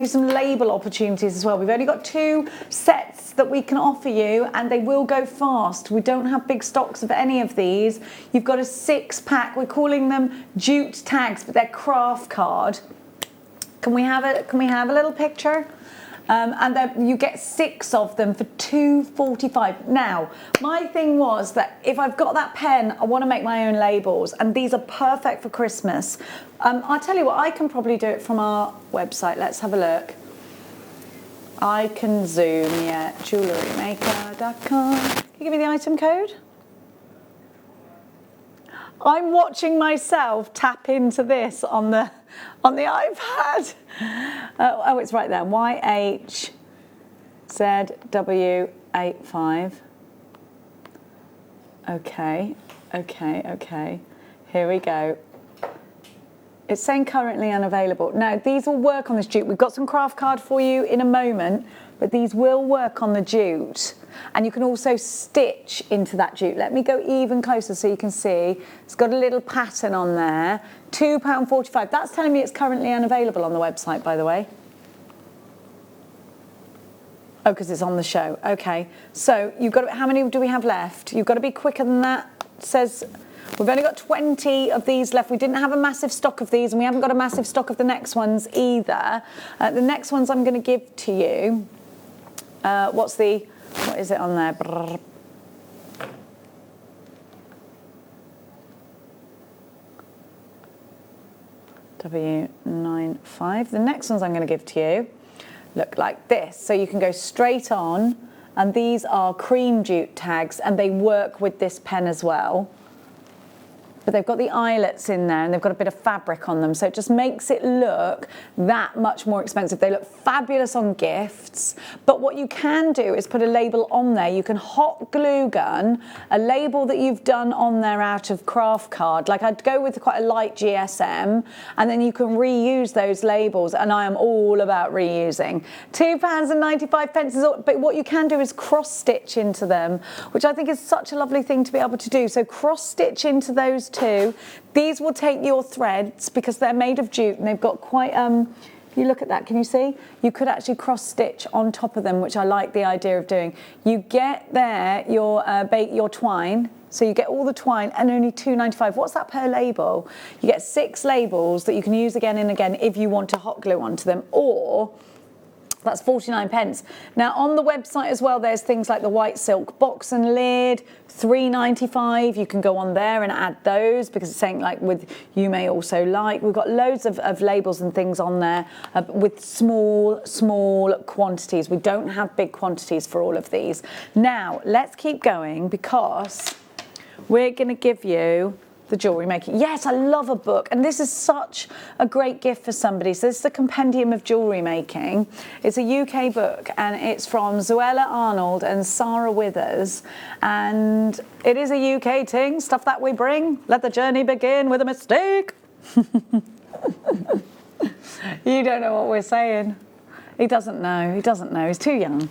some label opportunities as well. We've only got 2 sets that we can offer you, and they will go fast. We don't have big stocks of any of these. You've got a 6-pack. We're calling them jute tags, but they're craft card. Can we have a little picture? And then you get 6 of them for $2.45. Now, my thing was that if I've got that pen, I want to make my own labels, and these are perfect for Christmas. I'll tell you what, I can probably do it from our website. Let's have a look. I can zoom, yeah, JewelleryMaker.com. Can you give me the item code? I'm watching myself tap into this on the iPad. Oh, it's right there. YHZW85. Okay. Here we go. It's saying currently unavailable. Now, these will work on this jute. We've got some craft card for you in a moment, but these will work on the jute. And you can also stitch into that jute. Let me go even closer so you can see. It's got a little pattern on there. £2.45. That's telling me it's currently unavailable on the website, by the way. Oh, because it's on the show. Okay. So you've got to, how many do we have left? You've got to be quicker than that. It says we've only got 20 of these left. We didn't have a massive stock of these, and we haven't got a massive stock of the next ones either. The next ones I'm going to give to you. What is it on there? W95. The next ones I'm going to give to you look like this. So you can go straight on, and these are cream jute tags, and they work with this pen as well. But they've got the eyelets in there, and they've got a bit of fabric on them, so it just makes it look that much more expensive. They look fabulous on gifts, but what you can do is put a label on there. You can hot glue gun a label that you've done on there out of craft card. Like, I'd go with quite a light GSM, and then you can reuse those labels, and I am all about reusing. £2.95, but what you can do is cross stitch into them, which I think is such a lovely thing to be able to do. So cross stitch into those 2. These will take your threads because they're made of jute, and they've got quite, if you look at that, can you see? You could actually cross stitch on top of them, which I like the idea of doing. You get there your twine, so you get all the twine, and only £2.95. What's that per label? You get 6 labels that you can use again and again if you want to hot glue onto them, or that's 49p. Now, on the website as well, there's things like the white silk box and lid, £3.95. You can go on there and add those because it's saying like with you may also like. We've got loads of labels and things on there with small quantities. We don't have big quantities for all of these. Now, let's keep going because we're going to give you the jewellery making. Yes, I love a book, and this is such a great gift for somebody. So this is the Compendium of Jewellery Making. It's a UK book, and it's from Zuella Arnold and Sarah Withers, and it is a UK thing, stuff that we bring. Let the journey begin with a mistake. You don't know what we're saying. He doesn't know. He doesn't know. He's too young.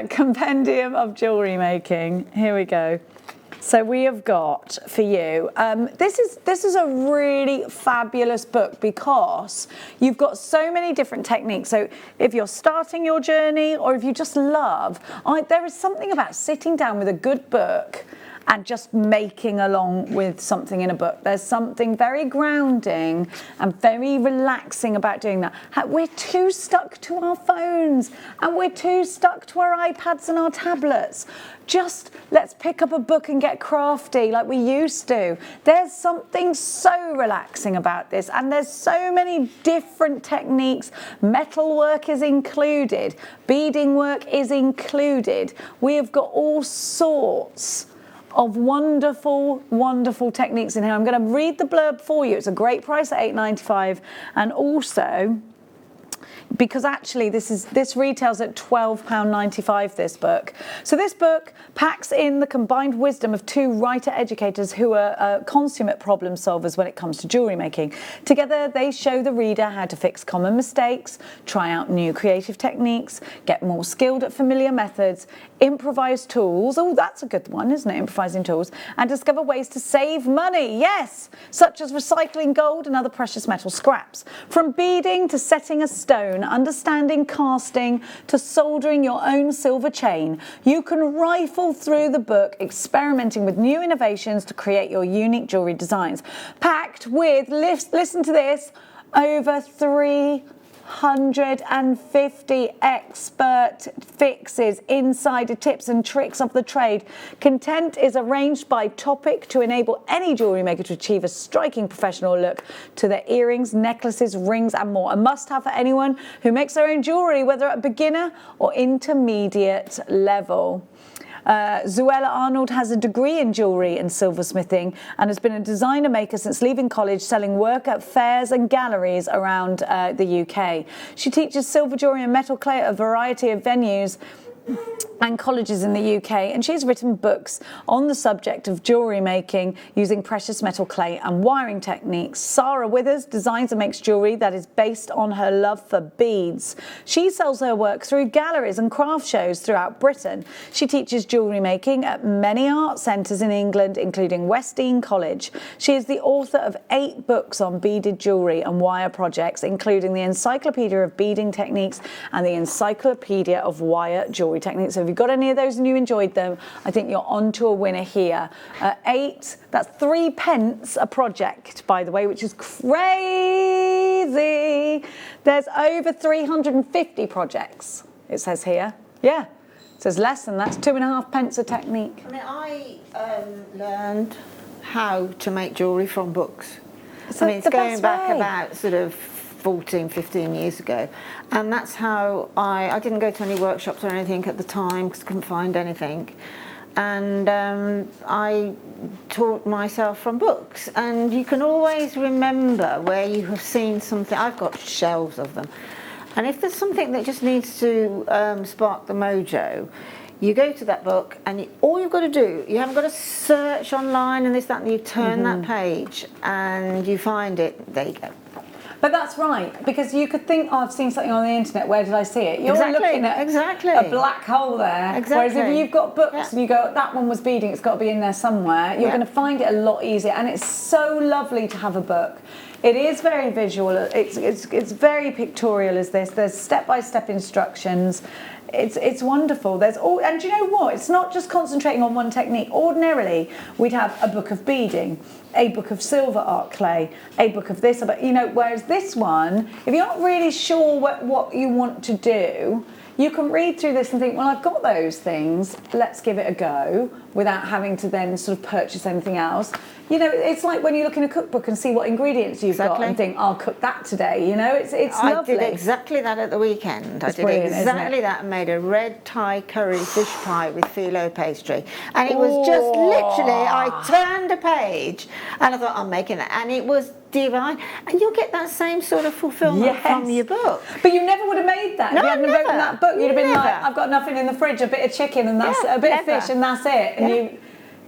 Compendium of Jewellery Making. Here we go. So we have got for you, this is a really fabulous book because you've got so many different techniques. So if you're starting your journey or if you just love, there is something about sitting down with a good book and just making along with something in a book. There's something very grounding and very relaxing about doing that. We're too stuck to our phones and we're too stuck to our iPads and our tablets. Just let's pick up a book and get crafty like we used to. There's something so relaxing about this, and there's so many different techniques. Metalwork is included, beading work is included. We have got all sorts of wonderful, wonderful techniques in here. I'm going to read the blurb for you. It's a great price at £8.95, and also because actually this retails at £12.95, this book. So this book packs in the combined wisdom of two writer educators who are consummate problem solvers when it comes to jewellery making. Together they show the reader how to fix common mistakes, try out new creative techniques, get more skilled at familiar methods, improvise tools, oh that's a good one, isn't it, improvising tools, and discover ways to save money, yes, such as recycling gold and other precious metal scraps. From beading to setting a stone, understanding casting to soldering your own silver chain, you can rifle through the book experimenting with new innovations to create your unique jewellery designs. Packed with, listen to this, over 350 expert fixes, insider tips and tricks of the trade. Content is arranged by topic to enable any jewellery maker to achieve a striking professional look to their earrings, necklaces, rings and more. A must-have for anyone who makes their own jewellery, whether at beginner or intermediate level. Zuela Arnold has a degree in jewellery and silversmithing and has been a designer maker since leaving college, selling work at fairs and galleries around the UK. She teaches silver jewellery and metal clay at a variety of venues and colleges in the UK, and she's written books on the subject of jewellery making using precious metal clay and wiring techniques. Sarah Withers designs and makes jewellery that is based on her love for beads. She sells her work through galleries and craft shows throughout Britain. She teaches jewellery making at many art centres in England, including West Dean College. She is the author of 8 books on beaded jewellery and wire projects, including the Encyclopedia of Beading Techniques and the Encyclopedia of Wire Jewellery Techniques. So if you've got any of those and you enjoyed them, I think you're on to a winner here. 8, that's 3 pence a project, by the way, which is crazy. There's over 350 projects, it says here. Yeah, it says less than that's 2.5 pence a technique. I mean, I learned how to make jewellery from books. So I mean, it's going back about sort of 14, 15 years ago, and that's how I didn't go to any workshops or anything at the time because I couldn't find anything, and I taught myself from books. And you can always remember where you have seen something. I've got shelves of them, and if there's something that just needs to spark the mojo, you go to that book, and all you've got to do, you haven't got to search online and this, that, and you turn that page and you find it, there you go. But that's right, because you could think, oh, I've seen something on the internet, where did I see it? You're looking at a black hole there. Exactly. Whereas if you've got books and you go, that one was beading, it's got to be in there somewhere, you're going to find it a lot easier. And it's so lovely to have a book. It is very visual, it's very pictorial as this. There's step-by-step instructions. It's wonderful. There's all, and do you know what? It's not just concentrating on one technique. Ordinarily, we'd have a book of beading, a book of silver art clay, a book of this, but you know, whereas this one, if you're not really sure what you want to do, you can read through this and think, well, I've got those things, let's give it a go, without having to then sort of purchase anything else. You know, it's like when you look in a cookbook and see what ingredients you've got and think, I'll cook that today, you know, it's lovely. I did exactly that at the weekend. It's brilliant, exactly that and made a red Thai curry fish pie with phyllo pastry. And it was just literally, I turned a page and I thought, I'm making that. And it was divine. And you'll get that same sort of fulfillment from your book. But you never would have made that. No, if you hadn't written that book, you'd have been like, I've got nothing in the fridge, a bit of chicken and that's a bit of fish and that's it. And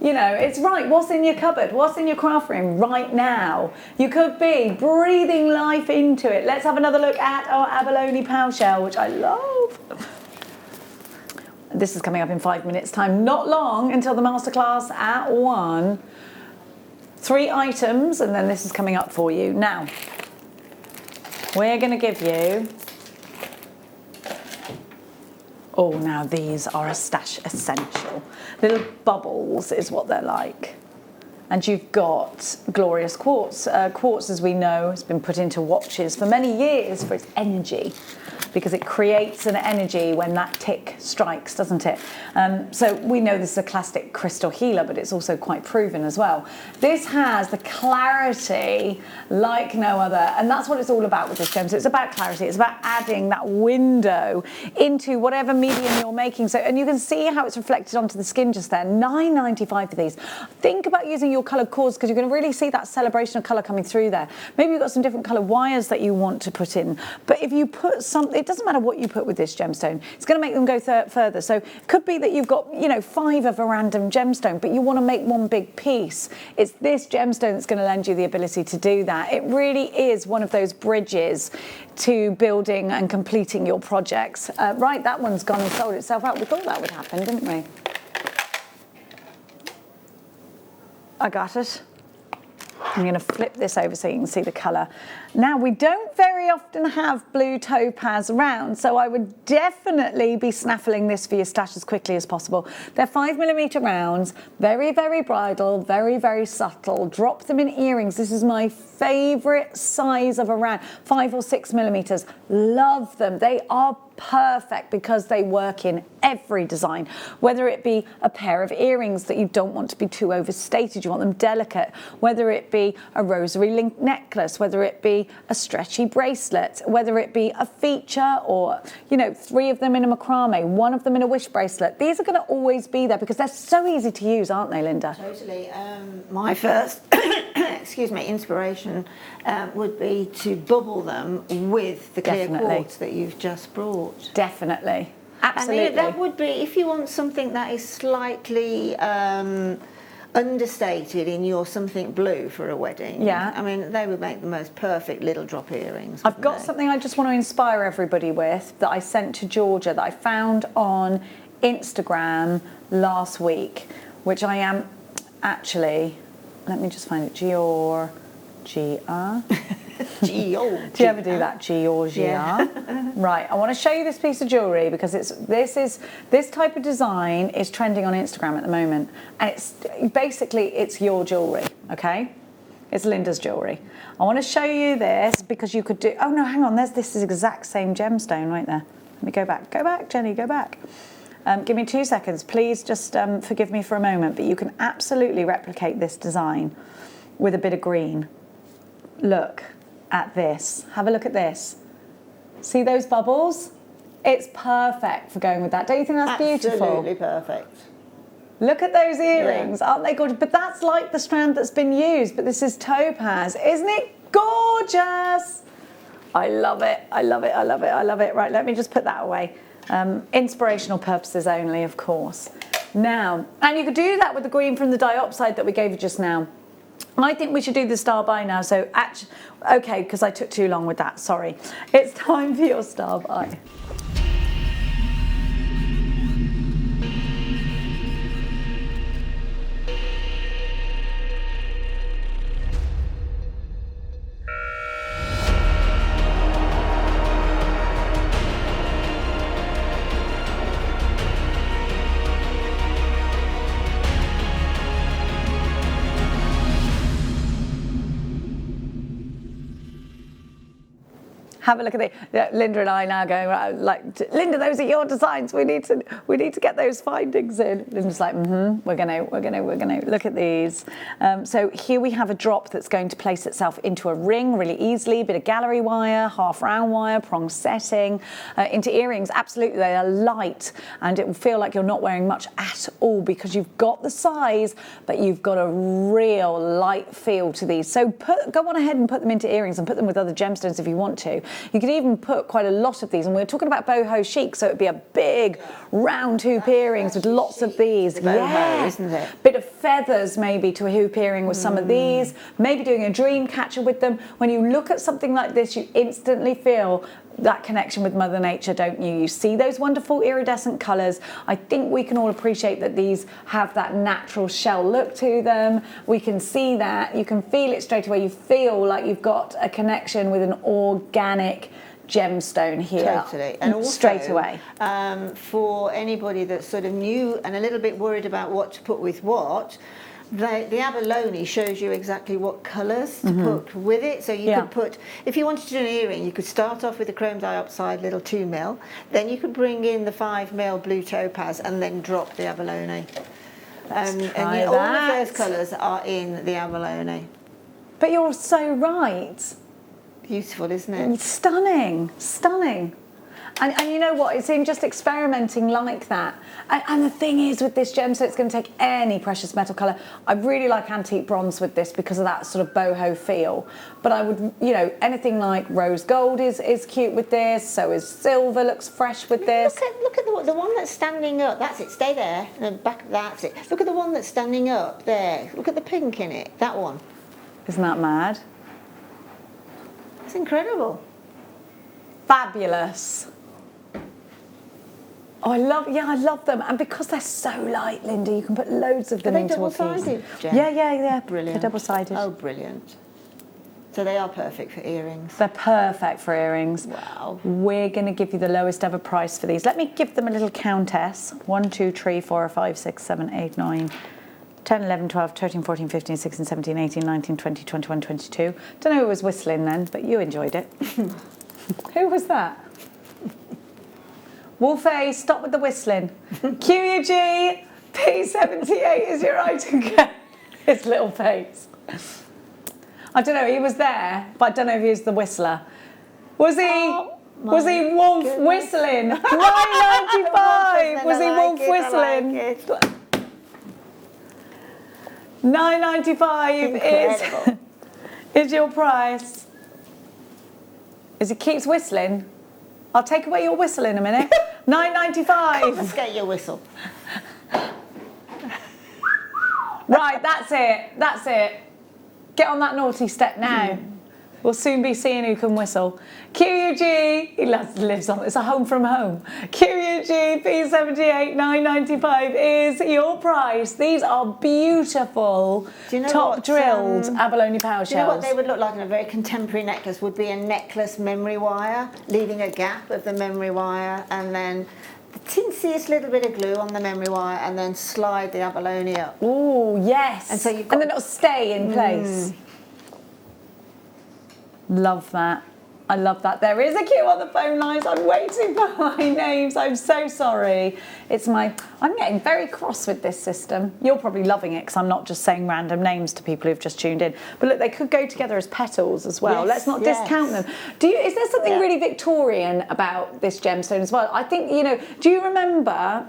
you know, it's right. What's in your cupboard? What's in your craft room right now? You could be breathing life into it. Let's have another look at our abalone pow shell, which I love. This is coming up in 5 minutes' time. Not long until the masterclass at 1. 3 items, and then this is coming up for you. Now, we're going to give you... Oh, now these are a stash essential. Little bubbles is what they're like. And you've got glorious quartz. Quartz, as we know, has been put into watches for many years for its energy, because it creates an energy when that tick strikes, doesn't it? So we know this is a classic crystal healer, but it's also quite proven as well. This has the clarity like no other, and that's what it's all about with this gem. So it's about clarity. It's about adding that window into whatever medium you're making. So, and you can see how it's reflected onto the skin just there. $9.95 for these. Think about using your your coloured cords because you're going to really see that celebration of colour coming through there. Maybe you've got some different coloured wires that you want to put in. But if you put something, it doesn't matter what you put with this gemstone, it's going to make them go further. So it could be that you've got, you know, 5 of a random gemstone, but you want to make one big piece. It's this gemstone that's going to lend you the ability to do that. It really is one of those bridges to building and completing your projects. Right, that one's gone and sold itself out. We thought that would happen, didn't we? I got it. I'm going to flip this over so you can see the colour. Now, we don't very often have blue topaz around, so I would definitely be snaffling this for your stash as quickly as possible. They're 5mm rounds, very, very bridal, very, very subtle. Drop them in earrings. This is my favourite size of a round, 5 or 6mm. Love them. They are perfect because they work in every design, whether it be a pair of earrings that you don't want to be too overstated, you want them delicate, whether it be a rosary link necklace, whether it be a stretchy bracelet, whether it be a feature or, you know, 3 of them in a macrame, 1 of them in a wish bracelet. These are going to always be there because they're so easy to use, aren't they, Linda? Totally. My first excuse me, inspiration would be to bubble them with the clear quartz that you've just brought. Definitely. Absolutely. And that would be, if you want something that is slightly understated in your something blue for a wedding. Yeah. I mean, they would make the most perfect little drop earrings. I've got something I just want to inspire everybody with that I sent to Georgia that I found on Instagram last week, which I am actually, let me just find it, Georgia. Do you ever do that, Georgia? Yeah. Right, I want to show you this piece of jewellery because this type of design is trending on Instagram at the moment, and it's basically it's your jewellery, okay? It's Linda's jewellery. I want to show you this because you could do. Oh no, hang on. This is exact same gemstone right there. Let me go back. Go back, Jenny. Go back. Give me 2 seconds, please. Just forgive me for a moment, but you can absolutely replicate this design with a bit of green. Look at this. Have a look at this. See those bubbles? It's perfect for going with that. Don't you think that's beautiful? Absolutely perfect. Look at those earrings. Aren't they gorgeous? But that's like the strand that's been used, but this is topaz. Isn't it gorgeous? I love it. I love it. I love it. I love it. Right, let me just put that away. Inspirational purposes only, of course. Now, and you could do that with the green from the diopside that we gave you just now. I think we should do the star by now. So, actually, okay, because I took too long with that. Sorry. It's time for your star by. Have a look at it. Linda and I now going like, Linda, those are your designs. We need to get those findings in. Linda's like, we're gonna look at these. So here we have a drop that's going to place itself into a ring really easily. Bit of gallery wire, half round wire, prong setting, into earrings. Absolutely, they are light, and it will feel like you're not wearing much at all because you've got the size, but you've got a real light feel to these. So go on ahead and put them into earrings and put them with other gemstones if you want to. You could even put quite a lot of these, and we're talking about boho chic, so it'd be a big round hoop earrings with lots of these. Boho, isn't it? Bit of feathers maybe to a hoop earring with some of these, maybe doing a dream catcher with them. When you look at something like this, you instantly feel that connection with Mother Nature, don't you? You see those wonderful iridescent colours. I think we can all appreciate that these have that natural shell look to them. We can see that. You can feel it straight away. You feel like you've got a connection with an organic gemstone here. Totally. And also, straight away. For anybody that's sort of new and a little bit worried about what to put with what, the abalone shows you exactly what colours to put with it. So you could put, if you wanted to do an earring, you could start off with the chrome diopside little 2mm, then you could bring in the 5mm blue topaz and then drop the abalone. And all of those colours are in the abalone. But you're so right. Beautiful, isn't it? Stunning, stunning. And you know what? It's in just experimenting like that. And the thing is with this gem, so it's going to take any precious metal colour. I really like antique bronze with this because of that sort of boho feel. But I would, you know, anything like rose gold is cute with this. So is silver, looks fresh with this. Look at the one that's standing up. That's it. Stay there. And the back. That's it. Look at the one that's standing up there. Look at the pink in it. That one. Isn't that mad? It's incredible. Fabulous. Oh, I love them. And because they're so light, Linda, you can put loads of them into a piece. Are they double-sided, Jen? Yeah. Brilliant. They're double-sided. Oh, brilliant. So they are perfect for earrings. They're perfect for earrings. Wow. We're going to give you the lowest ever price for these. Let me give them a little countess. 1, 2, 3, 4, 5, 6, 7, 8, 9, 10, 11, 12, 13, 14, 15, 16, 17, 18, 19, 20, 21, 22. Don't know who was whistling then, but you enjoyed it. Who was that? Wolfie, stop with the whistling. QUG, P78 is your item code. His little face. I don't know, he was there, but I don't know if he was the whistler. Was he Wolf whistling? 9.95. Was he Wolf whistling? 9.95 is your price. As he keeps whistling, I'll take away your whistle in a minute. 9.95. Let's get your whistle. Right, that's it. Get on that naughty step now. We'll soon be seeing who can whistle. QUG, he lives on, it's a home from home. QUG P78 9.95 is your price. These are beautiful, top drilled abalone power shells. Do you know what they would look like in a very contemporary necklace? Would be a necklace memory wire, leaving a gap of the memory wire, and then the tinsiest little bit of glue on the memory wire, and then slide the abalone up. Oh yes. And so you've got, and then it'll stay in place. Love that. I love that. There is a queue on the phone lines. I'm waiting for my names. I'm so sorry. I'm getting very cross with this system. You're probably loving it because I'm not just saying random names to people who've just tuned in. But look, they could go together as petals as well. Let's not discount them. Is there something really Victorian about this gemstone as well? I think, you know, do you remember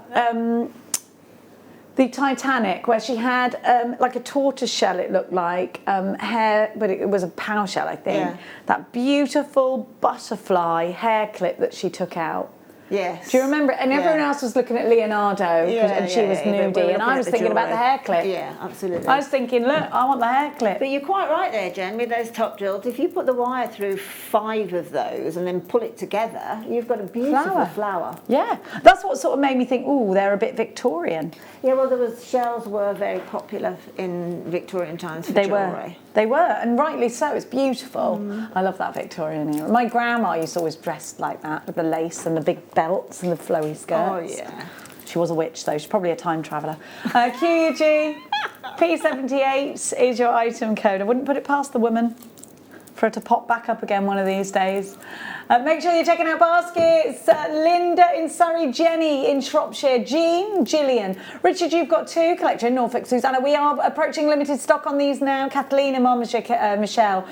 the Titanic, where she had like a tortoise shell, it looked like, hair, but it was a power shell, I think. Yeah. That beautiful butterfly hair clip that she took out. Yes. Do you remember? And everyone else was looking at Leonardo, and she was nudie, and I was thinking about the hair clip. Yeah, absolutely. I was thinking, look, I want the hair clip. But you're quite right there, Jen, with those top drills. If you put the wire through 5 of those and then pull it together, you've got a beautiful flower. Yeah, that's what sort of made me think, ooh, they're a bit Victorian. Yeah, well, shells were very popular in Victorian times for jewellery. They were, and rightly so. It's beautiful. I love that Victorian era. My grandma used to always dress like that, with the lace and the big belts and the flowy skirts. Oh, yeah. She was a witch, though. She's probably a time traveller. QUG P78 is your item code. I wouldn't put it past the woman for her to pop back up again one of these days. Make sure you're checking out baskets. Linda in Surrey, Jenny in Shropshire, Jean, Gillian. Richard, you've got 2. Collector in Norfolk, Susanna. We are approaching limited stock on these now. Kathleen and Mom, Michelle.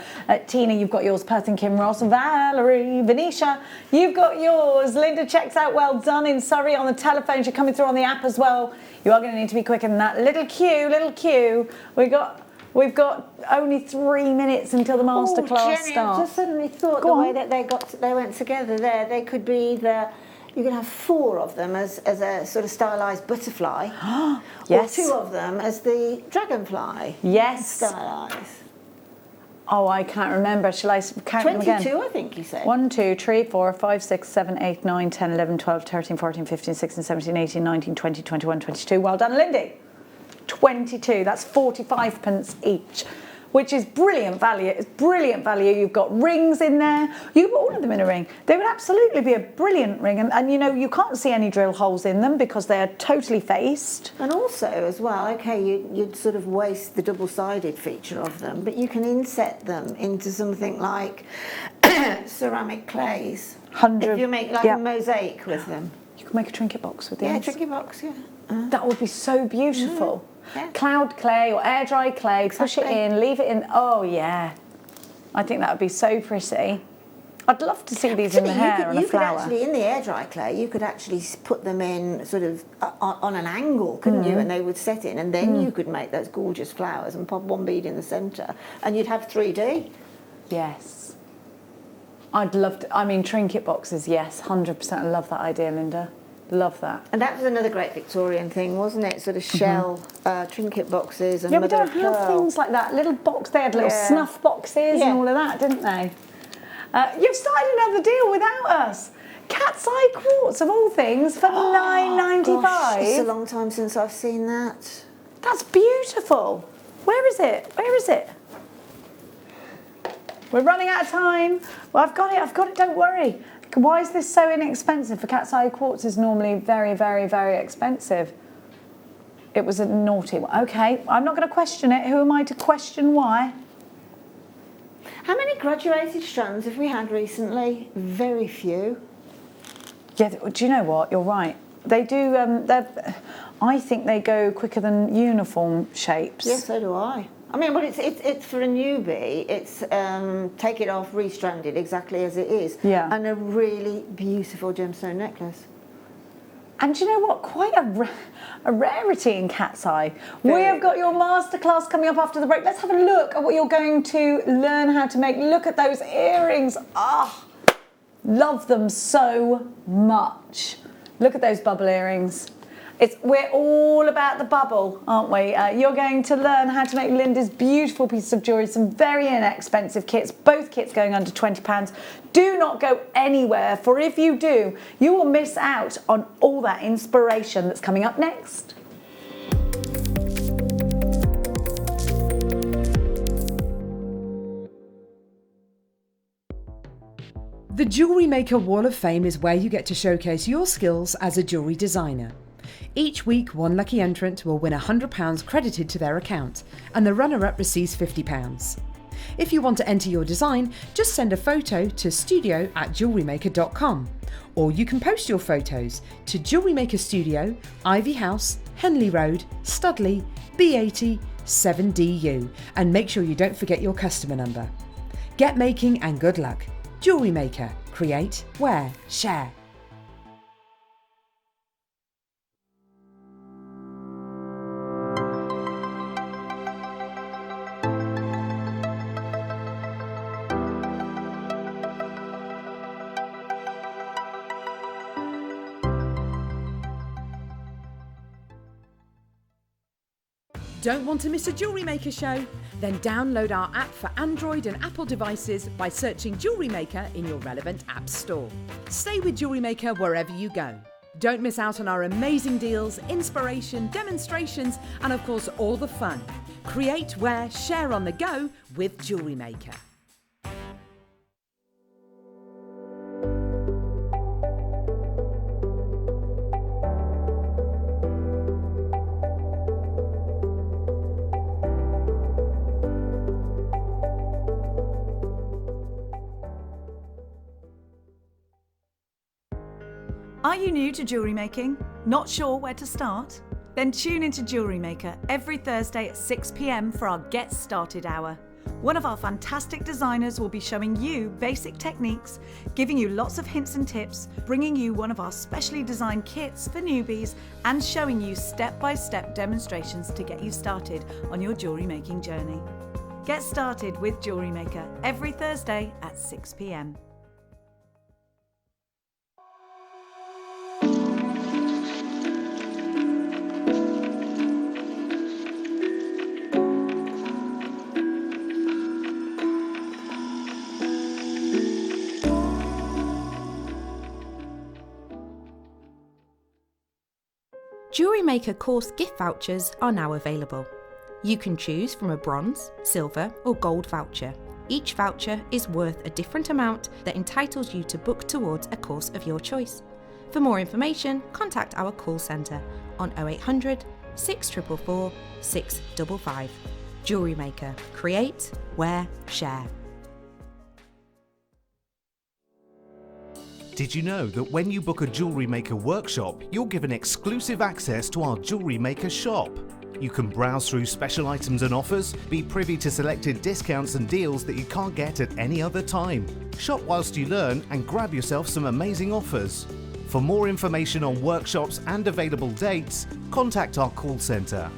Tina, you've got yours. Perth and Kim Ross. Valerie, Venetia, you've got yours. Linda checks out well done in Surrey on the telephone. She's coming through on the app as well. You are going to need to be quicker than that. Little queue. We've got only 3 minutes until the masterclass starts. I just suddenly thought way that they went together there, they could be you can have 4 of them as a sort of stylised butterfly. Yes. Or 2 of them as the dragonfly. Yes. Stylised. Oh, I can't remember. Shall I count them again? 22, I think you said. 1, 2, 3, 4, 5, 6, 7, 8, 9, 10, 11, 12, 13, 14, 15, 16, 17, 18, 19, 20, 21, 22. Well done, Lindy. 22, that's 45 pence each, which is brilliant value. It's brilliant value. You've got rings in there. You put all of them in a ring. They would absolutely be a brilliant ring. And you know, you can't see any drill holes in them because they're totally faced. And also as well, okay, you'd sort of waste the double-sided feature of them, but you can inset them into something like ceramic clays. If you make like a mosaic with them. You can make a trinket box with these. Yeah, trinket box, yeah. That would be so beautiful. Yeah. Cloud clay or air dry clay, push it in, leave it in. Oh yeah, I think that would be so pretty. I'd love to see these in the hair and a flower. You could actually, in the air dry clay, you could actually put them in sort of on an angle, couldn't you? And they would set in, and then you could make those gorgeous flowers and pop one bead in the centre, and you'd have 3D. Yes. I'd love to, I mean, trinket boxes, yes, 100%. I love that idea, Linda. Love that. And that was another great Victorian thing, wasn't it? Sort of shell trinket boxes and we don't have things like that. Little box, they had little snuff boxes and all of that, didn't they? You've started another deal without us. Cat's eye quartz of all things for $9.95. It's a long time since I've seen that. That's beautiful. Where is it? Where is it? We're running out of time. Well, I've got it, don't worry. Why is this so inexpensive? For cat's eye quartz is normally very, very, very expensive. It was a naughty one. Okay, I'm not going to question it. Who am I to question why? How many graduated strands have we had recently? Very few. Yeah, do you know what? You're right. They do, I think they go quicker than uniform shapes. Yes, so do I. I mean, but it's for a newbie, it's take it off, restranded exactly as it is. Yeah. And a really beautiful gemstone necklace. And do you know what? Quite a rarity in cat's eye. We have got your masterclass coming up after the break. Let's have a look at what you're going to learn how to make. Look at those earrings. Ah, love them so much. Look at those bubble earrings. We're all about the bubble, aren't we? You're going to learn how to make Linda's beautiful pieces of jewellery, some very inexpensive kits, both kits going under £20. Do not go anywhere, for if you do, you will miss out on all that inspiration that's coming up next. The Jewellery Maker Wall of Fame is where you get to showcase your skills as a jewellery designer. Each week, one lucky entrant will win £100 credited to their account, and the runner-up receives £50. If you want to enter your design, just send a photo to studio@jewellerymaker.com, or you can post your photos to Jewellery Maker Studio, Ivy House, Henley Road, Studley, B80 7DU, and make sure you don't forget your customer number. Get making and good luck. Jewellery Maker. Create, wear, share. Don't want to miss a Jewellery Maker show? Then download our app for Android and Apple devices by searching Jewellery Maker in your relevant app store. Stay with Jewellery Maker wherever you go. Don't miss out on our amazing deals, inspiration, demonstrations, and of course all the fun. Create, wear, share on the go with Jewellery Maker. Are you new to jewellery making? Not sure where to start? Then tune into Jewellery Maker every Thursday at 6 p.m. for our Get Started Hour. One of our fantastic designers will be showing you basic techniques, giving you lots of hints and tips, bringing you one of our specially designed kits for newbies, and showing you step-by-step demonstrations to get you started on your jewellery making journey. Get started with Jewellery Maker every Thursday at 6 p.m. Jewellery Maker course gift vouchers are now available. You can choose from a bronze, silver or gold voucher. Each voucher is worth a different amount that entitles you to book towards a course of your choice. For more information, contact our call centre on 0800 644 655. Jewellery Maker. Create, wear, share. Did you know that when you book a Jewellery Maker workshop, you're given exclusive access to our Jewellery Maker shop? You can browse through special items and offers, be privy to selected discounts and deals that you can't get at any other time. Shop whilst you learn and grab yourself some amazing offers. For more information on workshops and available dates, contact our call centre.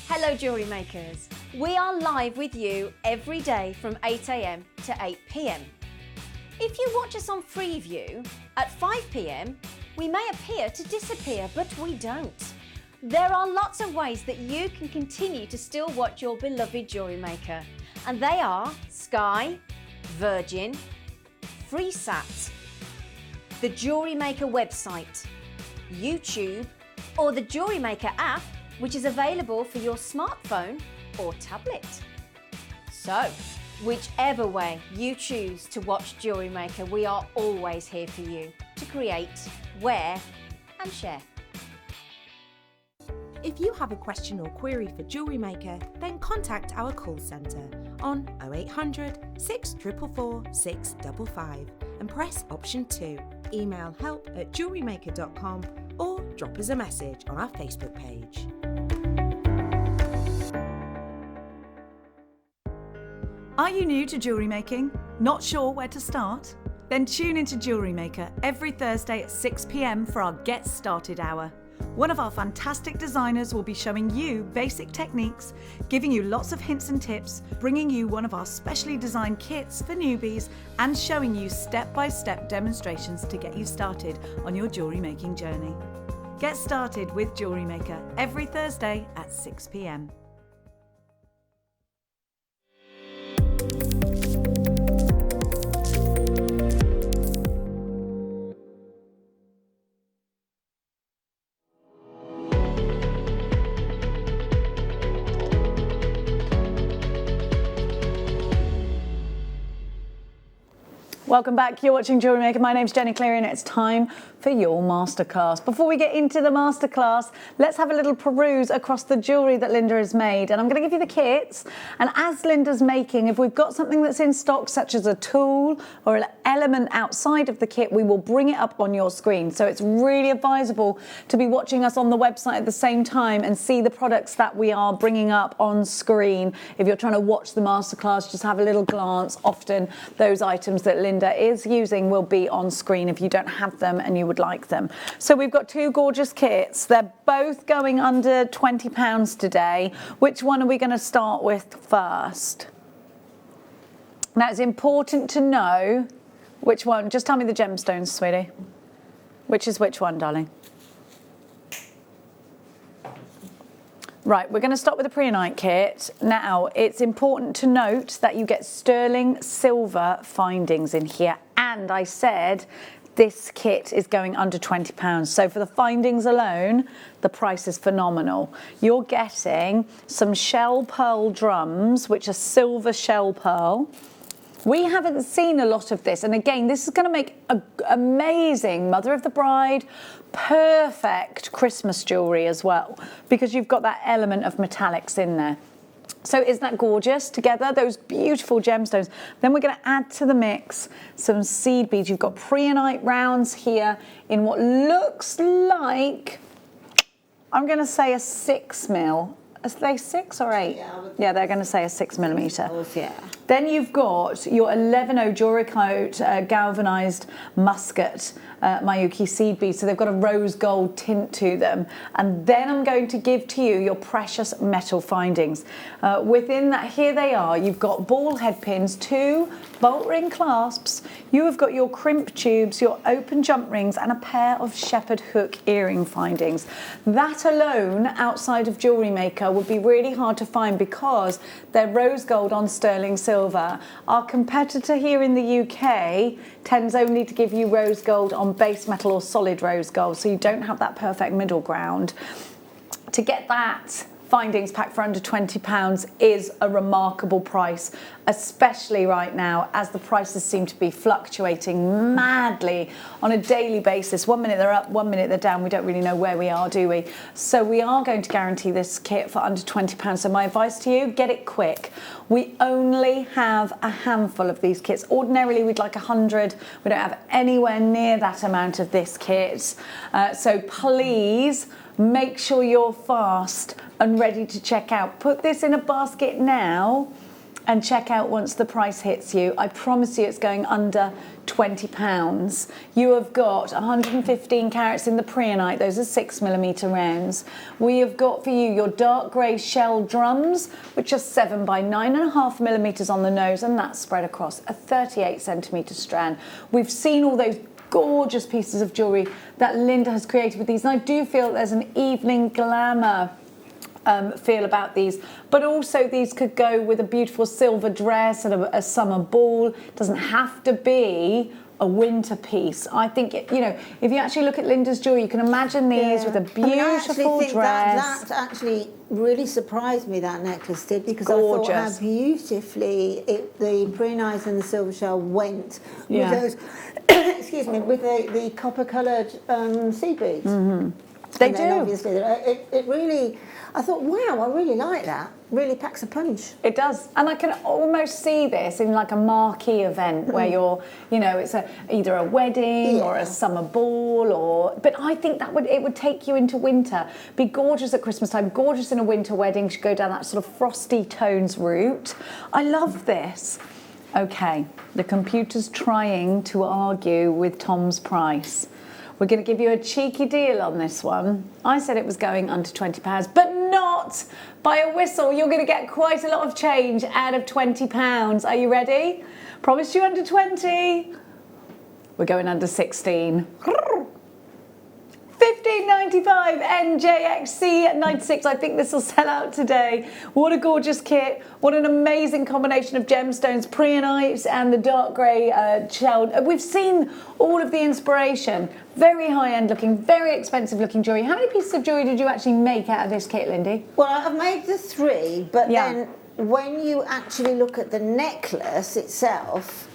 Hello Jewellery Makers. We are live with you every day from 8 AM to 8 PM. If you watch us on Freeview at 5 PM, we may appear to disappear, but we don't. There are lots of ways that you can continue to still watch your beloved Jewellery Maker, and they are Sky, Virgin, FreeSat, the Jewellery Maker website, YouTube, or the Jewellery Maker app, which is available for your smartphone or tablet. So, whichever way you choose to watch Jewellery Maker, we are always here for you to create, wear and share. If you have a question or query for Jewellery Maker, then contact our call centre on 0800 644 655 and press option 2. Email help@jewellerymaker.com or drop us a message on our Facebook page. Are you new to jewellery making? Not sure where to start? Then tune into Jewellery Maker every Thursday at 6 PM for our Get Started Hour. One of our fantastic designers will be showing you basic techniques, giving you lots of hints and tips, bringing you one of our specially designed kits for newbies, and showing you step-by-step demonstrations to get you started on your jewellery making journey. Get started with Jewellery Maker every Thursday at 6 PM. Welcome back. You're watching Jewellery Maker. My name's Jenny Cleary and it's time for your masterclass. Before we get into the masterclass, let's have a little peruse across the jewellery that Linda has made. And I'm going to give you the kits. And as Linda's making, if we've got something that's in stock, such as a tool or an element outside of the kit, we will bring it up on your screen. So it's really advisable to be watching us on the website at the same time and see the products that we are bringing up on screen. If you're trying to watch the masterclass, just have a little glance. Often those items that Linda is using will be on screen if you don't have them and you would like them. So we've got two gorgeous kits. They're both going under £20 today. Which one are we going to start with first? Now it's important to know which one. Just tell me the gemstones, sweetie. Which is which one, darling? Right, we're going to start with the praitonite kit. Now, it's important to note that you get sterling silver findings in here. And I said this kit is going under £20. So for the findings alone, the price is phenomenal. You're getting some shell pearl drums, which are silver shell pearl. We haven't seen a lot of this. And again, this is going to make an amazing Mother of the Bride, perfect Christmas jewellery as well, because you've got that element of metallics in there. So isn't that gorgeous together? Those beautiful gemstones. Then we're going to add to the mix some seed beads. You've got praitonite rounds here in what looks like, I'm going to say a 6mm. Are they 6 or 8? Yeah, they're going to say a 6mm. Yeah. Then you've got your 11O Duracoat galvanised musket Miyuki seed beads. So they've got a rose gold tint to them. And then I'm going to give to you your precious metal findings. Within that, here they are. You've got ball head pins, 2 bolt ring clasps. You have got your crimp tubes, your open jump rings, and a pair of shepherd hook earring findings. That alone, outside of Jewellery Maker, would be really hard to find because they're rose gold on sterling silver. Our competitor here in the UK tends only to give you rose gold on base metal or solid rose gold, so you don't have that perfect middle ground. To get that findings pack for under £20 is a remarkable price, especially right now as the prices seem to be fluctuating madly on a daily basis. 1 minute they're up, 1 minute they're down. We don't really know where we are, do we? So we are going to guarantee this kit for under £20. So my advice to you, get it quick. We only have a handful of these kits. Ordinarily we'd like 100. We don't have anywhere near that amount of this kit. So please make sure you're fast and ready to check out. Put this in a basket now and check out once the price hits you. I promise you it's going under £20. You have got 115 carats in the praitonite. Those are 6mm rounds. We have got for you your dark grey shell drums, which are 7 by 9.5mm on the nose, and that's spread across a 38cm strand. We've seen all those gorgeous pieces of jewellery that Linda has created with these, and I do feel there's an evening glamour feel about these, but also these could go with a beautiful silver dress and a summer ball. It doesn't have to be a winter piece. I think, you know, if you actually look at Linda's jewellery, you can imagine these with a beautiful dress. That actually really surprised me, that necklace did, because Gorgeous. I thought how beautifully the praitonite and the silver shell went with those, excuse me, with the copper-coloured sea beads. They do. Obviously, it really, I thought, wow, I really like that. Really packs a punch. It does, and I can almost see this in like a marquee event where you're, you know, it's either a wedding or a summer ball, but I think that it would take you into winter. Be gorgeous at Christmas time, gorgeous in a winter wedding. Should go down that sort of frosty tones route. I love this. Okay, the computer's trying to argue with Tom's price. We're going to give you a cheeky deal on this one. I said it was going under £20, but not by a whistle. You're going to get quite a lot of change out of £20. Are you ready? Promised you under 20. We're going under 16. £15.95 NJXC 96. I think this will sell out today. What a gorgeous kit. What an amazing combination of gemstones, praitonite and the dark grey shell. We've seen all of the inspiration. Very high-end looking, very expensive looking jewellery. How many pieces of jewellery did you actually make out of this kit, Lindy? Well, I've made the 3, but then when you actually look at the necklace itself,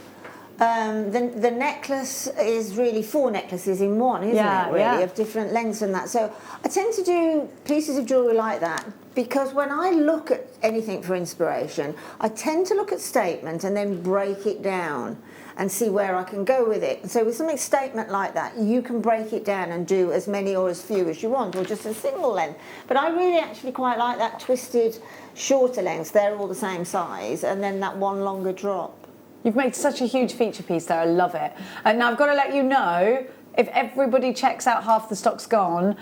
the necklace is really 4 necklaces in one, isn't it, really, of different lengths and that. So I tend to do pieces of jewellery like that because when I look at anything for inspiration, I tend to look at statement and then break it down and see where I can go with it. And so with something statement like that, you can break it down and do as many or as few as you want, or just a single length. But I really actually quite like that twisted, shorter lengths. They're all the same size, and then that one longer drop. You've made such a huge feature piece there. I love it. And now I've got to let you know, if everybody checks out, half the stock's gone.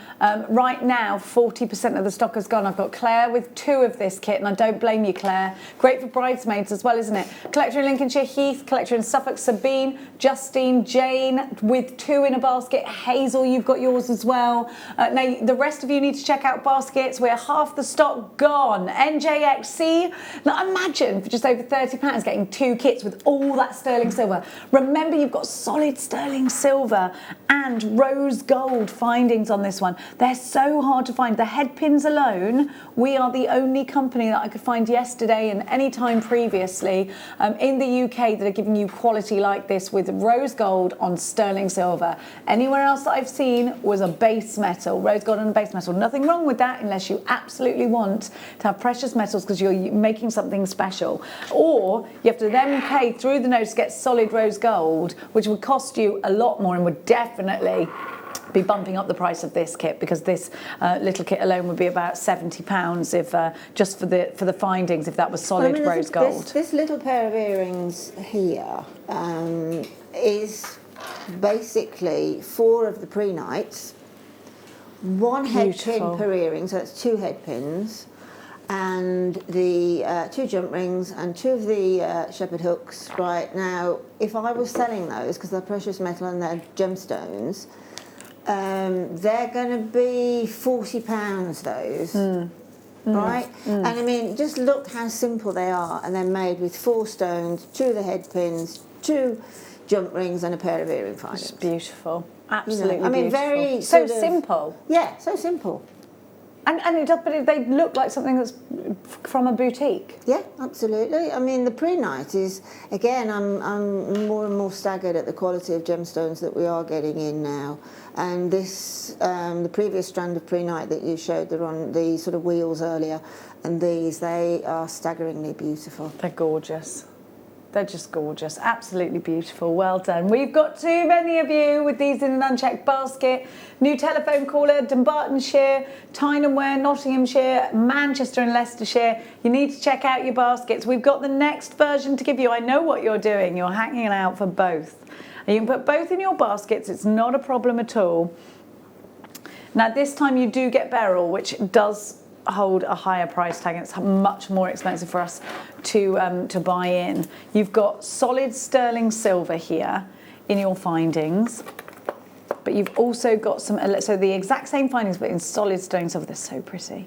Right now, 40% of the stock has gone. I've got Claire with 2 of this kit, and I don't blame you, Claire. Great for bridesmaids as well, isn't it? Collector in Lincolnshire, Heath. Collector in Suffolk, Sabine. Justine, Jane with 2 in a basket. Hazel, you've got yours as well. Now, the rest of you need to check out baskets. We're half the stock gone. NJXC. Now, imagine for just over £30 getting 2 kits with all that sterling silver. Remember, you've got solid sterling silver and rose gold findings on this one. They're so hard to find. The head pins alone, we are the only company that I could find yesterday and any time previously in the UK that are giving you quality like this with rose gold on sterling silver. Anywhere else that I've seen was a base metal, rose gold on a base metal. Nothing wrong with that unless you absolutely want to have precious metals because you're making something special. Or you have to then pay through the nose to get solid rose gold, which would cost you a lot more and would definitely be bumping up the price of this kit, because this little kit alone would be about £70 if just for the findings, if that was solid rose gold. This little pair of earrings here is basically 4 of the praitonite, 1 head pin per earring, so that's 2 head pins, and the 2 jump rings and 2 of the shepherd hooks. Right now, if I was selling those, because they're precious metal and they're gemstones, they're going to be £40, those. Right? And I mean, just look how simple they are, and they're made with 4 stones, 2 of the head pins, 2 jump rings and a pair of earring findings. It's beautiful. Absolutely I mean, beautiful. very so simple. Yeah, so simple. And it does, but they look like something that's from a boutique. Yeah, absolutely. I mean, the praitonite is, again, I'm more and more staggered at the quality of gemstones that we are getting in now. And this, the previous strand of praitonite that you showed, they're on the sort of wheels earlier, and these, they are staggeringly beautiful. They're gorgeous. They're just gorgeous, absolutely beautiful. Well done. We've got too many of you with these in an unchecked basket. New telephone caller, Dumbartonshire, Tyneham, Nottinghamshire, Manchester and Leicestershire. You need to check out your baskets. We've got the next version to give you. I know what you're doing. You're hanging it out for both. And you can put both in your baskets. It's not a problem at all. Now this time you do get beryl, which does hold a higher price tag, and it's much more expensive for us to buy in. You've got solid sterling silver here in your findings, but you've also got some, so the exact same findings but in solid sterling silver. They're so pretty.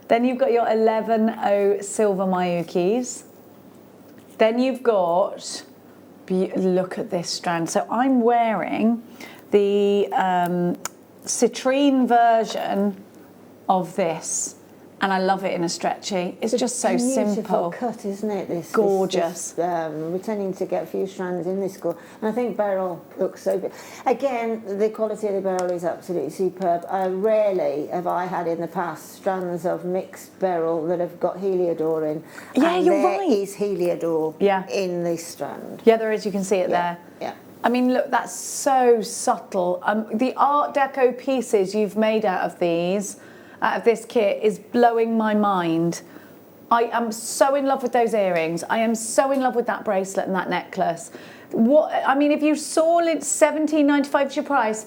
Then you've got your 11O silver Mayukis. Then you've got, look at this strand. So I'm wearing the citrine version of this, and I love it in a stretchy. It's just so simple. Beautiful cut, isn't it? This gorgeous. We're tending to get a few strands in this colour, and I think beryl looks so good. Again, the quality of the beryl is absolutely superb. Rarely have I had in the past strands of mixed beryl that have got heliodor in. Yeah, and you're there right. is heliodor in this strand. Yeah, there is. You can see it there. Yeah. I mean, look, that's so subtle. The Art Deco pieces you've made out of these, out of this kit, is blowing my mind. I am so in love with those earrings. I am so in love with that bracelet and that necklace. I mean, if you saw £17.95 is your price.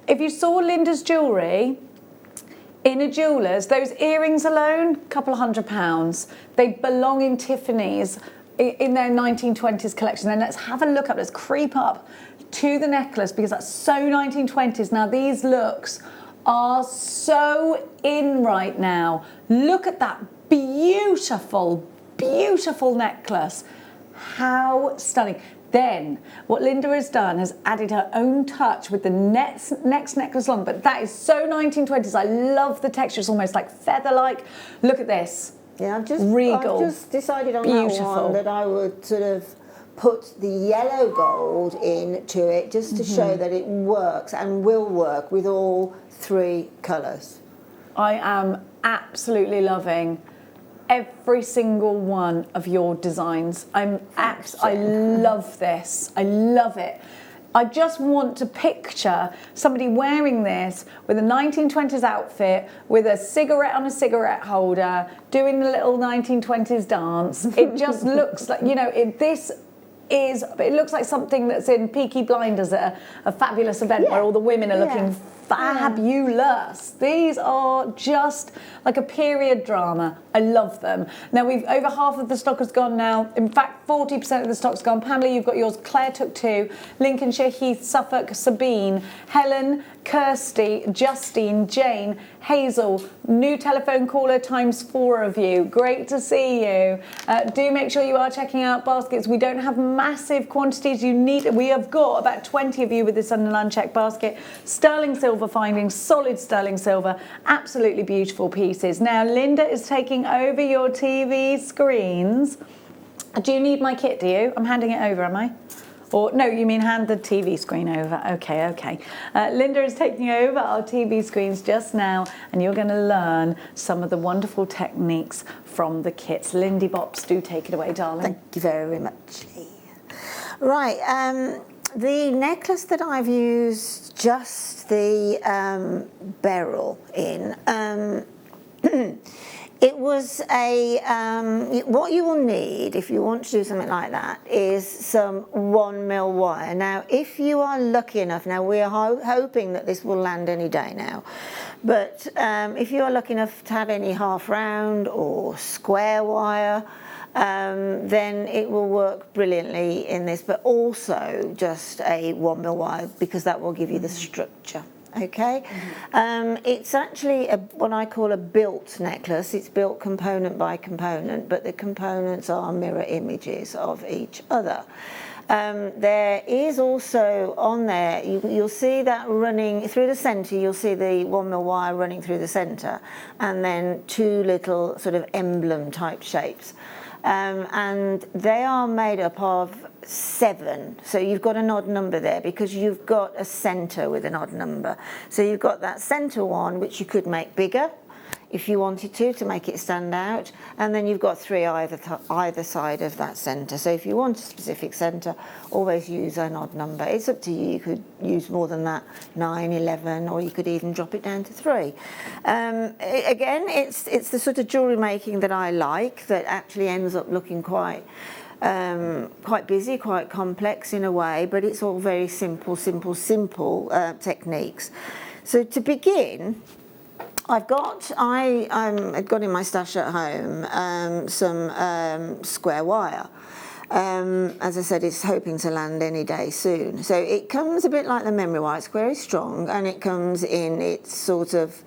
If you saw Linda's jewellery in a jeweller's, those earrings alone, couple of £100. They belong in Tiffany's in their 1920s collection. Then let's have a look up, let's creep up to the necklace, because that's so 1920s. Now these looks are so in right now. Look at that beautiful, beautiful necklace. How stunning. Then what Linda has done has added her own touch with the next necklace on, but that is so 1920s. I love the texture. It's almost like feather-like. Look at this. Yeah, I've regal. just decided on Beautiful. that one that I would sort of put the yellow gold into it, just to show that it works and will work with all three colours. I am absolutely loving every single one of your designs. I love this. I love it. I just want to picture somebody wearing this with a 1920s outfit, with a cigarette on a cigarette holder, doing the little 1920s dance. It just looks like, you know, it looks like something that's in Peaky Blinders at a fabulous event where all the women are looking fabulous. These are just like a period drama. I love them. Now over half of the stock has gone now. In fact, 40% of the stock's gone. Pamela, you've got yours. Claire took 2. Lincolnshire, Heath, Suffolk, Sabine, Helen, Kirsty, Justine, Jane, Hazel. New telephone caller times 4 of you. Great to see you. Do make sure you are checking out baskets. We don't have massive quantities. We have got about 20 of you with this in an unchecked basket. Sterling silver findings, solid sterling silver, absolutely beautiful pieces. Now Linda is taking over your TV screens. Do you need my kit, do you? I'm handing it over, am I? Or no, you mean hand the TV screen over. Okay. Linda is taking over our TV screens just now, and you're going to learn some of the wonderful techniques from the kits. Lindy Bops, do take it away, darling. Thank you very much, Lee. Right, the necklace that I've used just the beryl in, it was what you will need if you want to do something like that is some 1mm wire. Now, if you are lucky enough, now we are hoping that this will land any day now, but if you are lucky enough to have any half round or square wire, then it will work brilliantly in this, but also just a 1mm wire, because that will give you the structure. Okay, it's actually what I call a built necklace. It's built component by component, but the components are mirror images of each other. There is also on there, you'll see that running through the centre, you'll see the 1mm wire running through the centre, and then two little sort of emblem type shapes. And they are made up of 7, so you've got an odd number there because you've got a centre with an odd number. So you've got that centre one, which you could make bigger if you wanted to make it stand out, and then you've got 3 either side of that centre. So if you want a specific centre, always use an odd number. It's up to you. You could use more than that, 9, 11, or you could even drop it down to 3. Again, it's the sort of jewellery making that I like, that actually ends up looking quite busy, quite complex in a way, but it's all very simple techniques. So to begin, I've got in my stash at home some square wire. As I said, it's hoping to land any day soon. So it comes a bit like the memory wire. It's very strong, and it comes in its sort of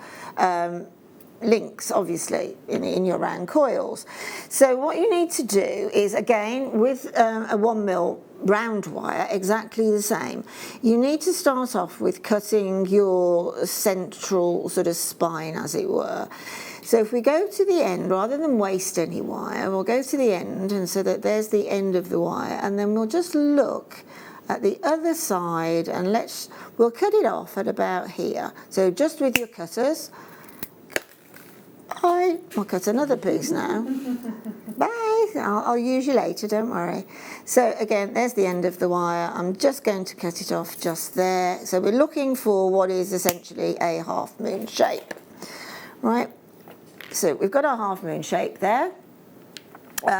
links, obviously, in your round coils. So what you need to do is, again, with a 1mm round wire, exactly the same. You need to start off with cutting your central sort of spine, as it were. So if we go to the end, rather than waste any wire, we'll go to the end, and so that there's the end of the wire, and then we'll just look at the other side, and we'll cut it off at about here. So just with your cutters, I'll cut another piece now. Bye, I'll use you later, don't worry. So again, there's the end of the wire. I'm just going to cut it off just there. So we're looking for what is essentially a half moon shape, right? So we've got our half moon shape there.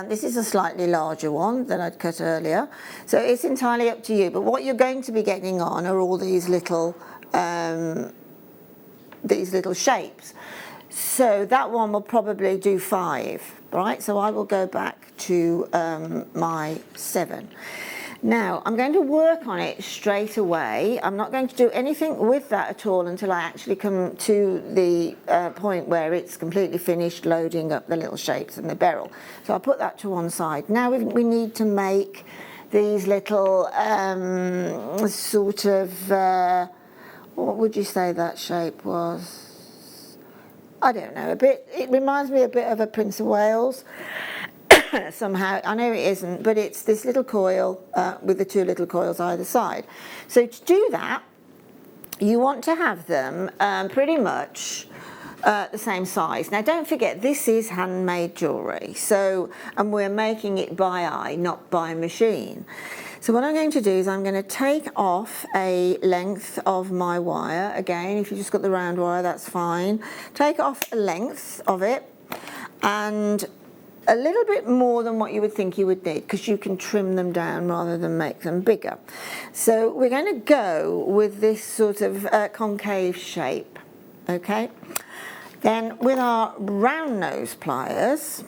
This is a slightly larger one than I'd cut earlier. So it's entirely up to you, but what you're going to be getting on are all these little shapes. So that one will probably do 5, right? So I will go back to my 7. Now, I'm going to work on it straight away. I'm not going to do anything with that at all until I actually come to the point where it's completely finished loading up the little shapes and the beryl. So I'll put that to one side. Now we need to make these little sort of, what would you say that shape was? I don't know, it reminds me a bit of a Prince of Wales somehow. I know it isn't, but it's this little coil with the 2 little coils either side. So to do that, you want to have them pretty much the same size. Now don't forget, this is handmade jewellery, and we're making it by eye, not by machine. So what I'm going to do is I'm going to take off a length of my wire. Again, if you just got the round wire, that's fine. Take off a length of it, and a little bit more than what you would think you would need, because you can trim them down rather than make them bigger. So we're going to go with this sort of concave shape, okay? Then with our round nose pliers,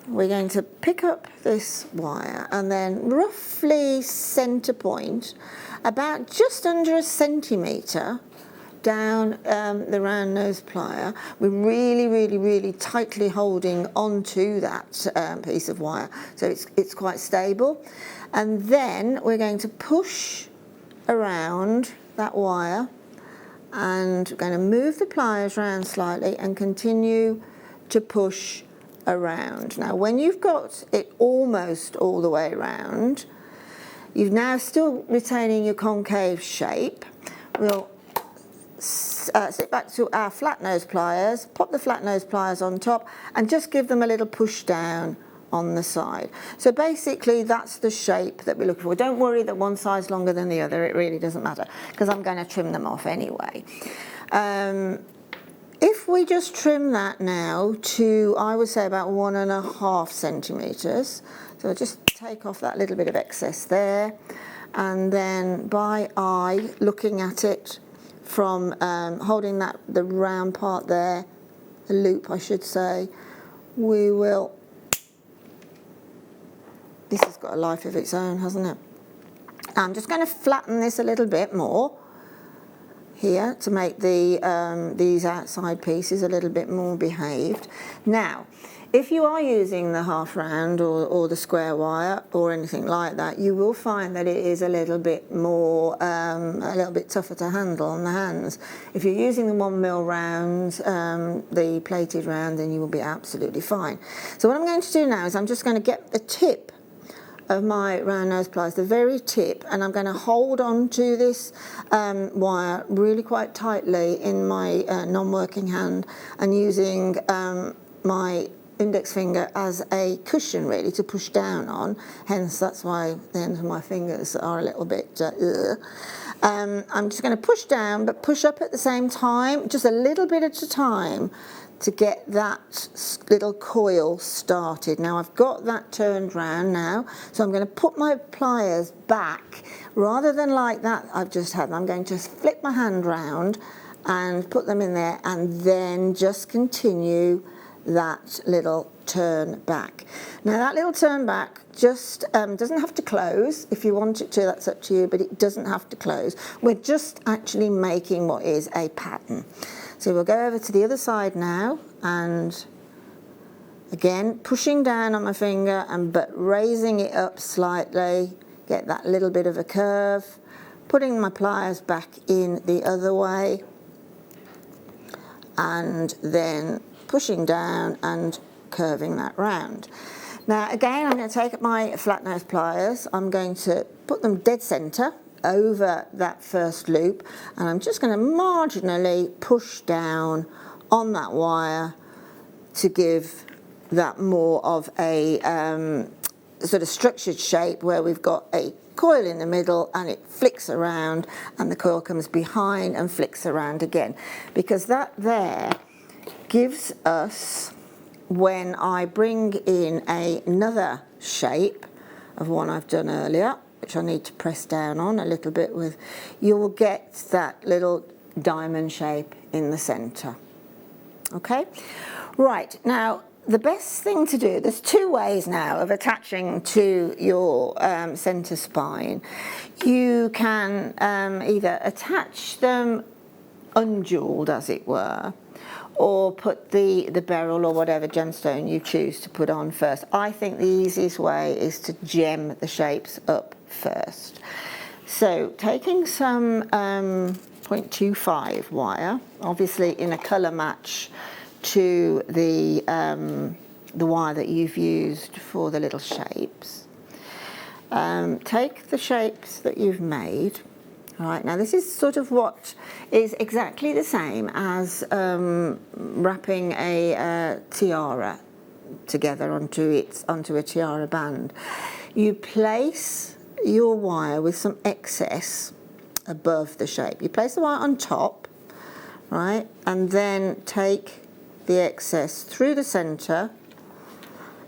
we're going to pick up this wire and then roughly centre point, about just under a centimetre down the round nose plier. We're really tightly holding onto that piece of wire, so it's quite stable. And then we're going to push around that wire, and we're going to move the pliers around slightly and continue to push around. Now when you've got it almost all the way around, you've now still retaining your concave shape. We'll sit back to our flat nose pliers, pop the flat nose pliers on top, and just give them a little push down on the side. So basically that's the shape that we're looking for. Don't worry that one side's longer than the other, it really doesn't matter, because I'm going to trim them off anyway. If we just trim that now to, I would say, about 1.5 centimetres, so I'll just take off that little bit of excess there, and then by eye, looking at it from holding the round part there, the loop I should say, we will, this has got a life of its own, hasn't it? I'm just going to flatten this a little bit more here to make these outside pieces a little bit more behaved. Now, If you are using the half round or the square wire or anything like that, you will find that it is a little bit more, a little bit tougher to handle on the hands. If you're using the 1mm round, the plated round, then you will be absolutely fine. So what I'm going to do now is I'm just going to get the tip of my round nose pliers, the very tip, and I'm going to hold on to this wire really quite tightly in my non-working hand, and using my index finger as a cushion really to push down on, hence that's why the ends of my fingers are a little bit I'm just going to push down but push up at the same time, just a little bit at a time, to get that little coil started. Now I've got that turned round now, so I'm going to put my pliers back rather than like that I've just had. I'm going to flip my hand round and put them in there, and then just continue that little turn back. Now that little turn back just doesn't have to close. If you want it to, that's up to you, but it doesn't have to close. We're just actually making what is a pattern. So we'll go over to the other side now, and again pushing down on my finger but raising it up slightly, get that little bit of a curve, putting my pliers back in the other way, and then pushing down and curving that round. Now again, I'm going to take my flat nose pliers, I'm going to put them dead centre over that first loop, and I'm just going to marginally push down on that wire to give that more of a sort of structured shape, where we've got a coil in the middle and it flicks around, and the coil comes behind and flicks around again, because that there gives us, when I bring in another shape of one I've done earlier, which I need to press down on a little bit with, you will get that little diamond shape in the centre. Okay, right, now the best thing to do, there's two ways now of attaching to your centre spine. You can either attach them unjewelled, as it were, or put the beryl or whatever gemstone you choose to put on first. I think the easiest way is to gem the shapes up first. So taking some 0.25 wire, obviously in a colour match to the wire that you've used for the little shapes. Take the shapes that you've made. Right, now this is sort of what is exactly the same as wrapping a tiara together onto a tiara band. You place your wire with some excess above the shape. You place the wire on top, right, and then take the excess through the centre,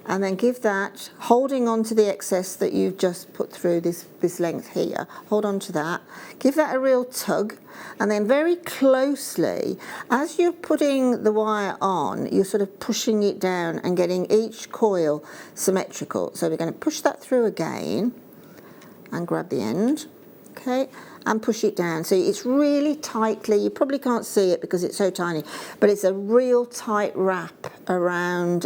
and then give that, holding on to the excess that you've just put through this length here, hold on to that, give that a real tug, and then very closely, as you're putting the wire on, you're sort of pushing it down and getting each coil symmetrical. So we're going to push that through again and grab the end, okay, and push it down. So it's really tightly, you probably can't see it because it's so tiny, but it's a real tight wrap around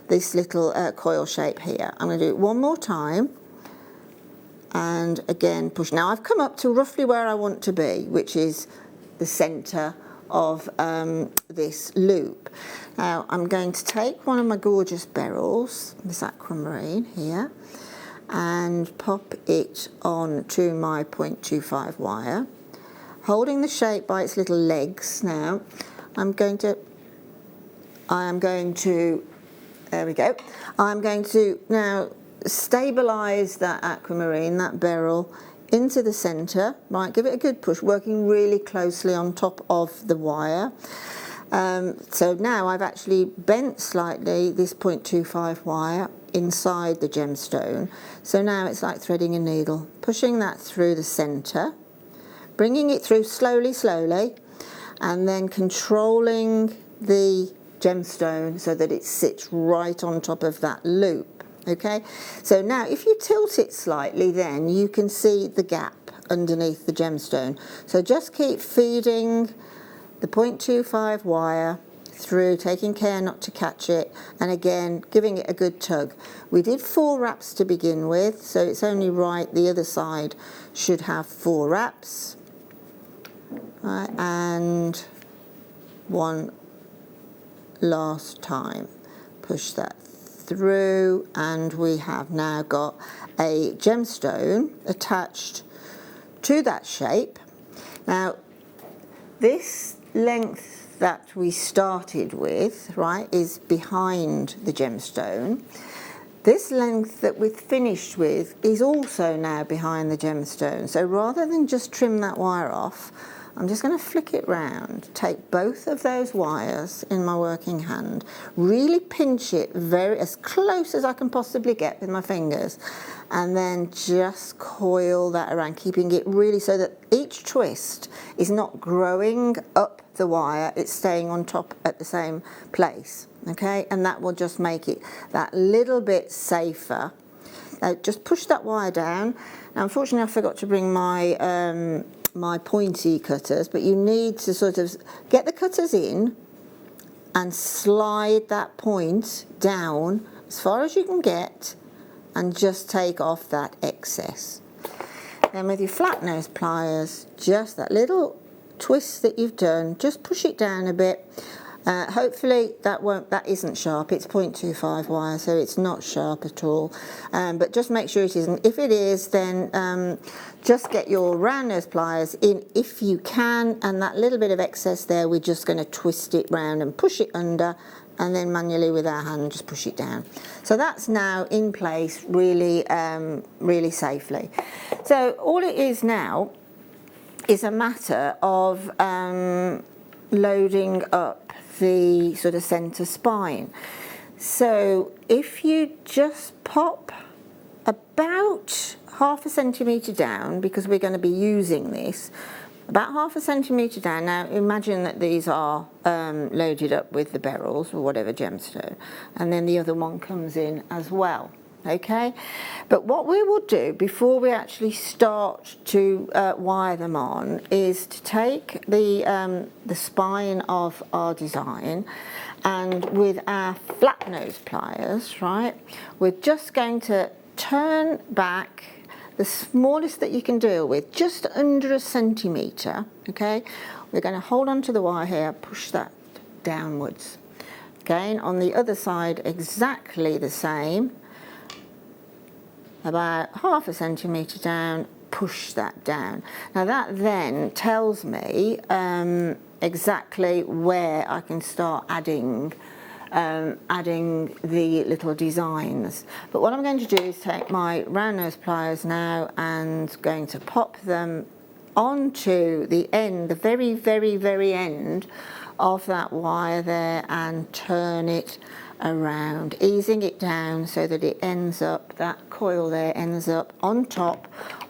this little coil shape here. I'm going to do it one more time, and again push. Now I've come up to roughly where I want to be, which is the centre of this loop. Now I'm going to take one of my gorgeous beryls, this aquamarine here, and pop it on to my 0.25 wire, holding the shape by its little legs. Now I am going to, there we go, I'm going to now stabilise that aquamarine, that beryl, into the centre, right, give it a good push, working really closely on top of the wire. So now I've actually bent slightly this 0.25 wire inside the gemstone. So now it's like threading a needle, pushing that through the centre, bringing it through slowly, and then controlling the gemstone so that it sits right on top of that loop. Okay, so now if you tilt it slightly, then you can see the gap underneath the gemstone. So just keep feeding the 0.25 wire through, taking care not to catch it, and again giving it a good tug. We did 4 wraps to begin with, so it's only right the other side should have 4 wraps. Right, and one last time. Push that through, and we have now got a gemstone attached to that shape. Now, this length that we started with, right, is behind the gemstone. This length that we've finished with is also now behind the gemstone. So rather than just trim that wire off, I'm just going to flick it round, take both of those wires in my working hand, really pinch it as close as I can possibly get with my fingers, and then just coil that around, keeping it really so that each twist is not growing up the wire, it's staying on top at the same place, okay? And that will just make it that little bit safer. Now just push that wire down. Now unfortunately I forgot to bring my my pointy cutters, but you need to sort of get the cutters in and slide that point down as far as you can get and just take off that excess. Then with your flat nose pliers, just that little twist that you've done, just push it down a bit. Hopefully that isn't sharp. It's 0.25 wire, so it's not sharp at all. But just make sure it isn't. If it is, then just get your round nose pliers in if you can, and that little bit of excess there, we're just going to twist it round and push it under, and then manually with our hand just push it down. So that's now in place really, really safely. So all it is now is a matter of loading up the sort of center spine. So if you just pop about 1/2 centimetre down, because we're going to be using this, about 1/2 centimetre down. Now imagine that these are loaded up with the beryls or whatever gemstone, and then the other one comes in as well. Okay, but what we will do before we actually start to wire them on is to take the spine of our design, and with our flat nose pliers, right, we're just going to turn back the smallest that you can deal with, just under 1 centimetre. Okay, we're going to hold on to the wire here, push that downwards. Again, on the other side, exactly the same. About 1/2 centimetre down, push that down. Now that then tells me exactly where I can start adding the little designs. But what I'm going to do is take my round nose pliers now and going to pop them onto the end, the very, very, very end of that wire there, and turn it around, easing it down so that it ends up, that coil there ends up on top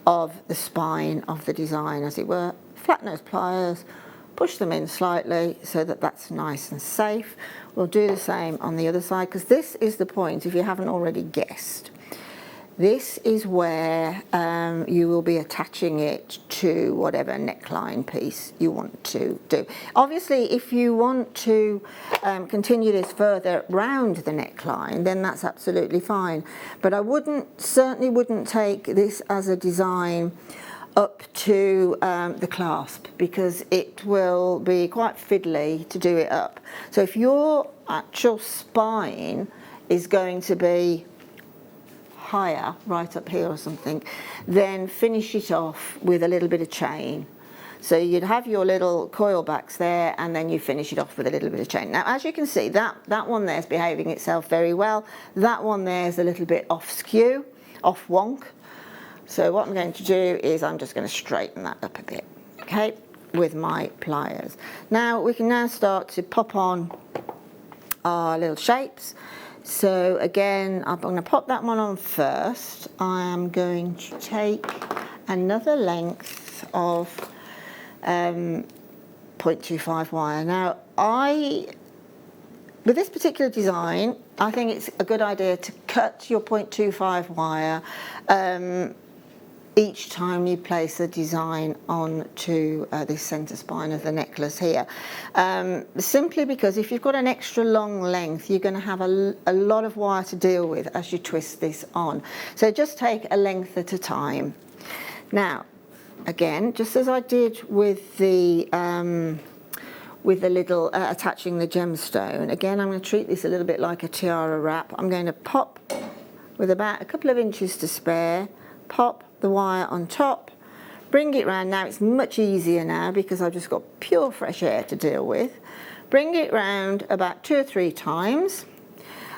of the spine of the design, as it were. Flat nose pliers, push them in slightly so that that's nice and safe. We'll do the same on the other side, because this is the point, if you haven't already guessed. This is where you will be attaching it to whatever neckline piece you want to do. Obviously, if you want to continue this further round the neckline, then that's absolutely fine. But I certainly wouldn't take this as a design up to the clasp, because it will be quite fiddly to do it up. So if your actual spine is going to be higher, right up here or something, then finish it off with a little bit of chain. So you'd have your little coil backs there, and then you finish it off with a little bit of chain. Now, as you can see, that one there is behaving itself very well. That one there is a little bit off skew, off wonk. So what I'm going to do is I'm just going to straighten that up a bit, okay, with my pliers. Now we can now start to pop on our little shapes. So again, I'm going to pop that one on first. I am going to take another length of 0.25 wire. Now with this particular design, I think it's a good idea to cut your 0.25 wire each time you place a design onto this centre spine of the necklace here. Simply because if you've got an extra long length, you're going to have a lot of wire to deal with as you twist this on. So just take a length at a time. Now, again, just as I did with the little attaching the gemstone, again I'm going to treat this a little bit like a tiara wrap. I'm going to pop with about a couple of inches to spare, pop the wire on top, bring it round. Now it's much easier now because I've just got pure fresh air to deal with. Bring it round about 2 or 3 times,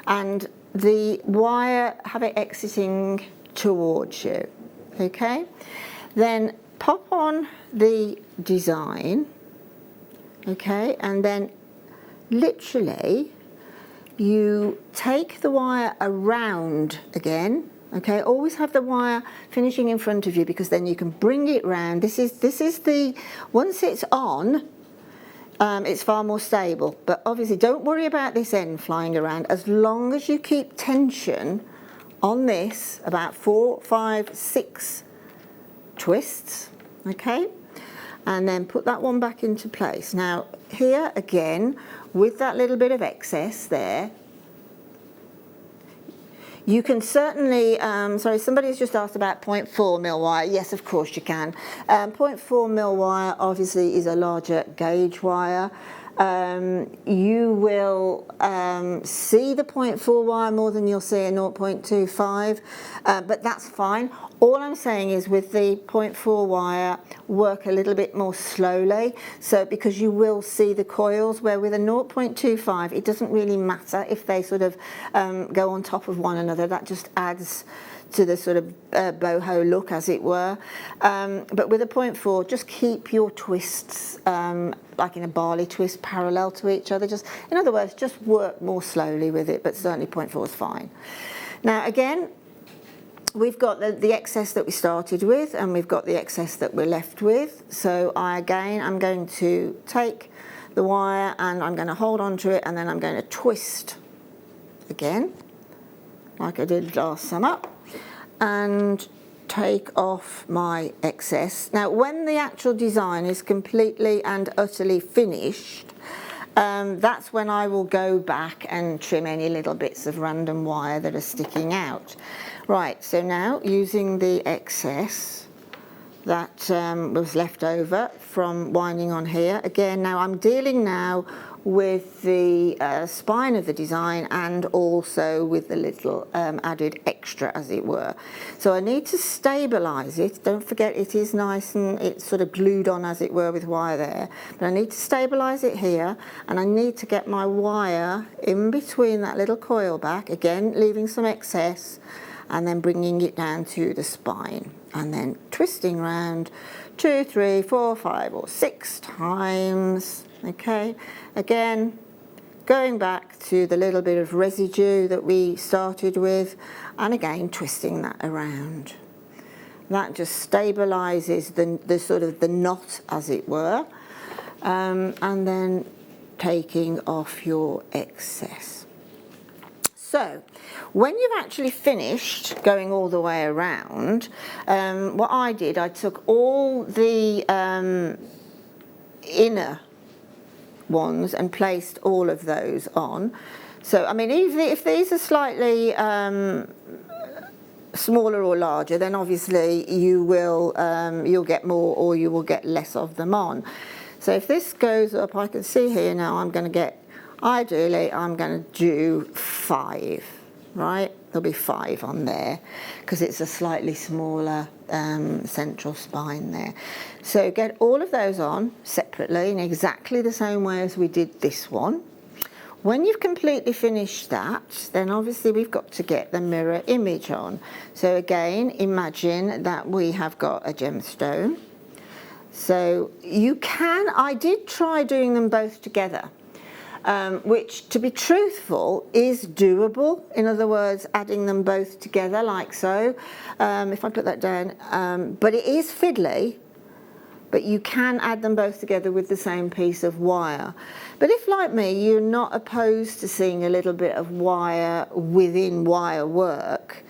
and the wire, have it exiting towards you, okay? Then pop on the design, okay, and then literally you take the wire around again. Okay, always have the wire finishing in front of you because then you can bring it round. This is the, once it's on, it's far more stable. But obviously don't worry about this end flying around as long as you keep tension on this, about 4, 5, 6 twists, okay? And then put that one back into place. Now here again, with that little bit of excess there, you can certainly, sorry, somebody's just asked about 0.4 mil wire. Yes, of course you can. 0.4 mil wire obviously is a larger gauge wire. You will see the 0.4 wire more than you'll see a 0.25, but that's fine. All I'm saying is with the 0.4 wire, work a little bit more slowly, so because you will see the coils, where with a 0.25 it doesn't really matter if they sort of go on top of one another. That just adds to the sort of boho look, as it were. But with a 0.4, just keep your twists like in a barley twist parallel to each other. Just, in other words, just work more slowly with it, but certainly 0.4 is fine. Now again, we've got the excess that we started with, and we've got the excess that we're left with. So I'm going to take the wire and I'm going to hold on to it, and then I'm going to twist again, like I did last summer, and take off my excess. Now when the actual design is completely and utterly finished, that's when I will go back and trim any little bits of random wire that are sticking out. Right, so now using the excess that was left over from winding on here, again now I'm dealing now with the spine of the design and also with the little added extra, as it were. So I need to stabilize it. Don't forget it is nice and it's sort of glued on, as it were, with wire there. But I need to stabilize it here, and I need to get my wire in between that little coil back, again leaving some excess, and then bringing it down to the spine, and then twisting round 2, 3, 4, 5 or 6 times. Okay, again going back to the little bit of residue that we started with, and again twisting that around. That just stabilizes the sort of the knot, as it were, and then taking off your excess. So when you've actually finished going all the way around, what I did, I took all the inner ones and placed all of those on. So I mean, if these are slightly smaller or larger, then obviously you will you'll get more or you will get less of them on. So if this goes up, I can see here now I'm going to get, ideally I'm going to do 5, right? There'll be 5 on there because it's a slightly smaller central spine there. So get all of those on separately in exactly the same way as we did this one. When you've completely finished that, then obviously we've got to get the mirror image on. So again, imagine that we have got a gemstone. So you can, I did try doing them both together. Which, to be truthful, is doable. In other words, adding them both together like so. If I put that down, but it is fiddly, but you can add them both together with the same piece of wire. But if, like me, you're not opposed to seeing a little bit of wire within wire work,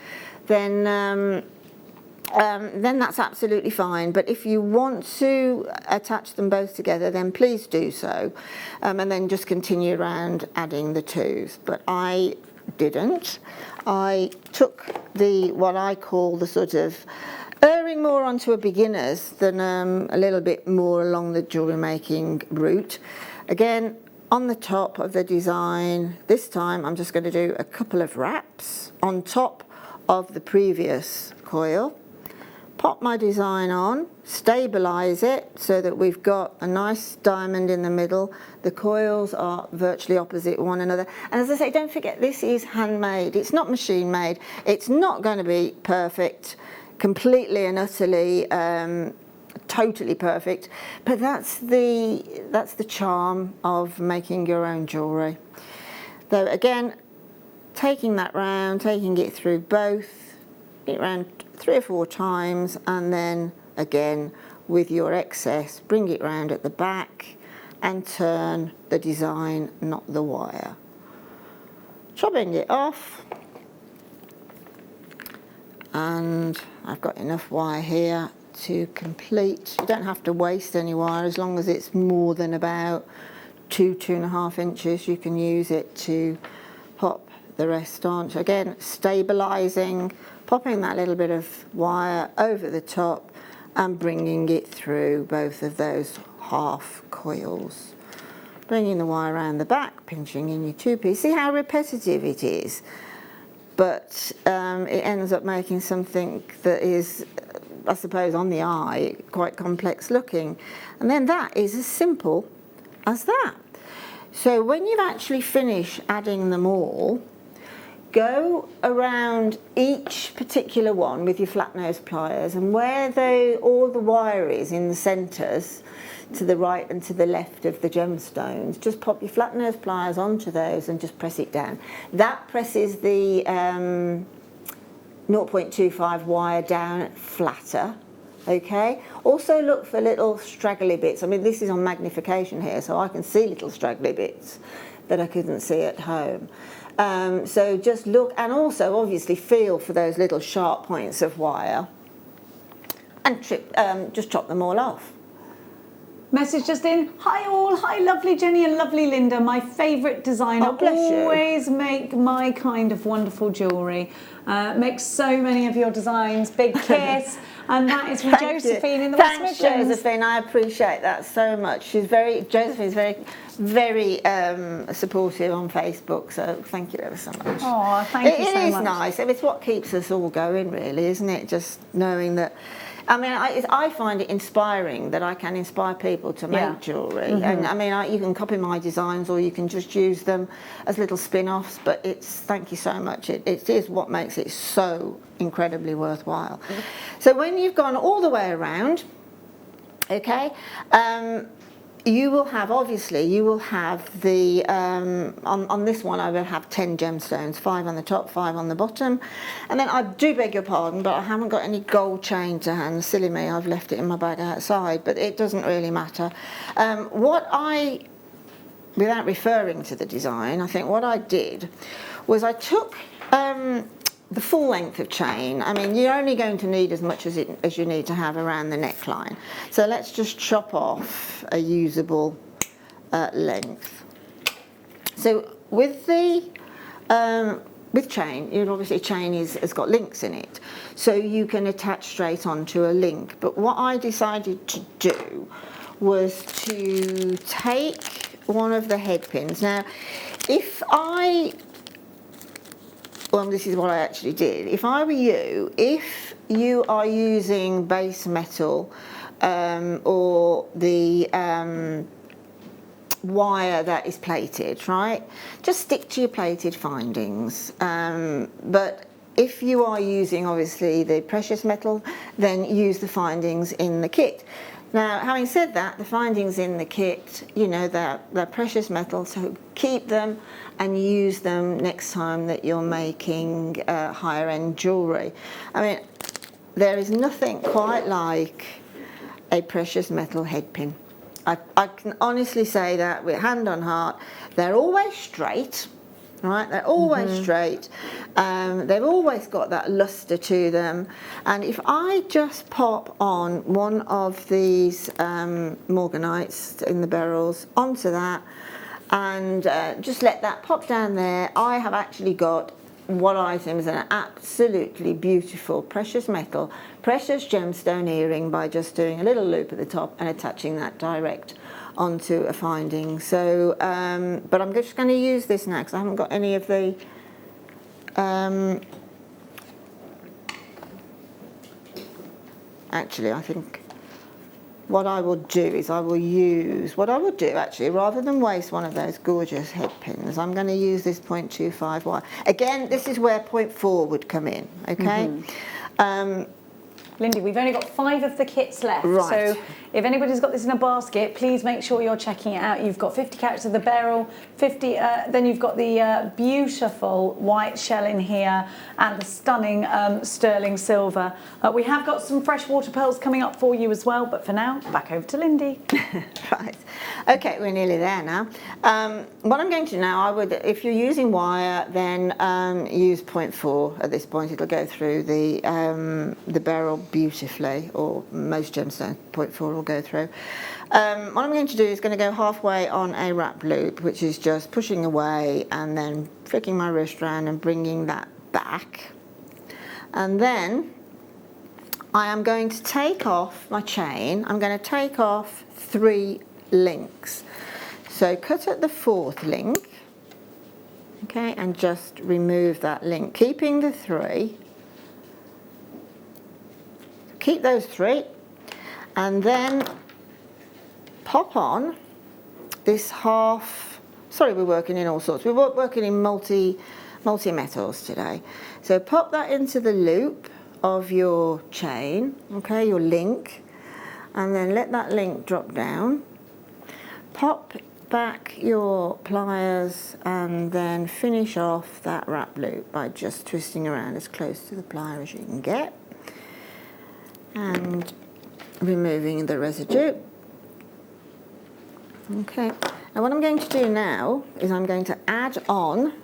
then then that's absolutely fine. But if you want to attach them both together, then please do so, and then just continue around adding the twos. But I didn't. I took what I call the sort of erring more onto a beginner's than a little bit more along the jewellery making route. Again, on the top of the design, this time I'm just going to do a couple of wraps on top of the previous coil. Pop my design on, stabilise it so that we've got a nice diamond in the middle. The coils are virtually opposite one another. And as I say, don't forget, this is handmade. It's not machine made. It's not going to be perfect, completely and utterly, totally perfect. But that's the charm of making your own jewellery. Though again, taking that round, taking it through both, it round 3 or 4 times, and then again with your excess bring it round at the back and turn the design, not the wire. Chopping it off, and I've got enough wire here to complete. You don't have to waste any wire as long as it's more than about 2.5 inches. You can use it to pop the rest on. So again, stabilising, popping that little bit of wire over the top and bringing it through both of those half coils. Bringing the wire around the back, pinching in your 2-piece. See how repetitive it is? But it ends up making something that is, I suppose, on the eye, quite complex looking. And then that is as simple as that. So when you've actually finished adding them all, go around each particular one with your flat nose pliers, and where all the wire is in the centres, to the right and to the left of the gemstones, just pop your flat nose pliers onto those and just press it down. That presses the 0.25 wire down flatter. Okay. Also look for little straggly bits. I mean, this is on magnification here, so I can see little straggly bits that I couldn't see at home. So just look, and also obviously feel for those little sharp points of wire, and just chop them all off. Message just in. Hi all. Hi lovely Jenny and lovely Linda. My favourite designer. Oh, bless you. Always make my kind of wonderful jewellery. Makes so many of your designs. Big kiss. And that is from Josephine in the West Midlands. Thanks, Josephine. I appreciate that so much. Josephine's very supportive on Facebook, so thank you ever so much. Oh, thank you so much. It is nice. It's what keeps us all going, really, isn't it? Just knowing that. I mean, I find it inspiring that I can inspire people to make jewellery. Mm-hmm. And I mean, you can copy my designs or you can just use them as little spin-offs, but thank you so much. It is what makes it so incredibly worthwhile. Mm-hmm. So when you've gone all the way around, okay, you will have the, on this one I will have 10 gemstones, 5 on the top, 5 on the bottom. And then I do beg your pardon, but I haven't got any gold chain to hand. Silly me, I've left it in my bag outside, but it doesn't really matter. Without referring to the design, I think what I did was I took the full length of chain. I mean, you're only going to need as much as you need to have around the neckline. So let's just chop off a usable length. So with with chain, chain has got links in it, so you can attach straight onto a link. But what I decided to do was to take one of the head pins. Now, well, this is what I actually did. If I were you, if you are using base metal or the wire that is plated, right, just stick to your plated findings. But if you are using, obviously, the precious metal, then use the findings in the kit. Now, having said that, the findings in the kit, they're precious metal, so keep them and use them next time that you're making higher end jewellery. I mean, there is nothing quite like a precious metal head pin. I can honestly say that with hand on heart. They're always straight, right? They're always straight. They've always got that luster to them. And if I just pop on one of these morganites in the beryls onto that and just let that pop down there, I have actually got what I think is an absolutely beautiful precious metal, precious gemstone earring by just doing a little loop at the top and attaching that direct onto a finding. So, but I'm just going to use this now because I haven't got any of the actually, I think what I will do is actually, rather than waste one of those gorgeous head pins, I'm going to use this 0.25 wire. Again, this is where 0.4 would come in, okay? Lindy, we've only got 5 of the kits left, right. So if anybody's got this in a basket, please make sure you're checking it out. You've got 50 carats of the beryl, 50, then you've got the beautiful white shell in here and the stunning sterling silver. We have got some freshwater pearls coming up for you as well, but for now, back over to Lindy. Right, okay, we're nearly there now. What I'm going to now, I would, if you're using wire, then use 0.4 at this point. It'll go through the beryl beautifully, or most gemstones 0.4 will go through. What I'm going to do is going to go halfway on a wrap loop, which is just pushing away and then flicking my wrist around and bringing that back. And then I am going to take off my chain. I'm going to take off 3 links. So cut at the 4th link, okay, and just remove that link, keeping the 3. Keep those 3, and then pop on this half. Sorry, we're working in all sorts. We're working in multi metals today. So pop that into the loop of your chain, okay, your link, and then let that link drop down. Pop back your pliers and then finish off that wrap loop by just twisting around as close to the plier as you can get and removing the residue. Okay, and what I'm going to do now is I'm going to add on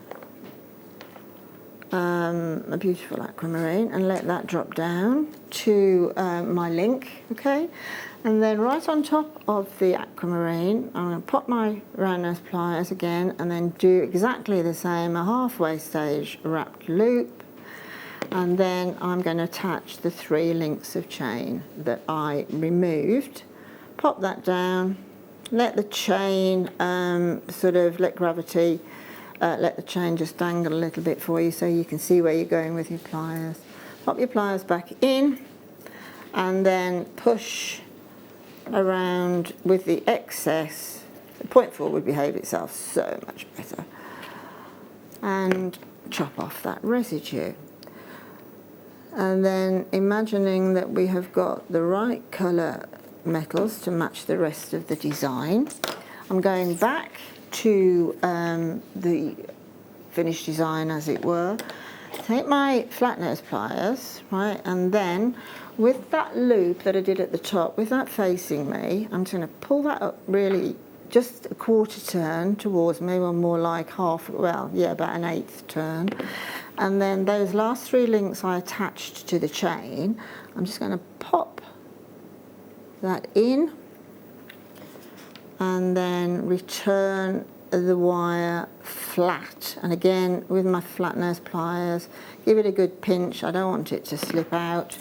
a beautiful aquamarine and let that drop down to my link, okay? And then right on top of the aquamarine, I'm going to pop my round nose pliers again and then do exactly the same, a halfway stage wrapped loop. And then I'm going to attach the 3 links of chain that I removed. Pop that down, let the chain sort of let gravity, let the chain just dangle a little bit for you so you can see where you're going with your pliers. Pop your pliers back in and then push around with the excess. The 0.4 would behave itself so much better. And chop off that residue. And then imagining that we have got the right colour metals to match the rest of the design, I'm going back to the finished design, as it were. Take my flat nose pliers, right, and then with that loop that I did at the top, with that facing me, I'm just going to pull that up really just a 1/4 turn towards me, or more like half, well, yeah, about an 1/8 turn. And then those last 3 links I attached to the chain, I'm just going to pop that in and then return the wire flat. And again, with my flat nose pliers, give it a good pinch. I don't want it to slip out.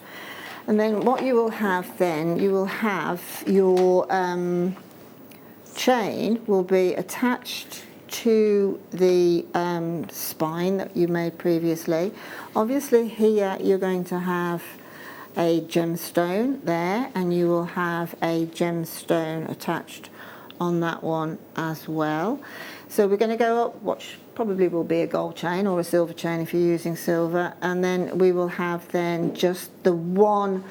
And then what you will have then, you will have your chain will be attached to the spine that you made previously. Obviously here you're going to have a gemstone there, and you will have a gemstone attached on that one as well. So we're going to go up what probably will be a gold chain or a silver chain if you're using silver, and then we will have then just the one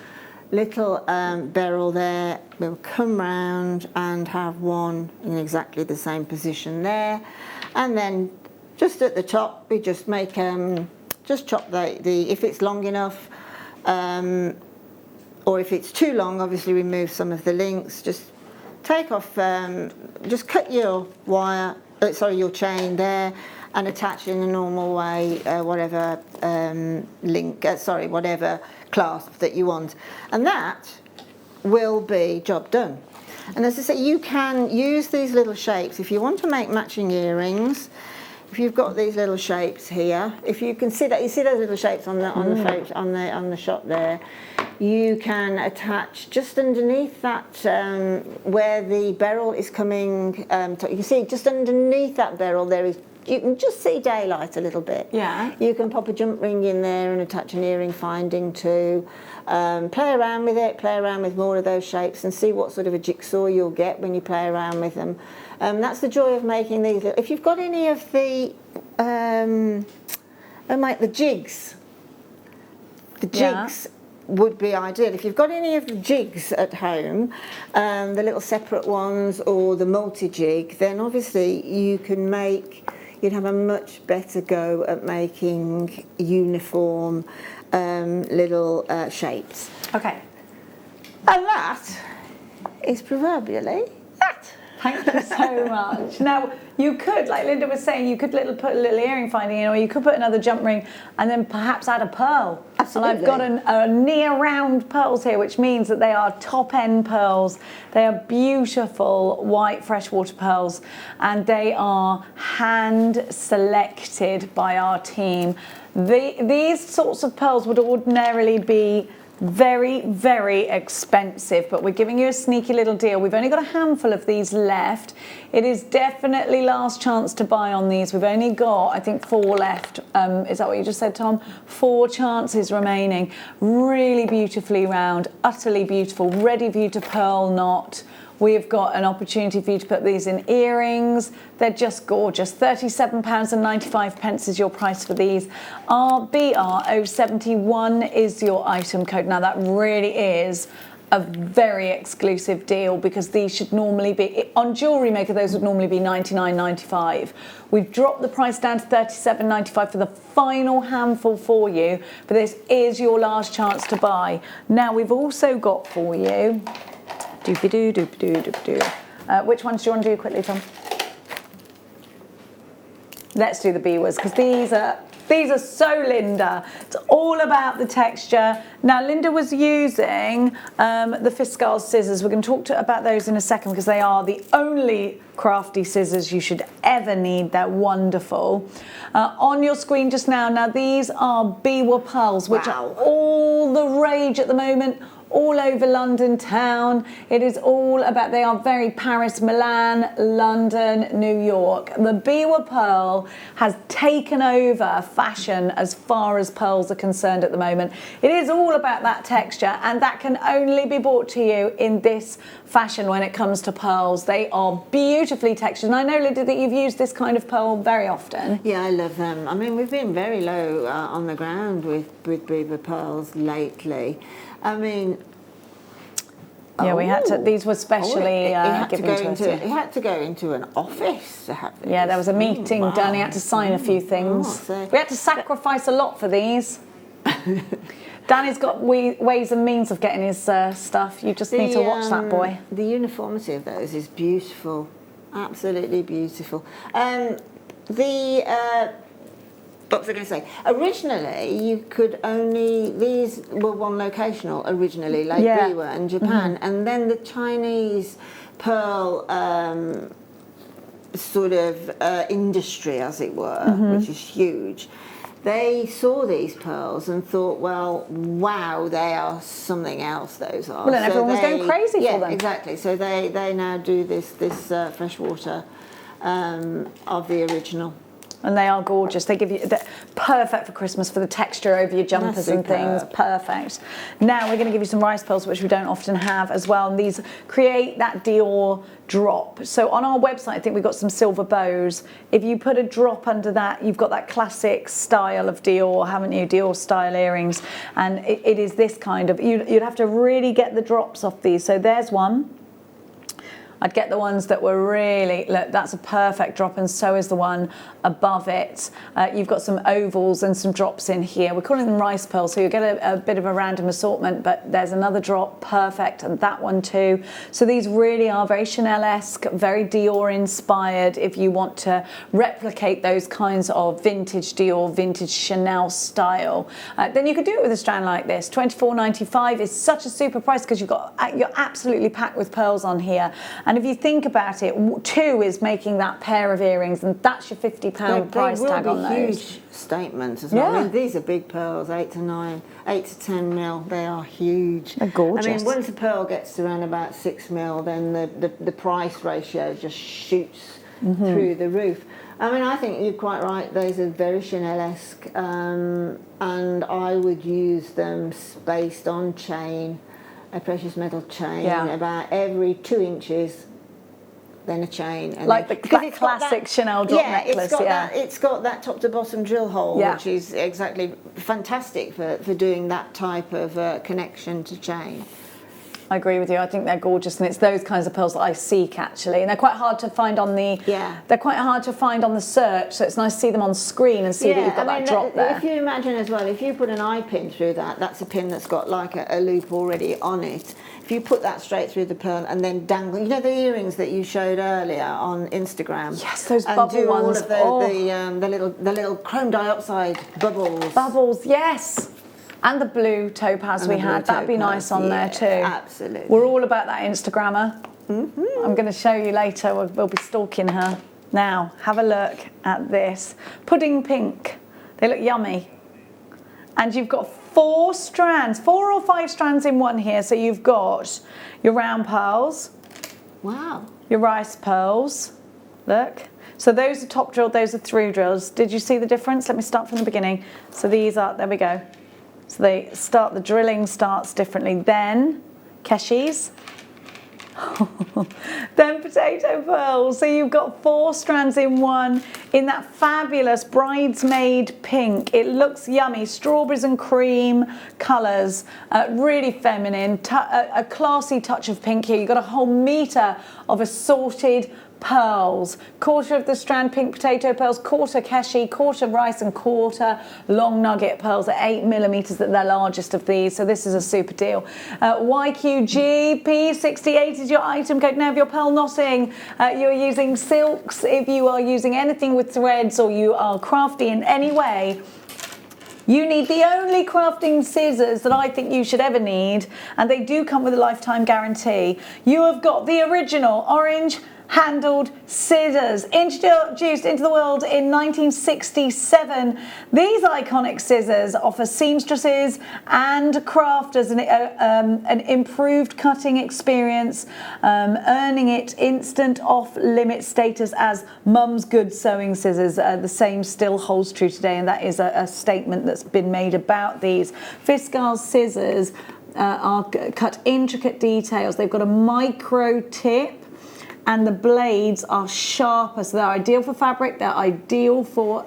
little beryl there. We'll come round and have one in exactly the same position there, and then just at the top we just make just chop the if it's long enough, or if it's too long, obviously remove some of the links. Just take off, just cut your wire, sorry, your chain there, and attach in a normal way, whatever whatever clasp that you want, and that will be job done. And as I say, you can use these little shapes if you want to make matching earrings. If you've got these little shapes here, if you can see that, you see those little shapes on the shot there. You can attach just underneath that where the beryl is coming. You can see just underneath that beryl there is. You can just see daylight a little bit. Yeah. You can pop a jump ring in there and attach an earring finding too. Play around with it, play around with more of those shapes and see what sort of a jigsaw you'll get when you play around with them. That's the joy of making these. If you've got any of the, the jigs would be ideal. If you've got any of the jigs at home, the little separate ones or the multi-jig, then obviously you'd have a much better go at making uniform little shapes. Okay. And that is proverbially that. Thank you so much. Now, you could, like Linda was saying, you could put a little earring finding in, or you could put another jump ring and then perhaps add a pearl. Absolutely. And I've got a near round pearls here, which means that they are top end pearls. They are beautiful white freshwater pearls, and they are hand selected by our team. These sorts of pearls would ordinarily be very, very expensive, but we're giving you a sneaky little deal. We've only got a handful of these left. It is definitely last chance to buy on these. We've only got, I think, 4 left. Is that what you just said, Tom? 4 chances remaining. Really beautifully round, utterly beautiful, ready for you to pearl knot. We've got an opportunity for you to put these in earrings. They're just gorgeous. £37.95 is your price for these. RBR071 is your item code. Now that really is a very exclusive deal, because these should normally be, on Jewellery Maker, those would normally be $99.95. We've dropped the price down to $37.95 for the final handful for you, but this is your last chance to buy. Now we've also got for you, doopy-doo, doopy-doo, doopy-doo. Which ones do you want to do quickly, Tom? Let's do the Biwas, because these are so Linda. It's all about the texture. Now, Linda was using the Fiskars scissors. We're going to talk about those in a second, because they are the only crafty scissors you should ever need. They're wonderful. On your screen just now, these are Biwa pearls, which are all the rage at the moment, all over London town. It is all about, they are very Paris, Milan, London, New York. The Biwa pearl has taken over fashion as far as pearls are concerned at the moment. It is all about that texture, and that can only be brought to you in this fashion when it comes to pearls. They are beautifully textured. And I know, Linda, that you've used this kind of pearl very often. Yeah, I love them. I mean, we've been very low on the ground with Biwa pearls lately. I mean, yeah, we had to. These were specially given to us. He had to go into an office to have these. Yeah, there was a meeting done. He had to sign a few things. We had to sacrifice a lot for these. Danny's got ways and means of getting his stuff. You just need to watch that boy. The uniformity of those is beautiful, absolutely beautiful. What was I going to say? Originally, you could only, these were one locational originally, like Biwa in Japan, and then the Chinese pearl sort of industry, as it were, which is huge. They saw these pearls and thought, well, wow, they are something else, those are. Well, then everyone was going crazy for them. Exactly. So they now do this freshwater of the original. And they are gorgeous. They give you, they're perfect for Christmas, for the texture over your jumpers and things. Perfect. Now we're going to give you some rice pearls, which we don't often have as well. And these create that Dior drop. So on our website, I think we've got some silver bows. If you put a drop under that, you've got that classic style of Dior, haven't you? Dior style earrings. And it is this kind of, you'd have to really get the drops off these. So there's one. I'd get the ones that were really, look, that's a perfect drop, and so is the one above it. You've got some ovals and some drops in here. We're calling them rice pearls, so you get a bit of a random assortment, but there's another drop, perfect, and that one too. So these really are very Chanel-esque, very Dior inspired. If you want to replicate those kinds of vintage Dior, vintage Chanel style, then you could do it with a strand like this. $24.95 is such a super price because you're absolutely packed with pearls on here. And if you think about it, 2 is making that pair of earrings, and that's your £50 price tag on those. They will be huge statements as well. Yeah. I mean, these are big pearls, 8 to 10 mil. They are huge. They're gorgeous. I mean, once a pearl gets to around about 6 mil, then the price ratio just shoots through the roof. I mean, I think you're quite right. Those are very Chanel-esque, and I would use them spaced on chain. A precious metal chain, about every 2 inches, then a chain. And like then, that classic Chanel drop necklace, it's got that top to bottom drill hole, which is exactly fantastic for doing that type of connection to chain. I agree with you. I think they're gorgeous, and it's those kinds of pearls that I seek actually, and they're quite hard to find on the. They're quite hard to find on the search, so it's nice to see them on screen and see that you've got that drop there. If you imagine as well, if you put an eye pin through that, that's a pin that's got like a loop already on it. If you put that straight through the pearl and then dangle, you know the earrings that you showed earlier on Instagram. Yes, those and bubble do ones. All of the little chrome dioxide bubbles. Bubbles, yes. And the blue topaz we had, that'd be nice on there too. Absolutely. We're all about that Instagrammer. I'm going to show you later, we'll be stalking her. Now, have a look at this. Pudding pink. They look yummy. And you've got 4 strands, 4 or 5 strands in one here. So you've got your round pearls. Wow. Your rice pearls. Look. So those are top drilled, those are through drills. Did you see the difference? Let me start from the beginning. So these are, there we go. So the drilling starts differently. Then Keshis, then potato pearls. So you've got 4 strands in one in that fabulous bridesmaid pink. It looks yummy, strawberries and cream colours, really feminine, a classy touch of pink here. You've got a whole metre of assorted pearls, 1/4 of the strand pink potato pearls, 1/4 keshi, 1/4 rice, and 1/4 long nugget pearls at 8mm, that they're largest of these, so this is a super deal. YQGP68 is your item code. Now if you're pearl knotting, you're using silks, if you are using anything with threads, or you are crafty in any way, you need the only crafting scissors that I think you should ever need, and they do come with a lifetime guarantee. You have got the original orange handled scissors, introduced into the world in 1967. These iconic scissors offer seamstresses and crafters an improved cutting experience, earning it instant off-limit status as mum's good sewing scissors. The same still holds true today, and that is a statement that's been made about these. Fiskars scissors cut intricate details. They've got a micro tip, and the blades are sharper, so they're ideal for fabric, they're ideal for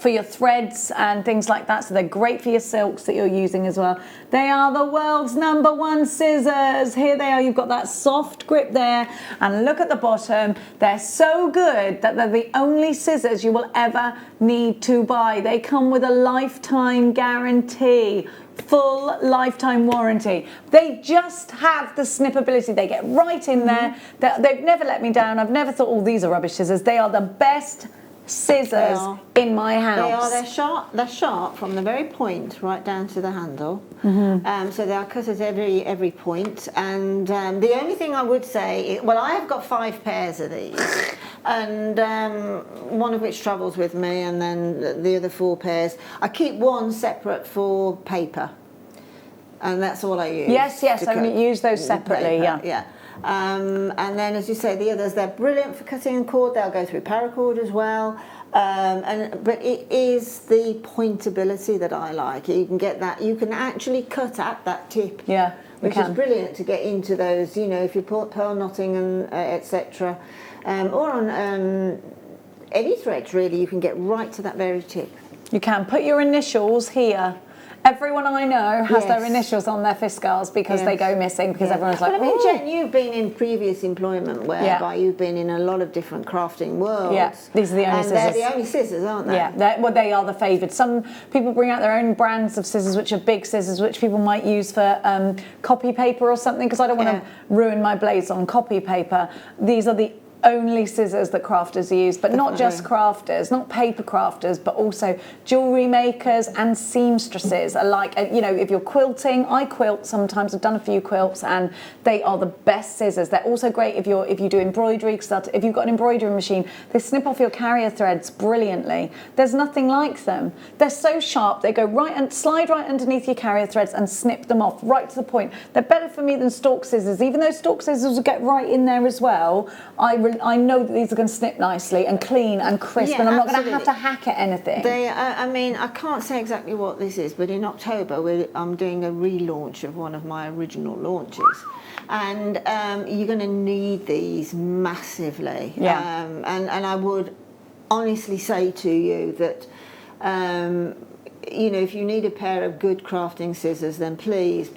your threads and things like that, so they're great for your silks that you're using as well. They are the world's #1 scissors. Here they are, you've got that soft grip there, and look at the bottom. They're so good that they're the only scissors you will ever need to buy. They come with a lifetime guarantee. Full lifetime warranty. They just have the snippability. They get right in there. They've never let me down. I've never thought, oh, these are rubbish scissors. They are the best scissors in my house. They're sharp from the very point right down to the handle. So they are cut at every point. And the only thing I would say, well, I have got 5 pairs of these, and one of which travels with me, and then the other 4 pairs. I keep one separate for paper, and that's all I use. Yes, I use those separately. Paper, and then, as you say, the others, they're brilliant for cutting and cord. They'll go through paracord as well. But it is the pointability that I like. You can get that. You can actually cut at that tip. Yeah, which is brilliant to get into those. You know, if you're pearl knotting and etc., or on any threads really, you can get right to that very tip. You can put your initials here Everyone I know has their Yes. initials on their Fiskars because they Yes. go missing because everyone's like, But I mean, "Ooh." Jen, you've been in previous employment whereby you've been in a lot of different crafting worlds. Yeah, these are the only and scissors. they're the only scissors, aren't they? Yeah, they are the favoured. Some people bring out their own brands of scissors, which are big scissors, which people might use for copy paper or something, because I don't want to ruin my blades on copy paper. These are the only scissors that crafters use, but not just crafters, not paper crafters, but also jewellery makers and seamstresses alike. You know, if you're quilting, I quilt sometimes, I've done a few quilts, and they are the best scissors. They're also great if you do embroidery, because if you've got an embroidery machine, they snip off your carrier threads brilliantly. There's nothing like them. They're so sharp, they go right and slide right underneath your carrier threads and snip them off right to the point. They're better for me than stalk scissors, even though stalk scissors will get right in there as well. I know that these are going to snip nicely and clean and crisp, and I'm not going to have to hack at anything. I mean, I can't say exactly what this is, but in October I'm doing a relaunch of one of my original launches, and you're going to need these massively. Yeah. And I would honestly say to you that, you know, if you need a pair of good crafting scissors, then please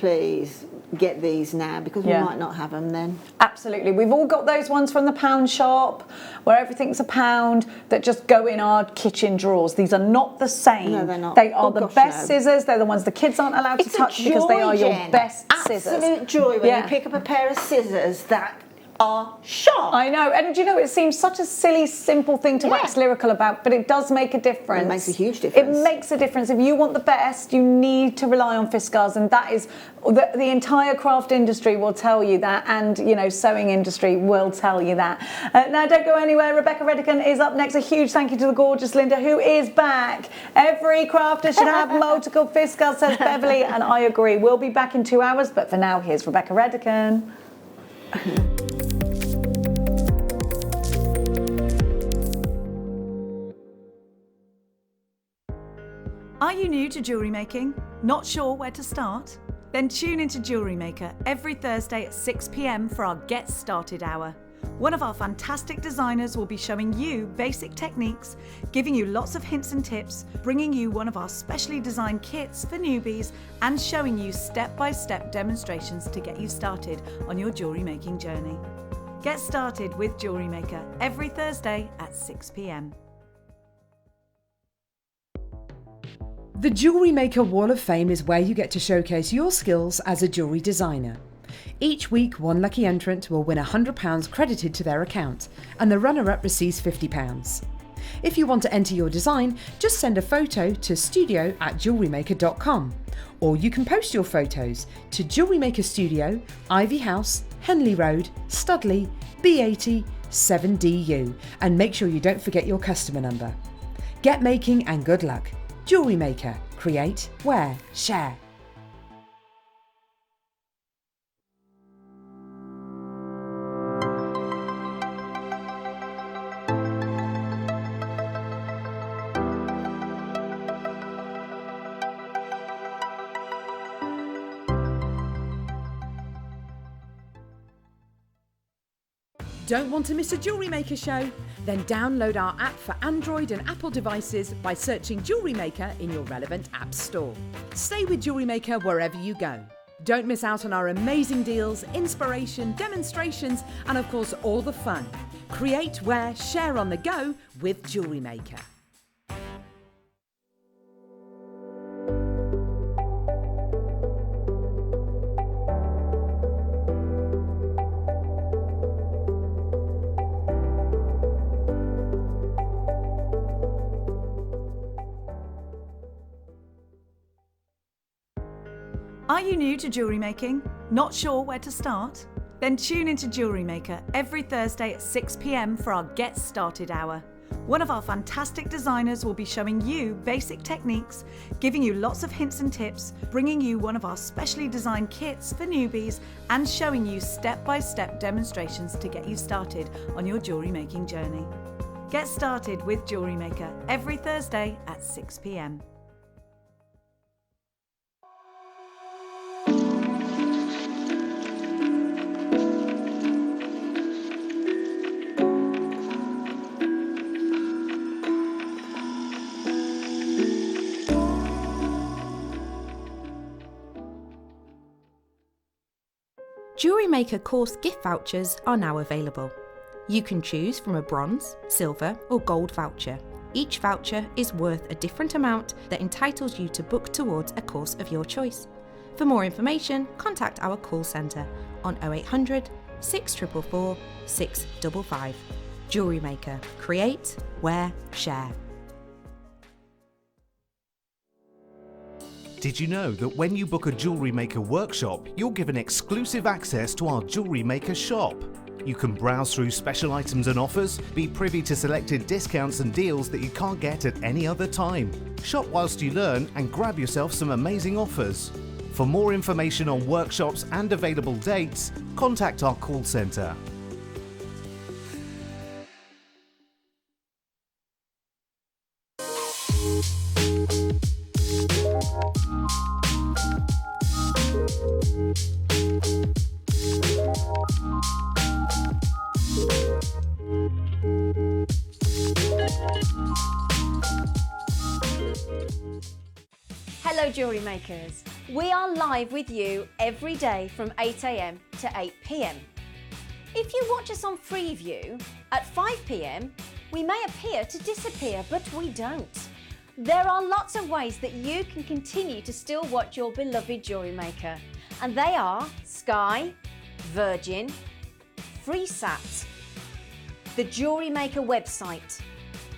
get these now, because we might not have them then. Absolutely. We've all got those ones from the pound shop where everything's a pound that just go in our kitchen drawers. These are not the same. No, they're not. They are Oh, the gosh, best no. scissors. They're the ones the kids aren't allowed to touch because they are your Jen. best scissors. Absolute joy when you pick up a pair of scissors that are sharp. I know, and do you know, it seems such a silly, simple thing to wax lyrical about, but it does make a difference. It makes a huge difference. It makes a difference. If you want the best, you need to rely on Fiskars, and that is, the entire craft industry will tell you that, and, you know, sewing industry will tell you that. Now, don't go anywhere. Rebecca Redican is up next. A huge thank you to the gorgeous Linda, who is back. Every crafter should have multiple Fiskars, says Beverly, and I agree. We'll be back in 2 hours, but for now, here's Rebecca Redican. Are you new to jewellery making? Not sure where to start? Then tune into Jewellery Maker every Thursday at 6 p.m. for our Get Started Hour. One of our fantastic designers will be showing you basic techniques, giving you lots of hints and tips, bringing you one of our specially designed kits for newbies, and showing you step-by-step demonstrations to get you started on your jewellery making journey. Get started with Jewellery Maker every Thursday at 6 p.m. The Jewellery Maker Wall of Fame is where you get to showcase your skills as a jewellery designer. Each week, one lucky entrant will win £100 credited to their account, and the runner-up receives £50. If you want to enter your design, just send a photo to studio@jewellerymaker.com, or you can post your photos to Jewellery Maker Studio, Ivy House, Henley Road, Studley, B80 7DU, and make sure you don't forget your customer number. Get making and good luck. Jewellery Maker. Create, wear, share. Don't want to miss a Jewellery Maker show? Then download our app for Android and Apple devices by searching Jewellery Maker in your relevant app store. Stay with Jewellery Maker wherever you go. Don't miss out on our amazing deals, inspiration, demonstrations, and of course all the fun. Create, wear, share on the go with Jewellery Maker. Are you new to jewellery making? Not sure where to start? Then tune into Jewellery Maker every Thursday at 6 p.m. for our Get Started Hour. One of our fantastic designers will be showing you basic techniques, giving you lots of hints and tips, bringing you one of our specially designed kits for newbies, and showing you step-by-step demonstrations to get you started on your jewellery making journey. Get started with Jewellery Maker every Thursday at 6 p.m. Jewellery Maker course gift vouchers are now available. You can choose from a bronze, silver, or gold voucher. Each voucher is worth a different amount that entitles you to book towards a course of your choice. For more information, contact our call centre on 0800 644 655. Jewellery Maker. Create, wear, share. Did you know that when you book a Jewellery Maker workshop, you're given exclusive access to our Jewellery Maker shop? You can browse through special items and offers, be privy to selected discounts and deals that you can't get at any other time. Shop whilst you learn and grab yourself some amazing offers. For more information on workshops and available dates, contact our call centre. Hello Jewellery Makers. We are live with you every day from 8 AM to 8 PM. If you watch us on Freeview at 5 PM, we may appear to disappear, but we don't. There are lots of ways that you can continue to still watch your beloved Jewellery Maker, and they are Sky, Virgin, FreeSat, the Jewellery Maker website,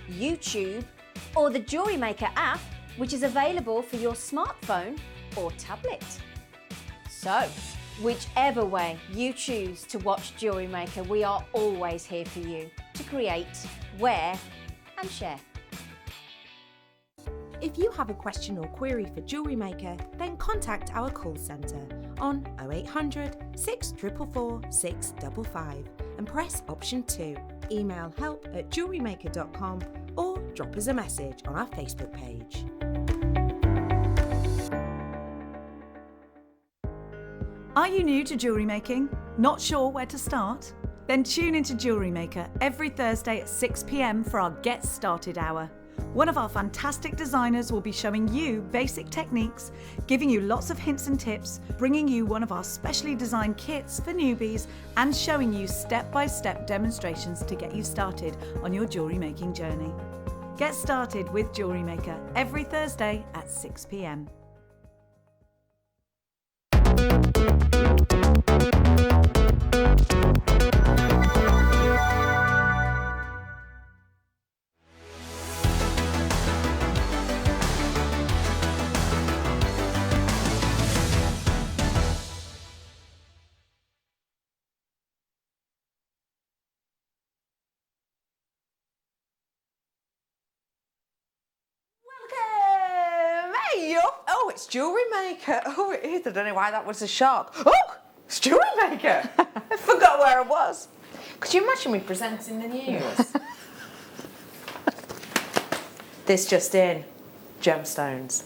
YouTube, or the Jewellery Maker app, which is available for your smartphone or tablet. So, whichever way you choose to watch Jewellery Maker, we are always here for you to create, wear, and share. If you have a question or query for Jewellery Maker, then contact our call centre on 0800 644 655 and press option 2. Email help@jewellerymaker.com or drop us a message on our Facebook page. Are you new to jewellery making? Not sure where to start? Then tune into Jewellery Maker every Thursday at 6 PM for our Get Started Hour. One of our fantastic designers will be showing you basic techniques, giving you lots of hints and tips, bringing you one of our specially designed kits for newbies, and showing you step-by-step demonstrations to get you started on your jewellery making journey. Get started with Jewellery Maker every Thursday at 6 PM. Oh, it's Jewellery Maker. Oh, it is. I don't know why that was a shock. Oh, it's Jewellery Maker. I forgot where I was. Could you imagine me presenting the news? This just in. Gemstones.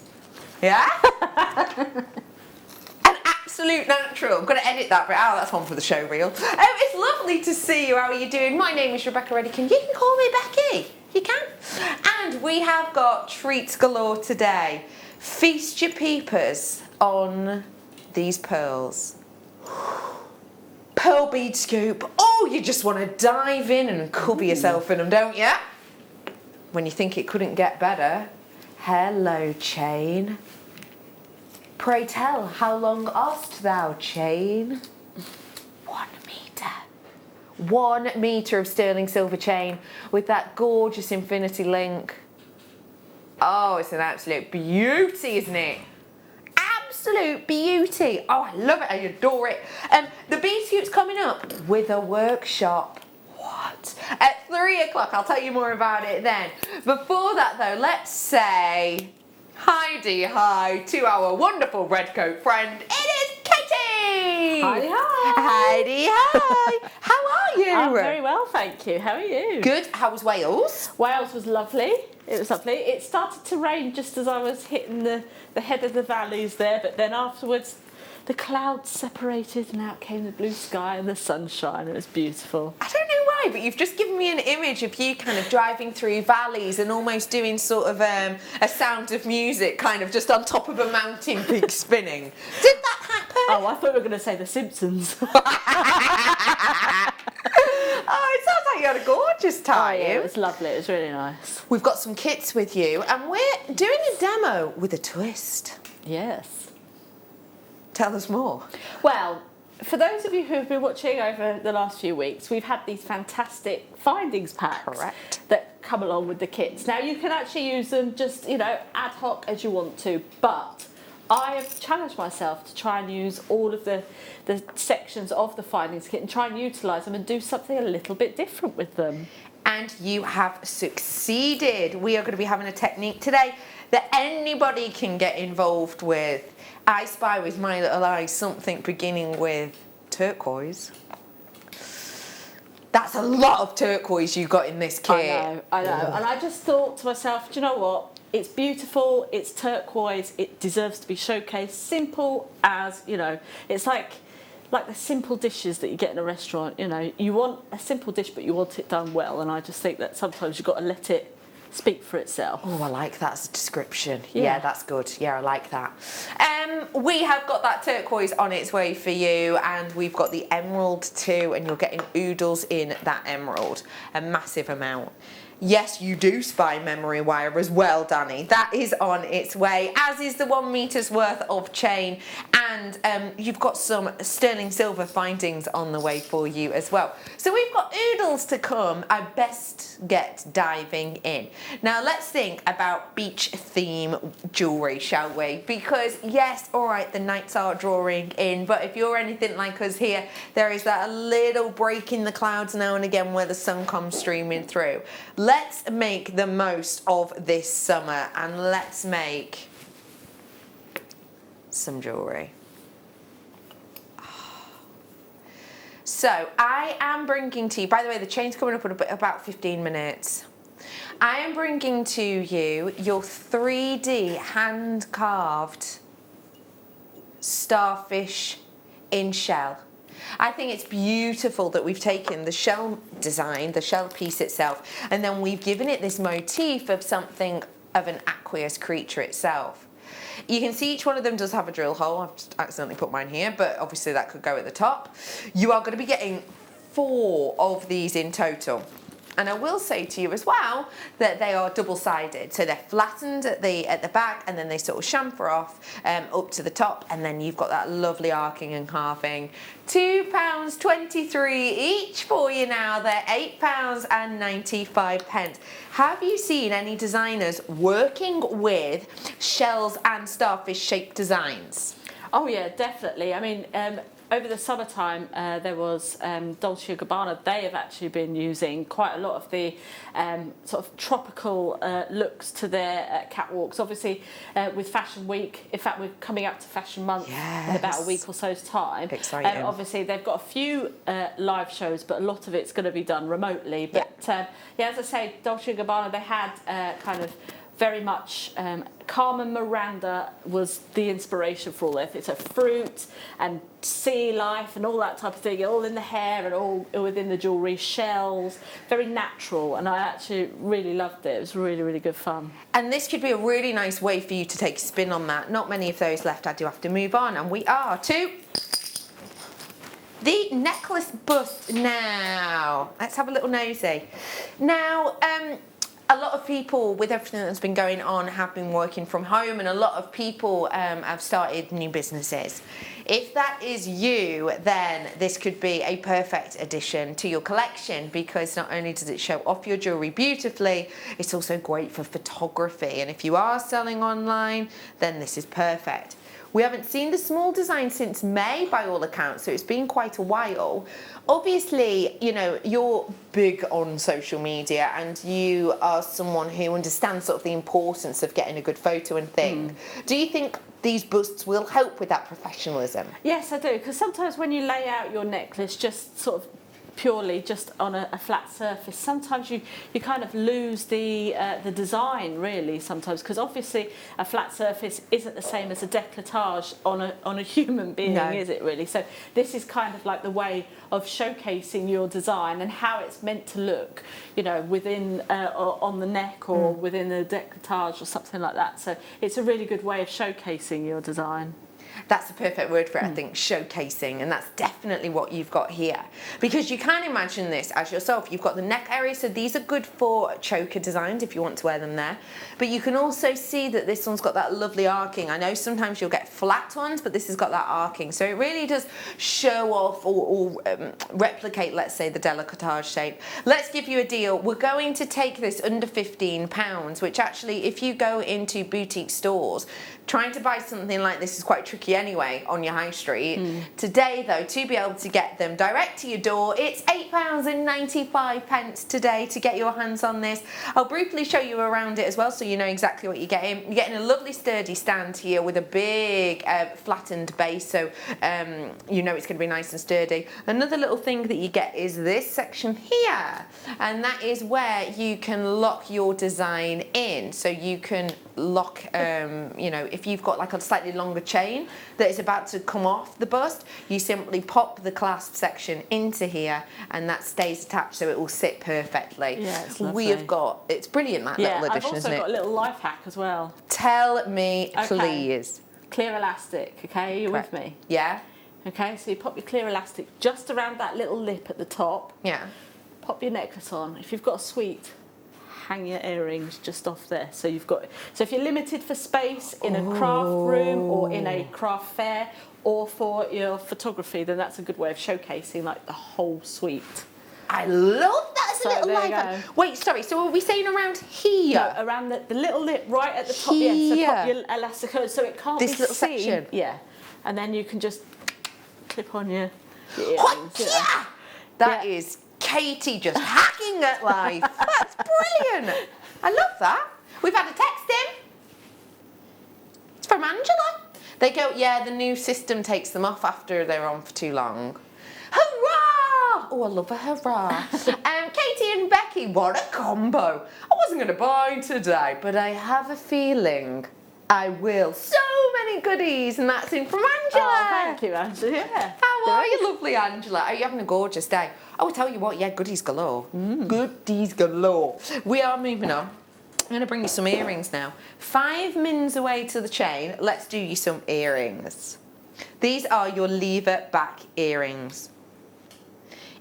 Yeah? An absolute natural. I'm going to edit that bit out. That's one for the show reel. It's lovely to see you. How are you doing? My name is Rebecca Redican. You can call me Becky. You can. And we have got treats galore today. Feast your peepers on these pearls. Pearl bead scoop. Oh, you just want to dive in and cover yourself in them, don't you? When you think it couldn't get better. Hello, chain. Pray tell, how long hast thou, chain? 1 metre. 1 metre of sterling silver chain with that gorgeous infinity link. Oh, it's an absolute beauty, isn't it? Absolute beauty. Oh, I love it. I adore it. The bead scoop's coming up with a workshop. What? At 3 o'clock. I'll tell you more about it then. Before that, though, let's say hi to our wonderful redcoat friend. It is Katie. Hi. Hi. How are you? I'm very well, thank you. How are you? Good. How was Wales? Wales was lovely. It was lovely. It started to rain just as I was hitting the head of the valleys there, but then afterwards the clouds separated and out came the blue sky and the sunshine. It was beautiful. I don't know why, but you've just given me an image of you kind of driving through valleys and almost doing sort of a Sound of Music, kind of just on top of a mountain peak spinning. Did that happen? Oh, I thought we were going to say The Simpsons. Oh, it sounds like you had a gorgeous time. Oh, yeah, it was lovely. It was really nice. We've got some kits with you, and we're doing a demo with a twist. Yes. Tell us more. Well, for those of you who have been watching over the last few weeks, we've had these fantastic findings packs Correct. that come along with the kits. Now, you can actually use them just, you know, ad hoc as you want to, but I have challenged myself to try and use all of the sections of the findings kit and try and utilise them and do something a little bit different with them. And you have succeeded. We are going to be having a technique today that anybody can get involved with. I spy with my little eye something beginning with turquoise. That's a lot of turquoise you got in this kit. I know. And I just thought to myself, do you know what? It's beautiful, it's turquoise, it deserves to be showcased. Simple as, you know, it's like the simple dishes that you get in a restaurant. You know, you want a simple dish, but you want it done well. And I just think that sometimes you've got to let it speak for itself. Oh, I like that as a description. Yeah, that's good. Yeah, I like that. We have got that turquoise on its way for you, and we've got the emerald too, and you're getting oodles in that emerald, a massive amount. Yes, you do spy memory wire as well, Danny. That is on its way, as is the 1 meter's worth of chain, and you've got some sterling silver findings on the way for you as well. So we've got oodles to come. I best get diving in. Now let's think about beach theme jewellery, shall we? Because yes, all right, the nights are drawing in, but if you're anything like us here, there is that little break in the clouds now and again where the sun comes streaming through. Let's make the most of this summer and let's make some jewellery. So I am bringing to you, by the way, the chain's coming up in about 15 minutes. I am bringing to you your 3D hand-carved starfish in shell. I think it's beautiful that we've taken the shell design, the shell piece itself, and then we've given it this motif of something of an aqueous creature itself. You can see each one of them does have a drill hole. I've just accidentally put mine here, but obviously that could go at the top. You are going to be getting 4 of these in total. And I will say to you as well that they are double-sided. So they're flattened at the back, and then they sort of chamfer off up to the top, and then you've got that lovely arcing and carving. £2.23 each for you now. They're £8.95. Have you seen any designers working with shells and starfish shaped designs? Oh yeah, definitely. I mean, over the summertime, there was Dolce & Gabbana. They have actually been using quite a lot of the sort of tropical looks to their catwalks. Obviously, with Fashion Week, in fact, we're coming up to Fashion Month in about a week or so's time. Exciting. Obviously, they've got a few live shows, but a lot of it's going to be done remotely. But yeah, as I say, Dolce & Gabbana, they had kind of very much Carmen Miranda was the inspiration for all this. It's a fruit and sea life and all that type of thing, all in the hair and all within the jewellery, shells, very natural, and I actually really loved it. It was really, really good fun. And this could be a really nice way for you to take a spin on that. Not many of those left. I do have to move on, and we are to the necklace bust now. Let's have a little nosy. Now, a lot of people, with everything that's been going on, have been working from home, and a lot of people have started new businesses. If that is you, then this could be a perfect addition to your collection, because not only does it show off your jewellery beautifully, it's also great for photography. And if you are selling online, then this is perfect. We haven't seen the small design since May, by all accounts, so it's been quite a while. Obviously, you know, you're big on social media, and you are someone who understands sort of the importance of getting a good photo and thing. Do you think these busts will help with that professionalism? Yes, I do, because sometimes when you lay out your necklace just sort of purely just on a flat surface, sometimes you kind of lose the design, really, sometimes, because obviously a flat surface isn't the same as a décolletage on a human being, is it really? So this is kind of like the way of showcasing your design and how it's meant to look, you know, within or on the neck or within the décolletage or something like that. So it's a really good way of showcasing your design. That's the perfect word for it, I think, showcasing, and that's definitely what you've got here. Because you can imagine this as yourself. You've got the neck area, so these are good for choker designs if you want to wear them there. But you can also see that this one's got that lovely arcing. I know sometimes you'll get flat ones, but this has got that arcing. So it really does show off or replicate, let's say, the décolletage shape. Let's give you a deal. We're going to take this under £15, which actually, if you go into boutique stores, trying to buy something like this is quite tricky anyway on your high street. Today though, to be able to get them direct to your door, it's £8.95 today to get your hands on this. I'll briefly show you around it as well so you know exactly what you're getting. You're getting a lovely sturdy stand here with a big flattened base, so you know it's going to be nice and sturdy. Another little thing that you get is this section here, and that is where you can lock your design in. So you can lock, you know, if you've got like a slightly longer chain that is about to come off the bust, you simply pop the clasp section into here and that stays attached so it will sit perfectly. Yeah, it's lovely. We have got, it's brilliant, that little addition, isn't it? I've also got a little life hack as well. Tell me, please. Clear elastic, okay, you're Correct. with me? Yeah? Okay, so you pop your clear elastic just around that little lip at the top. Yeah. Pop your necklace on. If you've got a suite, hang your earrings just off there. So you've got, so if you're limited for space in a craft room or in a craft fair or for your photography, then that's a good way of showcasing like the whole suite. I love that. It's a So little there you life. Wait, sorry, so are we saying around here? No, around the little lip right at the top, yeah, so pop Here. your elastic on so it can't This be little seen. section? Yeah, and then you can just clip on your What? earrings. you know. Yeah! That is Katie just hacking at life. That's brilliant. I love that. We've had a text in. It's from Angela. They go, yeah, the new system takes them off after they're on for too long. Hurrah! Oh, I love a hurrah. Katie and Becky, what a combo. I wasn't going to buy today, but I have a feeling I will. So many goodies, and that's in from Angela. Oh, thank you, Angela. Yeah. How are you, lovely Angela? Are you having a gorgeous day? I will tell you what, yeah, goodies galore. Goodies galore. We are moving on. I'm going to bring you some earrings now. 5 mins away to the chain, let's do you some earrings. These are your lever back earrings.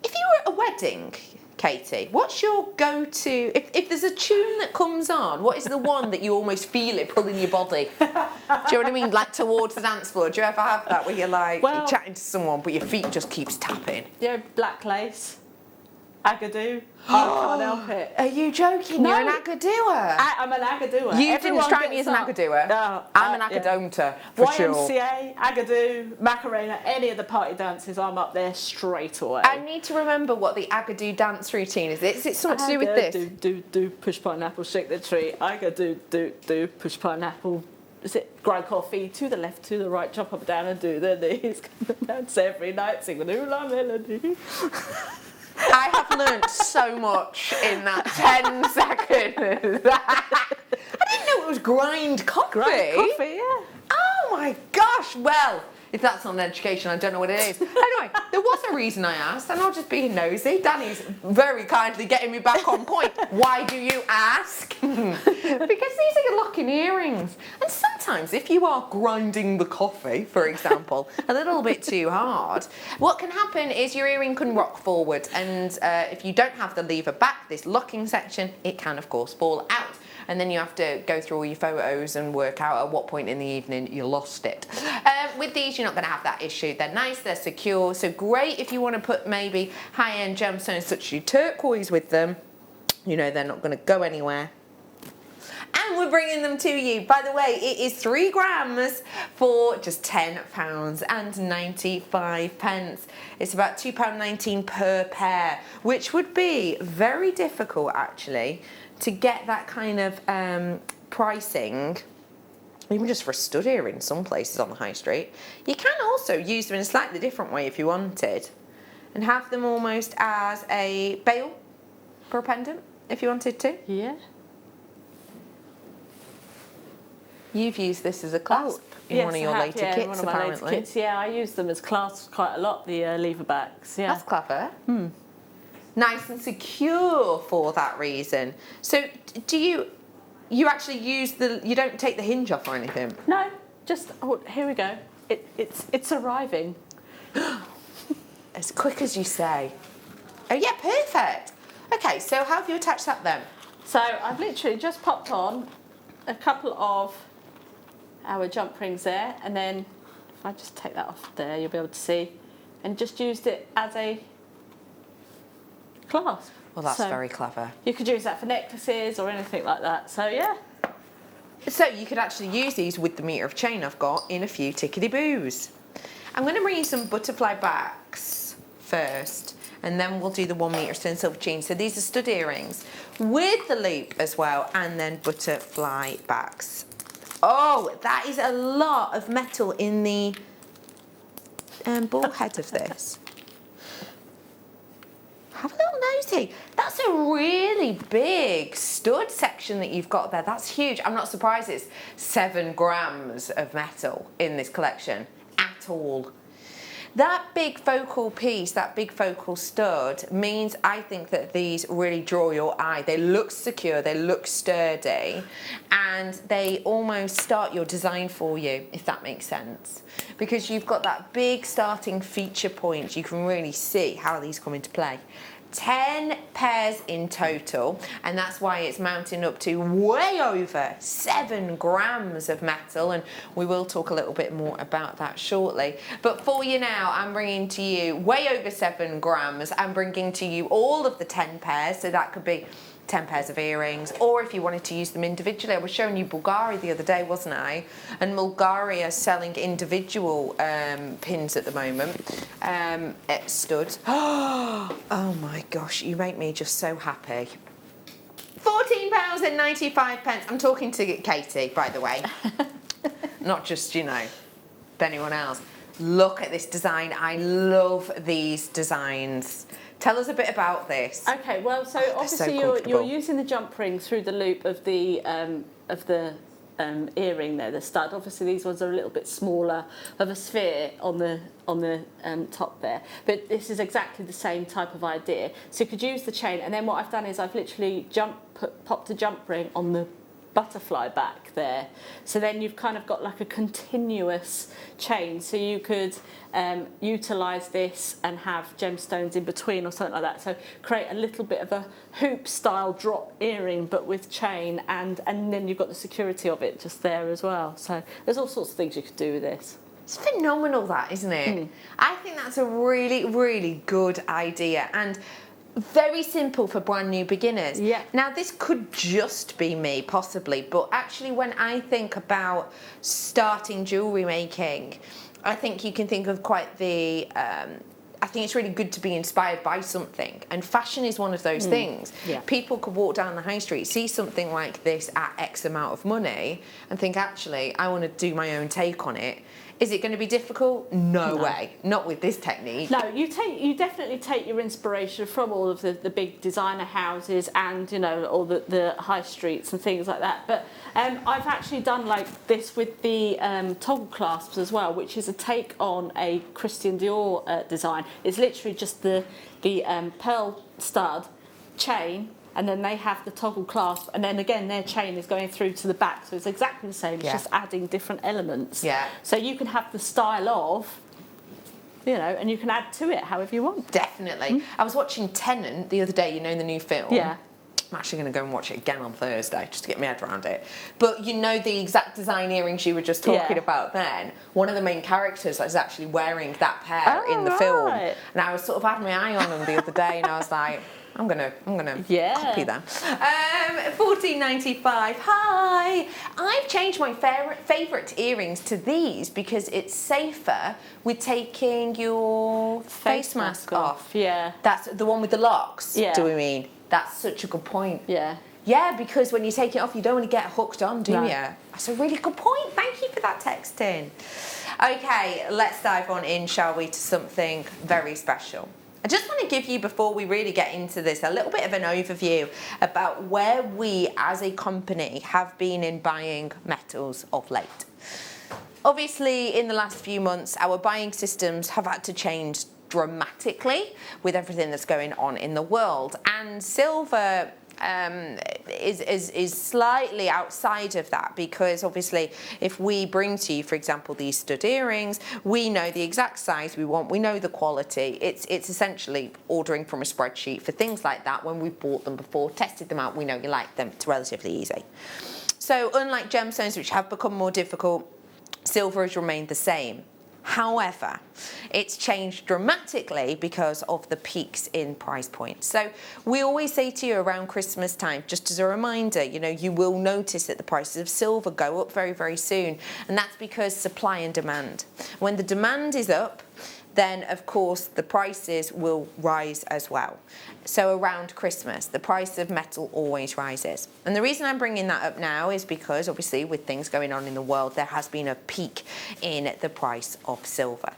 If you were at a wedding, Katie, what's your go-to, if there's a tune that comes on, what is the one that you almost feel it pulling your body? Do you know what I mean? Like towards the dance floor. Do you ever have that where you're like, you're chatting to someone but your feet just keeps tapping? Yeah, black lace, agadoo. I can't help it. Are you joking? No. You're an agadooer. I'm an agadooer. You didn't Everyone strike me as gets an up. agadooer. No, I'm an agadonta, for sure. YMCA, agadoo, Macarena, any of the party dances, I'm up there straight away. I need to remember what the agadoo dance routine is. Is it something to do with this? Do, push pineapple, shake the tree. Do, push pineapple. Is it grind coffee to the left, to the right, jump up and down and do the knees. Dance every night, sing the new la melody. I have learnt so much in that 10 seconds. I didn't know it was grind coffee. Grind coffee, yeah. Oh my gosh, well, if that's not an education, I don't know what it is. Anyway, there was a reason I asked, and I'll just be nosy. Danny's very kindly getting me back on point. Why do you ask? Because these are your locking earrings. And sometimes if you are grinding the coffee, for example, a little bit too hard, what can happen is your earring can rock forward. And if you don't have the lever back, this locking section, it can, of course, fall out. And then you have to go through all your photos and work out at what point in the evening you lost it. With these, you're not going to have that issue. They're nice, they're secure, so great if you want to put maybe high-end gemstones such as turquoise with them. You know they're not going to go anywhere. And we're bringing them to you. By the way, it is 3 grams for just £10.95. It's about £2.19 per pair, which would be very difficult actually to get that kind of pricing, even just for a stud earring in some places on the high street. You can also use them in a slightly different way if you wanted, and have them almost as a bail for a pendant if you wanted to. Yeah. You've used this as a clasp in one of your later kits, one of my apparently. later kits. Yeah, I use them as clasps quite a lot, the lever backs. Yeah. That's clever. Nice and secure for that reason. So do you actually use you don't take the hinge off or anything? No, just, oh, here we go. it's arriving. As quick as you say. Oh yeah, perfect. Okay, so how have you attached that then? So I've literally just popped on a couple of our jump rings there, and then if I just take that off there, you'll be able to see, and just used it as a clasp. Well, that's So very clever. you could use that for necklaces or anything like that. So yeah. So you could actually use these with the metre of chain I've got in a few tickety-boos. I'm going to bring you some butterfly backs first, and then we'll do the 1 metre stone silver chain. So these are stud earrings with the loop as well, and then butterfly backs. Oh, that is a lot of metal in the ball head of this. Have a little nosy. That's a really big stud section that you've got there. That's huge. I'm not surprised it's 7 grams of metal in this collection at all. That big focal piece, that big focal stud, means I think that these really draw your eye. They look secure, they look sturdy, and they almost start your design for you, if that makes sense. Because you've got that big starting feature point, you can really see how these come into play. 10 pairs in total, and that's why it's mounting up to way over 7 grams of metal, and we will talk a little bit more about that shortly. But for you now, I'm bringing to you way over 7 grams. I'm bringing to you all of the 10 pairs, so that could be 10 pairs of earrings, or if you wanted to use them individually. I was showing you Bulgari the other day, wasn't I? And Bulgari are selling individual pins at the moment at studs. Oh my gosh, you make me just so happy. £14.95. I'm talking to Katie, by the way. Not just, you know, anyone else. Look at this design. I love these designs. Tell us a bit about this. Okay, well, so obviously you're using the jump ring through the loop of the earring there, the stud. Obviously these ones are a little bit smaller of a sphere on the top there, but this is exactly the same type of idea. So you could use the chain, and then what I've done is I've literally popped a jump ring on the butterfly back there, so then you've kind of got like a continuous chain, so you could utilize this and have gemstones in between or something like that, so create a little bit of a hoop style drop earring but with chain, and then you've got the security of it just there as well. So there's all sorts of things you could do with this. It's phenomenal, that, isn't it? I think that's a really, really good idea, and very simple for brand new beginners. Yeah. Now this could just be me, possibly, but actually when I think about starting jewellery making, I think you can think of quite the, I think it's really good to be inspired by something, and fashion is one of those things. Yeah. People could walk down the high street, see something like this at X amount of money, and think, actually, I want to do my own take on it. Is it going to be difficult? No way. Not with this technique. No, you definitely take your inspiration from all of the big designer houses and, you know, all the high streets and things like that. But I've actually done like this with the toggle clasps as well, which is a take on a Christian Dior design. It's literally just the pearl stud chain, and then they have the toggle clasp, and then again their chain is going through to the back, so it's exactly the same. It's just adding different elements. Yeah. So you can have the style of, you know, and you can add to it however you want. Definitely. I was watching Tenet the other day, you know, the new film. Yeah. I'm actually going to go and watch it again on Thursday just to get my head around it. But you know the exact design earrings you were just talking about then? One of the main characters is actually wearing that pair in the film. And I was sort of had my eye on them the other day, and I was like, I'm gonna copy them. $14.95. Hi. I've changed my favourite earrings to these because it's safer with taking your face mask off. Yeah. That's the one with the locks. Yeah. Do we mean? That's such a good point. Yeah. Yeah, because when you take it off, you don't want to get hooked on, do you? That's a really good point. Thank you for that text in. Okay, let's dive on in, shall we, to something very special. I just want to give you, before we really get into this, a little bit of an overview about where we as a company have been in buying metals of late. Obviously, in the last few months, our buying systems have had to change dramatically with everything that's going on in the world. And silver is slightly outside of that, because obviously if we bring to you, for example, these stud earrings, we know the exact size we want, we know the quality. It's essentially ordering from a spreadsheet for things like that. When we've bought them before, tested them out, we know you like them. It's relatively easy. So unlike gemstones, which have become more difficult, silver has remained the same. However, it's changed dramatically because of the peaks in price points. So we always say to you around Christmas time, just as a reminder, you know, you will notice that the prices of silver go up very, very soon. And that's because supply and demand. When the demand is up, then of course the prices will rise as well. So around Christmas, the price of metal always rises. And the reason I'm bringing that up now is because obviously with things going on in the world, there has been a peak in the price of silver.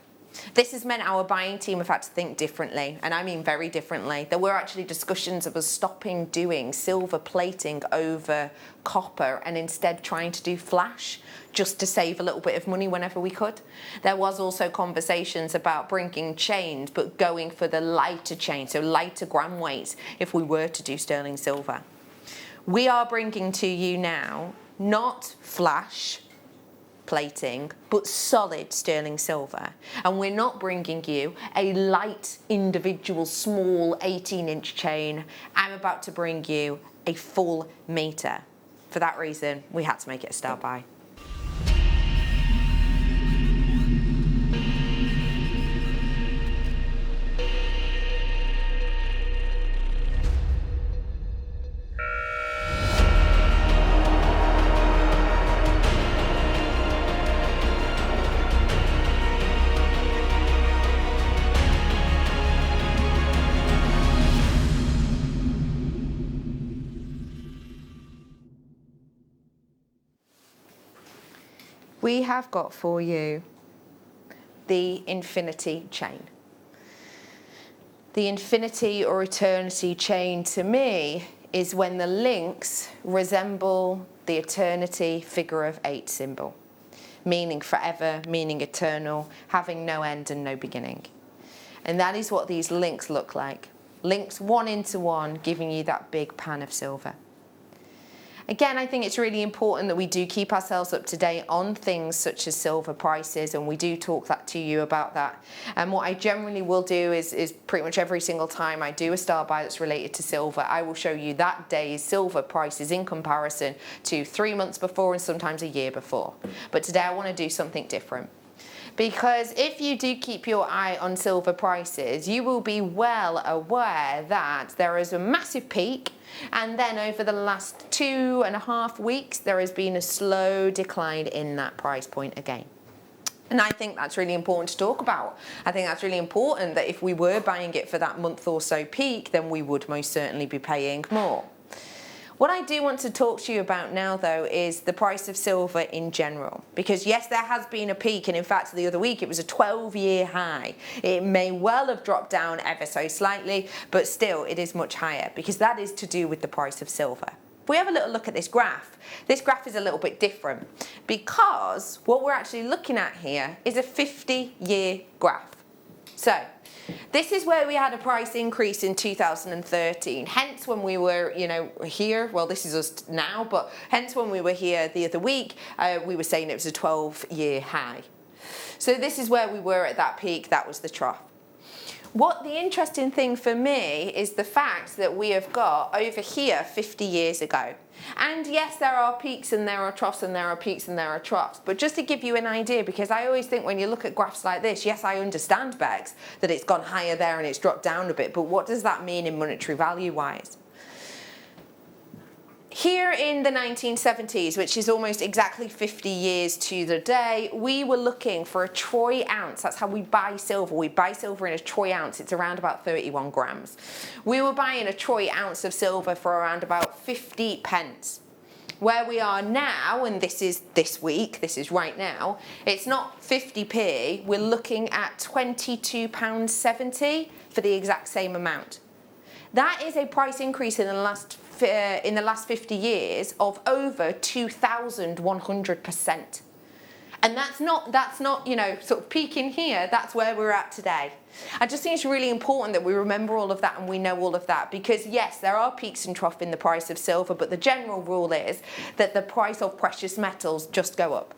This has meant our buying team have had to think differently, and I mean very differently. There were actually discussions of us stopping doing silver plating over copper and instead trying to do flash, just to save a little bit of money whenever we could. There was also conversations about bringing chains, but going for the lighter chain, so lighter gram weights, if we were to do sterling silver. We are bringing to you now, not flash plating, but solid sterling silver. And we're not bringing you a light, individual, small 18-inch chain. I'm about to bring you a full meter. For that reason, we had to make it a star buy. We have got for you the infinity chain. The infinity or eternity chain to me is when the links resemble the eternity figure of 8 symbol, meaning forever, meaning eternal, having no end and no beginning. And that is what these links look like. Links one into one, giving you that big pan of silver. Again, I think it's really important that we do keep ourselves up to date on things such as silver prices, and we do talk that to you about that. And what I generally will do is pretty much every single time I do a star buy that's related to silver, I will show you that day's silver prices in comparison to 3 months before and sometimes a year before. But today I want to do something different. Because if you do keep your eye on silver prices, you will be well aware that there is a massive peak, and then over the last 2.5 weeks, there has been a slow decline in that price point again. And I think that's really important to talk about. I think that's really important that if we were buying it for that month or so peak, then we would most certainly be paying more. What I do want to talk to you about now, though, is the price of silver in general. Because yes, there has been a peak, and in fact the other week it was a 12-year high. It may well have dropped down ever so slightly, but still it is much higher, because that is to do with the price of silver. If we have a little look at this graph is a little bit different, because what we're actually looking at here is a 50-year graph. So this is where we had a price increase in 2013. Hence when we were, here, well, this is us now, but hence when we were here the other week, we were saying it was a 12-year high. So this is where we were at that peak. That was the trough. What the interesting thing for me is the fact that we have got over here 50 years ago. And yes, there are peaks and there are troughs and there are peaks and there are troughs. But just to give you an idea, because I always think when you look at graphs like this, yes, I understand, Bex, that it's gone higher there and it's dropped down a bit. But what does that mean in monetary value-wise? Here in the 1970s, which is almost exactly 50 years to the day, we were looking for a troy ounce. That's how we buy silver. We buy silver in a troy ounce. It's around about 31 grams. We were buying a troy ounce of silver for around about 50 pence. Where we are now, and this is this week, this is right now, it's not 50p. We're looking at £22.70 for the exact same amount. That is a price increase in the last 50 years of over 2,100%. And that's not, you know, sort of peaking here, that's where we're at today. I just think it's really important that we remember all of that and we know all of that, because yes, there are peaks and troughs in the price of silver, but the general rule is that the price of precious metals just go up.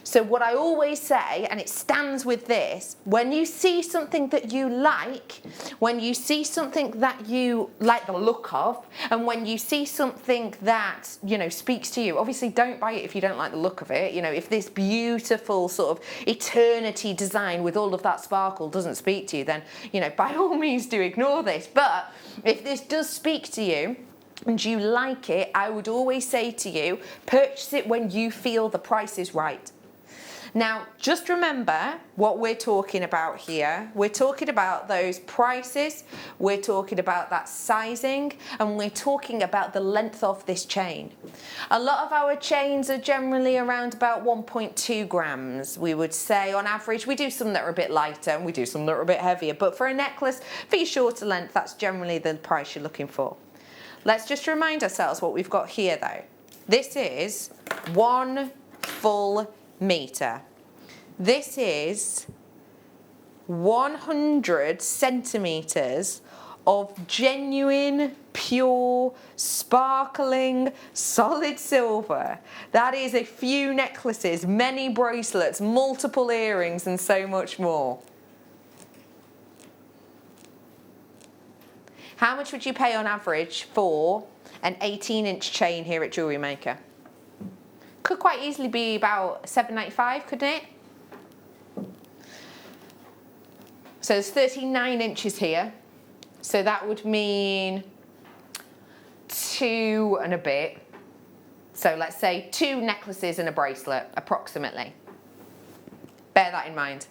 So what I always say, and it stands with this, when you see something that you like, when you see something that you like the look of, and when you see something that, you know, speaks to you, obviously don't buy it if you don't like the look of it. You know, if this beautiful sort of eternity design with all of that sparkle doesn't speak to you, then, you know, by all means do ignore this. But if this does speak to you, and you like it, I would always say to you, purchase it when you feel the price is right. Now, just remember what we're talking about here. We're talking about those prices, we're talking about that sizing, and we're talking about the length of this chain. A lot of our chains are generally around about 1.2 grams, we would say on average. We do some that are a bit lighter and we do some that are a bit heavier, but for a necklace, for your shorter length, that's generally the price you're looking for. Let's just remind ourselves what we've got here though. This is 1 full meter. This is 100 centimeters of genuine, pure, sparkling, solid silver. That is a few necklaces, many bracelets, multiple earrings, and so much more. How much would you pay on average for an 18-inch chain here at Jewellery Maker? Could quite easily be about $7.95, couldn't it? So there's 39 inches here. So that would mean 2 and a bit. So let's say 2 necklaces and a bracelet, approximately. Bear that in mind,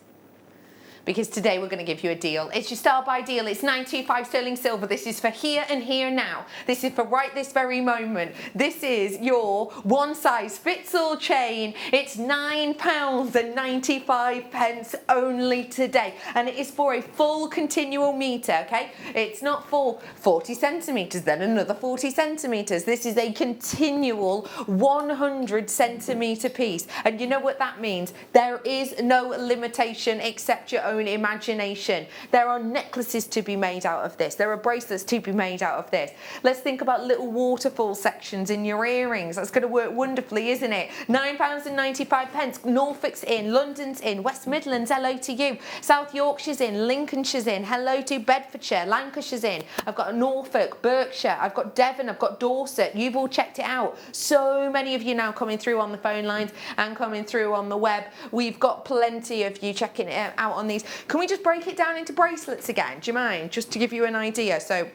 because today we're going to give you a deal. It's your start buy deal. It's 925 sterling silver. This is for here and here now. This is for right this very moment. This is your one size fits all chain. It's £9.95 only today, and it is for a full continual meter. Okay, it's not for 40 centimeters, then another 40 centimeters. This is a continual 100 centimeter piece, and you know what that means? There is no limitation except your own imagination. There are necklaces to be made out of this. There are bracelets to be made out of this. Let's think about little waterfall sections in your earrings. That's going to work wonderfully, isn't it? £9.95. Norfolk's in, London's in, West Midlands, hello to you. South Yorkshire's in, Lincolnshire's in, hello to Bedfordshire, Lancashire's in. I've got Norfolk, Berkshire, I've got Devon, I've got Dorset. You've all checked it out. So many of you now coming through on the phone lines and coming through on the web. We've got plenty of you checking it out on these. Can we just break it down into bracelets again? Do you mind? Just to give you an idea. So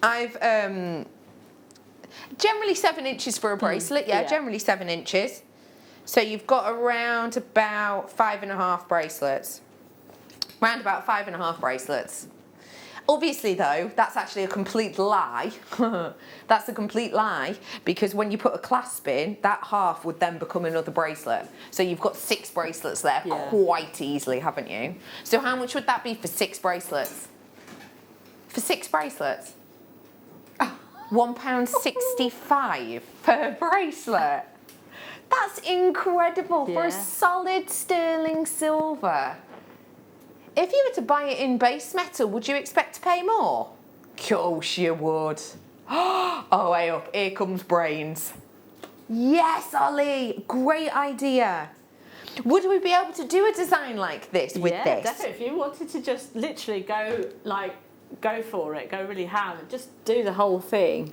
I've generally 7 inches for a bracelet. Yeah, generally 7 inches. So you've got around about 5.5 bracelets. Round about 5.5 bracelets. Obviously though, that's actually a complete lie. That's a complete lie, because when you put a clasp in, that half would then become another bracelet. So you've got 6 bracelets there quite easily, haven't you? So how much would that be for 6 bracelets? For 6 bracelets? £1.65 per bracelet. That's incredible for a solid sterling silver. If you were to buy it in base metal, would you expect to pay more? Of course you would. Oh, hey up, here comes brains. Yes, Ollie, great idea. Would we be able to do a design like this with this? Yeah, definitely. If you wanted to just literally go for it, go really ham, and just do the whole thing.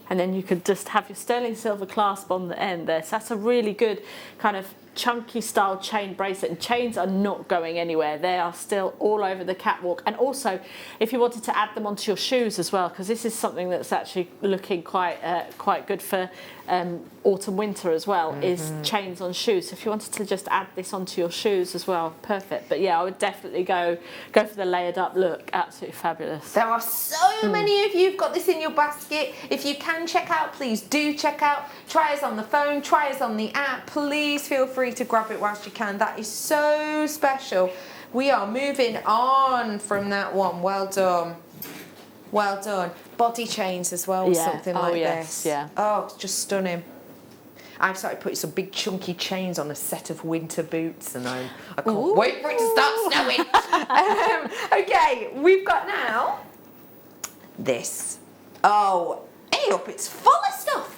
And then you could just have your sterling silver clasp on the end there. So that's a really good kind of chunky style chain bracelet, and chains are not going anywhere. They are still all over the catwalk. And also, if you wanted to add them onto your shoes as well, because this is something that's actually looking quite good for autumn winter as well, is chains on shoes. So if you wanted to just add this onto your shoes as well, perfect. But yeah, I would definitely go for the layered up look. Absolutely fabulous. There are so many of you who've got this in your basket. If you can check out, please do check out. Try us on the phone, try us on the app. Please feel free to grab it whilst you can. That is so special. We are moving on from that one. Well done. Well done. Body chains as well, something like this. Yeah. Oh, it's just stunning. I've started putting some big chunky chains on a set of winter boots, and I can't wait for it to start snowing. Okay, we've got now this. Oh, hey up, it's full of stuff.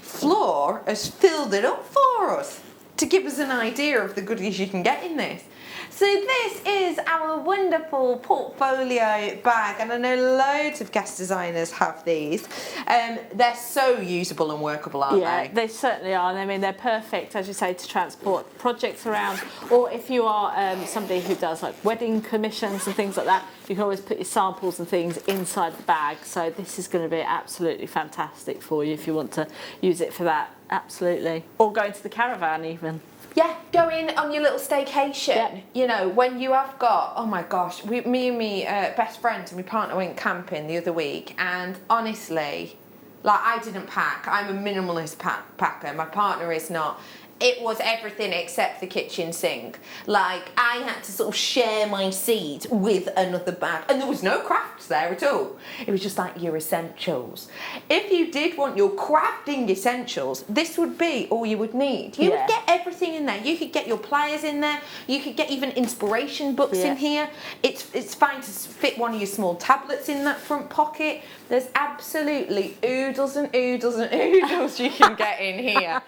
Floor has filled it up for us to give us an idea of the goodies you can get in this. So this is our wonderful portfolio bag, and I know loads of guest designers have these. They're so usable and workable, aren't they? Yeah, they certainly are. I mean, they're perfect, as you say, to transport projects around, or if you are somebody who does like wedding commissions and things like that, you can always put your samples and things inside the bag. So this is going to be absolutely fantastic for you if you want to use it for that, absolutely. Or go into the caravan even. Yeah, go in on your little staycation. Yeah. You know, when you have got, oh my gosh, me and my best friend and my partner went camping the other week, and honestly, like, I didn't pack. I'm a minimalist packer. My partner is not. It was everything except the kitchen sink. Like, I had to sort of share my seat with another bag, and there was no crafts there at all. It was just like your essentials. If you did want your crafting essentials, this would be all you would need. You would get everything in there. You could get your pliers in there. You could get even inspiration books in here. It's fine to fit one of your small tablets in that front pocket. There's absolutely oodles and oodles and oodles you can get in here.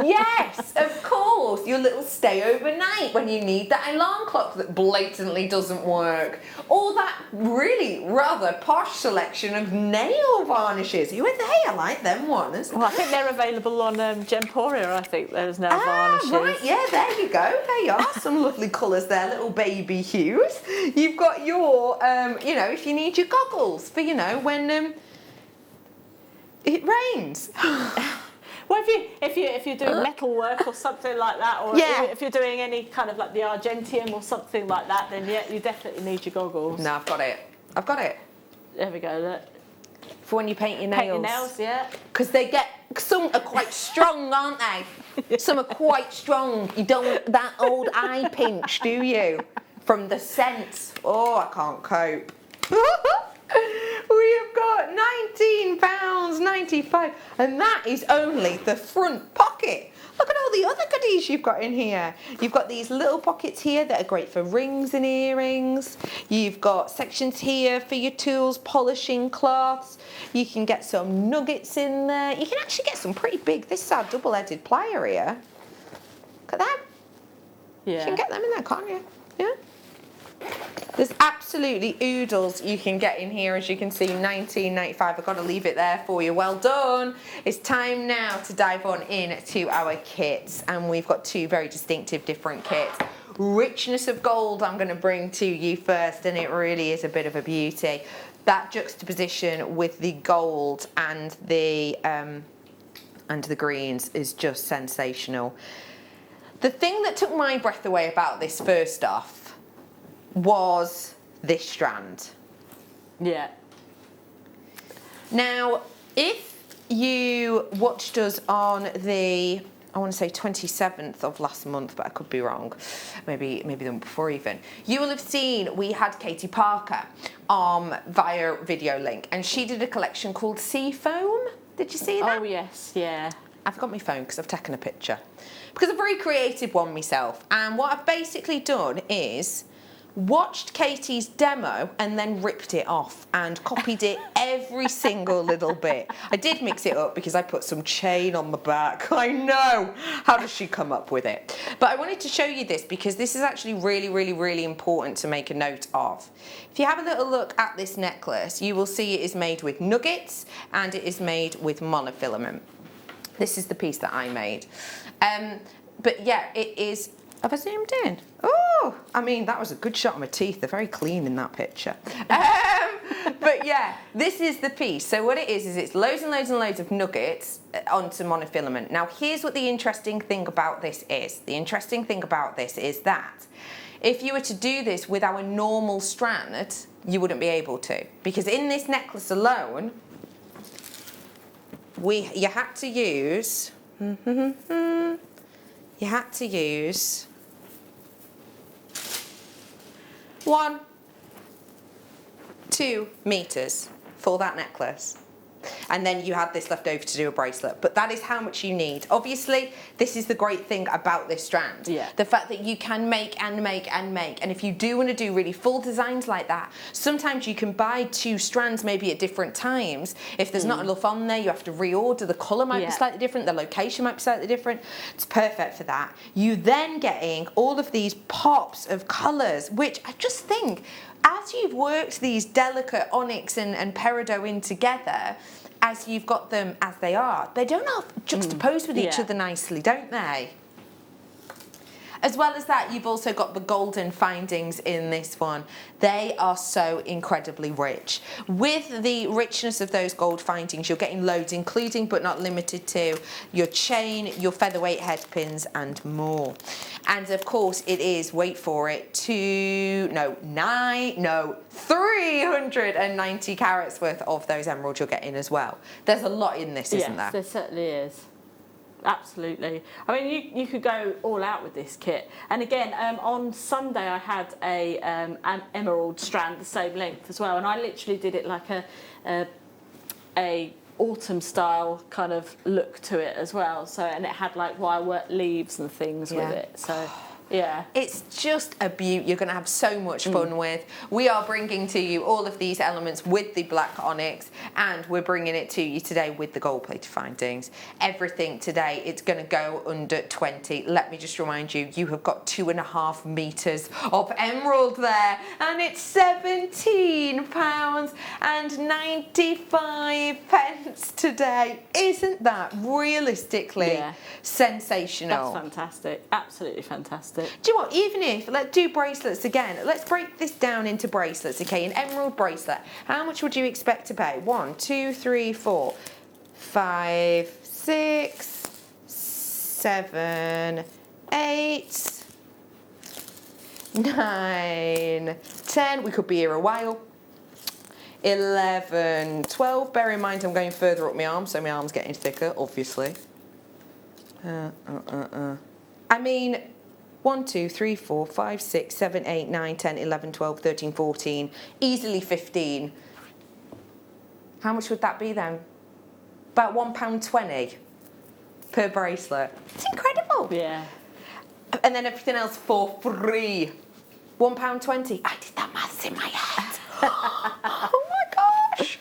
Yes, of course, your little stay overnight when you need that alarm clock that blatantly doesn't work. Or that really rather posh selection of nail varnishes. You went, hey, I like them ones. Well, I think they're available on Gemporia, I think there's nail varnishes. Right, yeah, there you go. There you are. Some lovely colours there, little baby hues. You've got your, you know, if you need your goggles for, you know, when it rains. Well, if you're doing metalwork or something like that, or if you're doing any kind of like the Argentium or something like that, then yeah, you definitely need your goggles. No, I've got it. I've got it. There we go. Look. For when you paint your nails. Paint your nails, yeah. Because some are quite strong, aren't they? Some are quite strong. You don't want that old eye pinch, do you? From the scent. Oh, I can't cope. We have got £19.95, and that is only the front pocket. Look at all the other goodies you've got in here. You've got these little pockets here that are great for rings and earrings. You've got sections here for your tools, polishing cloths. You can get some nuggets in there. You can actually get some pretty big. This is our double-headed plier here. Look at that. Yeah. You can get them in there, can't you? Yeah. There's absolutely oodles you can get in here, as you can see, £19.95. I've got to leave it there for you. Well done. It's time now to dive on in to our kits, and we've got two very distinctive different kits. Richness of gold I'm going to bring to you first, and it really is a bit of a beauty. That juxtaposition with the gold and the greens is just sensational. The thing that took my breath away about this first off was this strand. Yeah. Now, if you watched us on the, I want to say 27th of last month, but I could be wrong, maybe the one before even, you will have seen we had Katie Parker via video link, and she did a collection called Sea Foam. Did you see that? Oh yes, yeah. I've got my phone because I've taken a picture. Because I'm a very creative one myself, and what I've basically done is watched Katie's demo and then ripped it off and copied it every single little bit. I did mix it up because I put some chain on the back. I know. How does she come up with it? But I wanted to show you this because this is actually really, really, really important to make a note of. If you have a little look at this necklace, you will see it is made with nuggets and it is made with monofilament. This is the piece that I made. But yeah, it is. Have I zoomed in? Oh, I mean, that was a good shot of my teeth. They're very clean in that picture. But yeah, this is the piece. So what it is it's loads and loads and loads of nuggets onto monofilament. Now, here's what the interesting thing about this is. The interesting thing about this is that if you were to do this with our normal strand, you wouldn't be able to. Because in this necklace alone, you had to use 1-2 meters for that necklace. and then you had this left over to do a bracelet. But that is how much you need. Obviously, this is the great thing about this strand. Yeah. The fact that you can make and make and make. And if you do want to do really full designs like that, sometimes you can buy 2 strands maybe at different times. If there's not enough on there, you have to reorder. The colour might be slightly different, the location might be slightly different. It's perfect for that. You then getting all of these pops of colours, which I just think, as you've worked these delicate onyx and peridot in together, as you've got them as they are, they don't have juxtaposed with each other nicely, don't they? As well as that, you've also got the golden findings in this one. They are so incredibly rich. With the richness of those gold findings, you're getting loads, including but not limited to your chain, your featherweight head pins, and more. And of course, it is, wait for it, 390 carats worth of those emeralds you're getting as well. There's a lot in this, isn't there? Yes, there certainly is. Absolutely. I mean, you could go all out with this kit. And again, on Sunday I had an emerald strand the same length as well, and I literally did it like a autumn style kind of look to it as well. So, and it had like wirework leaves and things with it. So. Yeah. It's just a beaut you're going to have so much fun with. We are bringing to you all of these elements with the black onyx, and we're bringing it to you today with the gold plated findings. Everything today, it's going to go under 20. Let me just remind you, you have got 2.5 meters of emerald there, and it's £17.95 today. Isn't that realistically sensational? That's fantastic. Absolutely fantastic. Do you know what, even if, let's do bracelets again. Let's break this down into bracelets, okay? An emerald bracelet. How much would you expect to pay? 1, 2, 3, 4, 5, 6, 7, 8, 9, 10. We could be here a while. 11, 12. Bear in mind I'm going further up my arm, so my arm's getting thicker, obviously. I mean, 1, 2, 3, 4, 5, 6, 7, 8, 9, 10, 11, 12, 13, 14, easily 15. How much would that be then? About £1.20 per bracelet. It's incredible. Yeah. And then everything else for free. £1.20. I did that maths in my head. Oh my gosh.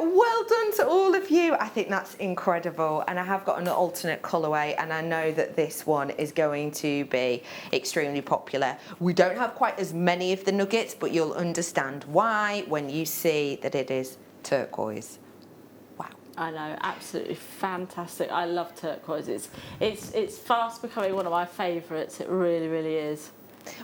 Well done to all of you. I think that's incredible, and I have got an alternate colourway, and I know that this one is going to be extremely popular. We don't have quite as many of the nuggets, but you'll understand why when you see that it is turquoise. Wow. I know, absolutely fantastic. I love turquoise. It's fast becoming one of my favourites. It really, really is.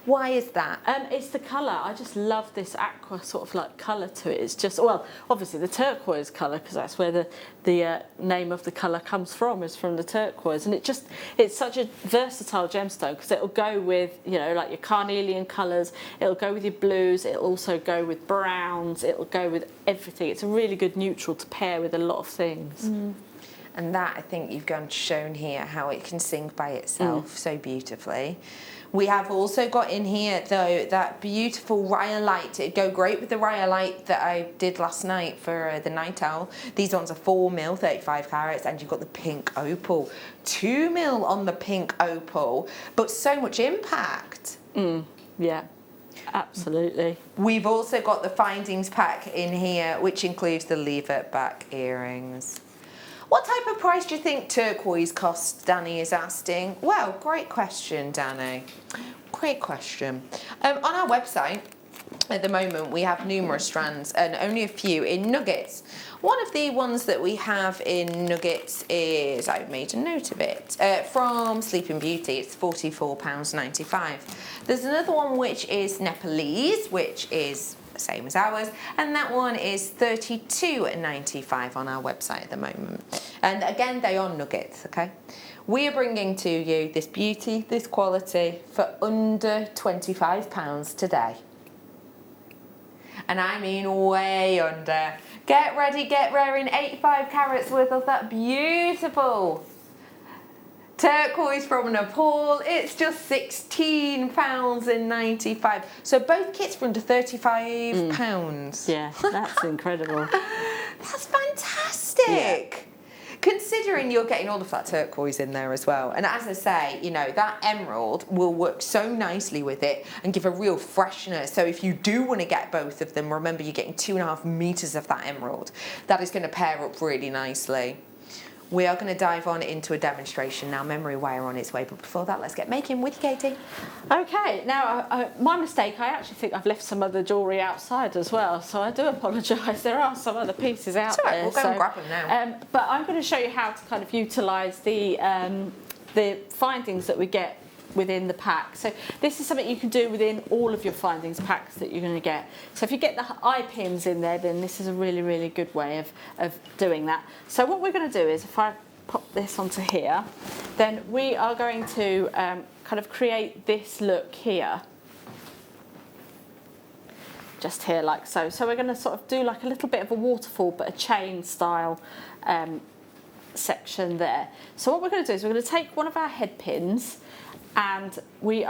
Why is that? It's the colour. I just love this aqua sort of like colour to it. It's just, well, obviously the turquoise colour, because that's where the name of the colour comes from, is from the turquoise. And it's such a versatile gemstone, because it'll go with, you know, like your carnelian colours, it'll go with your blues, it'll also go with browns, it'll go with everything. It's a really good neutral to pair with a lot of things. And that, I think you've shown here how it can sing by itself so beautifully. We have also got in here, though, that beautiful rhyolite. It'd go great with the rhyolite that I did last night for the night owl. These ones are 4mm, 35 carats, and you've got the pink opal. 2mm on the pink opal, but so much impact. Yeah, absolutely. We've also got the findings pack in here, which includes the lever back earrings. What type of price do you think turquoise costs, Danny is asking? Well, great question, Danny. Great question. On our website, at the moment, we have numerous strands and only a few in nuggets. One of the ones that we have in nuggets is, I've made a note of it, from Sleeping Beauty. It's £44.95. There's another one which is Nepalese, which is same as ours, and that one is £32.95 on our website at the moment. And again, they are nuggets, okay? We are bringing to you this beauty, this quality for under £25 today. And I mean way under. Get ready, get raring, 85 carats worth of that beautiful Turquoise from Nepal, it's just £16.95. So both kits for under £35. Yeah, that's incredible. That's fantastic. Yeah. Considering you're getting all of that turquoise in there as well. And as I say, you know, that emerald will work so nicely with it and give a real freshness. So if you do want to get both of them, remember you're getting 2.5 meters of that emerald. That is going to pair up really nicely. We are going to dive on into a demonstration now. Memory wire on its way, but before that, let's get making with you, Katie. Okay, now my mistake, I actually think I've left some other jewellery outside as well, so I do apologise. There are some other pieces out It's all right, there. we'll go and grab them now. But I'm going to show you how to kind of utilise the findings that we get within the pack. So this is something you can do within all of your findings packs that you're going to get. So if you get the eye pins in there, then this is a really, really good way of doing that. So what we're going to do is, if I pop this onto here, then we are going to kind of create this look here. Just here like so. So we're going to sort of do like a little bit of a waterfall, but a chain style section there. So what we're going to do is we're going to take one of our head pins, and we're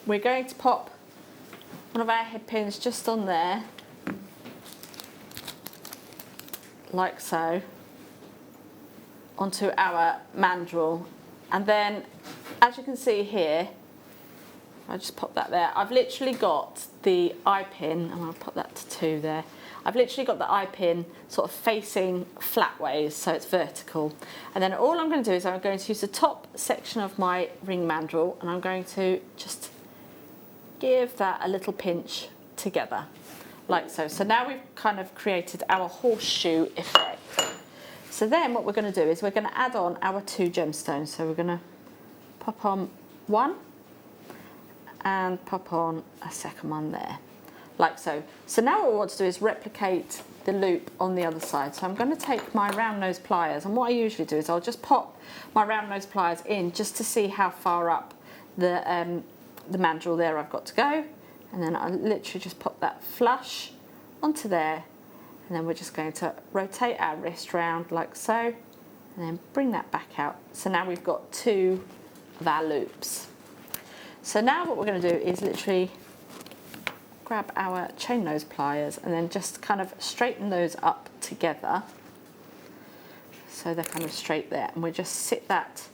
going to pop one of our head pins just on there, like so, onto our mandrel. And then, as you can see here, I just pop that there. I've literally got the eye pin, and I'll pop that to 2 there. I've literally got the eye pin sort of facing flat ways, so it's vertical. And then all I'm going to do is I'm going to use the top section of my ring mandrel, and I'm going to just give that a little pinch together, like so. So now we've kind of created our horseshoe effect. So then what we're going to do is we're going to add on our 2 gemstones. So we're going to pop on one and pop on a second one there, like so. So now what we want to do is replicate the loop on the other side. So I'm going to take my round nose pliers, and what I usually do is I'll just pop my round nose pliers in just to see how far up the mandrel there I've got to go, and then I literally just pop that flush onto there, and then we're just going to rotate our wrist round like so, and then bring that back out. So now we've got 2 of our loops. So now what we're going to do is literally grab our chain nose pliers and then just kind of straighten those up together, so they're kind of straight there, and we'll just sit that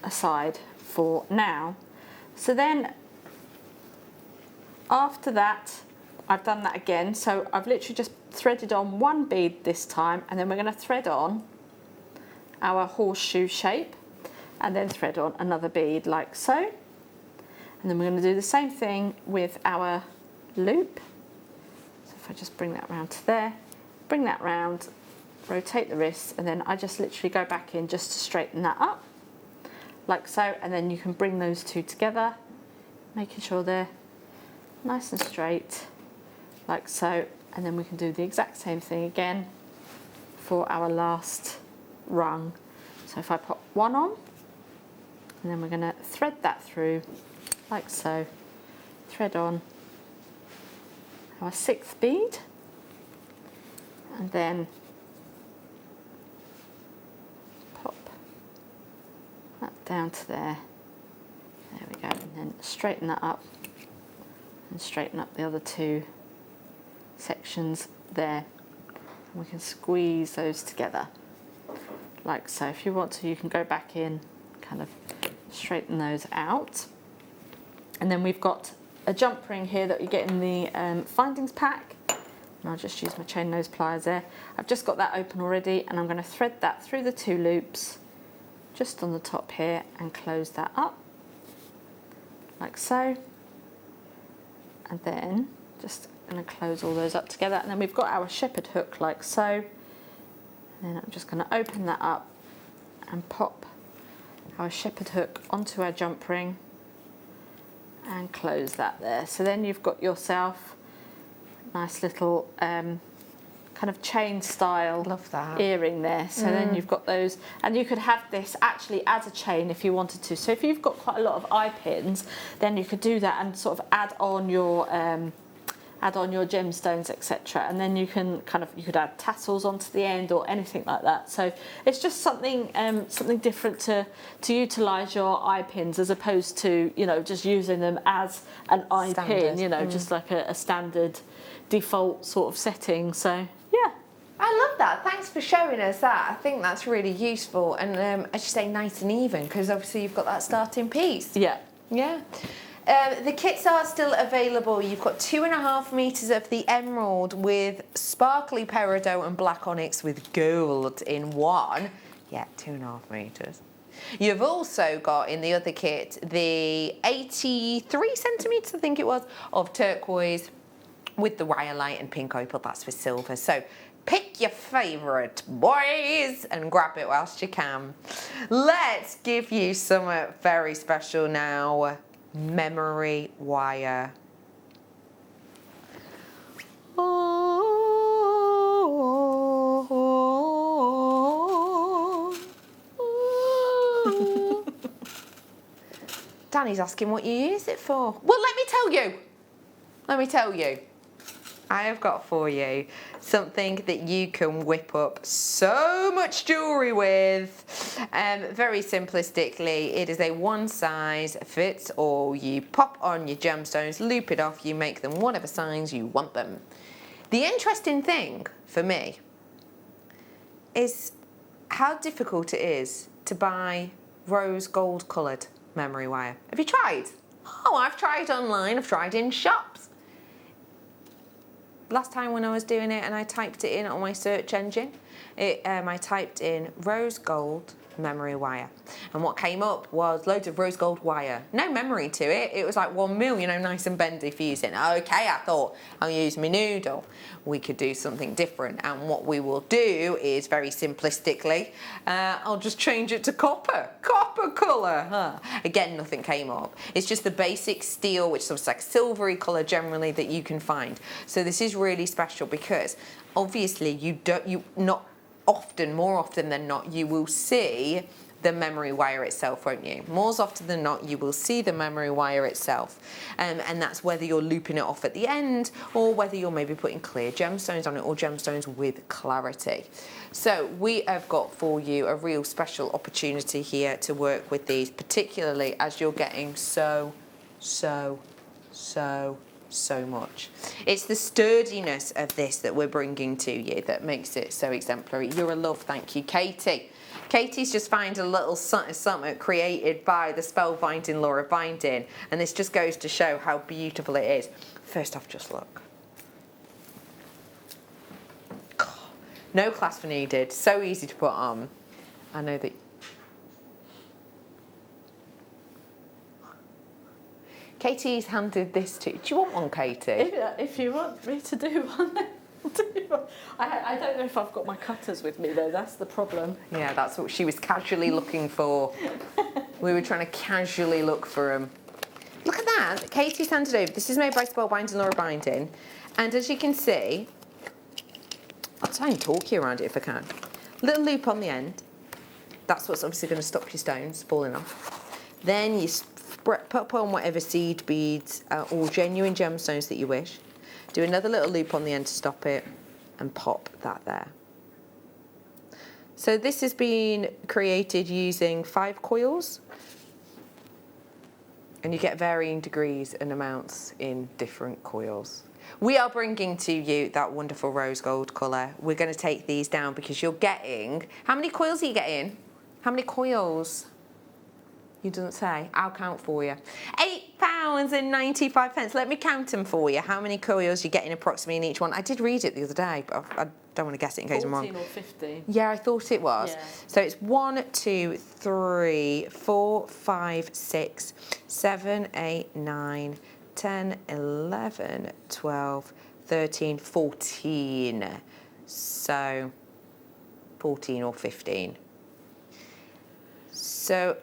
aside for now. So then after that, I've done that again, so I've literally just threaded on 1 bead this time, and then we're going to thread on our horseshoe shape and then thread on another bead like so. And then we're going to do the same thing with our loop. So if I just bring that round to there, bring that round, rotate the wrist, and then I just literally go back in just to straighten that up, like so. And then you can bring those 2 together, making sure they're nice and straight, like so. And then we can do the exact same thing again for our last rung. So if I pop 1 on, and then we're going to thread that through like so, thread on our 6th bead, and then pop that down to there. There we go, and then straighten that up and straighten up the other 2 sections there, and we can squeeze those together like so. If you want to, you can go back in, kind of straighten those out. And then we've got a jump ring here that you get in the findings pack, and I'll just use my chain nose pliers there. I've just got that open already, and I'm going to thread that through the 2 loops just on the top here and close that up like so. And then just going to close all those up together, and then we've got our shepherd hook like so. And then I'm just going to open that up and pop our shepherd hook onto our jump ring and close that there. So then you've got yourself a nice little kind of chain style earring there. So then you've got those, and you could have this actually as a chain if you wanted to. So if you've got quite a lot of eye pins, then you could do that and sort of add on your add on your gemstones, etc. And then you can you could add tassels onto the end or anything like that. So it's just something different to utilise your eye pins, as opposed to, you know, just using them as an eye pin, you know, just like a standard default sort of setting. So yeah. I love that. Thanks for showing us that. I think that's really useful, and as you say, nice and even, because obviously you've got that starting piece. Yeah. Yeah. The kits are still available. You've got 2.5 meters of the emerald with sparkly peridot and black onyx with gold in one. Yeah, 2.5 meters. You've also got in the other kit the 83 centimeters, I think it was, of turquoise with the wire light and pink opal. That's for silver. So pick your favourite, boys, and grab it whilst you can. Let's give you something very special now. Memory wire. Danny's asking what you use it for. Well, let me tell you. Let me tell you. I have got for you something that you can whip up so much jewellery with. Very simplistically, it is a one size fits all. You pop on your gemstones, loop it off, you make them whatever size you want them. The interesting thing for me is how difficult it is to buy rose gold coloured memory wire. Have you tried? Oh, I've tried online, I've tried in shops. Last time when I was doing it and I typed it in on my search engine, I typed in rose gold memory wire, and what came up was loads of rose gold wire. No memory to it. It was like 1 mil, you know, nice and bendy for using. Okay, I thought I'll use my noodle. We could do something different, and what we will do is very simplistically, I'll just change it to copper colour. Again, nothing came up. It's just the basic steel, which is like a silvery colour generally that you can find. So this is really special because obviously more often than not, you will see the memory wire itself, won't you? More often than not, you will see the memory wire itself. And that's whether you're looping it off at the end or whether you're maybe putting clear gemstones on it or gemstones with clarity. So we have got for you a real special opportunity here to work with these, particularly as you're getting so much. It's the sturdiness of this that we're bringing to you that makes it so exemplary. You're a love, thank you, Katie. Katie's just found a little something created by the spellbinding law of binding, and this just goes to show how beautiful it is. First off, just look. No clasp needed, so easy to put on. I know that. Katie's handed this to you. Do you want one, Katie? If you want me to do one, I'll do one. I don't know if I've got my cutters with me, though. That's the problem. Yeah, that's what she was casually looking for. We were trying to casually look for them. Look at that. Katie's handed over. This is made by Spellbinding Laura Binding. And as you can see, I'll try and talk you around it if I can. Little loop on the end. That's what's obviously going to stop your stones falling off. Then you put on whatever seed beads or genuine gemstones that you wish. Do another little loop on the end to stop it and pop that there. So this has been created using 5 coils, and you get varying degrees and amounts in different coils. We are bringing to you that wonderful rose gold colour. We're going to take these down because you're getting... How many coils are you getting? How many coils? You don't say. I'll count for you. £8.95. Let me count them for you. How many coils you're getting approximately in each one. I did read it the other day, but I don't want to guess it in case I'm wrong. 14 or 15. Yeah, I thought it was. Yeah. So it's 1, 2, 3, 4, 5, 6, 7, 8, 9, 10, 11, 12, 13, 14. So 14 or 15. So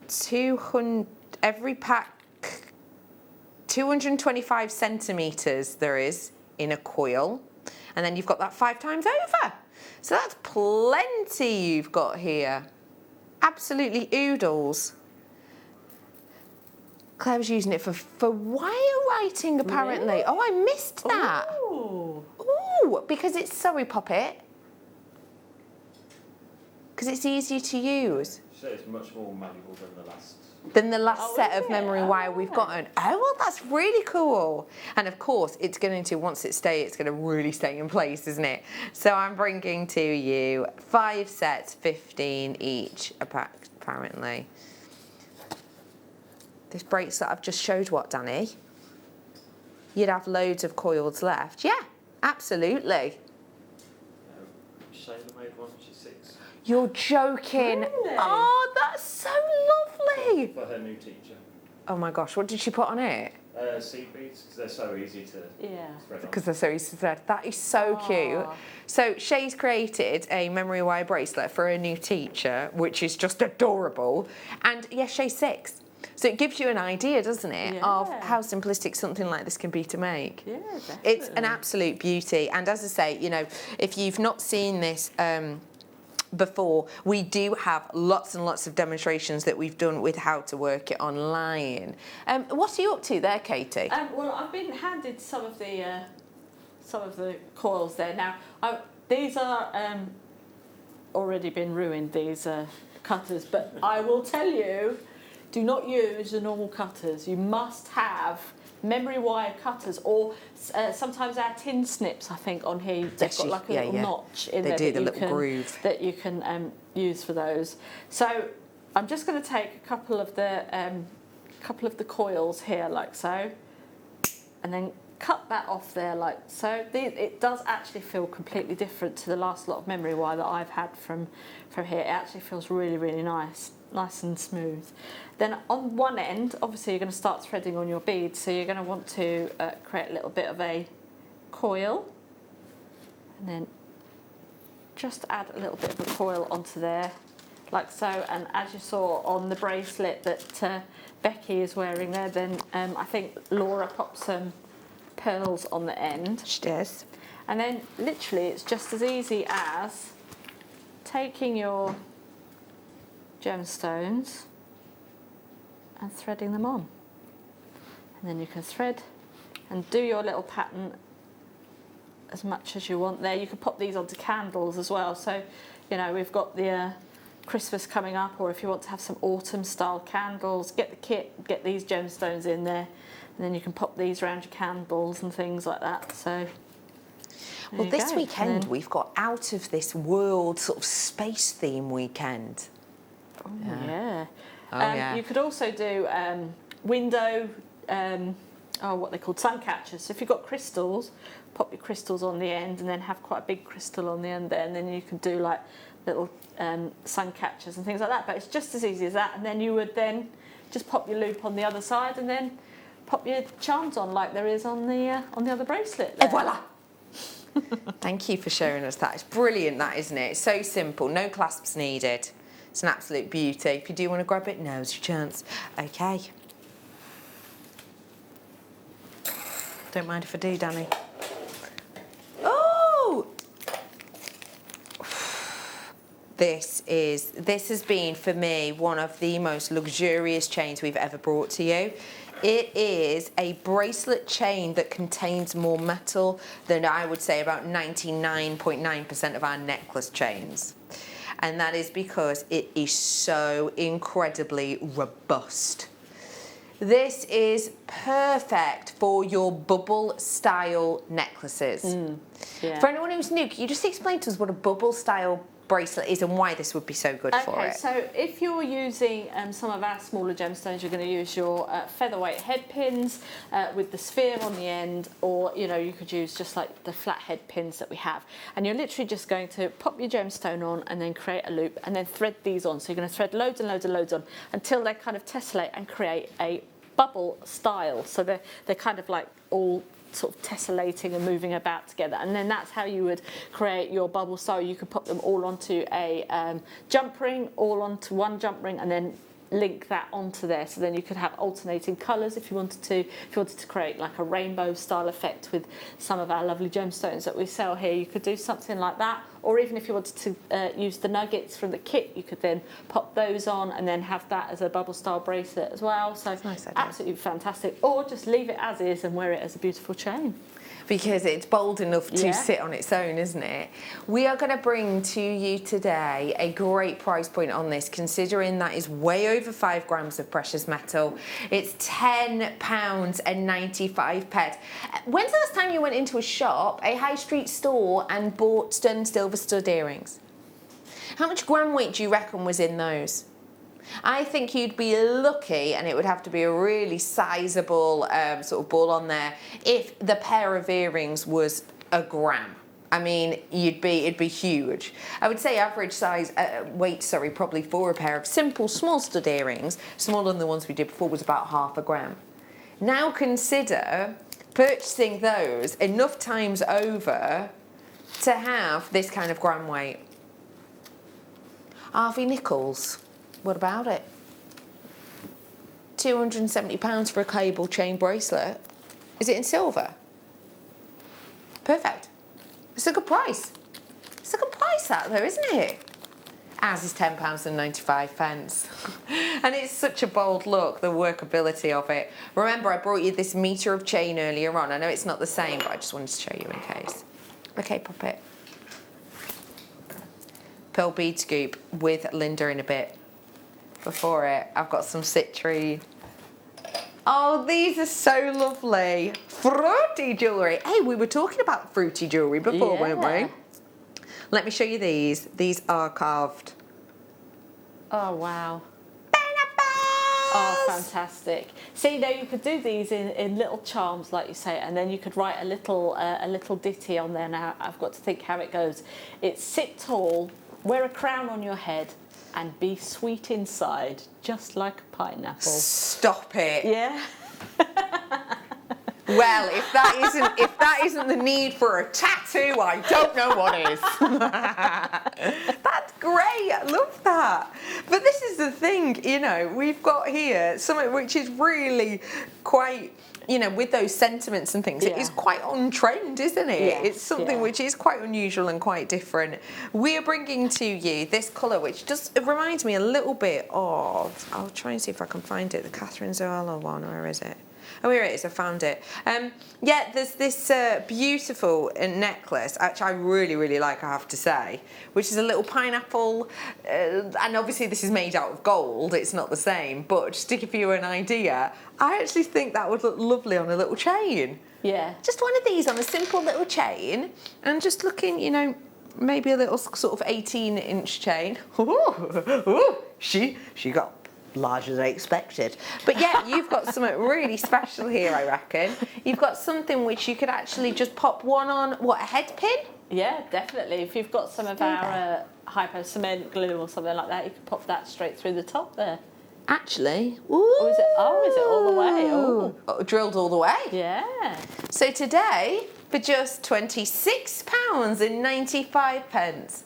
200, every pack, 225 centimetres there is in a coil, and then you've got that 5 times over. So that's plenty you've got here. Absolutely oodles. Claire was using it for wire writing, apparently. Really? Oh, I missed that. Ooh. Ooh, because it's, sorry, Poppet. Because it's easier to use. So it's much more malleable than Than the last set is of it? memory wire we've gotten. Oh, well, that's really cool. And of course, it's going to, once it's going to really stay in place, isn't it? So I'm bringing to you 5 sets, 15 each, apparently. This bracelet I've just showed what, Danny? You'd have loads of coils left. Yeah, absolutely. Shayla made one, she's 6. You're joking. Really? Oh, that's so lovely. For her new teacher. Oh my gosh, what did she put on it? Seed beads, because they're so easy to thread on. Because they're so easy to thread. That is so cute. So Shay's created a memory wire bracelet for her new teacher, which is just adorable. And yes, Shay's 6. So it gives you an idea, doesn't it, of how simplistic something like this can be to make. Yeah, definitely. It's an absolute beauty. And as I say, you know, if you've not seen this before, we do have lots and lots of demonstrations that we've done with how to work it online. What are you up to there, Katie? Well, I've been handed some of the coils there. Now, these are already been ruined, these cutters, but I will tell you, do not use the normal cutters. You must have memory wire cutters, or sometimes our tin snips, I think, on here, they've got like a little notch in there. They do, the little groove. That you can use for those. So I'm just going to take a couple of the coils here, like so, and then cut that off there like so. It does actually feel completely different to the last lot of memory wire that I've had from here. It actually feels really, really nice and smooth. Then on one end, obviously you're going to start threading on your beads, so you're going to want to create a little bit of a coil, and then just add a little bit of a coil onto there, like so. And as you saw on the bracelet that Becky is wearing there, then I think Laura popped some pearls on the end. She does. And then literally it's just as easy as taking your gemstones and threading them on. And then you can thread and do your little pattern as much as you want there. You can pop these onto candles as well. So, you know, we've got the Christmas coming up, or if you want to have some autumn style candles, get the kit, get these gemstones in there, and then you can pop these around your candles and things like that. So well, this weekend we've got out of this world sort of space theme weekend. Oh yeah. Oh, yeah. You could also do window, what they're called, sun catchers. So if you've got crystals, pop your crystals on the end, and then have quite a big crystal on the end there, and then you can do like little sun catchers and things like that. But it's just as easy as that. And then you would then just pop your loop on the other side, and then pop your charms on like there is on the other bracelet there. Et voila! Thank you for showing us that. It's brilliant, that, isn't it? It's so simple, no clasps needed. It's an absolute beauty. If you do want to grab it, now's your chance. Okay. Don't mind if I do, Danny. Oh! This has been, for me, one of the most luxurious chains we've ever brought to you. It is a bracelet chain that contains more metal than, I would say, about 99.9% of our necklace chains. And that is because it is so incredibly robust. This is perfect for your bubble style necklaces. Yeah. For anyone who's new, can you just explain to us what a bubble style bracelet is and why this would be so good for it? Okay, so if you're using some of our smaller gemstones, you're going to use your featherweight head pins with the sphere on the end, or you could use just like the flat head pins that we have, and you're literally just going to pop your gemstone on and then create a loop and then thread these on. So you're going to thread loads and loads and loads on until they kind of tessellate and create a bubble style. So they're kind of like all sort of tessellating and moving about together, and then that's how you would create your bubble style. You could pop them all onto a jump ring, all onto one jump ring, and then link that onto there. So then you could have alternating colours if you wanted to. If you wanted to create like a rainbow style effect with some of our lovely gemstones that we sell here, you could do something like that. or even if you wanted to use the nuggets from the kit, you could then pop those on and then have that as a bubble style bracelet as well. So nice idea. Absolutely fantastic. Or just leave it as is and wear it as a beautiful chain. Because it's bold enough to sit on its own, isn't it? We are going to bring to you today a great price point on this, considering that is way over 5 grams of precious metal. It's £10.95. When's the last time you went into a shop, a high street store, and bought sterling silver stud earrings? How much gram weight do you reckon was in those? I think you'd be lucky, and it would have to be a really sizable sort of ball on there, if the pair of earrings was a gram. I mean, it'd be huge. I would say average size weight, probably for a pair of simple small stud earrings, smaller than the ones we did before, was about half a gram. Now consider purchasing those enough times over to have this kind of gram weight. Harvey Nichols. What about it? £270 for a cable chain bracelet. Is it in silver? Perfect. It's a good price. It's a good price, that though, isn't it? Ours is £10.95. And it's such a bold look, the workability of it. Remember, I brought you this metre of chain earlier on. I know it's not the same, but I just wanted to show you in case. Okay, pop it. Pearl bead scoop with Linda in a bit. Before it, I've got some citrine. Oh, these are so lovely. Fruity jewellery. Hey, we were talking about fruity jewellery before, weren't we? Let me show you these. These are carved. Oh, wow. Pineapples! Oh, fantastic. See, now you could do these in little charms, like you say, and then you could write a little ditty on there. Now, I've got to think how it goes. It's sit tall, wear a crown on your head, and be sweet inside, just like a pineapple. Stop it. Yeah. Well, if that isn't the need for a tattoo, I don't know what is. That's great. I love that. But this is the thing, you know, we've got here something which is really quite, you know, with those sentiments and things, it is quite on trend, isn't it? Yes, it's something which is quite unusual and quite different. We are bringing to you this colour, which just reminds me a little bit of, I'll try and see if I can find it, the Catherine Zoella one. Where is it? Oh, here it is, I found it. Yeah, there's this beautiful necklace, which I really, really like, I have to say, which is a little pineapple, and obviously this is made out of gold, it's not the same, but just to give you an idea, I actually think that would look lovely on a little chain. Yeah. Just one of these on a simple little chain, and just looking, you know, maybe a little sort of 18-inch chain. Ooh, she got larger than I expected. But yeah, you've got something really special here, I reckon. You've got something which you could actually just pop one on, what, a head pin? Yeah, definitely. If you've got some of our hypo cement glue or something like that, you can pop that straight through the top there. Actually, Or is it all the way? Oh, drilled all the way. yeah. So today, for just £26.95.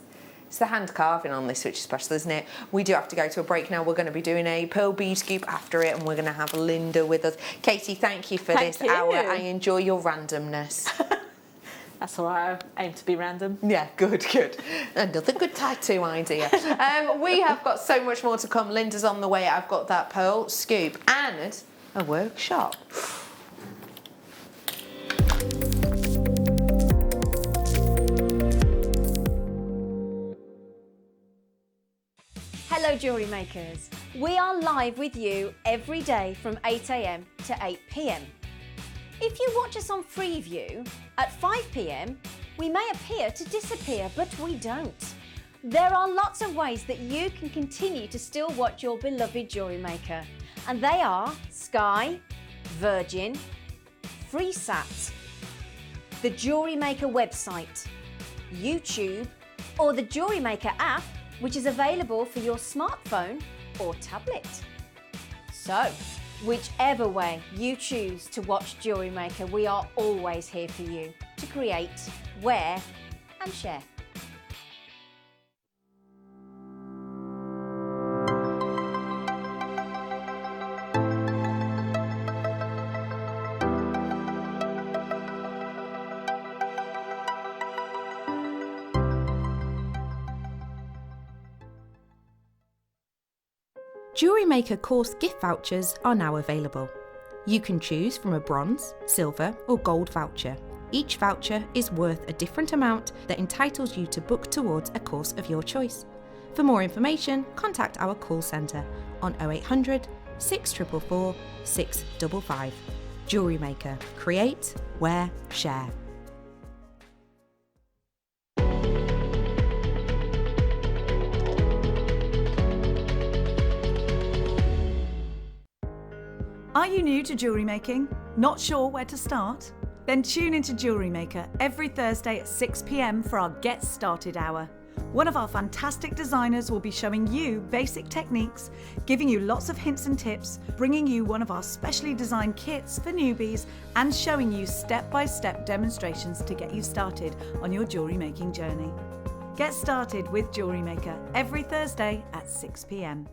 It's the hand carving on this which is special, isn't it? We do have to go to a break now. We're going to be doing a pearl bead scoop after it, and we're going to have Linda with us. Katie, thank you for this hour. I enjoy your randomness. That's all right. I aim to be random. Yeah, good. Another good tattoo idea. We have got so much more to come. Linda's on the way. I've got that pearl scoop and a workshop. Hello Jewellery Makers. We are live with you every day from 8 AM to 8 PM. If you watch us on Freeview at 5 PM, we may appear to disappear, but we don't. There are lots of ways that you can continue to still watch your beloved Jewellery Maker, and they are Sky, Virgin, FreeSat, the Jewellery Maker website, YouTube, or the Jewellery Maker app, which is available for your smartphone or tablet. So, whichever way you choose to watch Jewellery Maker, we are always here for you to create, wear and share. Jewellery Maker course gift vouchers are now available. You can choose from a bronze, silver or gold voucher. Each voucher is worth a different amount that entitles you to book towards a course of your choice. For more information, contact our call centre on 0800 644 655. Jewellery Maker. Create, wear, share. Are you new to jewellery making? Not sure where to start? Then tune into Jewellery Maker every Thursday at 6 p.m. for our Get Started Hour. One of our fantastic designers will be showing you basic techniques, giving you lots of hints and tips, bringing you one of our specially designed kits for newbies, and showing you step-by-step demonstrations to get you started on your jewellery making journey. Get started with Jewellery Maker every Thursday at 6 p.m.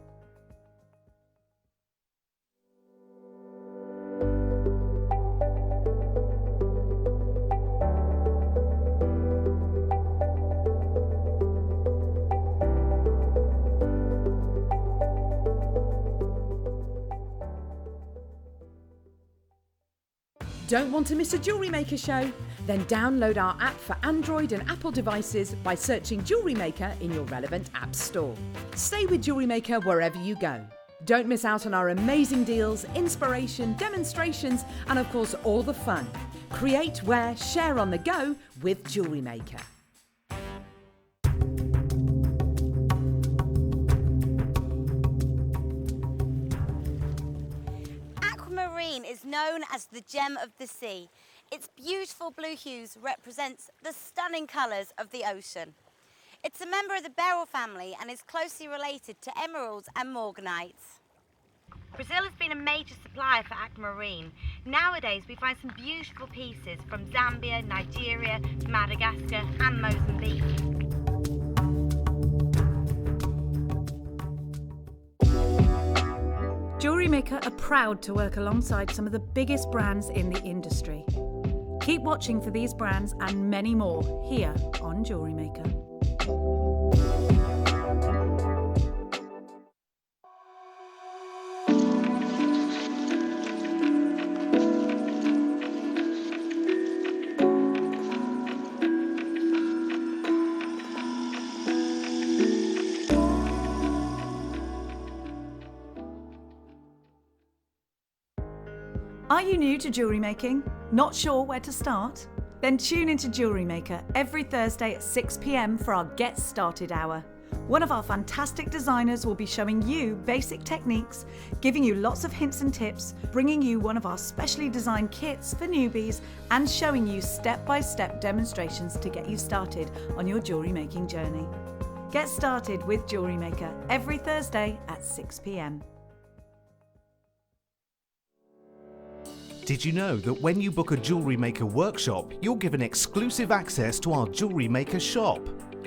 Don't want to miss a Jewellery Maker show? Then download our app for Android and Apple devices by searching Jewellery Maker in your relevant app store. Stay with Jewellery Maker wherever you go. Don't miss out on our amazing deals, inspiration, demonstrations, and of course all the fun. Create, wear, share on the go with Jewellery Maker. Aquamarine is known as the gem of the sea. Its beautiful blue hues represents the stunning colours of the ocean. It's a member of the beryl family and is closely related to emeralds and morganites. Brazil has been a major supplier for aquamarine. Nowadays we find some beautiful pieces from Zambia, Nigeria, Madagascar and Mozambique. Jewellery Maker are proud to work alongside some of the biggest brands in the industry. Keep watching for these brands and many more here on Jewellery Maker. Are you new to jewellery making? Not sure where to start? Then tune into Jewellery Maker every Thursday at 6 p.m. for our Get Started Hour. One of our fantastic designers will be showing you basic techniques, giving you lots of hints and tips, bringing you one of our specially designed kits for newbies, and showing you step-by-step demonstrations to get you started on your jewellery making journey. Get started with Jewellery Maker every Thursday at 6 p.m. Did you know that when you book a Jewellery Maker workshop, you're given exclusive access to our Jewellery Maker shop?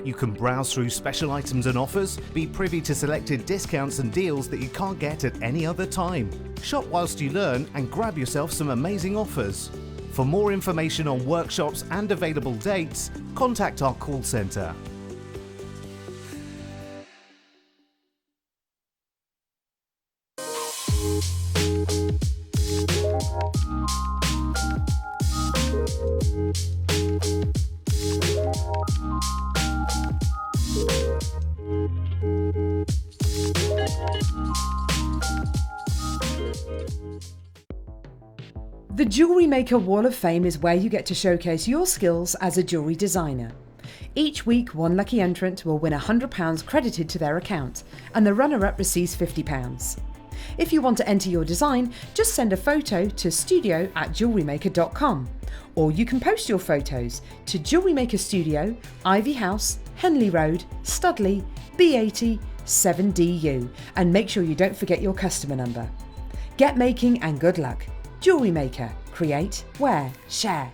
You can browse through special items and offers, be privy to selected discounts and deals that you can't get at any other time. Shop whilst you learn and grab yourself some amazing offers. For more information on workshops and available dates, contact our call centre. The Jewellery Maker Wall of Fame is where you get to showcase your skills as a jewellery designer. Each week, one lucky entrant will win £100 credited to their account, and the runner-up receives £50. If you want to enter your design, just send a photo to studio@jewellerymaker.com, or you can post your photos to Jewellery Maker Studio, Ivy House, Henley Road, Studley, B80 7DU, and make sure you don't forget your customer number. Get making and good luck. Jewellery Maker. Create, wear, share.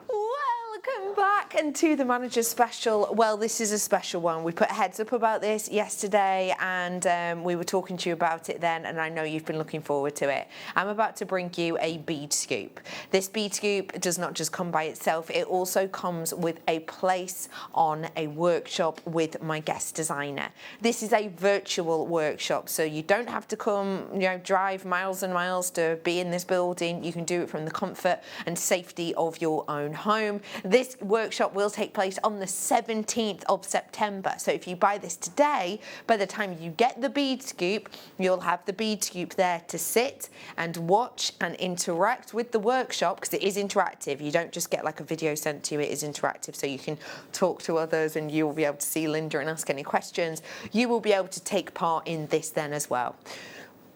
Welcome back, and then to the manager's special. Well, this is a special one. We put a heads up about this yesterday, and we were talking to you about it then, and I know you've been looking forward to it. I'm about to bring you a bead scoop. This bead scoop does not just come by itself, it also comes with a place on a workshop with my guest designer. This is a virtual workshop, so you don't have to come, drive miles and miles to be in this building. You can do it from the comfort and safety of your own home. This workshop will take place on the 17th of September. So if you buy this today, by the time you get the bead scoop, you'll have the bead scoop there to sit and watch and interact with the workshop, because it is interactive. You don't just get like a video sent to you, it is interactive, so you can talk to others and you'll be able to see Linda and ask any questions. You will be able to take part in this then as well.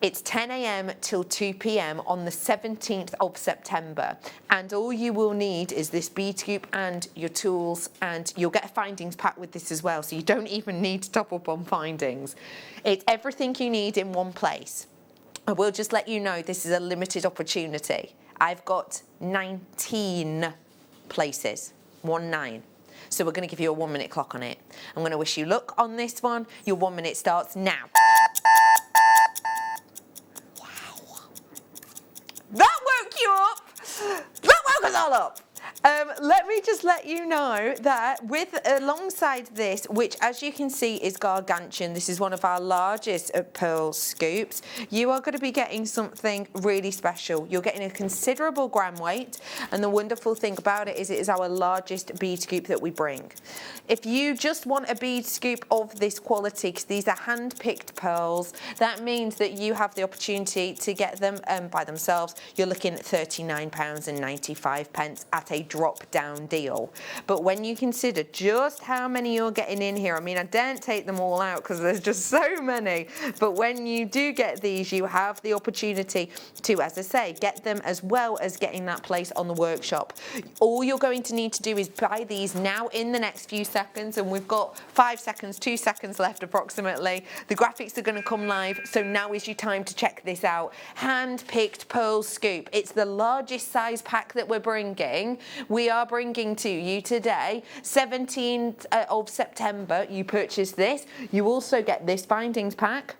It's 10 a.m. till 2 p.m. on the 17th of September, and all you will need is this bead scoop and your tools, and you'll get a findings pack with this as well, so you don't even need to top up on findings. It's everything you need in one place. I will just let you know this is a limited opportunity. I've got 19 places, 19. So we're going to give you a 1 minute clock on it. I'm going to wish you luck on this one. Your 1 minute starts now. That woke you up. That woke us all up. Let me just let you know that alongside this, which as you can see is gargantuan, this is one of our largest pearl scoops, you are going to be getting something really special. You're getting a considerable gram weight, and the wonderful thing about it is our largest bead scoop that we bring. If you just want a bead scoop of this quality, because these are hand-picked pearls, that means that you have the opportunity to get them by themselves. You're looking at £39.95 at a drop-down deal. But when you consider just how many you're getting in here, I mean, I daren't take them all out because there's just so many, but when you do get these, you have the opportunity to, as I say, get them as well as getting that place on the workshop. All you're going to need to do is buy these now in the next few seconds, and we've got 5 seconds, 2 seconds left approximately. The graphics are going to come live, so now is your time to check this out. Hand-picked pearl scoop. It's the largest size pack that we're bringing. We are bringing to you today, 17th of September. You purchase this. You also get this findings pack,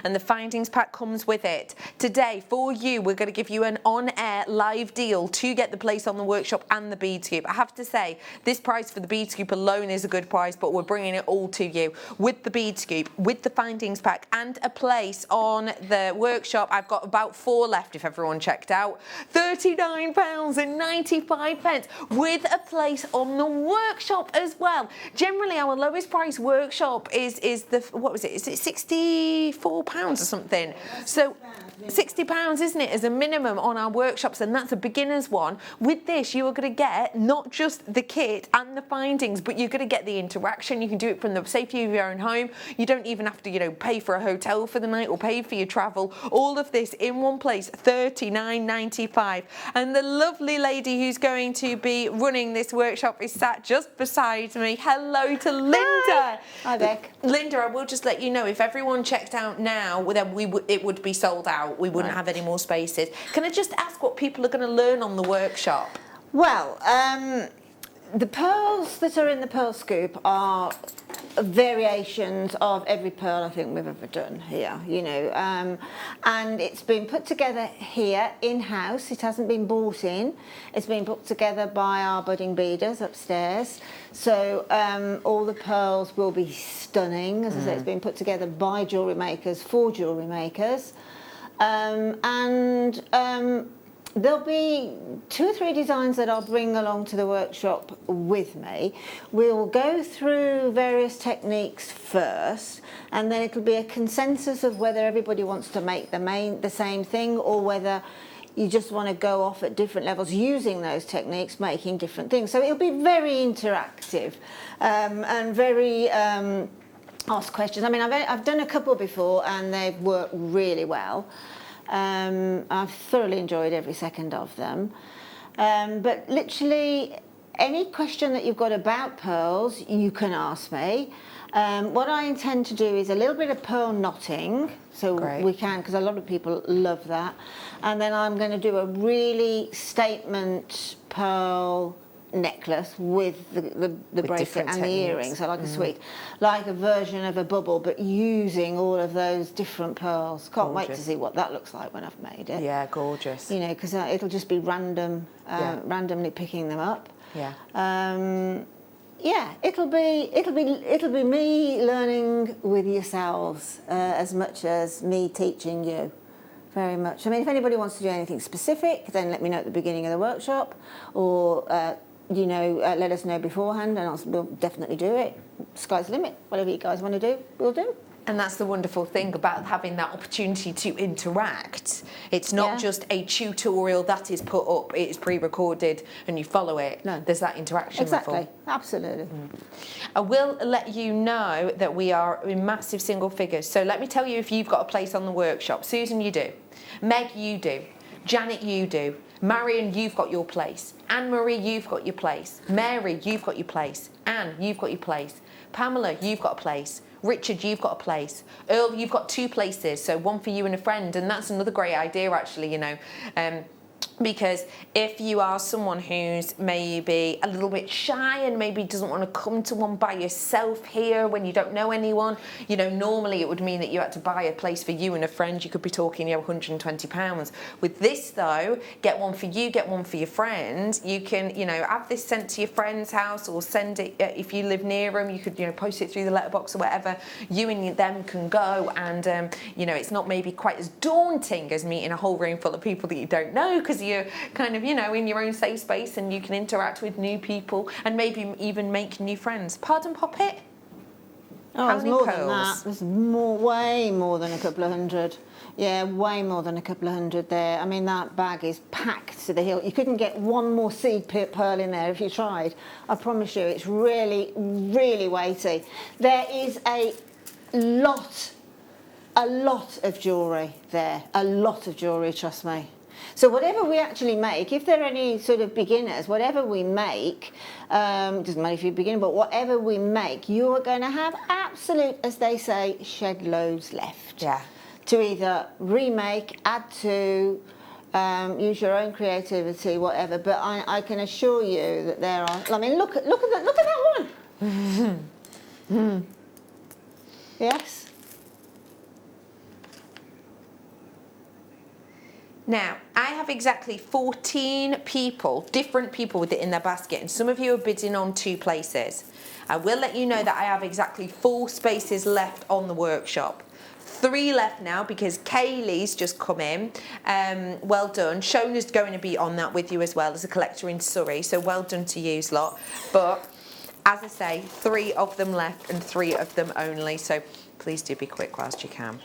and the findings pack comes with it. Today, for you, we're going to give you an on-air live deal to get the place on the workshop and the bead scoop. I have to say, this price for the bead scoop alone is a good price, but we're bringing it all to you with the bead scoop, with the findings pack, and a place on the workshop. I've got about 4 left if everyone checked out. £39.95 with a place on the workshop as well. Generally, our lowest price workshop is the, what was it? Is it £64 or something? So £60, isn't it, as a minimum on our workshops, and that's a beginner's one. With this, you are going to get not just the kit and the findings, but you're going to get the interaction. You can do it from the safety of your own home. You don't even have to, pay for a hotel for the night or pay for your travel. All of this in one place, £39.95. And the lovely lady who's going to be running this workshop is sat just beside me. Hello to Linda. Hi, Beck. Linda, I will just let you know, if everyone checked out now, then it would be sold out. We wouldn't have any more spaces. Can I just ask what people are going to learn on the workshop? Well, the pearls that are in the pearl scoop are variations of every pearl I think we've ever done here, and it's been put together here in-house. It hasn't been bought in. It's been put together by our budding beaders upstairs. So all the pearls will be stunning. As I say, it's been put together by jewellery makers for jewellery makers. There'll be 2 or 3 designs that I'll bring along to the workshop with me. We'll go through various techniques first, and then it'll be a consensus of whether everybody wants to make the same thing, or whether you just want to go off at different levels using those techniques, making different things. So it'll be very interactive and very ask questions. I mean, I've done a couple before and they've worked really well. I've thoroughly enjoyed every second of them. But literally any question that you've got about pearls, you can ask me. What I intend to do is a little bit of pearl knotting, so we can, because a lot of people love that. And then I'm going to do a really statement pearl necklace with the bracelet different and the techniques. earrings, so like a suite, like a version of a bubble, but using all of those different pearls. Can't wait to see what that looks like when I've made it. Yeah, gorgeous. You know, because it'll just be random, randomly picking them up. Yeah. Yeah, it'll be me learning with yourselves as much as me teaching you. Very much. I mean, if anybody wants to do anything specific, then let me know at the beginning of the workshop, or you know, let us know beforehand, and we'll definitely do it. Sky's the limit. Whatever you guys want to do, we'll do. And that's the wonderful thing about having that opportunity to interact. It's not just a tutorial that is put up, it is pre-recorded and you follow it. No. There's that interaction. Exactly, absolutely. I will let you know that we are in massive single figures. So let me tell you if you've got a place on the workshop. Susan, you do. Meg, you do. Janet, you do. Marion, you've got your place. Anne-Marie, you've got your place. Mary, you've got your place. Anne, you've got your place. Pamela, you've got a place. Richard, you've got a place. Earl, you've got 2 places, so one for you and a friend, and that's another great idea actually, you know. Because if you are someone who's maybe a little bit shy and maybe doesn't want to come to one by yourself here when you don't know anyone, you know, normally it would mean that you had to buy a place for you and a friend. You could be talking, you know, £120. With this though, get one for you, get one for your friend. You can, you know, have this sent to your friend's house, or send it, if you live near them, you could, you know, post it through the letterbox or whatever. You and them can go, and you know, it's not maybe quite as daunting as meeting a whole room full of people that you don't know, because you're kind of, you know, in your own safe space and you can interact with new people and maybe even make new friends. Pardon, Poppet? Oh, there's more than that. There's way more than a couple of hundred. Yeah, way more than a couple of hundred there. I mean, that bag is packed to the hilt. You couldn't get one more seed pearl in there if you tried. I promise you, it's really, really weighty. There is a lot of jewellery there. A lot of jewellery, trust me. So whatever we actually make, if there are any sort of beginners, whatever we make, doesn't matter if you're a beginner, but whatever we make, you are going to have absolute, as they say, shed loads left. Yeah. To either remake, add to, use your own creativity, whatever. But I can assure you that there are. I mean, look at that one. Yes. Now, I have exactly 14 people, different people with it in their basket, and some of you are bidding on 2 places. I will let you know that I have exactly 4 spaces left on the workshop. 3 left now because Kaylee's just come in. Well done. Shona's going to be on that with you as well as a collector in Surrey, so well done to you lot. But as I say, 3 of them left and 3 of them only, so please do be quick whilst you can.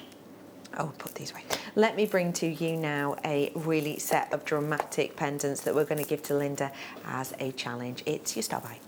Oh, put these away. Let me bring to you now a really set of dramatic pendants that we're going to give to Linda as a challenge. It's your star by.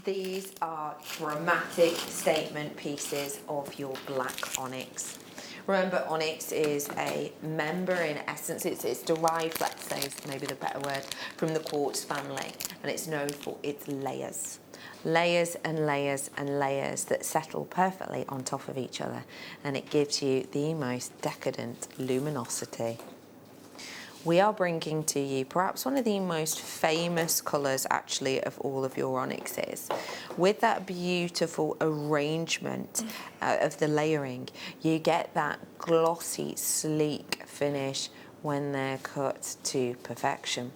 These are dramatic statement pieces of your black onyx. Remember, onyx is a member, in essence, it's derived, let's say, maybe the better word, from the quartz family, and it's known for its layers. Layers and layers and layers that settle perfectly on top of each other, and it gives you the most decadent luminosity. We are bringing to you perhaps one of the most famous colours actually of all of your onyxes. With that beautiful arrangement of the layering, you get that glossy, sleek finish when they're cut to perfection.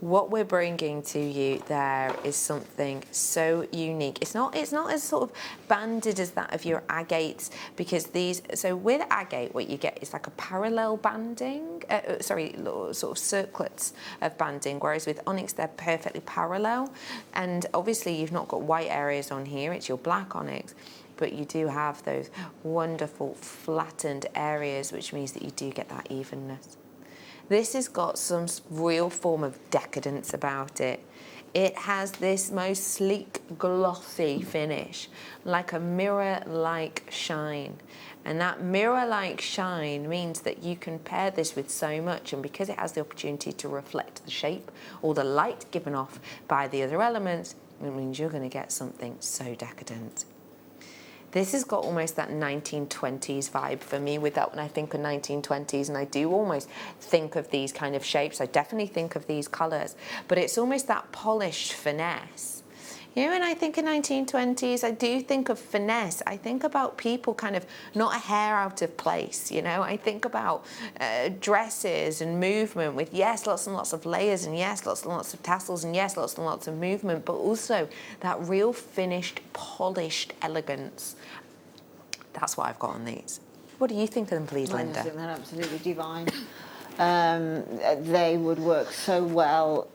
What we're bringing to you there is something so unique. It's not as sort of banded as that of your agates, because these, so with agate what you get is like a parallel banding, sort of circlets of banding, whereas with onyx they're perfectly parallel. And obviously you've not got white areas on here, it's your black onyx, but you do have those wonderful flattened areas, which means that you do get that evenness. This has got some real form of decadence about it. It has this most sleek, glossy finish, like a mirror-like shine. And that mirror-like shine means that you can pair this with so much, and because it has the opportunity to reflect the shape or the light given off by the other elements, it means you're going to get something so decadent. This has got almost that 1920s vibe for me with that when I think of 1920s, and I do almost think of these kind of shapes. I definitely think of these colours, but it's almost that polished finesse. You know, when I think of 1920s, I do think of finesse. I think about people kind of not a hair out of place, you know. I think about dresses and movement with, yes, lots and lots of layers, and yes, lots and lots of tassels, and yes, lots and lots of movement, but also that real finished, polished elegance. That's what I've got on these. What do you think of them, please, Linda? I think they're absolutely divine. They would work so well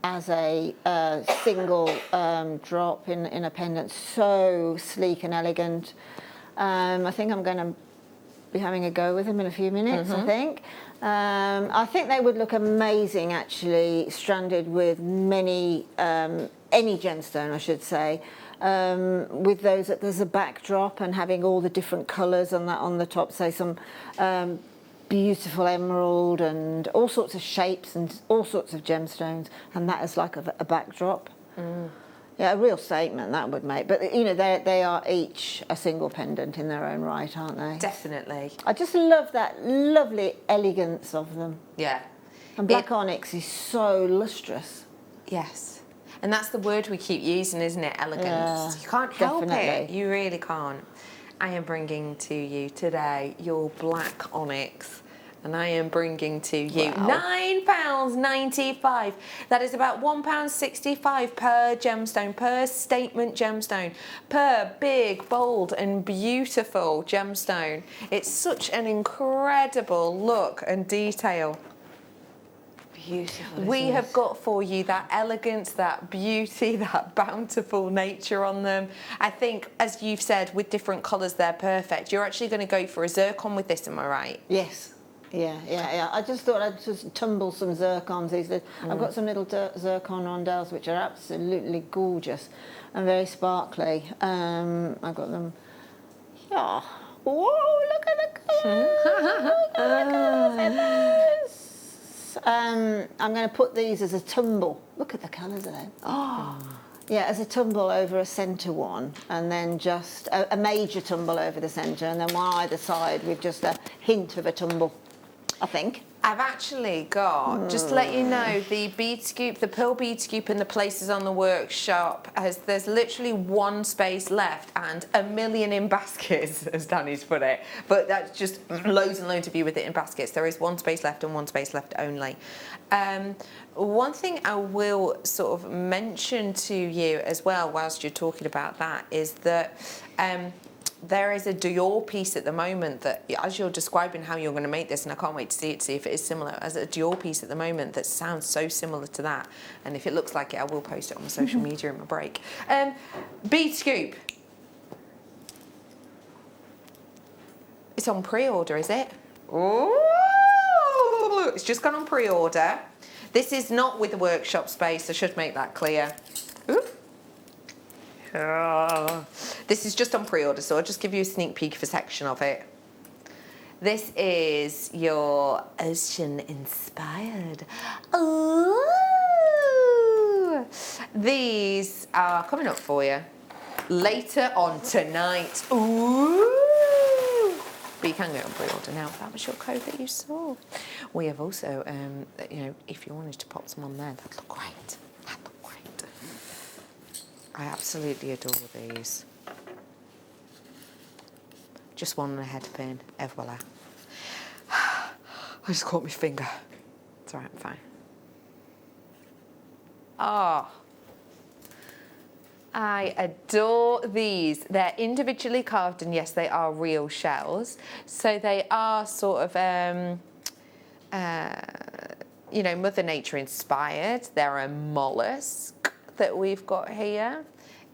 as a single drop in a pendant, so sleek and elegant. I think I'm going to be having a go with them in a few minutes, I think. I think they would look amazing, actually, stranded with any gemstone, I should say, with those, there's a backdrop and having all the different colours on that on the top, say some beautiful emerald and all sorts of shapes and all sorts of gemstones, and that is like a backdrop. Yeah, a real statement that would make. But you know, they are each a single pendant in their own right, aren't they? Definitely. I just love that lovely elegance of them. Yeah. And black onyx is so lustrous. Yes. And that's the word we keep using, isn't it? Elegance. Yeah, you can't help definitely. it. You really can't. I am bringing to you today your black onyx, and I am bringing to you £9.95. That is about £1.65 per gemstone, per statement gemstone, per big, bold and beautiful gemstone. It's such an incredible look and detail. Beautiful. We have got for you that elegance, that beauty, that bountiful nature on them. I think, as you've said, with different colours, they're perfect. You're actually going to go for a zircon with this, am I right? Yes. Yeah. I just thought I'd just tumble some zircons. I've got some little zircon rondelles which are absolutely gorgeous and very sparkly. I've got them. Yeah. Whoa! Look at the colours in those. I'm going to put these as a tumble. Look at the colours of them. Oh. Yeah, as a tumble over a centre one, and then just a major tumble over the centre, and then one either side with just a hint of a tumble, I think. I've actually got, just to let you know, the bead scoop, the pearl bead scoop in the places on the workshop, there's literally one space left and a million in baskets, as Danny's put it. But that's just loads and loads of you with it in baskets. There is one space left and one space left only. One thing I will sort of mention to you as well, whilst you're talking about that, is that there is a Dior piece at the moment that, as you're describing how you're going to make this, and I can't wait to see if it is similar, as a Dior piece at the moment that sounds so similar to that. And if it looks like it, I will post it on my social media in my break. Bead scoop. It's on pre-order, is it? Ooh, it's just gone on pre-order. This is not with the workshop space, I should make that clear. Ooh. This is just on pre-order, so I'll just give you a sneak peek of a section of it. This is your ocean inspired. Ooh! These are coming up for you later on tonight. Ooh! But you can get on pre-order now. That was your code that you saw. We have also, you know, if you wanted to pop some on there, that'd look great. That'd look great. I absolutely adore these. Just one on a head pin, et voila. I just caught my finger. It's all right, I'm fine. Oh, I adore these. They're individually carved, and yes, they are real shells. So they are sort of, you know, Mother Nature inspired. They're a mollusk that we've got here.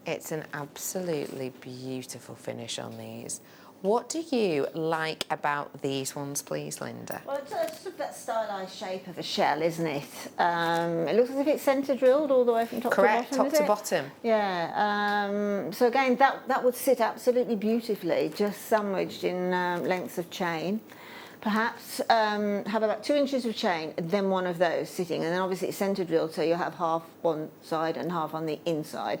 It's an absolutely beautiful finish on these. What do you like about these ones, please, Linda? Well, it's sort of that stylized shape of a shell, isn't it? It looks as if it's centre drilled all the way from top Correct, to bottom. top to bottom. Yeah. So again, that would sit absolutely beautifully, just sandwiched in lengths of chain. Perhaps have about 2 inches of chain, then one of those sitting, and then obviously it's centre drilled, so you'll have half one side and half on the inside.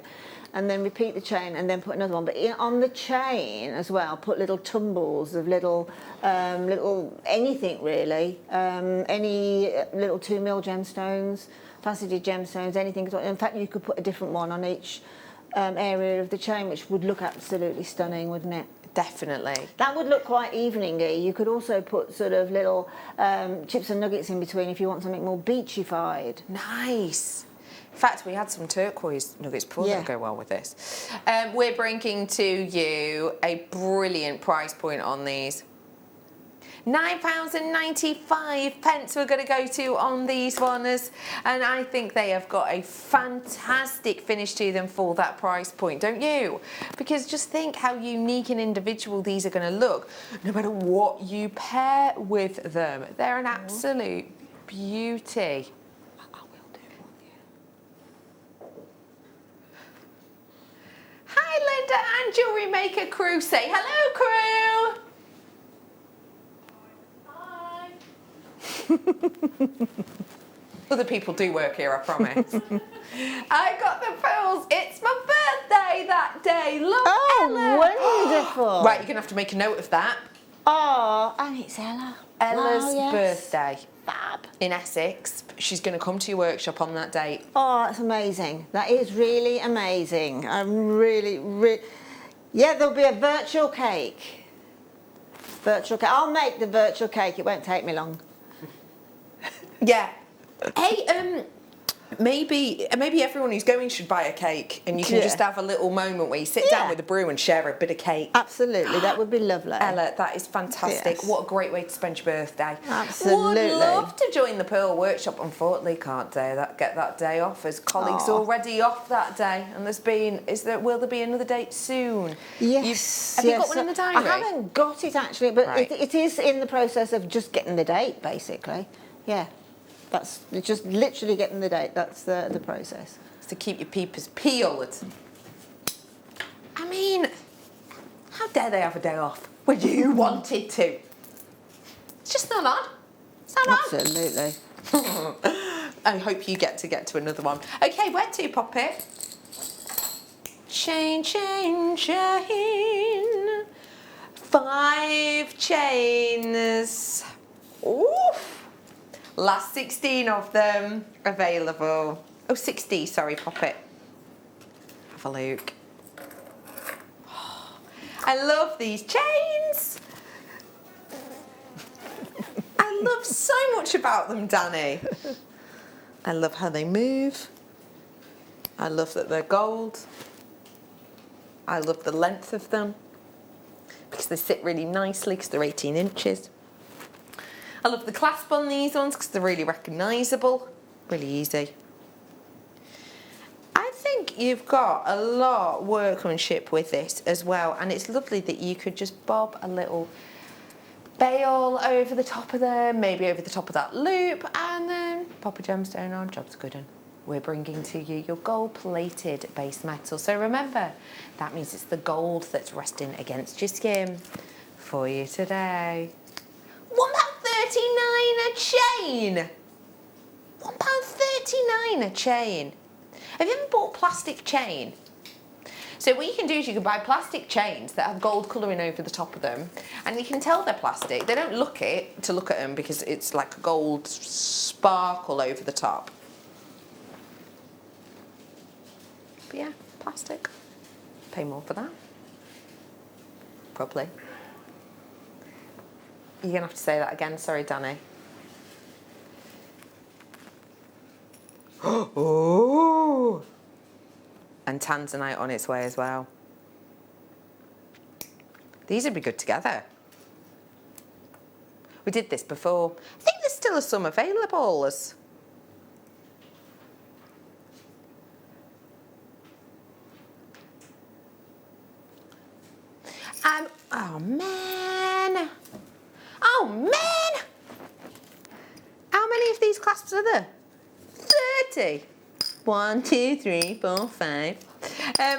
And then repeat the chain and then put another one. But on the chain as well, put little tumbles of little anything really, any little 2mm gemstones, faceted gemstones, anything. In fact, you could put a different one on each area of the chain, which would look absolutely stunning, wouldn't it? Definitely. That would look quite evening-y. You could also put sort of little chips and nuggets in between if you want something more beachy-fied. Nice. In fact, we had some turquoise nuggets before that go well with this. We're bringing to you a brilliant price point on these. £9.95 we're going to go to on these ones, and I think they have got a fantastic finish to them for that price point, don't you? Because just think how unique and individual these are going to look, no matter what you pair with them. They're an absolute beauty. Hi, Linda and Jewellery Maker crew. Say hello, crew. Other people do work here, I promise. I got the pearls. It's my birthday that day. Look, Ella. Wonderful. Right, you're going to have to make a note of that. Oh, and it's Ella. Ella's yes. birthday. Fab. In Essex. She's going to come to your workshop on that date. Oh, that's amazing. That is really amazing. I'm really... Yeah, there'll be a virtual cake. Virtual cake. I'll make the virtual cake. It won't take me long. Yeah. Hey, maybe everyone who's going should buy a cake, and you can just have a little moment where you sit down with a brew and share a bit of cake. Absolutely, that would be lovely. Ella, that is fantastic. Yes. What a great way to spend your birthday. Absolutely. Would love to join the Pearl Workshop. Unfortunately, can't get that day off, as colleagues already off that day. And will there be another date soon? Yes. Have you got one in the diary? I haven't got it actually, but Right. it is in the process of just getting the date, basically. Yeah. That's just literally getting the date. That's the process. It's to keep your peepers peeled. I mean, how dare they have a day off when you wanted to? It's just not on. It's not on. Absolutely. I hope you get to another one. Okay, where to, Poppet? Chain, chain, chain. 5 chains. Oof. Last 16 of them available. Oh, 60, sorry, Poppet. Have a look. Oh, I love these chains. I love so much about them, Danny. I love how they move. I love that they're gold. I love the length of them because they sit really nicely because they're 18 inches. I love the clasp on these ones because they're really recognisable, really easy. I think you've got a lot of workmanship with this as well, and it's lovely that you could just bob a little bail over the top of them, maybe over the top of that loop, and then pop a gemstone on, job's good. And we're bringing to you your gold-plated base metal. So remember, that means it's the gold that's resting against your skin for you today. £1.39 a chain. £1.39 a chain. Have you ever bought plastic chain? So what you can do is you can buy plastic chains that have gold colouring over the top of them, and you can tell they're plastic. They don't look at them because it's like a gold sparkle over the top. But yeah, plastic. Pay more for that. Probably. You're going to have to say that again. Sorry, Danny. Oh! And Tanzanite on its way as well. These would be good together. We did this before. I think there's still some available. Oh man. Oh man. How many of these clasps are there? 30. 1, 2, 3, 4, 5.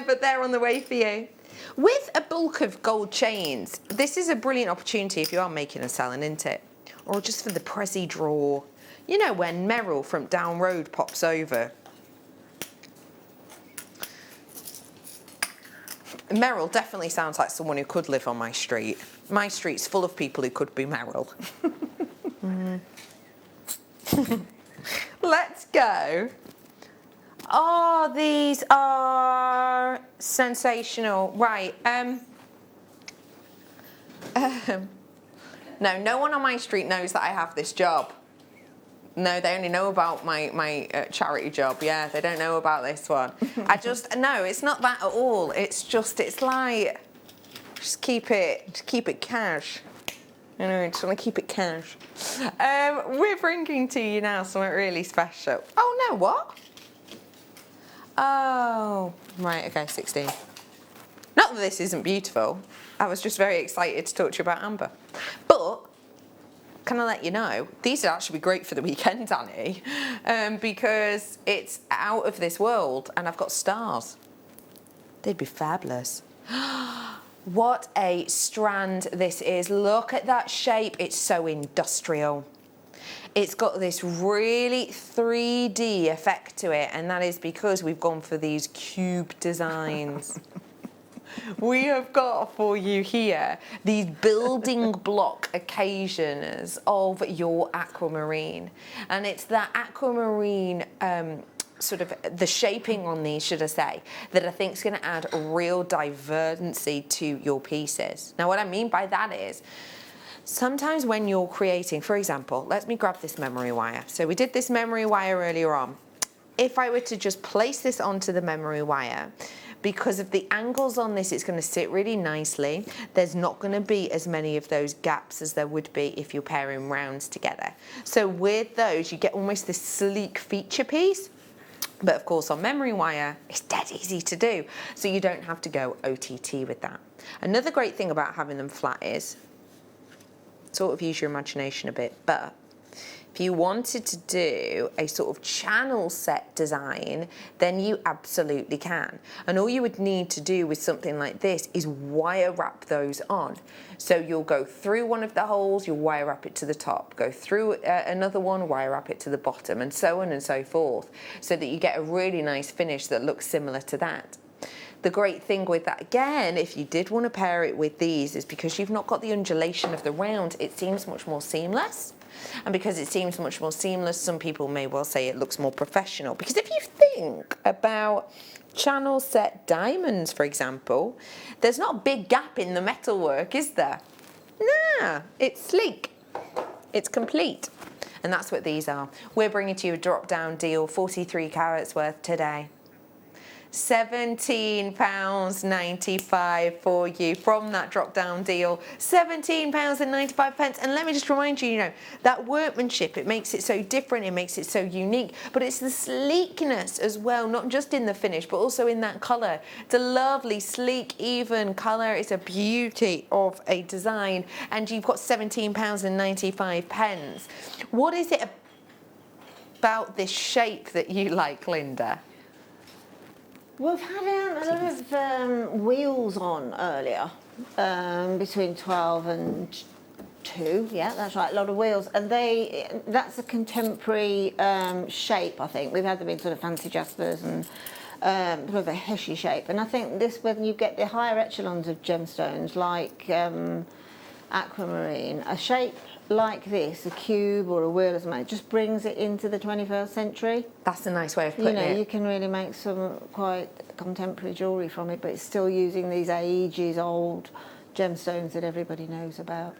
But they're on the way for you. With a bulk of gold chains, this is a brilliant opportunity if you are making and selling, isn't it? Or just for the Prezi draw. You know when Meryl from down road pops over. Meryl definitely sounds like someone who could live on my street. My street's full of people who could be Meryl. Let's go. Oh, these are sensational. Right. No one on my street knows that I have this job. No, they only know about my charity job. Yeah, they don't know about this one. No, it's not that at all. It's like, just keep it cash. You know, just want to keep it cash. We're bringing to you now something really special. Oh no, what? Oh, right, okay, 16. Not that this isn't beautiful. I was just very excited to talk to you about amber. But, can I let you know, these would actually be great for the weekend, Annie, because it's out of this world and I've got stars. They'd be fabulous. What a strand this is. Look at that shape. It's so industrial. It's got this really 3D effect to it, and that is because we've gone for these cube designs. We have got for you here these building block occasions of your aquamarine. And it's that aquamarine, sort of the shaping on these, should I say, that I think is going to add a real divergency to your pieces. Now, what I mean by that is, sometimes when you're creating, for example, let me grab this memory wire. So we did this memory wire earlier on. If I were to just place this onto the memory wire, because of the angles on this, it's going to sit really nicely. There's not going to be as many of those gaps as there would be if you're pairing rounds together. So with those, you get almost this sleek feature piece. But of course, on memory wire, it's dead easy to do. So you don't have to go OTT with that. Another great thing about having them flat is, sort of use your imagination a bit, but if you wanted to do a sort of channel set design, then you absolutely can. And all you would need to do with something like this is wire wrap those on. So you'll go through one of the holes, you'll wire wrap it to the top, go through another one, wire wrap it to the bottom, and so on and so forth, so that you get a really nice finish that looks similar to that. The great thing with that, again, if you did want to pair it with these, is because you've not got the undulation of the round, it seems much more seamless. And because it seems much more seamless, some people may well say it looks more professional. Because if you think about channel set diamonds, for example, there's not a big gap in the metalwork, is there? Nah, it's sleek. It's complete. And that's what these are. We're bringing to you a drop-down deal, 43 carats worth today. £17.95 for you from that drop-down deal. £17.95. And let me just remind you, you know, that workmanship, it makes it so different, it makes it so unique, but it's the sleekness as well, not just in the finish, but also in that colour. It's a lovely, sleek, even colour. It's a beauty of a design, and you've got £17.95. What is it about this shape that you like, Linda? We've had a lot of wheels on earlier, between 12 and 2, yeah, that's right, a lot of wheels. And that's a contemporary shape, I think. We've had them in sort of fancy jaspers and sort of a heshy shape. And I think this, when you get the higher echelons of gemstones, like aquamarine, a shape like this, a cube or a wheel or something, it just brings it into the 21st century. That's a nice way of putting it. You can really make some quite contemporary jewellery from it, but it's still using these ages old gemstones that everybody knows about.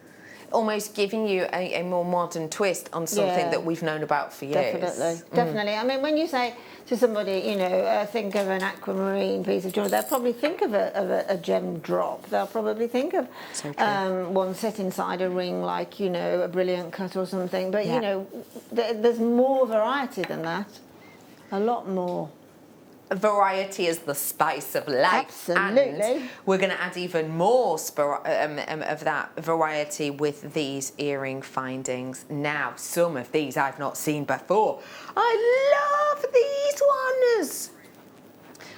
Almost giving you a more modern twist on something that we've known about for years. Definitely. I mean, when you say to somebody, you know, think of an aquamarine piece of jewellery, they'll probably think of a gem drop. They'll probably think of one set inside a ring, like, you know, a brilliant cut or something. But, you know, there's more variety than that. A lot more. variety is the spice of life. Absolutely. And we're going to add even more of that variety with these earring findings. Now, some of these I've not seen before. I love these ones.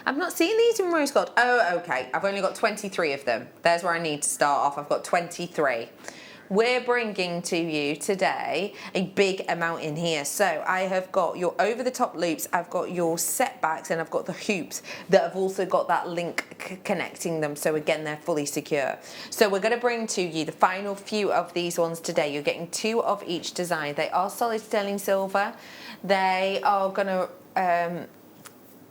I've not seen these in rose gold. Oh, okay. I've only got 23 of them. There's where I need to start off. I've got 23. We're bringing to you today a big amount in here. So I have got your over the top loops, I've got your setbacks, and I've got the hoops that have also got that link connecting them. So again, they're fully secure. So we're going to bring to you the final few of these ones today. You're getting 2 of each design. They are solid sterling silver. They are going to,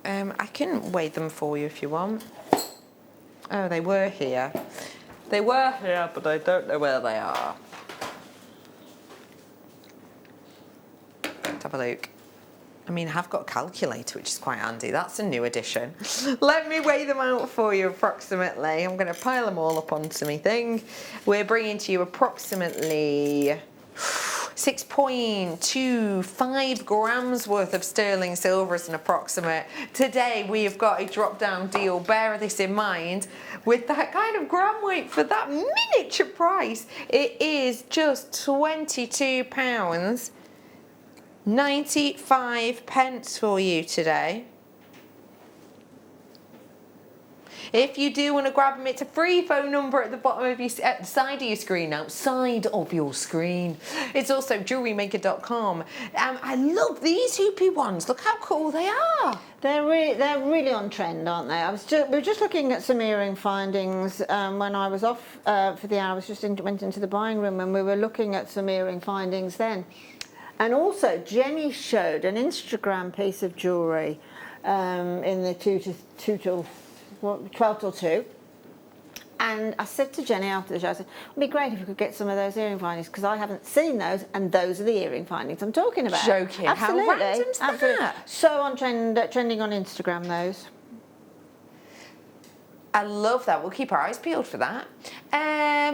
I can weigh them for you if you want. Oh, they were here. They were here, but I don't know where they are. Let's have a look. I mean, I have got a calculator, which is quite handy. That's a new addition. Let me weigh them out for you approximately. I'm going to pile them all up onto me thing. We're bringing to you approximately 6.25 grams worth of sterling silver as an approximate. Today we have got a drop down deal, bear this in mind, with that kind of gram weight for that miniature price. It is just £22.95 for you today. If you do want to grab them, it's a free phone number at the bottom of your side of your screen now. Side of your screen. It's also JewelleryMaker.com. I love these hoopy ones. Look how cool they are. They're really on trend, aren't they? We were just looking at some earring findings when I was off for the hour. I was went into the buying room and we were looking at some earring findings then. And also, Jenny showed an Instagram piece of jewellery in the 12 till 2, and I said to Jenny after the show, I said, it'd be great if we could get some of those earring findings because I haven't seen those, and those are the earring findings I'm talking about. Joking. Absolutely. How random's that? So on trending on Instagram, those. I love that. We'll keep our eyes peeled for that.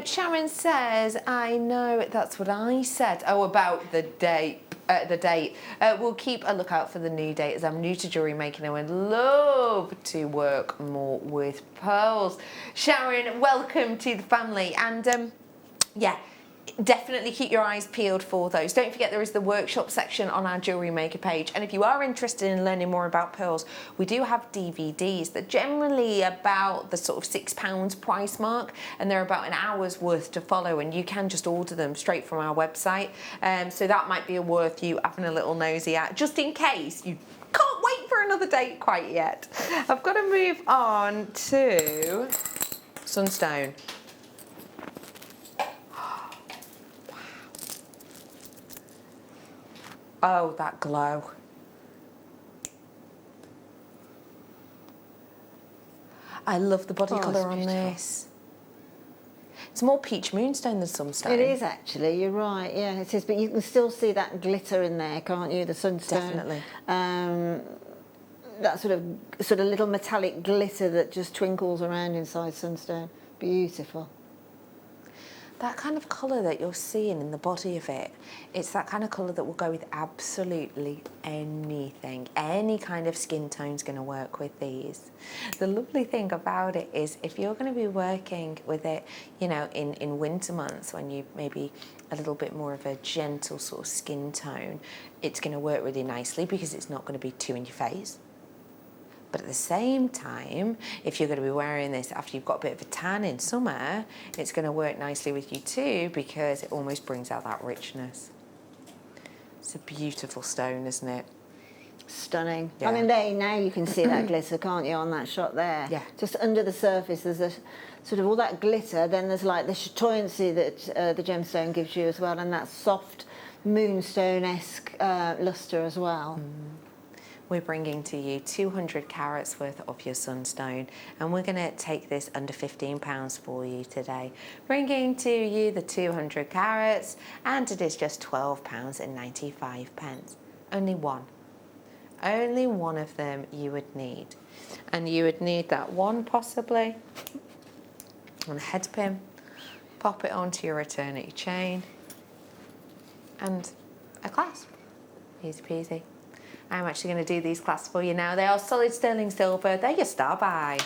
Sharon says, I know that's what I said. Oh, about the date. We'll keep a lookout for the new date as I'm new to jewellery making and would love to work more with pearls. Sharon, welcome to the family. And yeah, definitely keep your eyes peeled for those. Don't forget there is the workshop section on our Jewellery Maker page, and if you are interested in learning more about pearls, we do have DVDs that generally about the sort of £6 price mark, and they're about an hour's worth to follow, and you can just order them straight from our website. So that might be worth you having a little nosy at, just in case you can't wait for another date quite yet. I've got to move on to Sunstone. Oh, that glow. I love the body colour on this. It's more peach moonstone than sunstone. It is actually, you're right, yeah, it is, but you can still see that glitter in there, can't you, the sunstone? Definitely. That sort of little metallic glitter that just twinkles around inside sunstone. Beautiful. That kind of colour that you're seeing in the body of it, it's that kind of colour that will go with absolutely anything. Any kind of skin tone's going to work with these. The lovely thing about it is if you're going to be working with it, you know, in winter months when you maybe a little bit more of a gentle sort of skin tone, it's going to work really nicely because it's not going to be too in your face. But at the same time, if you're going to be wearing this after you've got a bit of a tan in summer, it's going to work nicely with you too because it almost brings out that richness. It's a beautiful stone, isn't it? Stunning. Yeah. I mean, now you can see that glitter, can't you, on that shot there? Yeah. Just under the surface, there's a sort of all that glitter, then there's like the chatoyancy that the gemstone gives you as well, and that soft moonstone-esque lustre as well. We're bringing to you 200 carats worth of your sunstone, and we're going to take this under £15 for you today. Bringing to you the 200 carats, and it is just £12.95. Only one. Only one of them you would need. And you would need that one possibly on a head pin, pop it onto your eternity chain, and a clasp. Easy peasy. I'm actually going to do these clasps for you now. They are solid sterling silver. They're your star buy.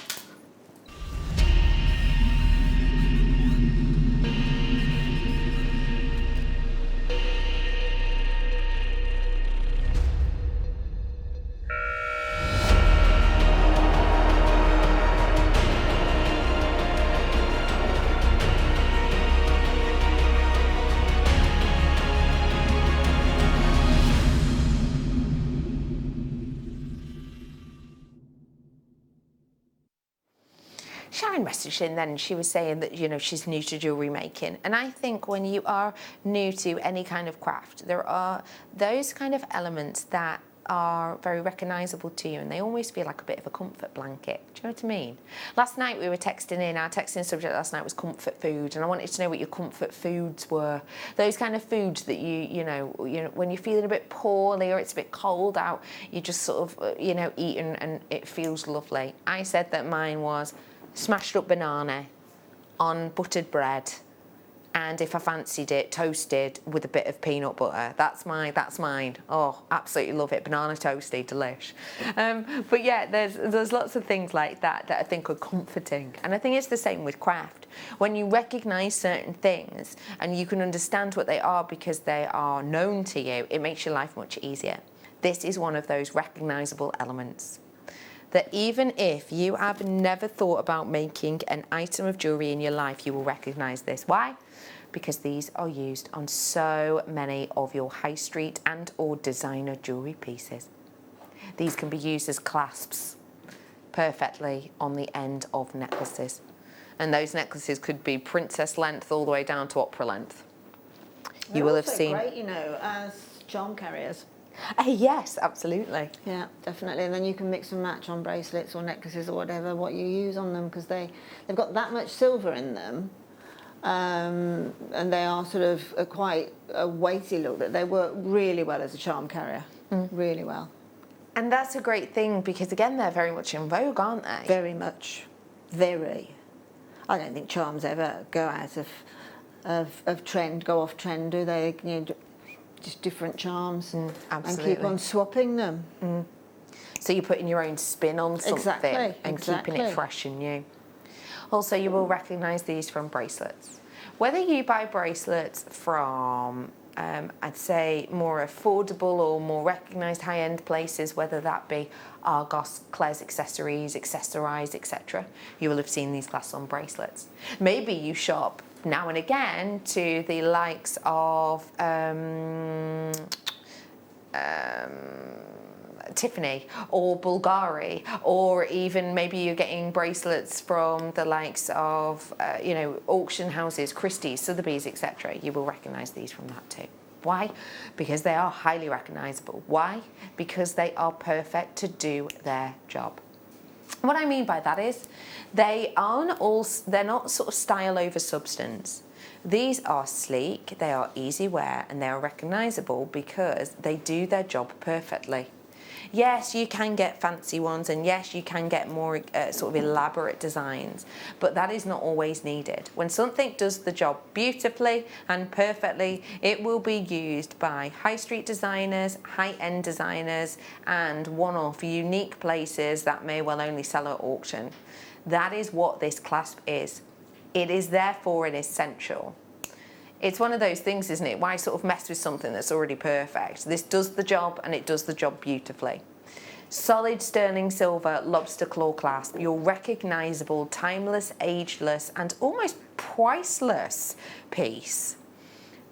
Sharon messaged in then, she was saying that, you know, she's new to jewellery making. And I think when you are new to any kind of craft, there are those kind of elements that are very recognisable to you, and they almost feel like a bit of a comfort blanket. Do you know what I mean? Last night we were texting in, our texting subject last night was comfort food, and I wanted to know what your comfort foods were. Those kind of foods that you know, when you're feeling a bit poorly or it's a bit cold out, you just sort of, you know, eat and it feels lovely. I said that mine was smashed up banana on buttered bread, and if I fancied it, toasted with a bit of peanut butter. That's mine. Oh, absolutely love it. Banana toasty, delish. But yeah, there's lots of things like that I think are comforting. And I think it's the same with craft. When you recognise certain things and you can understand what they are because they are known to you, it makes your life much easier. This is one of those recognisable elements. That even if you have never thought about making an item of jewellery in your life, you will recognise this. Why? Because these are used on so many of your high street and or designer jewellery pieces. These can be used as clasps perfectly on the end of necklaces. And those necklaces could be princess length all the way down to opera length. They're You will have also seen... great, you know, as charm carriers. Yes, absolutely. Yeah, definitely. And then you can mix and match on bracelets or necklaces or whatever, what you use on them, because they've got that much silver in them, and they are sort of quite a weighty look, that they work really well as a charm carrier, really well. And that's a great thing, because again, they're very much in vogue, aren't they? Very much. Very. I don't think charms ever go out of trend, go off trend, do they? You know, just different charms, absolutely. and keep on swapping them. So you're putting your own spin on something and keeping it fresh and new. Also, you will recognise these from bracelets. Whether you buy bracelets from, I'd say, more affordable or more recognised high-end places, whether that be Argos, Claire's Accessories, Accessorize, etc., you will have seen these clasps on bracelets. Maybe you shop now and again to the likes of Tiffany or Bulgari, or even maybe you're getting bracelets from the likes of you know, auction houses, Christie's, Sotheby's, etc. You will recognise these from that too. Why? Because they are highly recognisable. Why? Because they are perfect to do their job. What I mean by that is they're not sort of style over substance. These are sleek, they are easy wear, and they are recognisable because they do their job perfectly. Yes, you can get fancy ones, and yes, you can get more sort of elaborate designs, but that is not always needed. When something does the job beautifully and perfectly, it will be used by high street designers, high-end designers, and one-off unique places that may well only sell at auction. That is what this clasp is. It is therefore an essential. It's one of those things, isn't it? Why sort of mess with something that's already perfect? This does the job, and it does the job beautifully. Solid sterling silver lobster claw clasp, your recognisable, timeless, ageless, and almost priceless piece.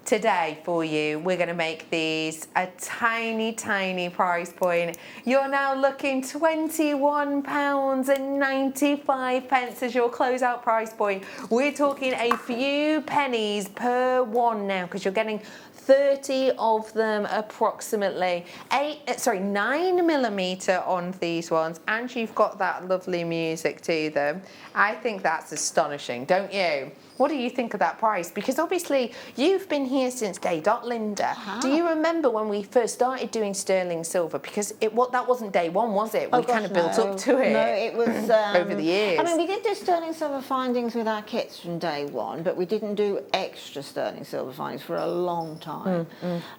Today for you, we're going to make these a tiny, tiny price point. You're now looking £21.95 as your closeout price point. We're talking a few pennies per one now, because you're getting 30 of them approximately. 9mm on these ones, and you've got that lovely music to them. I think that's astonishing, don't you? What do you think of that price? Because obviously you've been here since day dot, Linda. Do you remember when we first started doing sterling silver? Because that wasn't day one, was it? We kind of built up to it. No, it was over the years. I mean, we did do sterling silver findings with our kits from day one, but we didn't do extra sterling silver findings for a long time.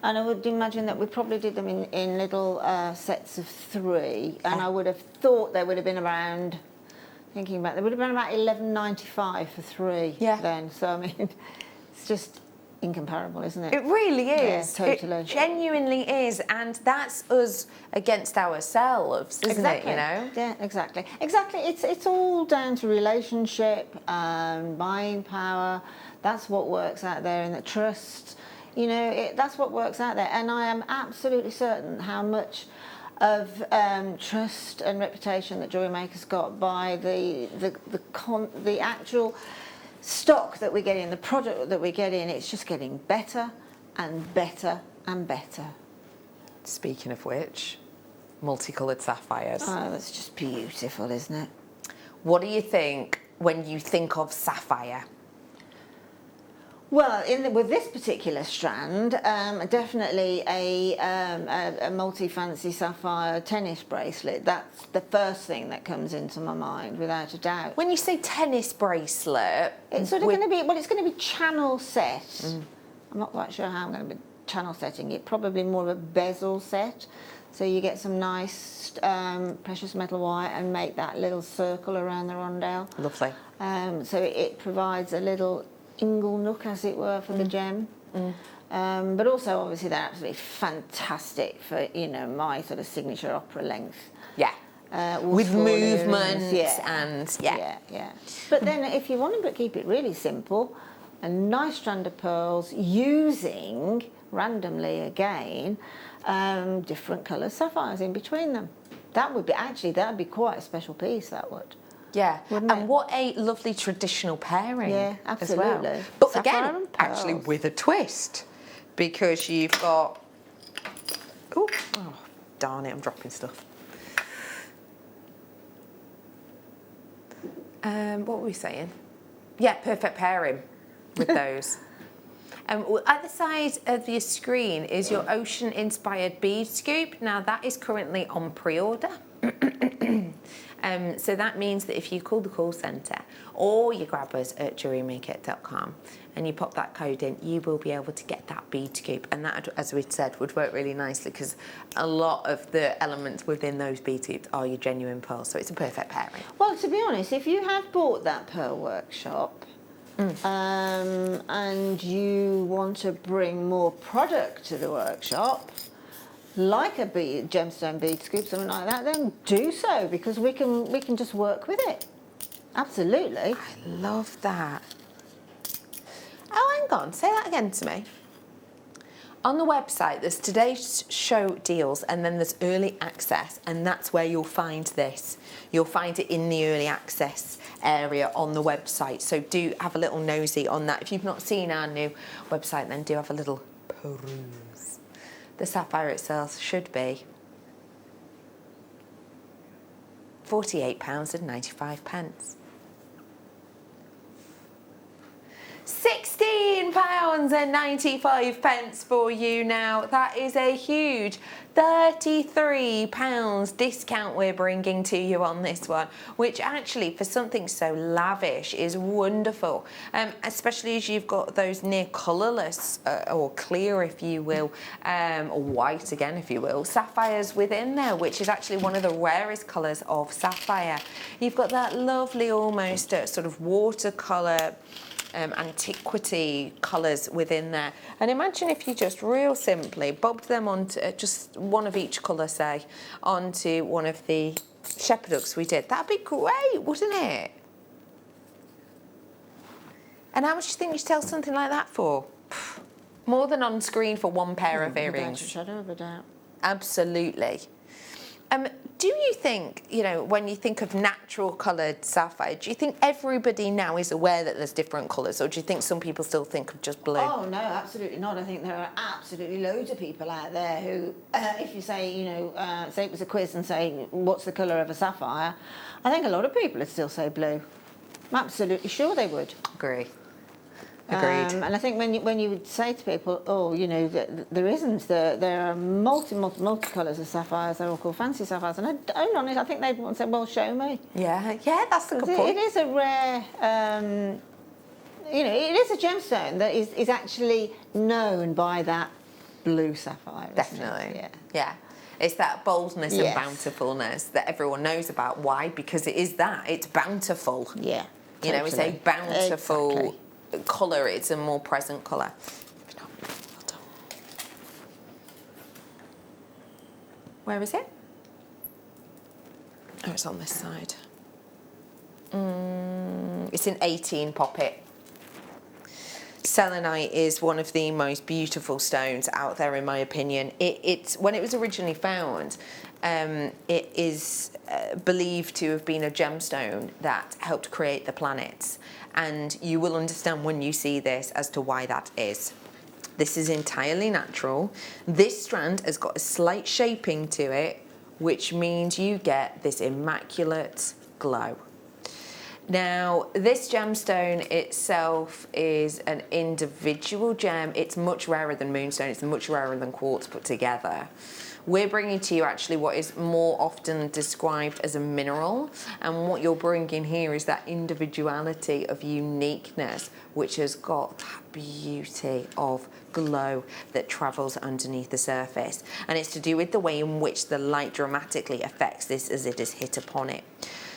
And I would imagine that we probably did them in little sets of 3, and I would have thought there would have been around. Thinking about, there would have been about 11.95 for 3 then. So I mean, it's just incomparable, isn't it? It really is. Yeah, totally. It genuinely is, and that's us against ourselves, isn't it? You know? Yeah, exactly. Exactly. It's all down to relationship, buying power. That's what works out there, and the trust. You know, that's what works out there. And I am absolutely certain how much of trust and reputation that Jewellery Maker's got by the actual stock that we get in, the product that we get in. It's just getting better and better and better. Speaking of which, multicoloured sapphires. Oh, that's just beautiful, isn't it? What do you think when you think of sapphire? Well, with this particular strand, definitely a multi-fancy sapphire tennis bracelet. That's the first thing that comes into my mind, without a doubt. When you say tennis bracelet, it's sort of going to be, well, it's going to be channel set. I'm not quite sure how I'm going to be channel setting it. Probably more of a bezel set. So you get some nice precious metal wire and make that little circle around the rondelle. Lovely. So it provides a little ingle nook, as it were, for the gem. But also, obviously, they're absolutely fantastic for, you know, my sort of signature opera length. Yeah. With movement and yeah. But then, if you want to keep it really simple, a nice strand of pearls using, randomly again, different colour sapphires in between them. That would be quite a special piece, that would. Yeah, Wouldn't and it? What a lovely traditional pairing. Yeah, absolutely. As well. But Sapphire again, and pearls. actually with a twist, because you've got. Oh, darn it! I'm dropping stuff. What were we saying? Yeah, perfect pairing with those. At the side of your screen is your ocean-inspired bead scoop. Now that is currently on pre-order. So that means that if you call the call centre or you grab us at JewelleryMaker.com and you pop that code in, you will be able to get that bead scoop. And that, as we said, would work really nicely because a lot of the elements within those bead scoops are your genuine pearls. So it's a perfect pairing. Well, to be honest, if you have bought that pearl workshop and you want to bring more product to the workshop, like a gemstone bead scoop, something like that, then do so, because we can just work with it. Absolutely. I love that. Oh, hang on, say that again to me. On the website, there's today's show deals, and then there's early access, and that's where you'll find this. You'll find it in the early access area on the website, so do have a little nosy on that. If you've not seen our new website, then do have a little peruse. The sapphire itself should be £48.95. £16.95 for you now. That is a huge £33 discount we're bringing to you on this one, which actually for something so lavish is wonderful, especially as you've got those near colourless or clear, if you will, or white again, if you will, sapphires within there, which is actually one of the rarest colours of sapphire. You've got that lovely almost sort of watercolour antiquity colours within there, and imagine if you just real simply bobbed them onto just one of each colour, say, onto one of the shepherd hooks we did. That'd be great, wouldn't it? And how much do you think you sell something like that for? More than on screen for one pair of earrings. Without a shadow of a doubt. Absolutely. Do you think, you know, when you think of natural coloured sapphire, do you think everybody now is aware that there's different colours, or do you think some people still think of just blue? Oh, no, absolutely not. I think there are absolutely loads of people out there who, if you say, you know, say it was a quiz and say, what's the colour of a sapphire, I think a lot of people would still say blue. I'm absolutely sure they would. Agree. Agreed. And I think when you would say to people, oh, you know, there isn't, there are multi colours of sapphires, they're all called fancy sapphires, and I think they'd want to say, well, show me. Yeah, that's a good point. It is a rare, you know, it is a gemstone that is actually known by that blue sapphire. Definitely. Yeah. It's that boldness and bountifulness that everyone knows about. Why? Because it is that. It's bountiful. Yeah. You know, it's a bountiful colour. It's a more present colour. Where is it? Oh, it's on this side. It's in 18 poppet. Selenite is one of the most beautiful stones out there, in my opinion. It's when it was originally found, it is believed to have been a gemstone that helped create the planets, and you will understand when you see this as to why that is. This is entirely natural. This strand has got a slight shaping to it, which means you get this immaculate glow. Now, this gemstone itself is an individual gem. It's much rarer than moonstone. It's much rarer than quartz put together. We're bringing to you actually what is more often described as a mineral, and what you're bringing here is that individuality of uniqueness, which has got that beauty of glow that travels underneath the surface. And it's to do with the way in which the light dramatically affects this as it is hit upon it.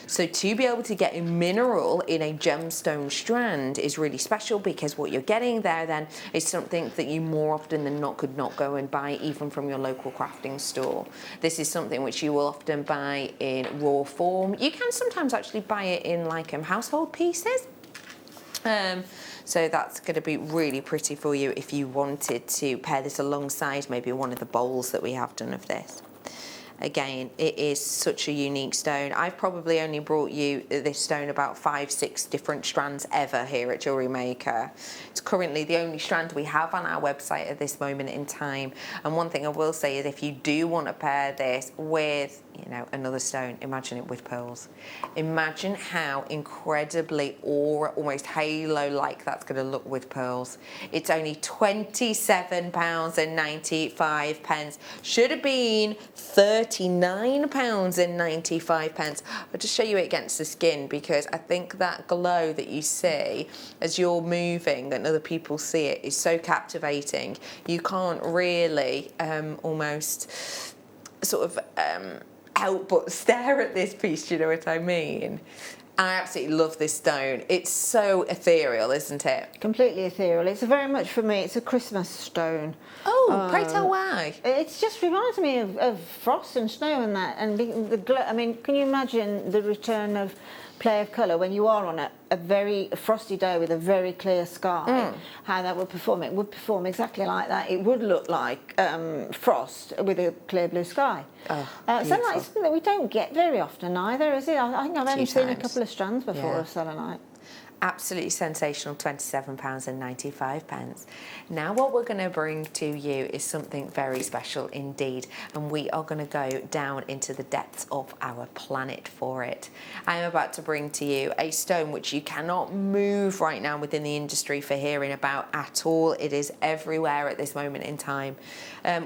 So to be able to get a mineral in a gemstone strand is really special, because what you're getting there then is something that you more often than not could not go and buy even from your local crafting store. This is something which you will often buy in raw form. You can sometimes actually buy it in like household pieces. So that's going to be really pretty for you if you wanted to pair this alongside maybe one of the bowls that we have done of this. Again, it is such a unique stone. I've probably only brought you this stone about 5-6 different strands ever here at Jewellery Maker. It's currently the only strand we have on our website at this moment in time. And one thing I will say is, if you do want to pair this with, you know, another stone, imagine it with pearls. Imagine how incredibly aura, almost halo-like that's going to look with pearls. It's only £27.95. Should have been £39.95. I'll just show you it against the skin, because I think that glow that you see as you're moving and other people see it is so captivating. You can't really almost sort of help but stare at this piece, do you know what I mean? I absolutely love this stone. It's so ethereal, isn't it? Completely ethereal. It's very much, for me, it's a Christmas stone. Oh, pray tell why? It just reminds me of frost and snow and that, and the glow. I mean, can you imagine the return of play of colour when you are on a very frosty day with a very clear sky? How that would perform? It would perform exactly like that. It would look like frost with a clear blue sky. Selenite is something that we don't get very often either, is it? I think I've only seen a couple of strands before of selenite. Absolutely sensational, £27.95. Now what we're going to bring to you is something very special indeed, and we are going to go down into the depths of our planet for it. I am about to bring to you a stone which you cannot move right now within the industry for hearing about at all. It is everywhere at this moment in time.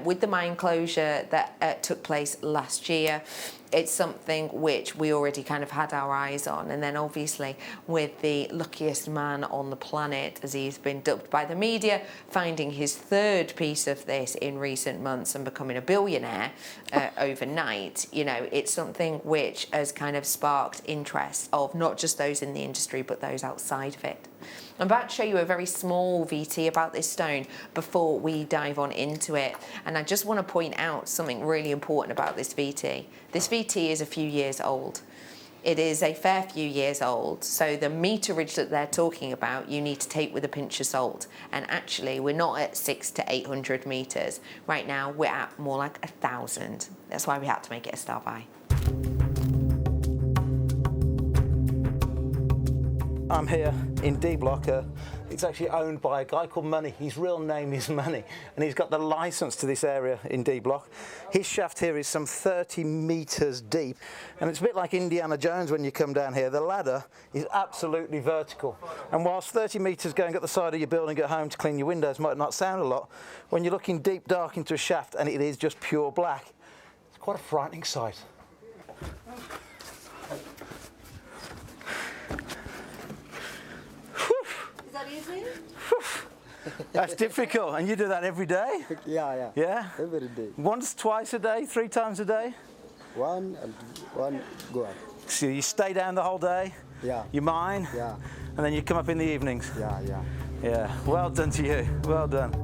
With the mine closure that took place last year, it's something which we already kind of had our eyes on, and then obviously with the luckiest man on the planet, as he's been dubbed by the media, finding his third piece of this in recent months and becoming a billionaire overnight, you know, it's something which has kind of sparked interest of not just those in the industry but those outside of it. I'm about to show you a very small VT about this stone before we dive on into it, and I just want to point out something really important about this VT. This VT is a few years old. It is a fair few years old, so the meterage that they're talking about you need to take with a pinch of salt, and actually we're not at 600 to 800 meters. Right now we're at more like 1,000. That's why we had to make it a star buy. I'm here in D Block. It's actually owned by a guy called Money. His real name is Money, and he's got the license to this area in D Block. His shaft here is some 30 meters deep, and it's a bit like Indiana Jones when you come down here. The ladder is absolutely vertical, and whilst 30 meters going up the side of your building at home to clean your windows might not sound a lot, when you're looking deep dark into a shaft and it is just pure black, it's quite a frightening sight. Is that easy? That's difficult, and you do that every day? Yeah. Yeah? Every day. Once, twice a day, 3 times a day? One go out. So you stay down the whole day? Yeah. You mine? Yeah. And then you come up in the evenings? Yeah. Yeah. Well done to you. Well done.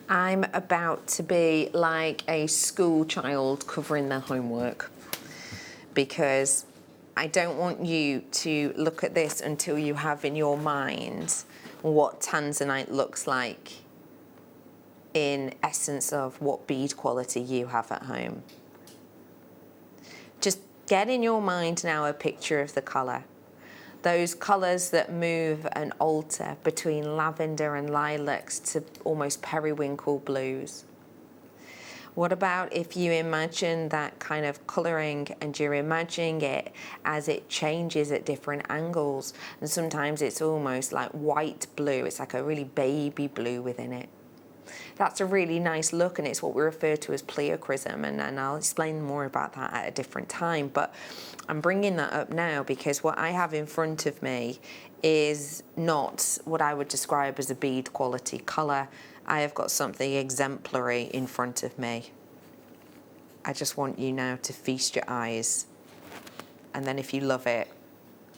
I'm about to be like a school child covering their homework, because I don't want you to look at this until you have in your mind what Tanzanite looks like in essence of what bead quality you have at home. Just get in your mind now a picture of the colour. Those colours that move and alter between lavender and lilacs to almost periwinkle blues. What about if you imagine that kind of colouring and you're imagining it as it changes at different angles, and sometimes it's almost like white blue, it's like a really baby blue within it. That's a really nice look, and it's what we refer to as pleochrism, and I'll explain more about that at a different time, but I'm bringing that up now because what I have in front of me is not what I would describe as a bead quality colour. I have got something exemplary in front of me. I just want you now to feast your eyes, and then if you love it,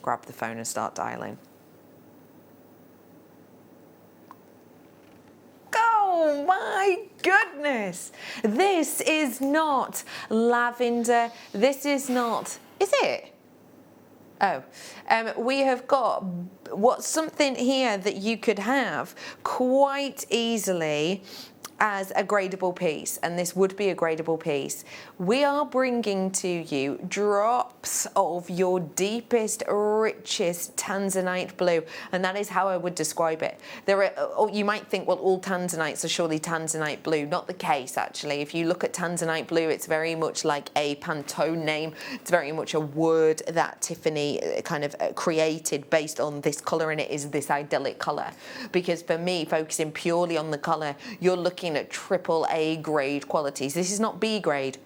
grab the phone and start dialing. Oh my goodness! This is not lavender. This is not, is it? Oh, we have got something here that you could have quite easily as a gradable piece, and this would be a gradable piece. We are bringing to you drops of your deepest, richest Tanzanite blue, and that is how I would describe it. There are, you might think, well, all Tanzanites are surely Tanzanite blue. Not the case, actually. If you look at Tanzanite blue, it's very much like a Pantone name. It's very much a word that Tiffany kind of created based on this colour, and it is this idyllic colour. Because for me, focusing purely on the colour, you're looking at AAA grade qualities. This is not B grade.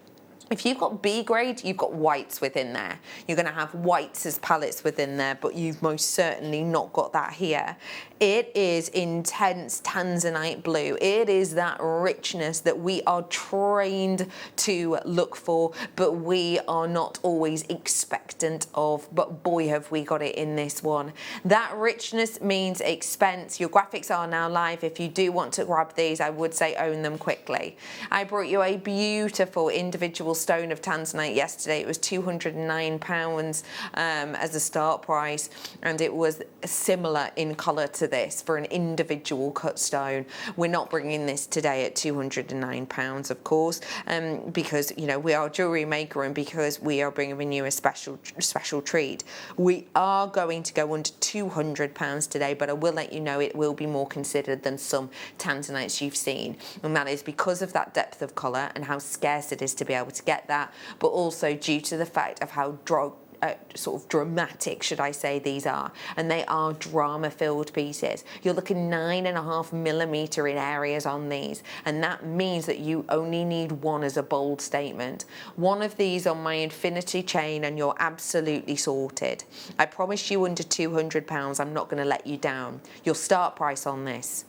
If you've got B grade, you've got whites within there. You're going to have whites as palettes within there, but you've most certainly not got that here. It is intense Tanzanite blue. It is that richness that we are trained to look for, but we are not always expectant of. But boy, have we got it in this one. That richness means expense. Your graphics are now live. If you do want to grab these, I would say own them quickly. I brought you a beautiful individual stone of Tanzanite yesterday. It was £209 as a start price, and it was similar in colour to this for an individual cut stone. We're not bringing this today at £209, of course, because, you know, we are Jewellery Maker, and because we are bringing you a special treat. We are going to go under £200 today, but I will let you know it will be more considered than some Tanzanites you've seen, and that is because of that depth of colour and how scarce it is to be able to get that, but also due to the fact of how sort of dramatic, should I say, these are, and they are drama-filled pieces. You're looking 9.5mm in areas on these, and that means that you only need one as a bold statement. One of these on my infinity chain and you're absolutely sorted. I promise you under £200, I'm not going to let you down. Your start price on this,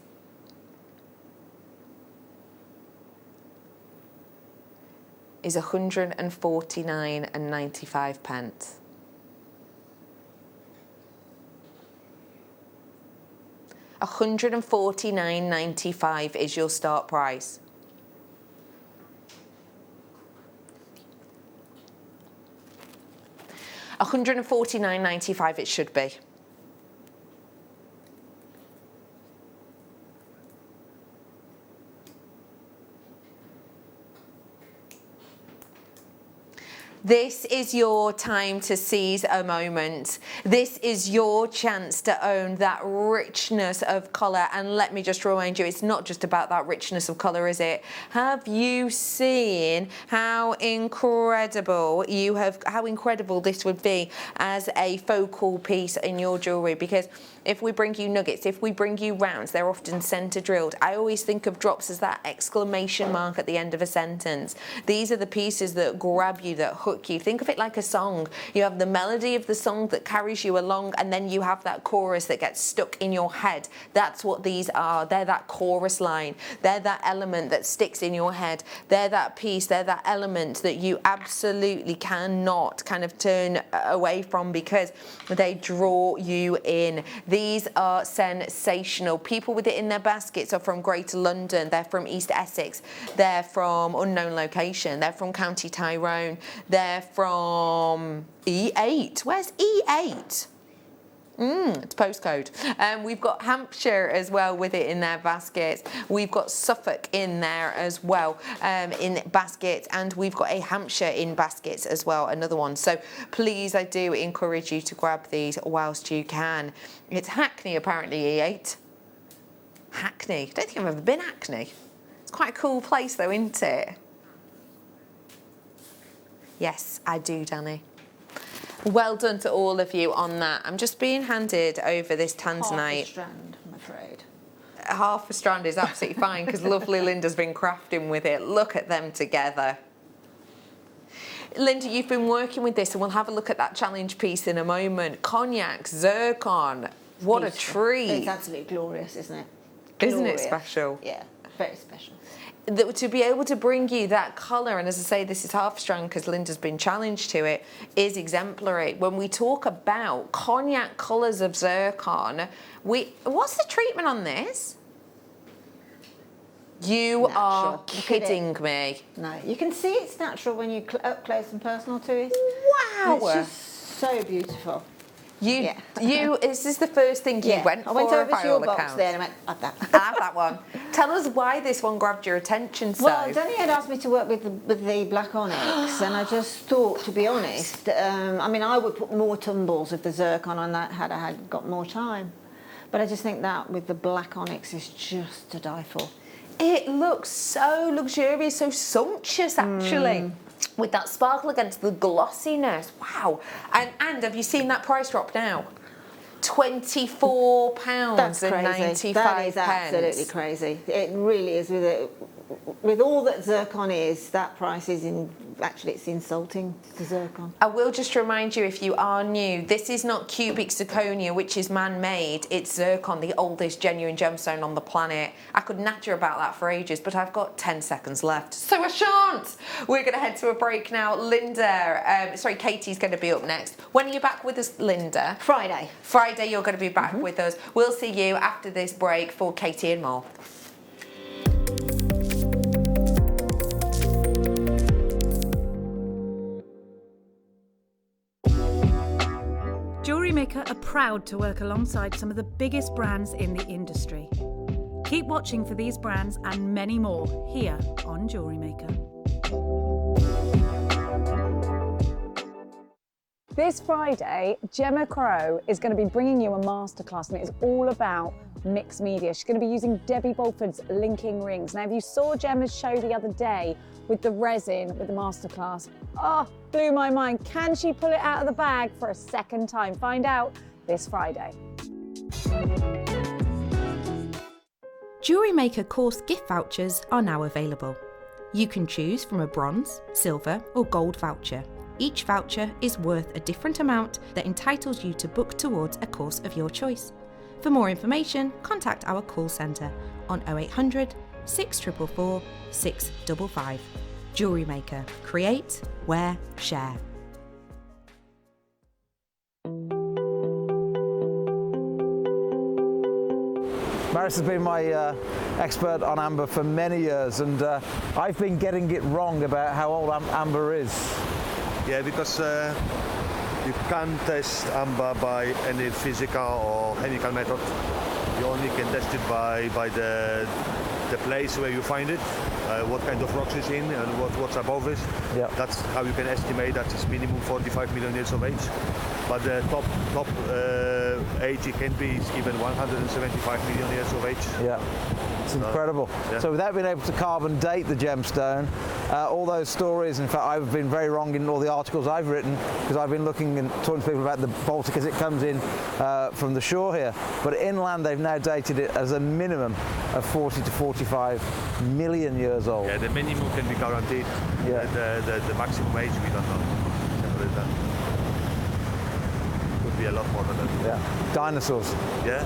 is 149.95. £149.95 is your start price. £149.95 it should be. This is your time to seize a moment. This is your chance to own that richness of colour. And let me just remind you, it's not just about that richness of colour, is it? Have you seen how incredible this would be as a focal piece in your jewellery? Because if we bring you nuggets, if we bring you rounds, they're often centre drilled. I always think of drops as that exclamation mark at the end of a sentence. These are the pieces that grab you, that hook you. Think of it like a song. You have the melody of the song that carries you along, and then you have that chorus that gets stuck in your head. That's what these are. They're that chorus line. They're that element that sticks in your head. They're that piece, they're that element that you absolutely cannot kind of turn away from because they draw you in. These are sensational. People with it in their baskets are from Greater London, they're from East Essex, they're from unknown location, they're from County Tyrone, they're from E8. Where's E8? It's postcode. We've got Hampshire as well with it in their baskets. We've got Suffolk in there as well in baskets, and we've got a Hampshire in baskets as well, another one. So please, I do encourage you to grab these whilst you can. It's Hackney apparently, E8. Hackney. I don't think I've ever been Hackney. It's quite a cool place though, isn't it? Yes, I do, Danny. Well done to all of you on that. I'm just being handed over this Tanzanite. Half a strand, I'm afraid. Half a strand is absolutely fine because lovely Linda's been crafting with it. Look at them together. Linda, you've been working with this, and we'll have a look at that challenge piece in a moment. Cognac, zircon, what a treat. It's absolutely glorious, isn't it? Isn't it special? Yeah, very special. To be able to bring you that colour, and as I say, this is half strand because Linda's been challenged to it, is exemplary. When we talk about cognac colours of zircon, what's the treatment on this? You are kidding me. No, you can see it's natural when you up close and personal to it. Wow. It's just so beautiful. This is the first thing you went for. I went over to your box account. there and I went, have that. I have that one. Tell us why this one grabbed your attention so. Well, Danny had asked me to work with the black onyx, and I just thought, to be honest, I mean, I would put more tumbles of the zircon on that had I had got more time. But I just think that with the black onyx is just to die for. It looks so luxurious, so sumptuous actually. With that sparkle against the glossiness. Wow. And have you seen that price drop now? £24.95. That's crazy. That is absolutely crazy. It really is. With all that zircon is, that price is it's insulting to zircon. I will just remind you, if you are new, this is not cubic zirconia, which is man-made. It's zircon, the oldest genuine gemstone on the planet. I could natter about that for ages, but I've got 10 seconds left, so I shan't. We're going to head to a break now. Katie's going to be up next. When are you back with us, Linda? Friday. Friday, you're going to be back with us. We'll see you after this break for Katie and more. Jewellery Maker are proud to work alongside some of the biggest brands in the industry. Keep watching for these brands and many more here on Jewellery Maker. This Friday, Gemma Crow is going to be bringing you a masterclass, and it is all about mixed media. She's going to be using Debbie Bolford's linking rings. Now, if you saw Gemma's show the other day with the resin, with the masterclass, blew my mind. Can she pull it out of the bag for a second time? Find out this Friday. Jewellery Maker course gift vouchers are now available. You can choose from a bronze, silver or gold voucher. Each voucher is worth a different amount that entitles you to book towards a course of your choice. For more information, contact our call centre on 0800 644 655. Jewellery Maker. Create, wear, share. Maris has been my expert on amber for many years, and I've been getting it wrong about how old amber is. Yeah, because you can't test amber by any physical or chemical method. You only can test it by the place where you find it, what kind of rocks it's in, and what's above it. Yeah. That's how you can estimate that it's minimum 45 million years of age. But the top age it can be is even 175 million years of age. Yeah, it's incredible. Yeah. So without being able to carbon date the gemstone, all those stories, in fact I've been very wrong in all the articles I've written, because I've been looking and talking to people about the Baltic as it comes in from the shore here. But inland they've now dated it as a minimum of 40 to 45 million years old. Yeah, the minimum can be guaranteed. Yeah. The maximum age we don't know. Could be a lot more than that. Yeah. Dinosaurs. Yeah.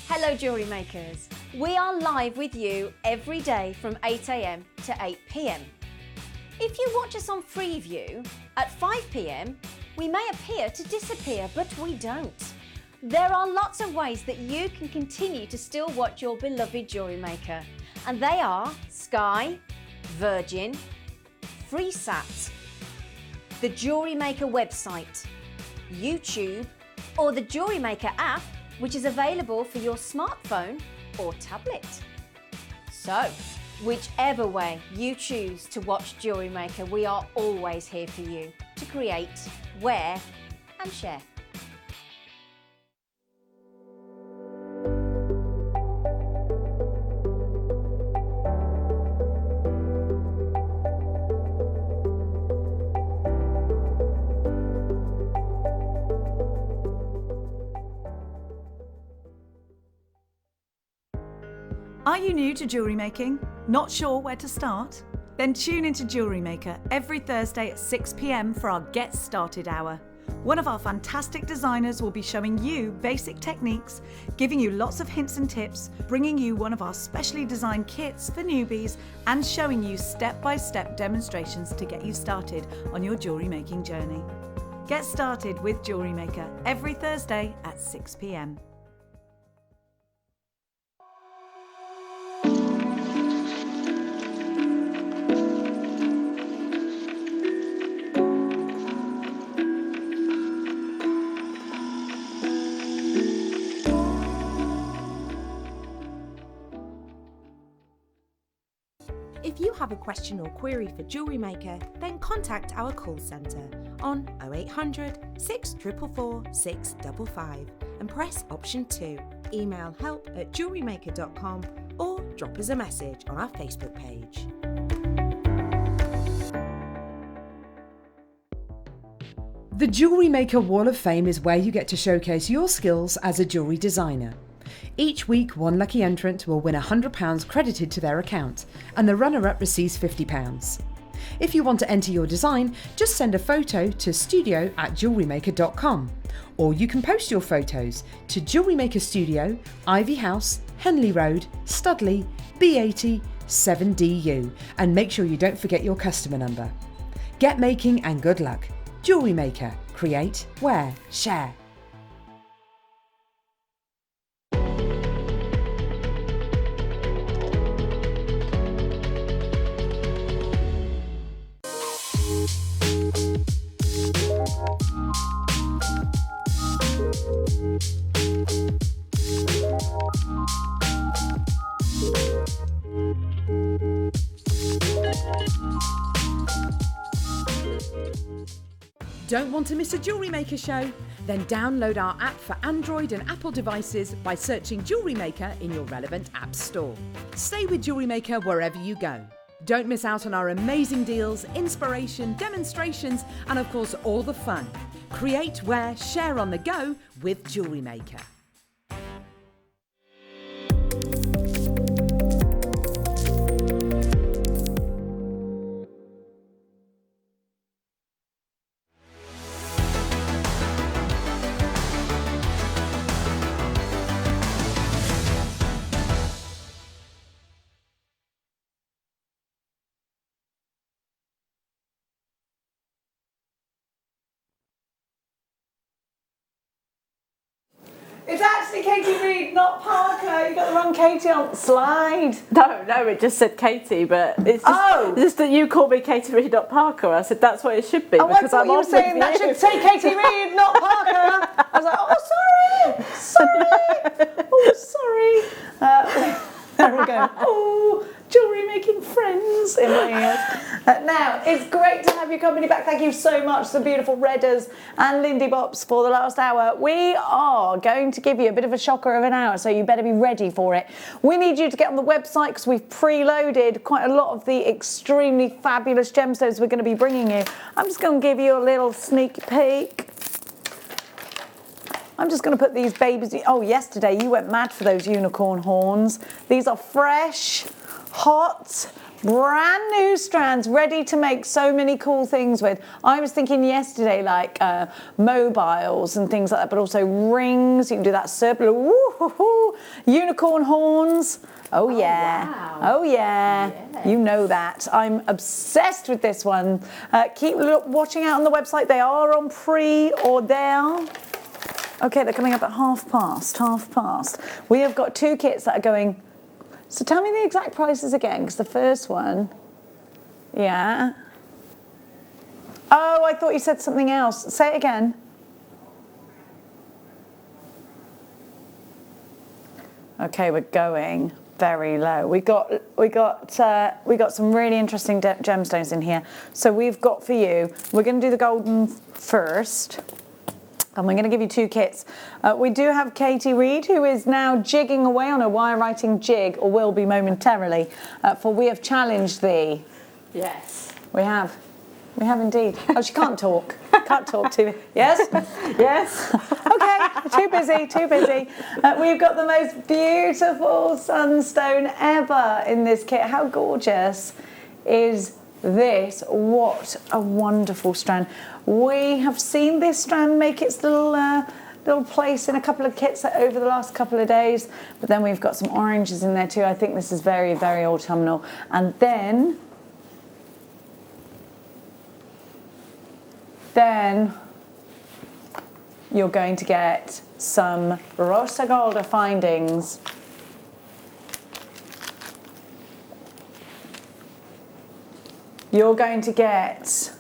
Hello Jewellery Makers. We are live with you every day from 8 AM to 8 PM. If you watch us on Freeview at 5 PM, we may appear to disappear, but we don't. There are lots of ways that you can continue to still watch your beloved Jewellery Maker, and they are Sky, Virgin, FreeSat, the Jewellery Maker website, YouTube, or the Jewellery Maker app, which is available for your smartphone or tablet. So, whichever way you choose to watch Jewellery Maker, we are always here for you to create, wear, and share. Are you new to jewellery making? Not sure where to start? Then tune into Jewellery Maker every Thursday at 6 PM for our Get Started Hour. One of our fantastic designers will be showing you basic techniques, giving you lots of hints and tips, bringing you one of our specially designed kits for newbies, and showing you step-by-step demonstrations to get you started on your jewellery making journey. Get started with Jewellery Maker every Thursday at 6 PM. If you have a question or query for Jewellery Maker, then contact our call centre on 0800 644 655 and press option 2. Email help@jewellerymaker.com or drop us a message on our Facebook page. The Jewellery Maker Wall of Fame is where you get to showcase your skills as a jewellery designer. Each week, one lucky entrant will win £100 credited to their account, and the runner-up receives £50. If you want to enter your design, just send a photo to studio@jewellerymaker.com, or you can post your photos to Jewellery Maker Studio, Ivy House, Henley Road, Studley, B80 7DU, and make sure you don't forget your customer number. Get making and good luck. Jewellery Maker. Create, wear, share. Don't want to miss a Jewellery Maker show? Then download our app for Android and Apple devices by searching Jewellery Maker in your relevant app store. Stay with Jewellery Maker wherever you go. Don't miss out on our amazing deals, inspiration, demonstrations, and of course all the fun. Create, wear, share on the go with Jewellery Maker. It's actually Katie Reed, not Parker. You got the wrong Katie on slide. No, it just said Katie, but it's just that you call me Katie Reed, not Parker. I said that's what it should be because I thought I'm you were on saying with that you. should say Katie Reed, not Parker. I was like, oh, sorry. There we go. Oh, jewellery making friends in my ears. Now, it's great to have your company back. Thank you so much to the beautiful Redders and Lindy Bops for the last hour. We are going to give you a bit of a shocker of an hour, so you better be ready for it. We need you to get on the website because we've preloaded quite a lot of the extremely fabulous gemstones we're going to be bringing you. I'm just going to give you a little sneak peek. I'm just going to put these babies. Oh, yesterday you went mad for those unicorn horns. These are fresh, hot, brand new strands ready to make so many cool things with. I was thinking yesterday like mobiles and things like that, but also rings. You can do that circular. Unicorn horns. Oh yeah. Wow. Oh yeah. You know that. I'm obsessed with this one. Keep watching out on the website. They are on pre-order. Okay, they're coming up at half past. We have got 2 kits that are going. So tell me the exact prices again, because the first one, yeah. Oh, I thought you said something else. Say it again. Okay, we're going very low. We got some really interesting gemstones in here. So we've got for you. We're going to do the golden first. And we're going to give you 2 kits. We do have Katie Reed, who is now jigging away on a wire writing jig, or will be momentarily, for We Have Challenged Thee. Yes. We have. We have indeed. Oh, she can't talk. Can't talk to me. Yes? Yes. Okay, too busy. We've got the most beautiful sunstone ever in this kit. How gorgeous is this? What a wonderful strand. We have seen this strand make its little place in a couple of kits over the last couple of days, but then we've got some oranges in there too. I think this is very, very autumnal. And then you're going to get some Rosa Golda findings. You're going to get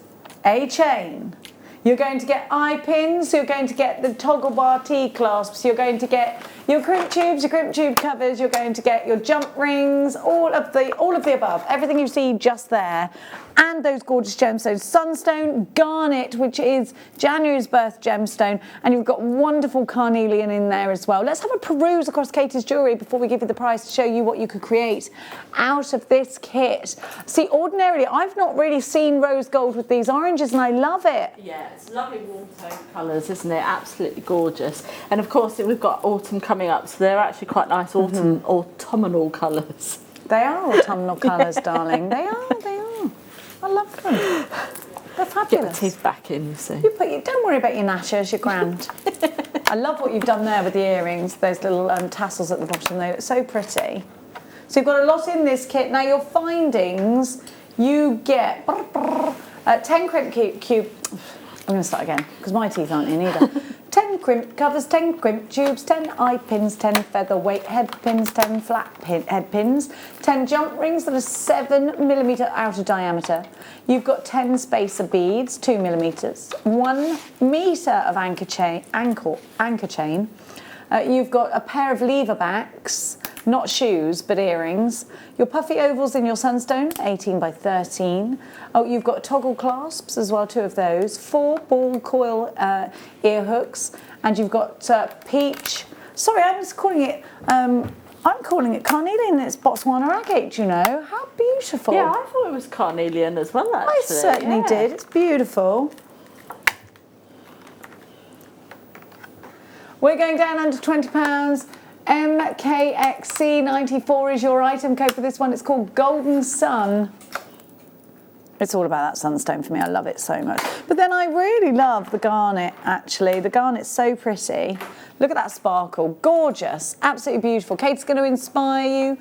a chain. You're going to get eye pins. You're going to get the toggle bar T-clasps. You're going to get your crimp tubes, your crimp tube covers. You're going to get your jump rings, all of the above. Everything you see just there. And those gorgeous gemstones. Sunstone, garnet, which is January's birth gemstone. And you've got wonderful carnelian in there as well. Let's have a peruse across Katie's jewellery before we give you the price to show you what you could create out of this kit. See, ordinarily, I've not really seen rose gold with these oranges, and I love it. Yeah, it's lovely warm tone colours, isn't it? Absolutely gorgeous. And of course, we've got autumn coming up, so they're actually quite nice autumnal colours. They are autumnal colours, darling. They are. I love them. They're fabulous. Get the teeth back in, you see. Don't worry about your gnashers, you're grand. I love what you've done there with the earrings, those little tassels at the bottom. They look so pretty. So you've got a lot in this kit. Now your findings, you get 10 crimp cube. I'm going to start again because my teeth aren't in either. 10 crimp covers, 10 crimp tubes, 10 eye pins, 10 featherweight head pins, 10 flat head pins, 10 jump rings that are 7mm outer diameter. You've got 10 spacer beads, 2mm, 1 metre of anchor chain. You've got a pair of lever backs, not shoes, but earrings. Your puffy ovals in your sunstone, 18 by 13. Oh, you've got toggle clasps as well, 2 of those. 4 ball coil ear hooks. And you've got peach. Sorry, I'm calling it carnelian. It's Botswana agate, you know. How beautiful. Yeah, I thought it was carnelian as well, actually. I certainly did. It's beautiful. We're going down under £20. MKXC94 is your item code for this one. It's called Golden Sun. It's all about that sunstone for me. I love it so much. But then I really love the garnet, actually. The garnet's so pretty. Look at that sparkle. Gorgeous. Absolutely beautiful. Kate's going to inspire you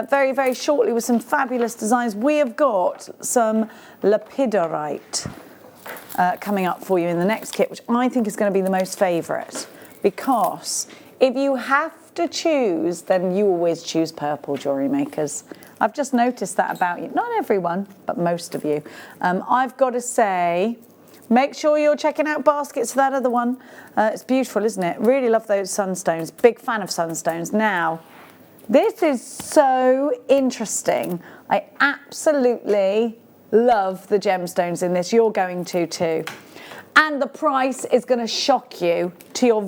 very, very shortly with some fabulous designs. We have got some lapidolite coming up for you in the next kit, which I think is going to be the most favourite, because If you have to choose, then you always choose purple, jewellery makers. I've just noticed that about you. Not everyone, but most of you. I've got to say, make sure you're checking out baskets for that other one. It's beautiful, isn't it? Really love those sunstones. Big fan of sunstones. Now, this is so interesting. I absolutely love the gemstones in this. You're going to too. And the price is going to shock you to your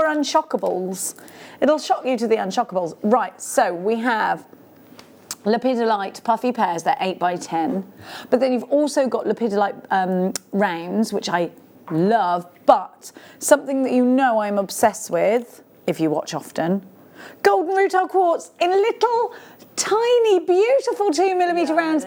unshockables. It'll shock you to the unshockables. Right, so we have lepidolite puffy pairs, they're 8 by 10. But then you've also got lepidolite rounds, which I love, but something that you know I'm obsessed with, if you watch often, golden rutile quartz in little, tiny, beautiful 2mm rounds.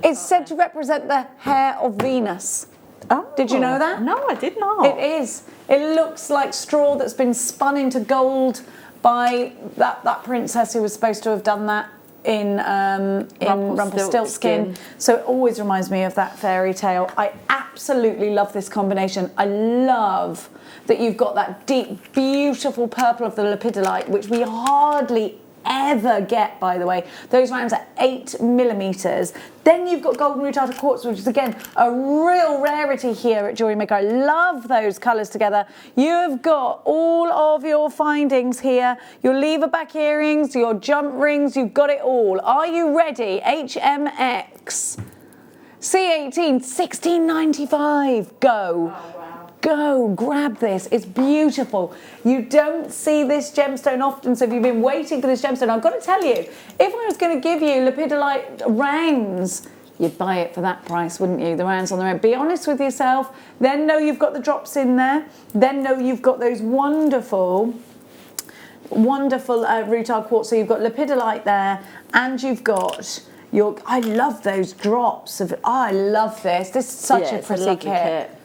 It's said to represent the hair of Venus. Oh, did you know that? No, I did not. It is. It looks like straw that's been spun into gold by that princess who was supposed to have done that in Rumpelstiltskin. So it always reminds me of that fairy tale. I absolutely love this combination. I love that you've got that deep, beautiful purple of the lepidolite, which we hardly ever get, by the way. Those rounds are 8mm. Then you've got golden rutile quartz, which is again a real rarity here at Jewellery Maker. I love those colours together. You have got all of your findings here. Your lever back earrings, your jump rings, you've got it all. Are you ready? HMX C18 16.95. Go. Go, grab this. It's beautiful. You don't see this gemstone often, so if you've been waiting for this gemstone, I've got to tell you, if I was going to give you lepidolite rounds, you'd buy it for that price, wouldn't you? The rounds on their own. Be honest with yourself. Then know you've got the drops in there. Then know you've got those wonderful rutile quartz. So you've got lepidolite there, and you've got your. I love those drops of. Oh, I love this. This is such a pretty kit.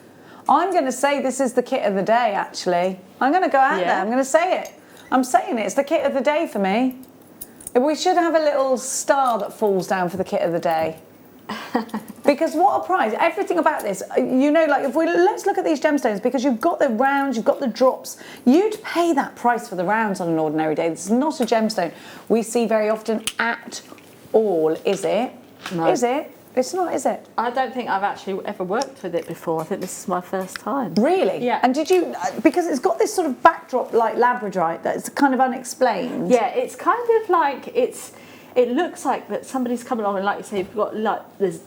I'm going to say this is the kit of the day, actually. I'm going to go out there. I'm going to say it. I'm saying it. It's the kit of the day for me. We should have a little star that falls down for the kit of the day. Because what a price. Everything about this, you know, like let's look at these gemstones, because you've got the rounds, you've got the drops. You'd pay that price for the rounds on an ordinary day. This is not a gemstone we see very often at all, is it? No. Is it? It's not, is it? I don't think I've actually ever worked with it before. I think this is my first time. Really? Yeah. And did you, because it's got this sort of backdrop like labradorite that's kind of unexplained. Yeah, it's kind of like, it looks like that somebody's come along and, like you say, you've got like, there's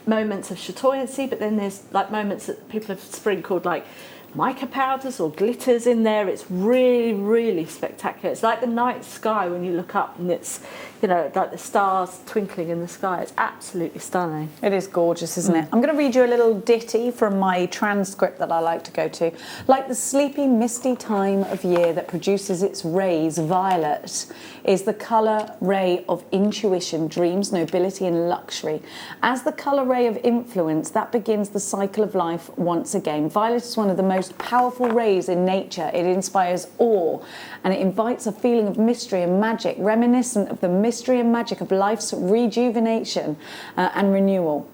moments of chatoyancy, but then there's like moments that people have sprinkled like mica powders or glitters in there. It's really, really spectacular. It's like the night sky when you look up and it's, you know, like the stars twinkling in the sky. It's absolutely stunning. It is gorgeous, isn't it? I'm going to read you a little ditty from my transcript that I like to go to. Like the sleepy, misty time of year that produces its rays, violet is the colour ray of intuition, dreams, nobility and luxury. As the colour ray of influence, that begins the cycle of life once again. Violet is one of the most powerful rays in nature. It inspires awe and it invites a feeling of mystery and magic, reminiscent of the mystery and magic of life's rejuvenation and renewal.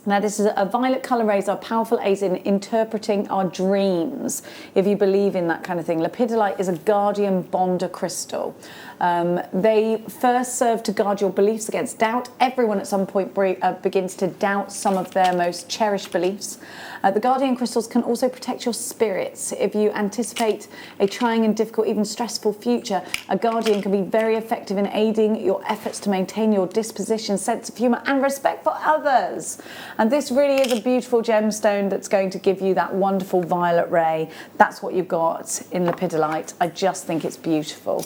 Now, this is a violet colour rays are powerful aids in interpreting our dreams, if you believe in that kind of thing. Lepidolite is a guardian bonder crystal. They first serve to guard your beliefs against doubt. Everyone at some point begins to doubt some of their most cherished beliefs. The guardian crystals can also protect your spirits. If you anticipate a trying and difficult, even stressful future, a guardian can be very effective in aiding your efforts to maintain your disposition, sense of humour and respect for others. And this really is a beautiful gemstone that's going to give you that wonderful violet ray. That's what you've got in lepidolite. I just think it's beautiful.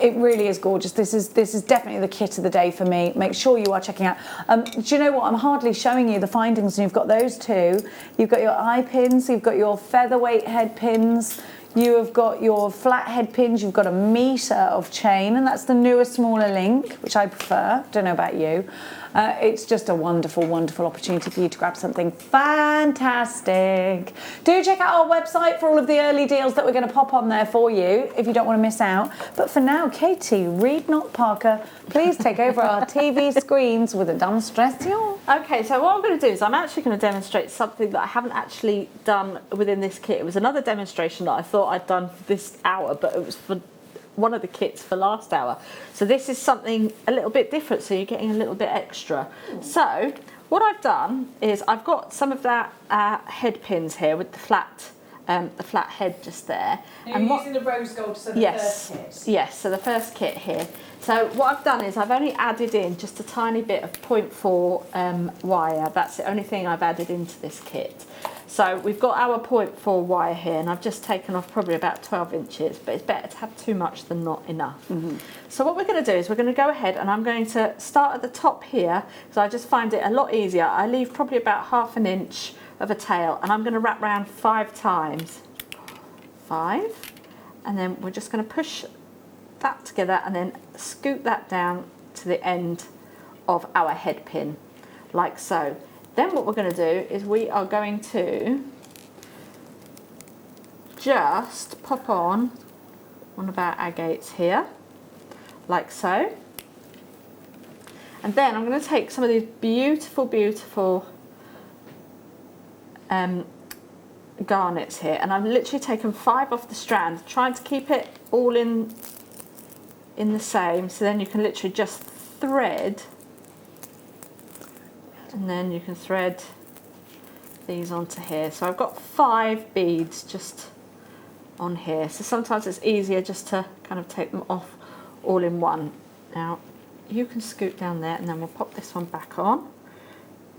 It really is gorgeous. This is definitely the kit of the day for me. Make sure you are checking out. Do you know what? I'm hardly showing you the findings, and you've got those two. You've got your eye pins, you've got your featherweight head pins, you have got your flat head pins, you've got a metre of chain, and that's the newer, smaller link, which I prefer. Don't know about you. It's just a wonderful, wonderful opportunity for you to grab something fantastic. Do check out our website for all of the early deals that we're going to pop on there for you if you don't want to miss out. But for now, Katie, Reed Not Parker, please take over our TV screens with a demonstration. Okay, so what I'm going to do is I'm actually going to demonstrate something that I haven't actually done within this kit. It was another demonstration that I thought thought I'd done for this hour, but it was for one of the kits for last hour. So this is something a little bit different, so you're getting a little bit extra. So what I've done is I've got some of that head pins here with the flat head just there. And you're using the rose gold, so the first kit? Yes, so the first kit here. So what I've done is I've only added in just a tiny bit of 0.4 wire. That's the only thing I've added into this kit. So we've got our 0.4 wire here, and I've just taken off probably about 12 inches, but it's better to have too much than not enough. So what we're going to do is we're going to go ahead and I'm going to start at the top here, because I just find it a lot easier. I leave probably about 1/2 inch of a tail, and I'm going to wrap around 5 times. 5, and then we're just going to push that together and then scoot that down to the end of our head pin, like so. Then what we're going to do is we are going to just pop on one of our agates here, like so. And then I'm going to take some of these beautiful, beautiful garnets here, and I've literally taken 5 off the strand, trying to keep it all in the same, so then you can literally just thread, and then you can thread these onto here. So I've got 5 beads just on here, so sometimes it's easier just to kind of take them off all in one. Now you can scoot down there, and then we'll pop this one back on.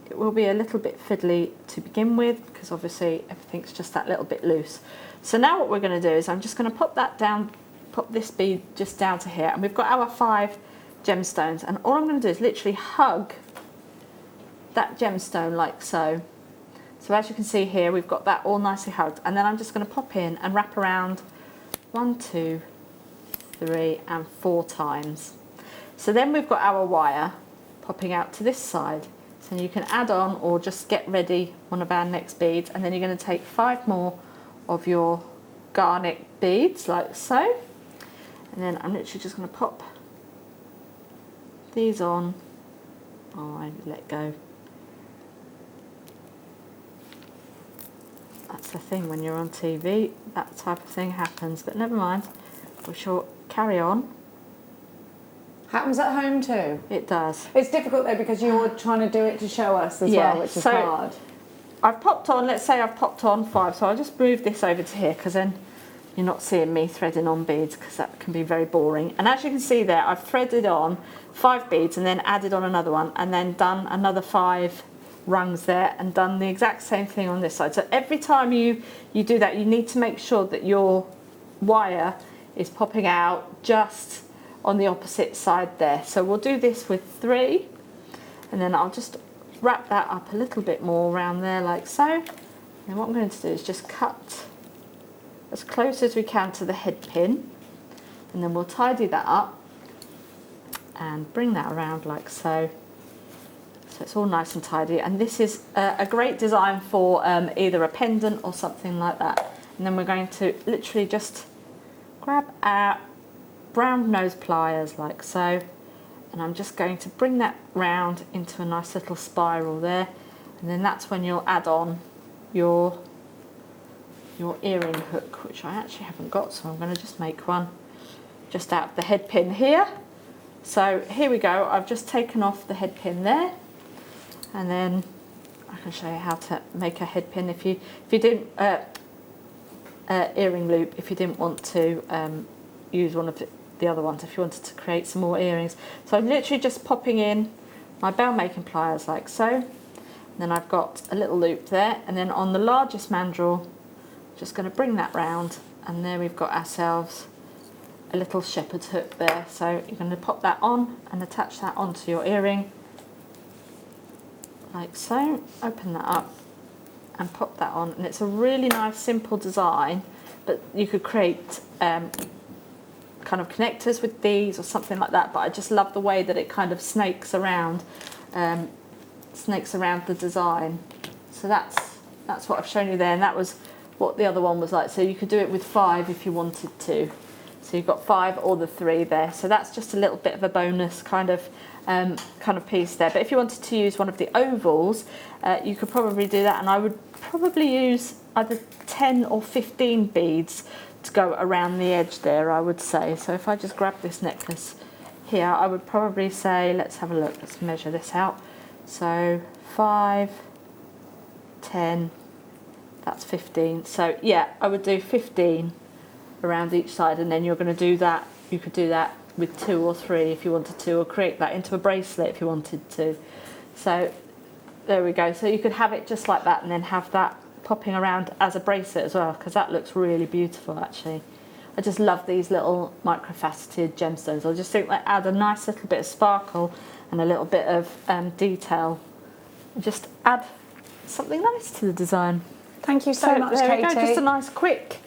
It will be a little bit fiddly to begin with, because obviously everything's just that little bit loose. So now what we're going to do is I'm just going to pop that down, pop this bead just down to here, and we've got our 5 gemstones, and all I'm going to do is literally hug that gemstone like so. So as you can see here, we've got that all nicely hugged, and then I'm just going to pop in and wrap around 1, 2, 3 and 4 times. So then we've got our wire popping out to this side. So you can add on or just get ready one of our next beads, and then you're going to take 5 more of your garnet beads like so, and then I'm literally just going to pop these on. Oh, I let go. That's the thing when you're on TV, that type of thing happens, but never mind, we shall carry on. Happens at home too? It does. It's difficult though, because you're trying to do it to show us as well, which is hard. I've popped on, let's say I've popped on 5, so I'll just move this over to here, because then you're not seeing me threading on beads, because that can be very boring. And as you can see there, I've threaded on 5 beads and then added on another one, and then done another 5 rungs there, and done the exact same thing on this side. So every time you do that, you need to make sure that your wire is popping out just on the opposite side there. So we'll do this with 3, and then I'll just wrap that up a little bit more around there like so. And what I'm going to do is just cut as close as we can to the head pin, and then we'll tidy that up and bring that around like so. So it's all nice and tidy, and this is a great design for either a pendant or something like that. And then we're going to literally just grab our round nose pliers like so, and I'm just going to bring that round into a nice little spiral there, and then that's when you'll add on your earring hook, which I actually haven't got, so I'm going to just make one just out of the head pin here. So here we go, I've just taken off the head pin there, and then I can show you how to make a head pin if you didn't earring loop, if you didn't want to use one of the other ones, if you wanted to create some more earrings. So I'm literally just popping in my bell making pliers like so, and then I've got a little loop there, and then on the largest mandrel just going to bring that round, and there we've got ourselves a little shepherd's hook there. So you're going to pop that on and attach that onto your earring like so, open that up and pop that on, and it's a really nice simple design, but you could create kind of connectors with these or something like that, but I just love the way that it kind of snakes around the design. So that's what I've shown you there, and that was what the other one was like. So you could do it with 5 if you wanted to. So you've got 5 or the 3 there. So that's just a little bit of a bonus kind of piece there. But if you wanted to use one of the ovals, you could probably do that, and I would probably use either 10 or 15 beads to go around the edge there, I would say. So if I just grab this necklace here, I would probably say, let's have a look, let's measure this out. So 5, 10, that's 15. So yeah, I would do 15 around each side, and then you're going to do that, you could do that with 2 or 3 if you wanted to, or create that into a bracelet if you wanted to. So there we go. So you could have it just like that, and then have that popping around as a bracelet as well, because that looks really beautiful actually. I just love these little microfaceted gemstones. I just think they add a nice little bit of sparkle and a little bit of detail. Just add something nice to the design. Thank you so much, there Katie. We go. Just a nice quick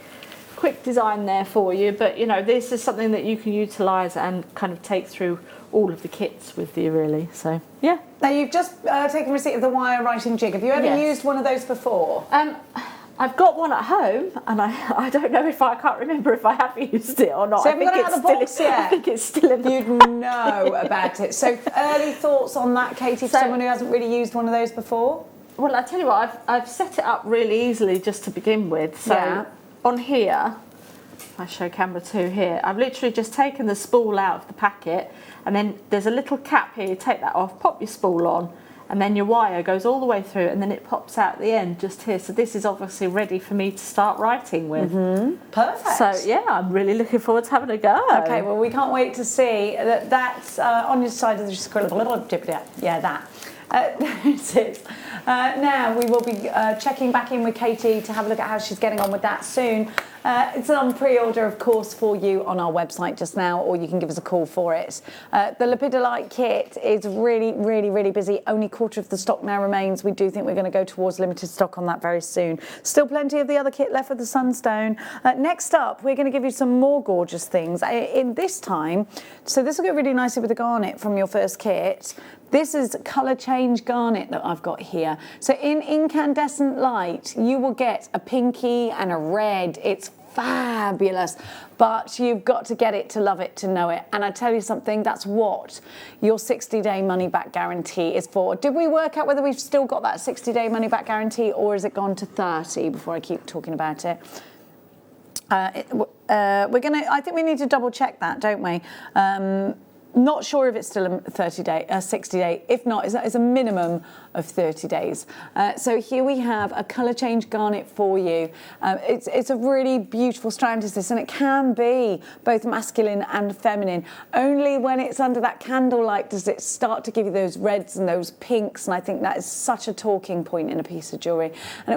design there for you, but you know, this is something that you can utilise and kind of take through all of the kits with you really. So yeah. Now you've just taken receipt of the wire writing jig. Have you ever used one of those before? I've got one at home, and I don't know if I can't remember if I have used it or not. So haven't got it out of the box yet? I think it's still in the You'd know about it. So early thoughts on that, Katie, for someone who hasn't really used one of those before? Well, I tell you what, I've set it up really easily just to begin with. So on here, if I show camera 2 here, I've literally just taken the spool out of the packet, and then there's a little cap here. You take that off, pop your spool on, and then your wire goes all the way through, and then it pops out at the end just here. So this is obviously ready for me to start writing with. Perfect. So yeah, I'm really looking forward to having a go. Okay, well we can't wait to see that. That's on your side of the screen. Yeah, that. There it is. Now we will be checking back in with Katie to have a look at how she's getting on with that soon. It's on pre-order, of course, for you on our website just now, or you can give us a call for it. The Lepidolite kit is really, really, really busy. Only quarter of the stock now remains. We do think we're going to go towards limited stock on that very soon. Still plenty of the other kit left for the Sunstone. Next up, we're going to give you some more gorgeous things. In this time, so this will go really nicely with the garnet from your first kit. This is colour change garnet that I've got here. So in incandescent light, you will get a pinky and a red. It's fabulous, but you've got to get it to love it, to know it. And I tell you something, that's what your 60-day money-back guarantee is for. Did we work out whether we've still got that 60-day money-back guarantee, or has it gone to 30 before I keep talking about it? I think we need to double check that, don't we? Not sure if it's still a 60-day. If not, it's a minimum of 30 days. So here we have a colour change garnet for you. It's a really beautiful strand, is this, and it can be both masculine and feminine. Only when it's under that candlelight does it start to give you those reds and those pinks, and I think that is such a talking point in a piece of jewellery. And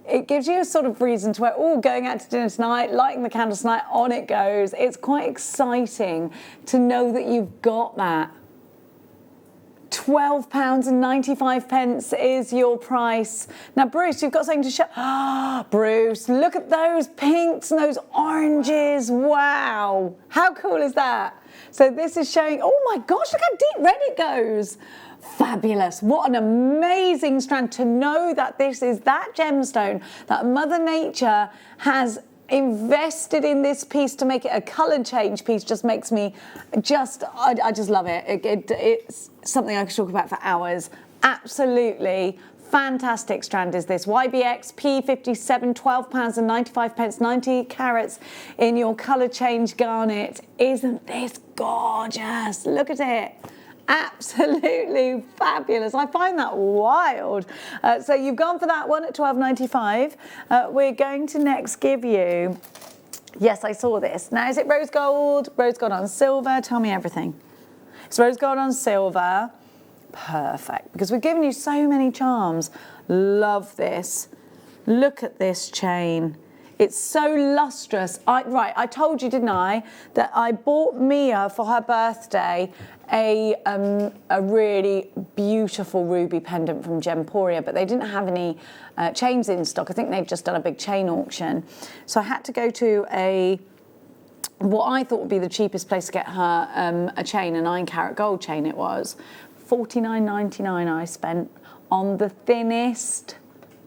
it gives you a sort of reason to wear, going out to dinner tonight, lighting the candles tonight, on it goes. It's quite exciting to know that you've got that. £12.95 is your price. Now, Bruce, you've got something to show. Bruce, look at those pinks and those oranges. Wow. How cool is that? So this is showing, oh my gosh, look how deep red it goes. Fabulous. What an amazing strand to know that this is that gemstone that Mother Nature has invested in this piece to make it a colour change piece. Just makes me I just love it. It's something I could talk about for hours. Absolutely fantastic strand is this. YBX P57, £12.95, 90 carats in your colour change garnet. Isn't this gorgeous? Look at it. Absolutely fabulous. I find that wild. So you've gone for that one at £12.95. We're going to next give you, yes, I saw this. Now, is it rose gold on silver? Tell me everything. It's rose gold on silver. Perfect, because we've given you so many charms. Love this. Look at this chain. It's so lustrous. I told you, didn't I, that I bought Mia for her birthday a really beautiful ruby pendant from Gemporia, but they didn't have any chains in stock. I think they've just done a big chain auction. So I had to go to what I thought would be the cheapest place to get her a chain, a 9-carat gold chain it was. $49.99 I spent on the thinnest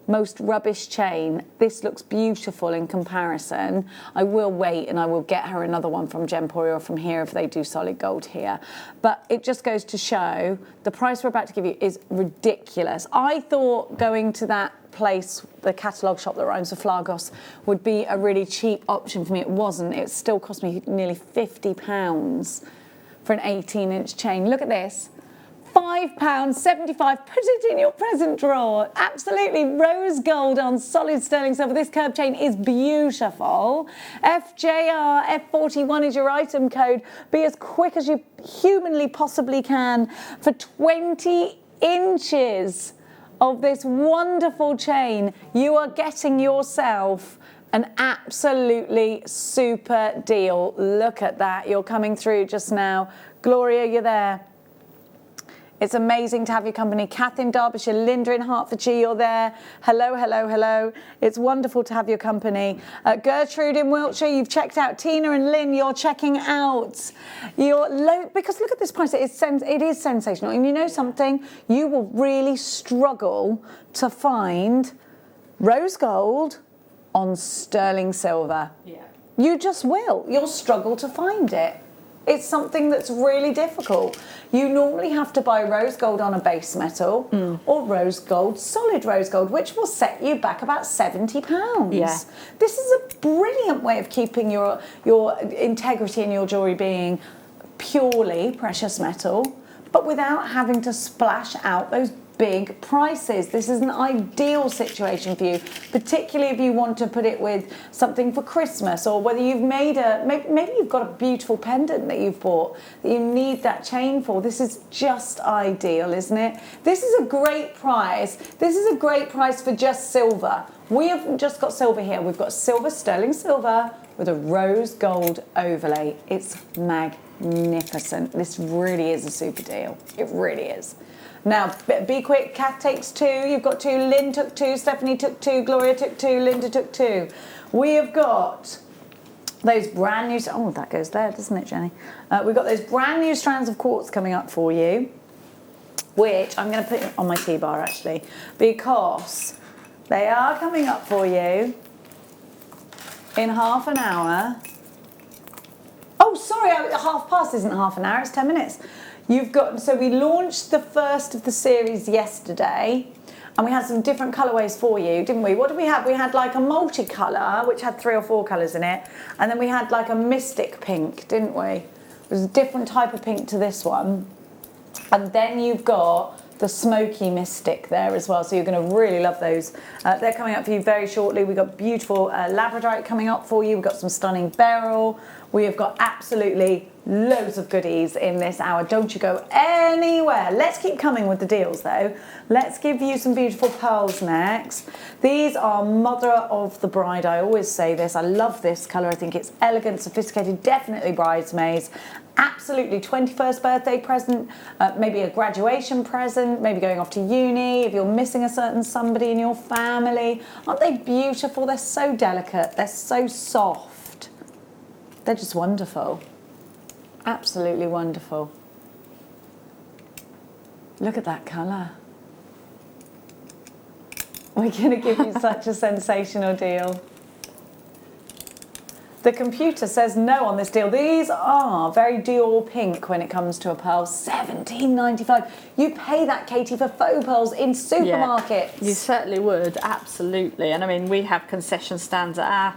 most rubbish chain. This looks beautiful in comparison. I will wait and I will get her another one from Gemporia or from here if they do solid gold here. But it just goes to show the price we're about to give you is ridiculous. I thought going to that place, the catalogue shop that rhymes with Flagos, would be a really cheap option for me. It wasn't. It still cost me nearly £50 for an 18-inch chain. Look at this. £5.75. Put it in your present drawer. Absolutely rose gold on solid sterling silver. This curved chain is beautiful. FJR F41 is your item code. Be as quick as you humanly possibly can for 20 inches of this wonderful chain. You are getting yourself an absolutely super deal. Look at that. You're coming through just now. Gloria, you're there. It's amazing to have your company. Kath in Derbyshire, Linda in Hertfordshire, you're there. Hello, hello, hello. It's wonderful to have your company. Gertrude in Wiltshire, you've checked out. Tina and Lynn, you're checking out. Because look at this price, it is sensational. And you know something? You will really struggle to find rose gold on sterling silver. Yeah. You just will. You'll struggle to find it. It's something that's really difficult. You normally have to buy rose gold on a base metal or rose gold, solid rose gold, which will set you back about £70. Yeah. This is a brilliant way of keeping your integrity in your jewellery being purely precious metal, but without having to splash out those big prices. This is an ideal situation for you, particularly if you want to put it with something for Christmas, or whether you've made maybe you've got a beautiful pendant that you've bought that you need that chain for. This is just ideal, isn't it? This is a great price. This is a great price for just silver. We have just got silver here. We've got silver, sterling silver, with a rose gold overlay. It's magnificent. This really is a super deal. It really is. Now, be quick. Kath takes 2. You've got 2. Lynn took 2. Stephanie took 2. Gloria took 2. Linda took 2. We have got those brand new... Oh, that goes there, doesn't it, Jenny? We've got those brand new strands of quartz coming up for you, which I'm going to put on my T-bar, actually, because they are coming up for you in half an hour. Oh, sorry, half past isn't half an hour. It's 10 minutes. So we launched the first of the series yesterday, and we had some different colourways for you, didn't we? What did we have? We had like a multicolour, which had 3 or 4 colours in it, and then we had like a mystic pink, didn't we? It was a different type of pink to this one. And then you've got the smoky mystic there as well, so you're going to really love those. They're coming up for you very shortly. We've got beautiful labradorite coming up for you. We've got some stunning beryl. We have got absolutely loads of goodies in this hour. Don't you go anywhere. Let's keep coming with the deals though. Let's give you some beautiful pearls next. These are mother of the bride. I always say this. I love this colour. I think it's elegant, sophisticated, definitely bridesmaids. Absolutely 21st birthday present, maybe a graduation present, maybe going off to uni, if you're missing a certain somebody in your family. Aren't they beautiful? They're so delicate. They're so soft. They're just wonderful. Absolutely wonderful. Look at that colour. We're going to give you such a sensational deal. The computer says no on this deal. These are very Dior pink when it comes to a pearl. $17.95. You pay that, Katie, for faux pearls in supermarkets. Yeah, you certainly would, absolutely. And I mean, we have concession stands at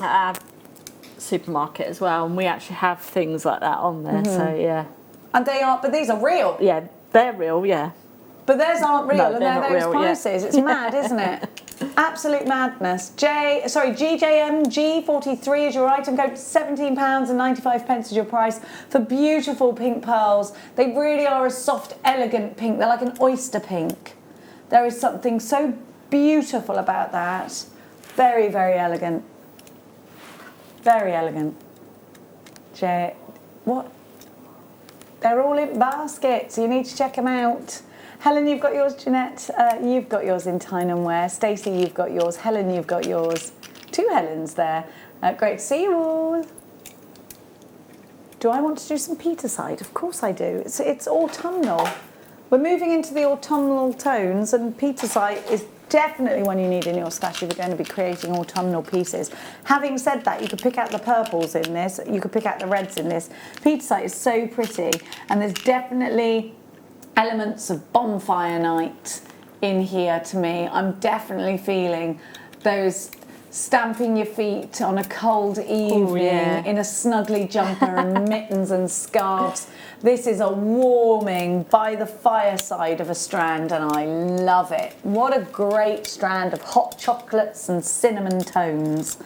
our supermarket as well, and we actually have things like that on there. So yeah. And they are, but these are real. Yeah, they're real. Yeah. But theirs aren't real, No, and they're they're not those real, prices. It's mad, isn't it? Absolute madness. GJM G43 is your item code. £17.95 is your price for beautiful pink pearls. They really are a soft, elegant pink. They're like an oyster pink. There is something so beautiful about that. Very, very elegant. Very elegant. What? They're all in baskets. You need to check them out. Helen, you've got yours. Jeanette, you've got yours in Tyne Wear. Stacey, you've got yours. Helen, you've got yours. 2 Helens there. Great to see you all. Do I want to do some Peterside? Of course I do. It's autumnal. We're moving into the autumnal tones, and petersite is definitely one you need in your stash if you're going to be creating autumnal pieces. Having said that, you could pick out the purples in this, you could pick out the reds in this. Petersite is so pretty, and there's definitely elements of bonfire night in here to me. I'm definitely feeling those stamping your feet on a cold evening in a snuggly jumper and mittens and scarves. This is a warming by the fireside of a strand, and I love it. What a great strand of hot chocolates and cinnamon tones.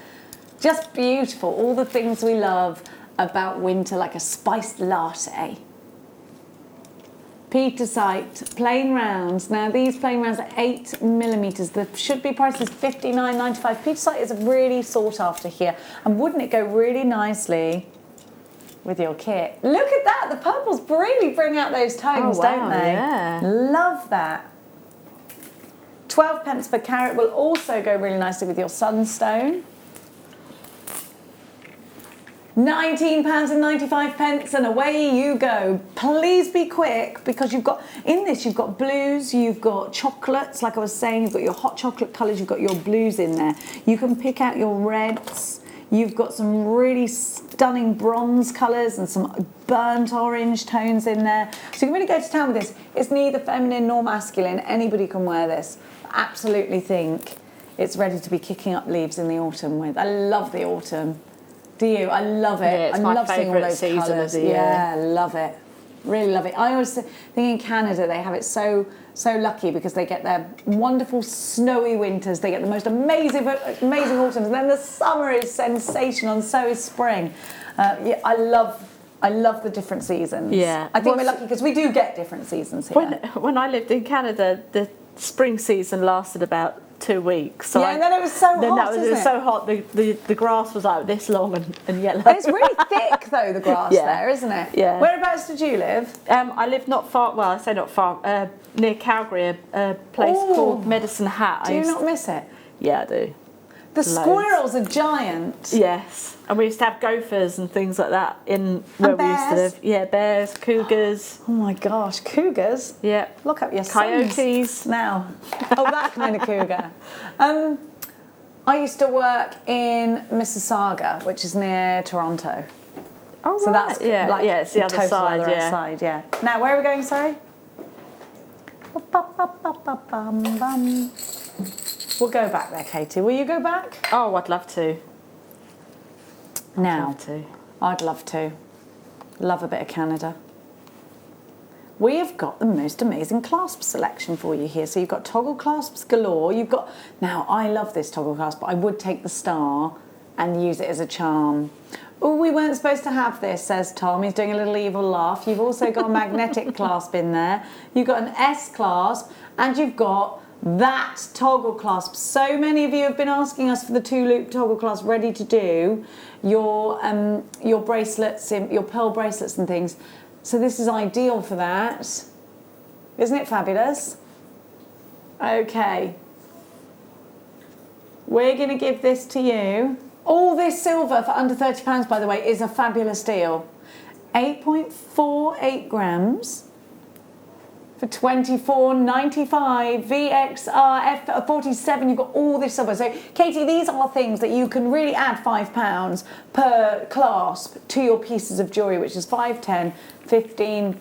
Just beautiful. All the things we love about winter, like a spiced latte. Petersite, plain rounds. Now these plain rounds are 8mm. The should be price is $59.95. Petersite is really sought after here. And wouldn't it go really nicely with your kit? Look at that, the purples really bring out those tones, don't they? Yeah. Love that. 12p per carat will also go really nicely with your sunstone. £19.95 and away you go. Please be quick, because you've got, in this you've got blues, you've got chocolates, like I was saying, you've got your hot chocolate colours, you've got your blues in there. You can pick out your reds, you've got some really stunning bronze colours and some burnt orange tones in there. So you can really go to town with this. It's neither feminine nor masculine, anybody can wear this. Absolutely think it's ready to be kicking up leaves in the autumn with. I love the autumn. Do you? I love it. Yeah, it's I my love seeing all favourite those season colours. of the year. Yeah, love it. Really love it. I always think in Canada they have it so lucky, because they get their wonderful snowy winters, they get the most amazing autumns, and then the summer is sensational, and so is spring. Yeah, I love the different seasons. Yeah, I think we're lucky because we do get different seasons here. When I lived in Canada, the spring season lasted about 2 weeks. So and then it was so hot, it was so hot, the grass was like this long and yellow. It's really thick though, the grass there, isn't it? Yeah. Whereabouts did you live? I live not far, well I say not far, near Calgary, a place called Medicine Hat. Do you not miss it? Yeah, I do. The squirrels are giant. Yes, and we used to have gophers and things like that in where we used to live. Yeah, bears, cougars. Oh my gosh, cougars? Yeah. Look up your coyotes sons now. Oh, that kind of cougar. I used to work in Mississauga, which is near Toronto. Oh, so right. that's it's the other side. Other side, yeah. Now, where are we going? Sorry. We'll go back there, Katie. Will you go back? Oh, I'd love to. I'd love to. Love a bit of Canada. We have got the most amazing clasp selection for you here. So you've got toggle clasps galore. You've got, now I love this toggle clasp, but I would take the star and use it as a charm. Oh, we weren't supposed to have this, says Tom. He's doing a little evil laugh. You've also got a magnetic clasp in there. You've got an S clasp, and you've got that toggle clasp. So many of you have been asking us for the 2-loop toggle clasp ready to do your bracelets, your pearl bracelets and things. So this is ideal for that. Isn't it fabulous? Okay. We're going to give this to you. All this silver for under £30, by the way, is a fabulous deal. 8.48 grams. For £24.95, VXR F47, you've got all this silver. So, Katie, these are things that you can really add £5 per clasp to your pieces of jewellery, which is 5, 10, 15,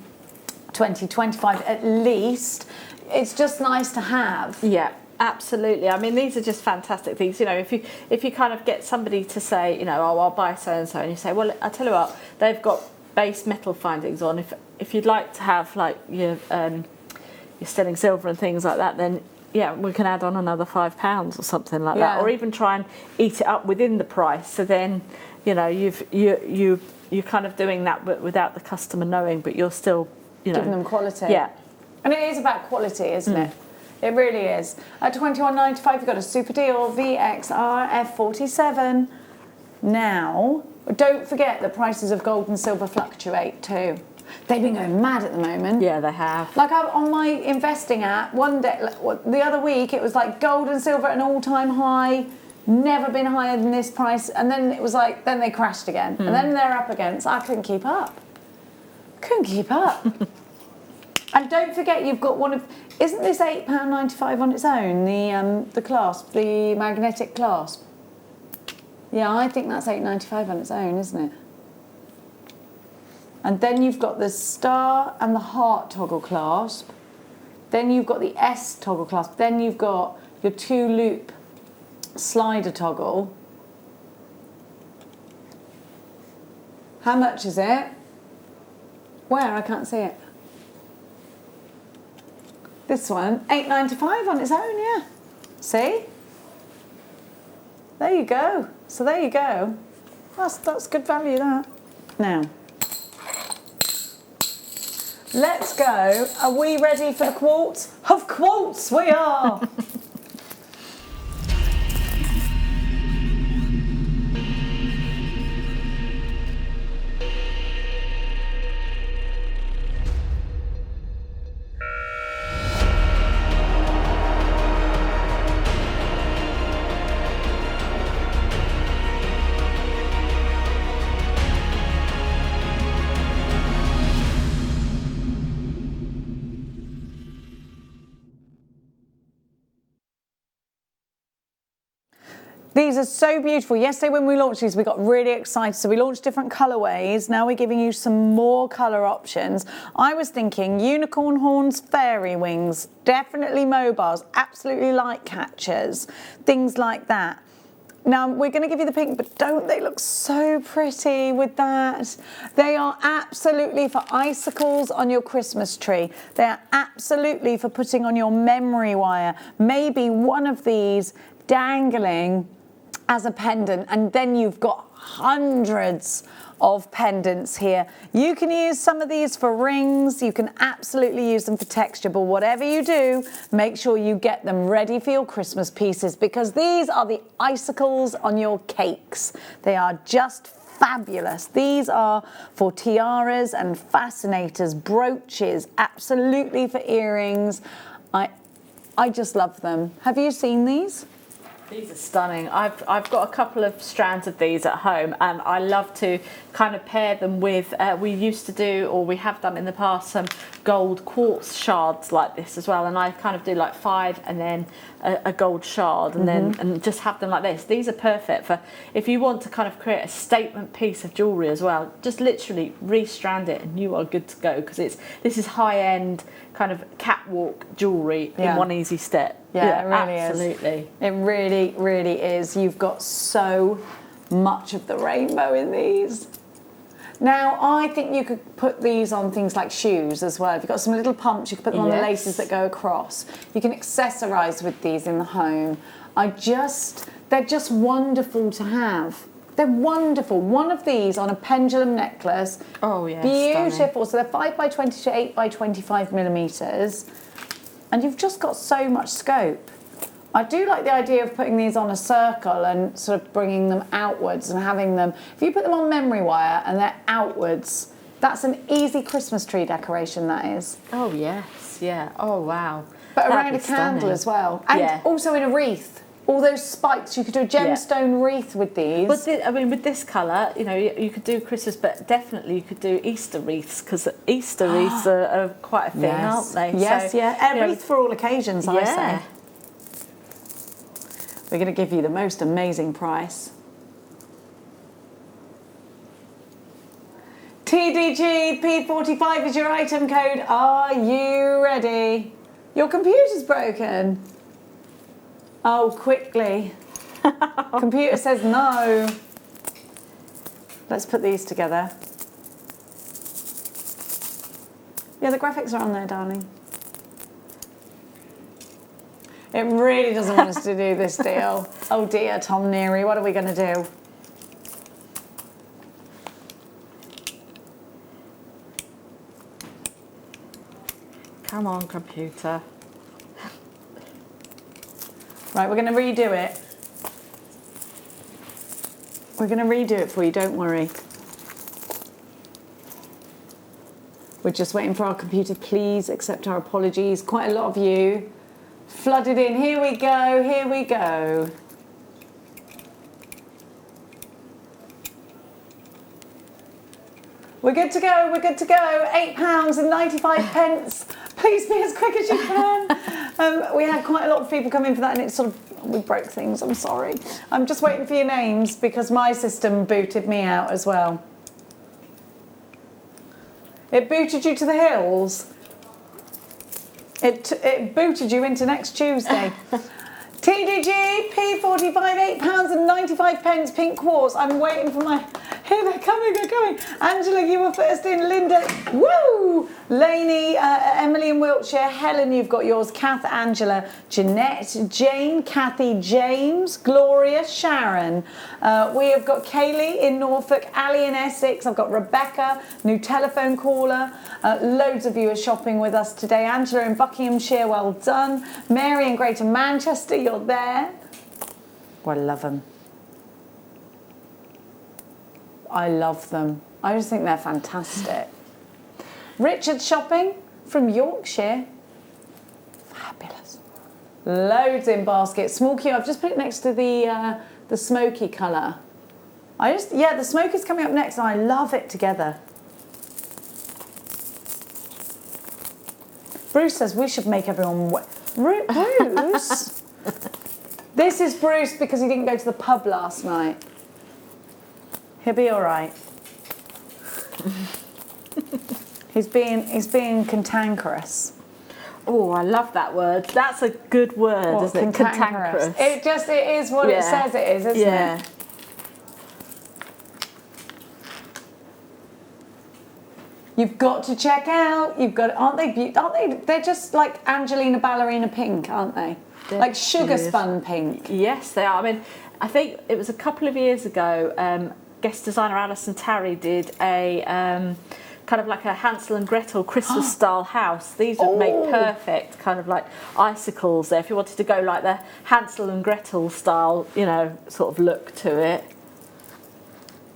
20, 25 at least. It's just nice to have. Yeah, absolutely. I mean, these are just fantastic things. You know, if you kind of get somebody to say, you know, oh, I'll buy so-and-so, and you say, well, I'll tell you what, they've got base metal findings on. If you'd like to have like your sterling silver and things like that, then yeah, we can add on another £5 or something like that, or even try and eat it up within the price. So then, you know, you're kind of doing that without the customer knowing, but you're still, you know, giving them quality. Yeah, and it is about quality, isn't it? It really is. At £21.95, you've got a super deal, VXR F47. Now, don't forget the prices of gold and silver fluctuate too. They've been going mad at the moment. Yeah, they have. Like on my investing app, one day, the other week, it was like gold and silver at an all-time high, never been higher than this price, and then it was like, then they crashed again, and then they're up again. So I couldn't keep up. Couldn't keep up. And don't forget, you've got one of. Isn't this £8.95 on its own? The clasp, the magnetic clasp. Yeah, I think that's £8.95 on its own, isn't it? And then you've got the star and the heart toggle clasp. Then you've got the S toggle clasp. Then you've got your 2-loop slider toggle. How much is it? Where? I can't see it. This one, £8.95 on its own, yeah. See? There you go. So there you go. That's good value, that. Now, let's go. Are we ready for the quartz? Of quartz we are. These are so beautiful. Yesterday when we launched these, we got really excited. So we launched different colorways. Now we're giving you some more color options. I was thinking unicorn horns, fairy wings, definitely mobiles, absolutely light catchers, things like that. Now we're going to give you the pink, but don't they look so pretty with that? They are absolutely for icicles on your Christmas tree. They are absolutely for putting on your memory wire. Maybe one of these dangling as a pendant, and then you've got hundreds of pendants here. You can use some of these for rings, you can absolutely use them for texture, but whatever you do, make sure you get them ready for your Christmas pieces, because these are the icicles on your cakes. They are just fabulous. These are for tiaras and fascinators, brooches, absolutely for earrings. I just love them. Have you seen these? These are stunning. I've got a couple of strands of these at home, and I love to kind of pair them with, we used to do, or we have done in the past, some gold quartz shards like this as well, and I kind of do like 5 and then a gold shard, and then and just have them like this. These are perfect for if you want to kind of create a statement piece of jewellery as well. Just literally restrand it and you are good to go, because this is high-end kind of catwalk jewellery in one easy step. Yeah, it really absolutely. is. It really, really is. You've got so much of the rainbow in these. Now, I think you could put these on things like shoes as well. If you've got some little pumps, you can put them on the laces that go across. You can accessorise with these in the home. They're just wonderful to have. They're wonderful. One of these on a pendulum necklace. Oh, yeah. Beautiful. Stunning. So they're 5 by 20 to 8 by 25 millimetres. And you've just got so much scope. I do like the idea of putting these on a circle and sort of bringing them outwards and having them, if you put them on memory wire and they're outwards, that's an easy Christmas tree decoration, that is. Oh, yes, yeah. Oh, wow. But around a candle as well. And also in a wreath. All those spikes, you could do a gemstone wreath with these. But I mean, with this colour, you know, you could do Christmas, but definitely you could do Easter wreaths, because Easter wreaths are quite a thing, aren't they? Yes, so, yeah. A wreath for all occasions, I say. We're going to give you the most amazing price. TDG P45 is your item code. Are you ready? Your computer's broken. Oh, quickly. Computer says no. Let's put these together. Yeah, the graphics are on there, darling. It really doesn't want us to do this deal. Oh dear, Tom Neary, what are we going to do? Come on, computer. Right, we're going to redo it. We're going to redo it for you, don't worry. We're just waiting for our computer. Please accept our apologies. Quite a lot of you flooded in. Here we go, here we go. We're good to go, we're good to go. £8.95 Please be as quick as you can. We had quite a lot of people come in for that, and it sort of, we broke things. I'm sorry. I'm just waiting for your names because my system booted me out as well. It booted you to the hills. It booted you into next Tuesday. TDG, P45, £8.95, pink quartz. I'm waiting for my... Here, they're coming. Angela, you were first in. Linda, woo! Lainey, Emily in Wiltshire. Helen, you've got yours. Kath, Angela, Jeanette, Jane, Kathy, James, Gloria, Sharon. We have got Kaylee in Norfolk, Ali in Essex. I've got Rebecca, new telephone caller. Loads of you are shopping with us today. Angela in Buckinghamshire, well done. Mary in Greater Manchester, you're there. Oh, I love them. I love them. I just think they're fantastic. Richard shopping from Yorkshire. Fabulous. Loads in basket. Small queue. I've just put it next to the smoky colour. The smoky's coming up next, and I love it together. Bruce says we should make everyone Bruce? This is Bruce because he didn't go to the pub last night. He'll be all right. He's being cantankerous. Oh, I love that word. That's a good word, isn't it? Cantankerous. It is what it says it is, isn't it? You've got to check out. Aren't they? They're just like Angelina Ballerina pink, aren't they? They're like sugar spun pink. Yes, they are. I mean, I think it was a couple of years ago. Guest designer Alison Tarry did a kind of like a Hansel and Gretel Christmas style house. These would make perfect kind of like icicles there if you wanted to go like the Hansel and Gretel style, you know, sort of look to it.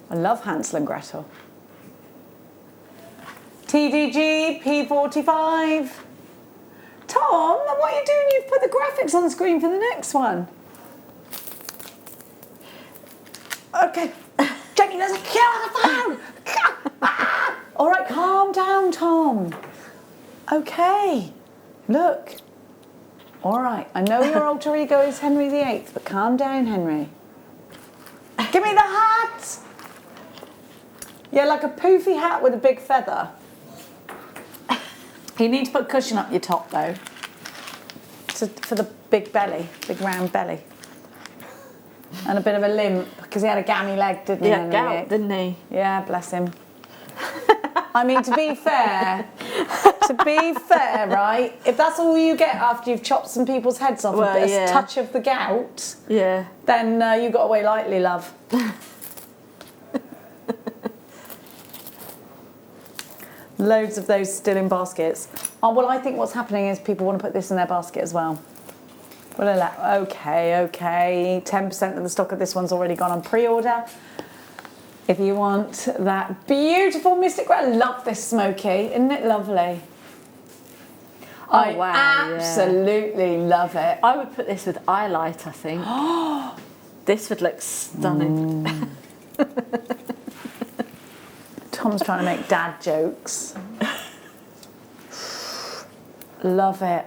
I love Hansel and Gretel. TDG P45. Tom, what are you doing? You've put the graphics on the screen for the next one. Okay. Jackie, there's a queue on the phone! All right, calm down, Tom. Okay. Look. All right, I know your alter ego is Henry VIII, but calm down, Henry. Give me the hat! Yeah, like a poofy hat with a big feather. You need to put cushion up your top, though, for the big belly, big round belly. And a bit of a limp, because he had a gammy leg, didn't he? Yeah, gout, didn't he? Yeah, bless him. I mean, to be fair, right, if that's all you get after you've chopped some people's heads off, a touch of the gout, then you got away lightly, love. Loads of those still in baskets. Oh, well, I think what's happening is people want to put this in their basket as well. Well, okay. 10% of the stock of this one's already gone on pre-order. If you want that beautiful Mystic Grey, I love this smoky. Isn't it lovely? I absolutely love it. I would put this with eyelight, I think. This would look stunning. Tom's trying to make dad jokes. Love it.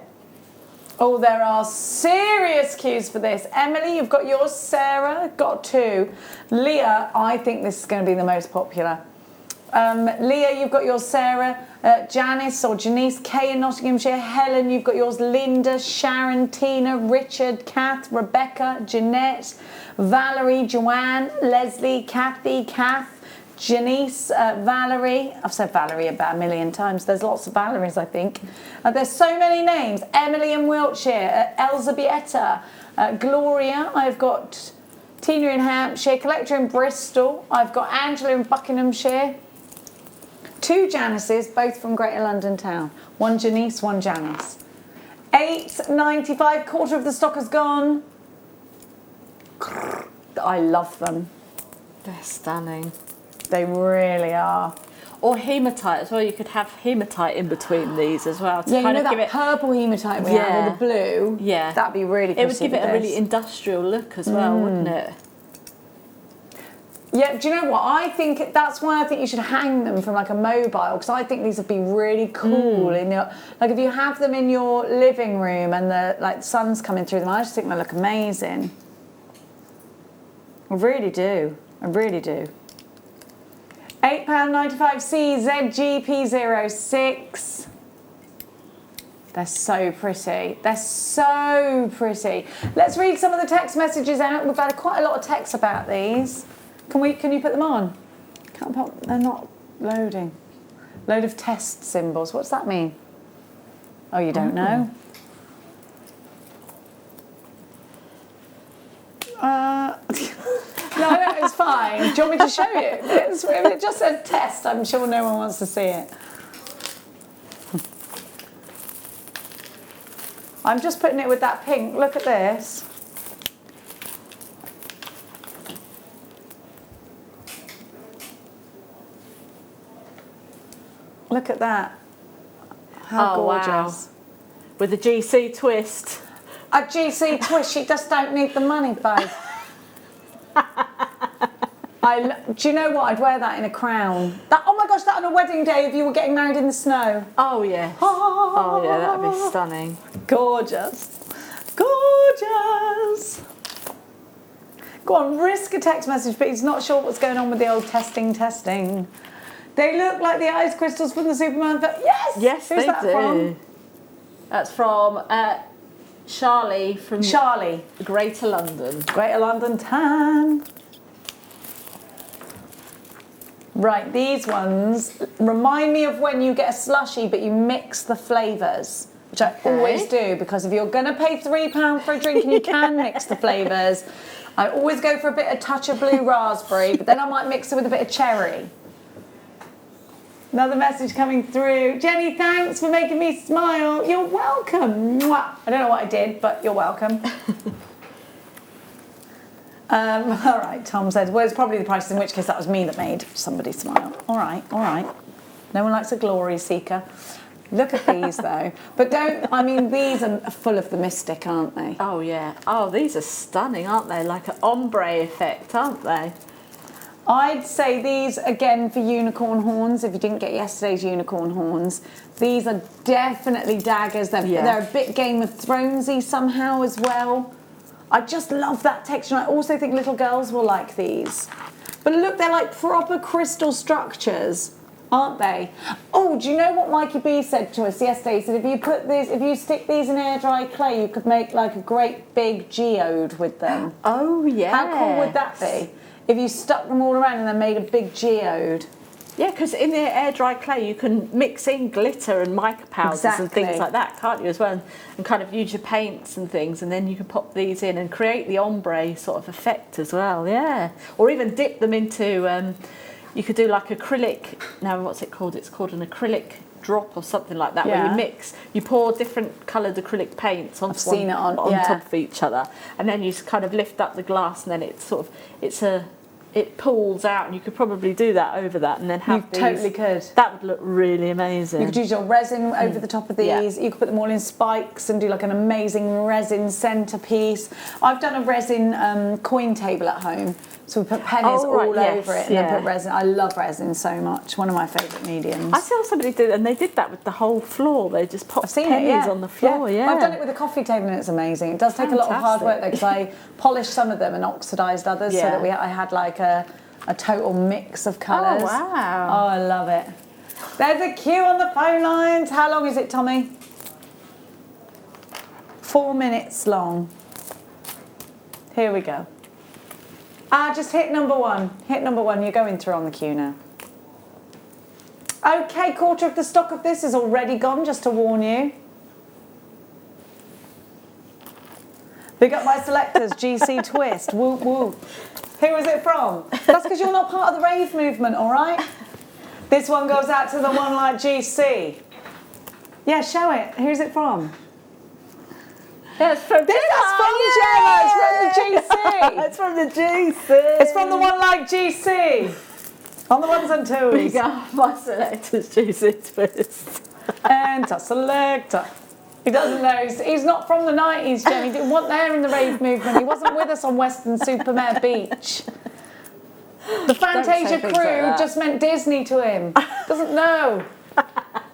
Oh, there are serious queues for this. Emily, you've got yours. Sarah, got 2. Leah, I think this is going to be the most popular. Leah, you've got yours. Sarah, Janice or Janice, Kay in Nottinghamshire. Helen, you've got yours. Linda, Sharon, Tina, Richard, Kath, Rebecca, Jeanette, Valerie, Joanne, Leslie, Kathy, Kath, Janice, Valerie. I've said Valerie about a million times. There's lots of Valeries, I think. There's so many names. Emily in Wiltshire, Elzabieta, Gloria. I've got Tina in Hampshire, Collector in Bristol. I've got Angela in Buckinghamshire. 2 Janices, both from Greater London town. 1 Janice, 1 Janice. £8.95, quarter of the stock has gone. I love them. They're stunning. They really are. Or hematite as well. You could have hematite in between these as well. To Yeah, kind you of know give that purple hematite we have, or the blue? Yeah. That'd be really pretty. It would give it a really industrial look as well, wouldn't it? Yeah, do you know what? I think that's why I think you should hang them from like a mobile, because I think these would be really cool in your, like if you have them in your living room and the like sun's coming through them, I just think they look amazing. I really do. I really do. £8.95C ZGP06. They're so pretty. They're so pretty. Let's read some of the text messages out. We've had quite a lot of text about these. Can you put them on? Can't pop, they're not loading. Load of test symbols. What's that mean? Oh, you don't know? No, it's fine. Do you want me to show you? If it just says test, I'm sure no one wants to see it. I'm just putting it with that pink. Look at this. Look at that. How gorgeous. Wow. With a GC twist. A GC twist, she just don't need the money, babe. Do you know what? I'd wear that in a crown. Oh my gosh, that on a wedding day if you were getting married in the snow. Oh, yes. Oh, yeah, that would be stunning. Gorgeous. Gorgeous. Go on, risk a text message, but he's not sure what's going on with the old testing. They look like the ice crystals from the Superman film. Yes! Yes, Who's that do. From? That's from Charlie from Greater London. Greater London tan. Right, these ones remind me of when you get a slushie but you mix the flavours, which I always do, because if you're going to pay £3 for a drink and you can mix the flavours, I always go for a touch of blue raspberry, but then I might mix it with a bit of cherry. Another message coming through. Jenny, thanks for making me smile. You're welcome. Mwah. I don't know what I did, but you're welcome. All right, Tom said, well, it's probably the prices, in which case that was me that made somebody smile. All right. No one likes a glory seeker. Look at these, though. But these are full of the mystic, aren't they? Oh, yeah. Oh, these are stunning, aren't they? Like an ombre effect, aren't they? I'd say these, again, for unicorn horns, if you didn't get yesterday's unicorn horns, these are definitely daggers. They're a bit Game of Thronesy somehow as well. I just love that texture. I also think little girls will like these. But look, they're like proper crystal structures, aren't they? Oh, do you know what Mikey B said to us yesterday? He said if you stick these in air dry clay, you could make like a great big geode with them. Oh, yeah. How cool would that be? If you stuck them all around and then made a big geode. Yeah, because in the air dry clay you can mix in glitter and mica powders and things like that, can't you, as well? And kind of use your paints and things, and then you can pop these in and create the ombre sort of effect as well, yeah. Or even dip them into, you could do like acrylic, now what's it called? It's called an acrylic drop or something like that, where you pour different coloured acrylic paints on top of each other, and then you kind of lift up the glass, and then it pulls out, and you could probably do that over that, and then have these. You totally could. That would look really amazing. You could use your resin over the top of these. You could put them all in spikes and do like an amazing resin centerpiece. I've done a resin coin table at home. So we put pennies all over it and then put resin. I love resin so much. One of my favourite mediums. I saw somebody do, and they did that with the whole floor. They just popped pennies on the floor. Yeah. I've done it with a coffee table and it's amazing. It does take a lot of hard work though, because I polished some of them and oxidised others so that I had like a total mix of colours. Oh, wow. Oh, I love it. There's a queue on the phone lines. How long is it, Tommy? 4 minutes long. Here we go. Just hit number one. Hit number one. You're going through on the queue now. Okay, quarter of the stock of this is already gone, just to warn you. Big up my selectors, GC Twist. Whoop, whoop. Who is it from? That's because you're not part of the rave movement, all right? This one goes out to the one like GC. Yeah, show it. Who's it from? Yeah, it's from Gemma. It's from the GC. It's from the GC. It's from the one like GC. On the ones and twos. Big up my selectors, GC Twist. Enter selector. He doesn't know. He's not from the 90s, Jen. He wasn't there in the rave movement. He wasn't with us on Western Supermare Beach. The Fantasia crew just meant Disney to him. Doesn't know.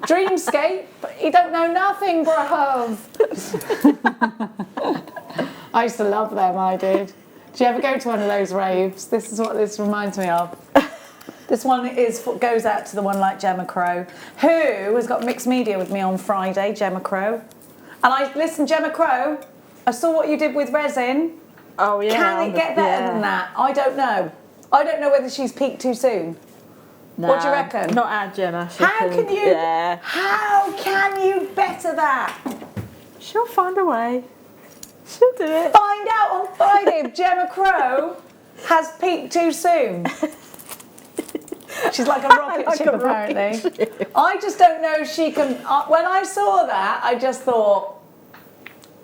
Dreamscape, he don't know nothing, bruv. I used to love them, I did. Do you ever go to one of those raves? This is what this reminds me of. This one goes out to the one like Gemma Crow, who has got mixed media with me on Friday, Gemma Crow. And listen, Gemma Crow, I saw what you did with resin. Oh, yeah. Can it get better than that? I don't know. I don't know whether she's peaked too soon. No, what do you reckon? Not our Gemma. How can you better that? She'll find a way. She'll do it. Find out on Friday if Gemma Crow has peaked too soon. She's like a rocket ship, apparently. I just don't know if she can. When I saw that, I just thought,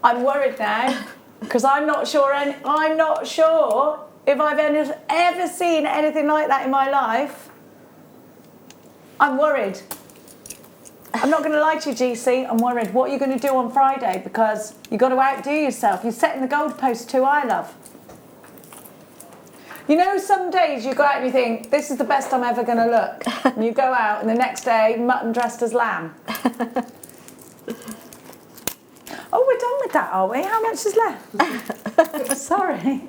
I'm worried now because I'm not sure if I've ever seen anything like that in my life. I'm worried. I'm not going to lie to you, GC. I'm worried. What are you going to do on Friday? Because you've got to outdo yourself. You're setting the goalpost too high, love. You know, some days you go out and you think, this is the best I'm ever going to look. And you go out and the next day, mutton dressed as lamb. Oh, we're done with that, are we? How much is left? Sorry.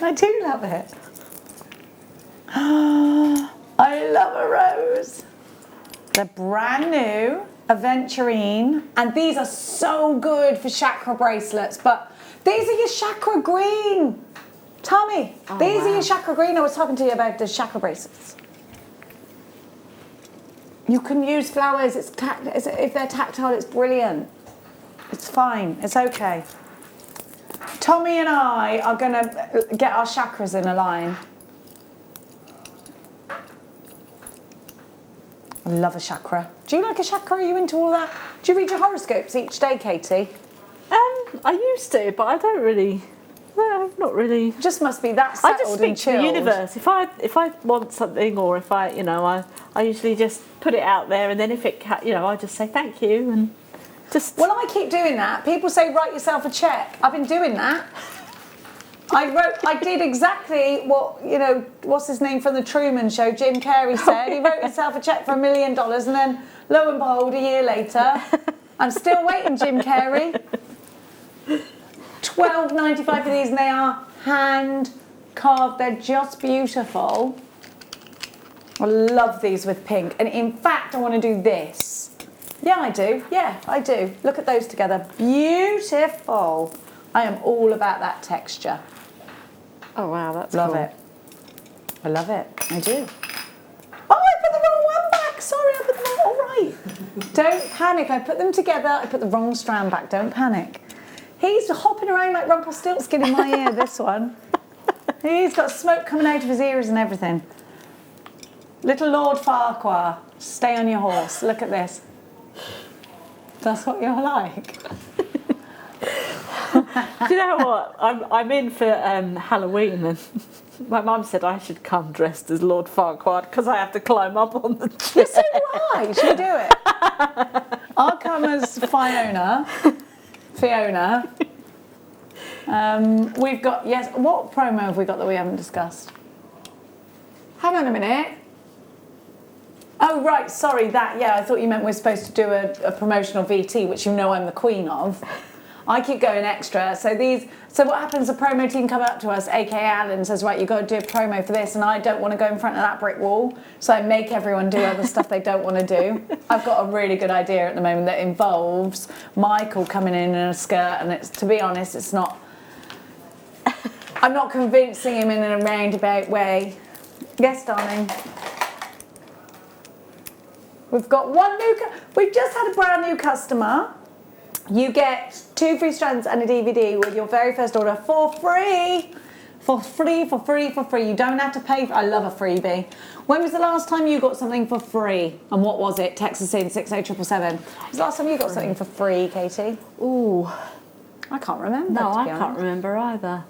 I do love it. I love a rose. They're brand new, aventurine. And these are so good for chakra bracelets. But these are your chakra green. Tommy, these are your chakra green. I was talking to you about the chakra bracelets. You can use flowers. If they're tactile, it's brilliant. It's fine. It's okay. Tommy and I are going to get our chakras in a line. I love a chakra. Do you like a chakra? Are you into all that? Do you read your horoscopes each day, Katie? I used to, but I don't really. No, I've not really. It just must be that settled I just speak and to chilled. the universe. If I want something, or if I usually just put it out there, and then if it, I just say thank you and just. Well, I keep doing that. People say write yourself a check. I've been doing that. I did exactly what, what's his name from the Truman Show, Jim Carrey said. He wrote himself a check for $1 million, and then lo and behold, a year later, I'm still waiting, Jim Carrey. $12.95 for these, and they are hand carved. They're just beautiful. I love these with pink, and in fact, I want to do this. Yeah, I do. Yeah, I do. Look at those together. Beautiful. I am all about that texture. Oh wow, that's love cool. it. I love it. I do. Oh, I put the wrong one back. Sorry, I put them all right. Don't panic. I put them together. I put the wrong strand back. Don't panic. He's hopping around like Rumpelstiltskin in my ear, this one. He's got smoke coming out of his ears and everything. Little Lord Farquhar, stay on your horse. Look at this. That's what you're like. Do you know what? I'm in for Halloween, and my mum said I should come dressed as Lord Farquhar because I have to climb up on the chair. Yes, so do I. Should we do it? I'll come as Fiona. We've got, yes, what promo have we got that we haven't discussed? Hang on a minute. Oh, right, sorry, I thought you meant we're supposed to do a promotional VT, which you know I'm the queen of. I keep going extra. So what happens, the promo team come up to us, aka Alan, says, right, you've got to do a promo for this, and I don't want to go in front of that brick wall, so I make everyone do other stuff they don't want to do. I've got a really good idea at the moment that involves Michael coming in a skirt, and it's, to be honest, it's not, I'm not convincing him in a roundabout way. Yes, darling. We've got we've just had a brand new customer. You get 2 free strands and a DVD with your very first order for free. For free. You don't have to pay. I love a freebie. When was the last time you got something for free? And what was it? Text us in 60777. When was the last time you got something for free, Katie? Ooh. I can't remember. No, I can't remember either.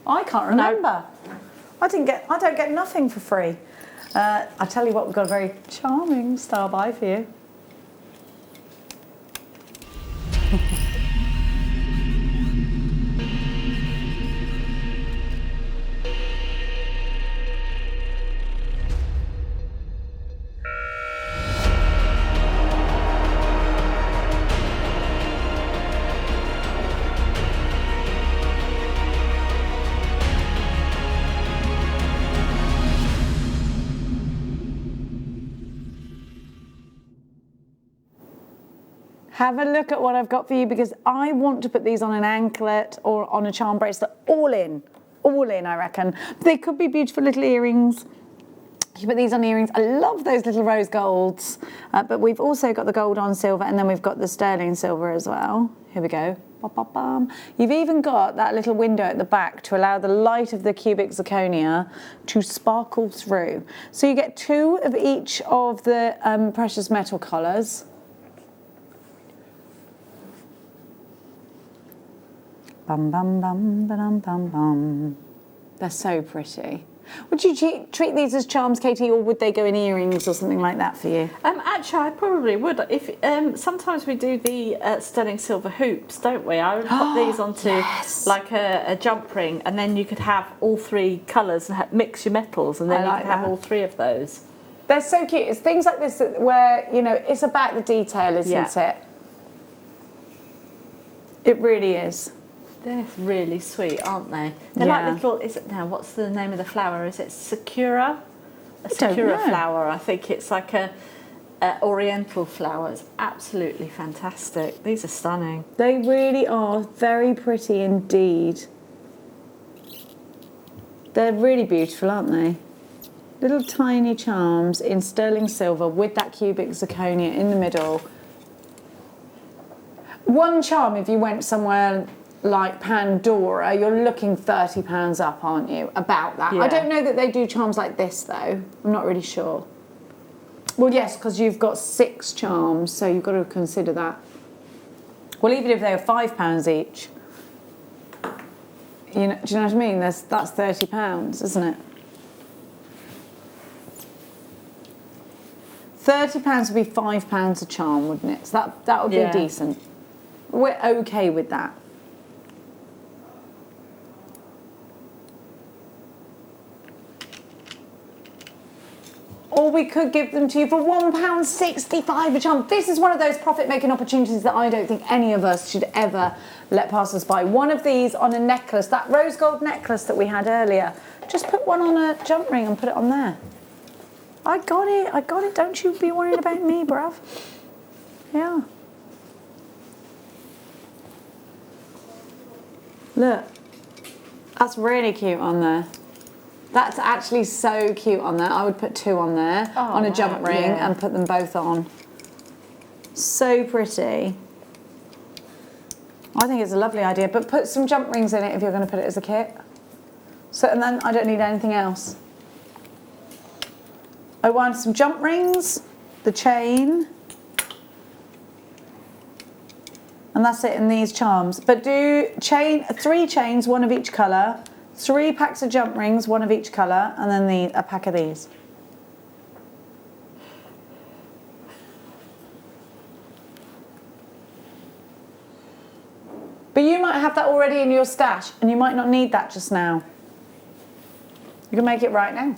I can't remember. No. I don't get nothing for free. I tell you what, we've got a very charming star by for you. Have a look at what I've got for you, because I want to put these on an anklet or on a charm bracelet, all in, I reckon. They could be beautiful little earrings. You put these on earrings. I love those little rose golds, but we've also got the gold on silver, and then we've got the sterling silver as well. Here we go. Ba-ba-bam. You've even got that little window at the back to allow the light of the cubic zirconia to sparkle through. So you get 2 of each of the precious metal colours. Bum bum bum bum bum bum. They're so pretty. Would you treat these as charms, Katie, or would they go in earrings or something like that for you? Actually, I probably would. If sometimes we do the sterling silver hoops, don't we? I would put these onto like a jump ring, and then you could have all 3 colours and mix your metals, and then you could have all 3 of those. They're so cute. It's things like this where, you know, it's about the detail, isn't it? It really is. They're really sweet, aren't they? They're like little, is it now, what's the name of the flower? Is it Sakura? A Sakura flower. I think it's like a oriental flower. It's absolutely fantastic. These are stunning. They really are very pretty indeed. They're really beautiful, aren't they? Little tiny charms in sterling silver with that cubic zirconia in the middle. One charm, if you went somewhere like Pandora, you're looking £30 up, aren't you? About that. I don't know that they do charms like this though. I'm not really sure. Well, yes, because you've got 6 charms, so you've got to consider that. Well, even if they were £5 each, you know, do you know what I mean? That's £30, isn't it? £30 would be £5 a charm, wouldn't it? So that would be decent. We're okay with that. Or we could give them to you for £1.65 a charm. This is one of those profit-making opportunities that I don't think any of us should ever let pass us by. One of these on a necklace, that rose gold necklace that we had earlier. Just put one on a jump ring and put it on there. I got it. Don't you be worrying about me, bruv. Yeah. Look, that's really cute on there. That's actually so cute on there. I would put 2 on there on a jump ring and put them both on. So pretty. I think it's a lovely idea, but put some jump rings in it if you're going to put it as a kit. So, and then I don't need anything else. I want some jump rings, the chain, and that's it in these charms. But do 3 chains, 1 of each colour, 3 packs of jump rings, 1 of each colour, and then a pack of these. But you might have that already in your stash, and you might not need that just now. You can make it right now.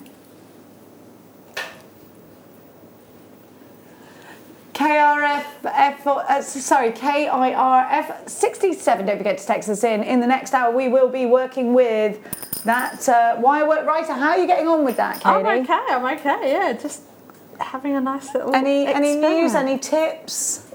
KIRF 67, don't forget to text us in. In the next hour, we will be working with that wirework writer. How are you getting on with that, Katie? I'm okay, yeah, just having a nice little Any news, any tips?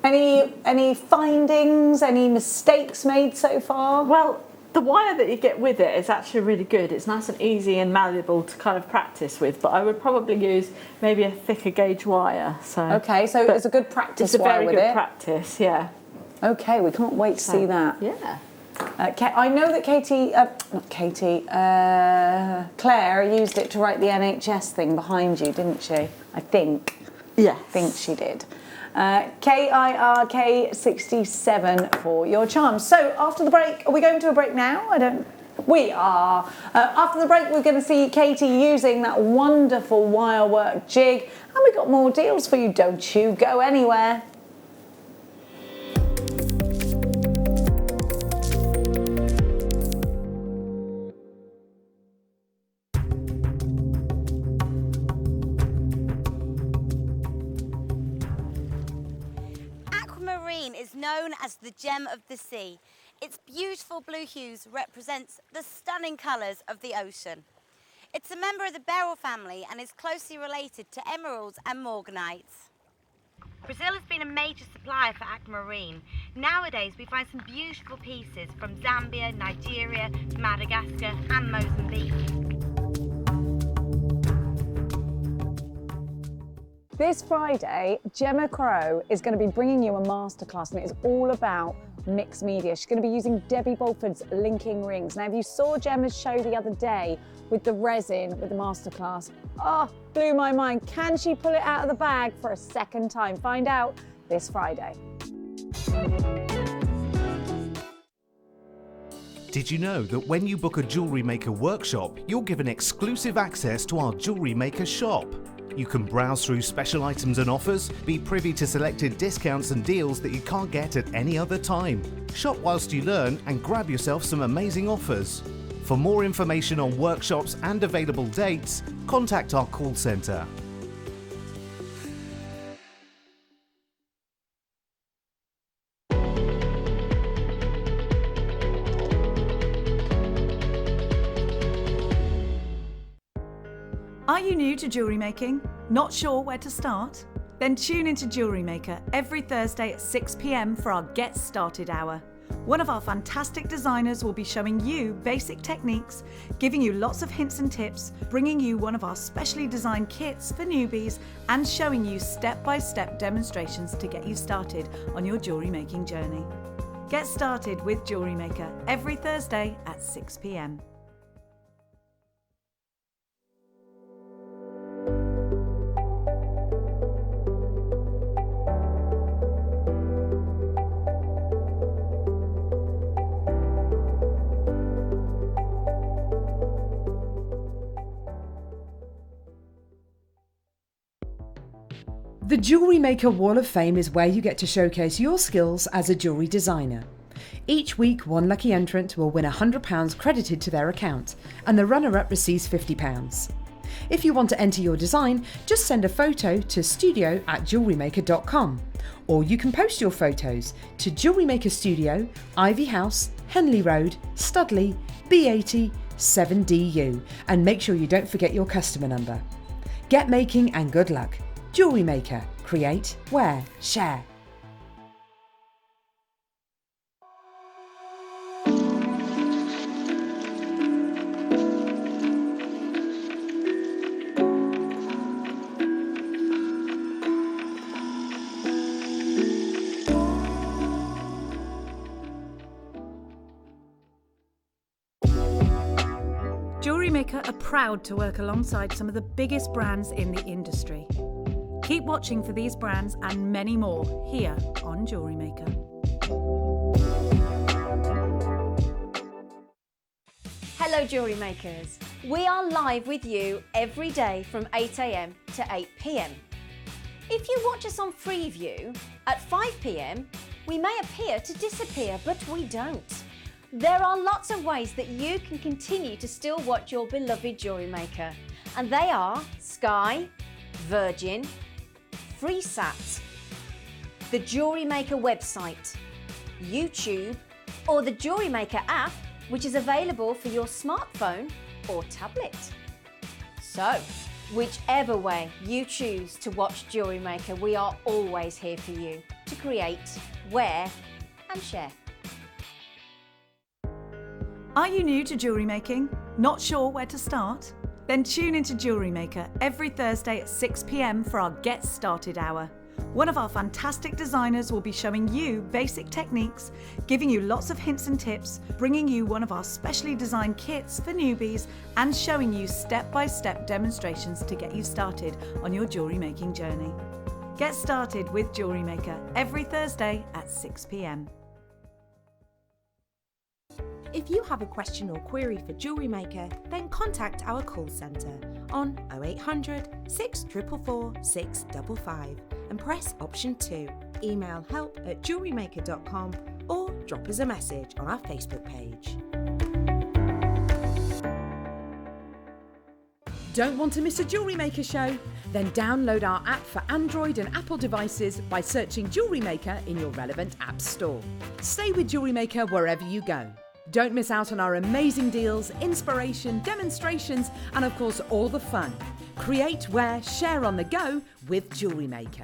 Any findings, any mistakes made so far? Well, the wire that you get with it is actually really good. It's nice and easy and malleable to kind of practice with, but I would probably use maybe a thicker gauge wire. Okay, so it's a good practice wire with it. It's a very good practice, yeah. Okay, we can't wait to see that. Yeah. I know that Claire used it to write the NHS thing behind you, didn't she? I think. Yes. I think she did. KIRK 67 for your charms. So after the break, are we going to a break now? We are. After the break, we're going to see Katie using that wonderful wirework jig, and we've got more deals for you. Don't you go anywhere. Is known as the gem of the sea. Its beautiful blue hues represents the stunning colours of the ocean. It's a member of the beryl family and is closely related to emeralds and morganites. Brazil has been a major supplier for aquamarine. Nowadays we find some beautiful pieces from Zambia, Nigeria, Madagascar and Mozambique. This Friday, Gemma Crow is going to be bringing you a masterclass, and it is all about mixed media. She's going to be using Debbie Bolford's linking rings. Now, if you saw Gemma's show the other day with the resin, with the masterclass, oh, blew my mind. Can she pull it out of the bag for a second time? Find out this Friday. Did you know that when you book a Jewellery Maker workshop, you're given exclusive access to our Jewellery Maker shop? You can browse through special items and offers, be privy to selected discounts and deals that you can't get at any other time. Shop whilst you learn and grab yourself some amazing offers. For more information on workshops and available dates, contact our call centre. Are you new to jewellery making? Not sure where to start? Then tune into Jewellery Maker every Thursday at 6 p.m. for our Get Started Hour. One of our fantastic designers will be showing you basic techniques, giving you lots of hints and tips, bringing you one of our specially designed kits for newbies, and showing you step-by-step demonstrations to get you started on your jewellery making journey. Get started with Jewellery Maker every Thursday at 6 p.m. The Jewellery Maker Wall of Fame is where you get to showcase your skills as a jewellery designer. Each week, one lucky entrant will win £100 credited to their account, and the runner-up receives £50. If you want to enter your design, just send a photo to studio@jewellerymaker.com, or you can post your photos to Jewellery Maker Studio, Ivy House, Henley Road, Studley, B80 7DU, and make sure you don't forget your customer number. Get making and good luck. Jewellery Maker. Create, wear, share. Jewellery Maker are proud to work alongside some of the biggest brands in the industry. Keep watching for these brands and many more here on Jewellery Maker. Hello Jewellery Makers. We are live with you every day from 8 a.m. to 8 p.m. If you watch us on Freeview at 5 p.m, we may appear to disappear, but we don't. There are lots of ways that you can continue to still watch your beloved Jewellery Maker, and they are Sky, Virgin, FreeSat, the Jewellery Maker website, YouTube, or the Jewellery Maker app, which is available for your smartphone or tablet. So, whichever way you choose to watch Jewellery Maker, we are always here for you to create, wear, and share. Are you new to jewellery making? Not sure where to start? Then tune into Jewellery Maker every Thursday at 6 p.m. for our Get Started Hour. One of our fantastic designers will be showing you basic techniques, giving you lots of hints and tips, bringing you one of our specially designed kits for newbies, and showing you step-by-step demonstrations to get you started on your jewellery making journey. Get started with Jewellery Maker every Thursday at 6 p.m. If you have a question or query for Jewellery Maker, then contact our call centre on 0800 644 655 and press option 2. Email help@jewellerymaker.com or drop us a message on our Facebook page. Don't want to miss a Jewellery Maker show? Then download our app for Android and Apple devices by searching Jewellery Maker in your relevant app store. Stay with Jewellery Maker wherever you go. Don't miss out on our amazing deals, inspiration, demonstrations, and of course all the fun. Create, wear, share on the go with Jewellery Maker.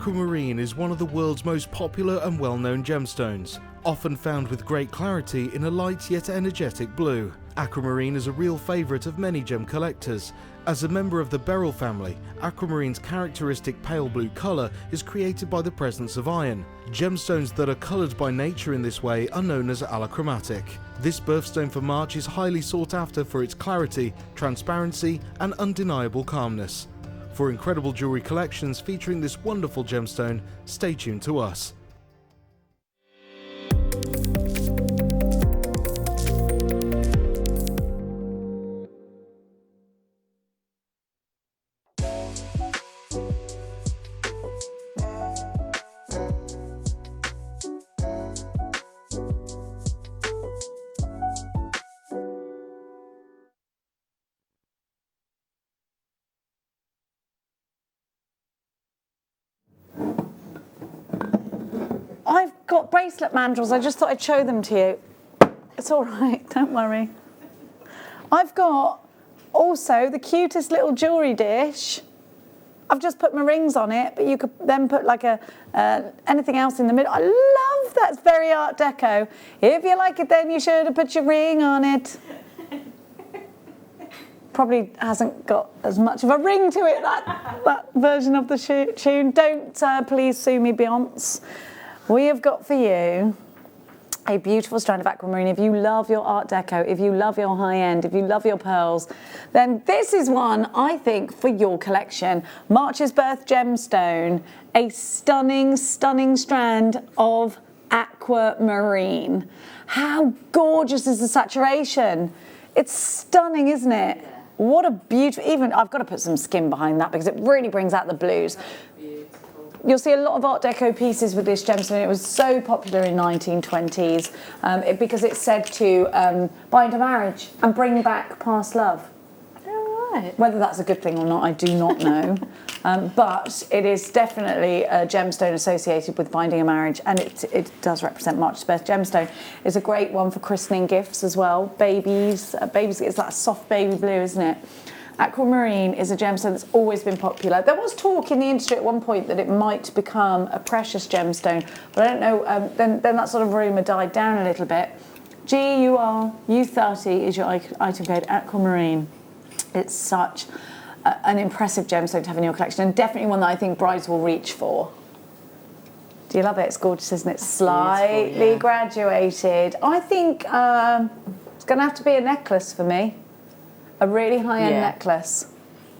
Aquamarine is one of the world's most popular and well-known gemstones, often found with great clarity in a light yet energetic blue. Aquamarine is a real favourite of many gem collectors. As a member of the beryl family, aquamarine's characteristic pale blue colour is created by the presence of iron. Gemstones that are coloured by nature in this way are known as allochromatic. This birthstone for March is highly sought after for its clarity, transparency and undeniable calmness. For incredible jewellery collections featuring this wonderful gemstone, stay tuned to us. I've got bracelet mandrels. I just thought I'd show them to you. It's all right, don't worry. I've got also the cutest little jewellery dish. I've just put my rings on it, but you could then put like anything else in the middle. I love that. It's very Art Deco. If you like it, then you should have put your ring on it. Probably hasn't got as much of a ring to it, that version of the tune. Don't please sue me, Beyonce. We have got for you a beautiful strand of aquamarine. If you love your Art Deco, if you love your high end, if you love your pearls, then this is one, I think, for your collection. March's Birth Gemstone, a stunning, stunning strand of aquamarine. How gorgeous is the saturation? It's stunning, isn't it? What a beautiful, even I've got to put some skin behind that because it really brings out the blues. You'll see a lot of Art Deco pieces with this gemstone. It was so popular in 1920s because it's said to bind a marriage and bring back past love. Oh, right. Whether that's a good thing or not, I do not know. But it is definitely a gemstone associated with binding a marriage, and it does represent March's Birth Gemstone. It's a great one for christening gifts as well. Babies, it's that soft baby blue, isn't it? Aquamarine is a gemstone that's always been popular. There was talk in the industry at one point that it might become a precious gemstone, but I don't know, then that sort of rumour died down a little bit. GUR-U30 is your item code, aquamarine. It's such an impressive gemstone to have in your collection, and definitely one that I think brides will reach for. Do you love it? It's gorgeous, isn't it? Slightly graduated. I think it's going to have to be a necklace for me. A really high-end necklace.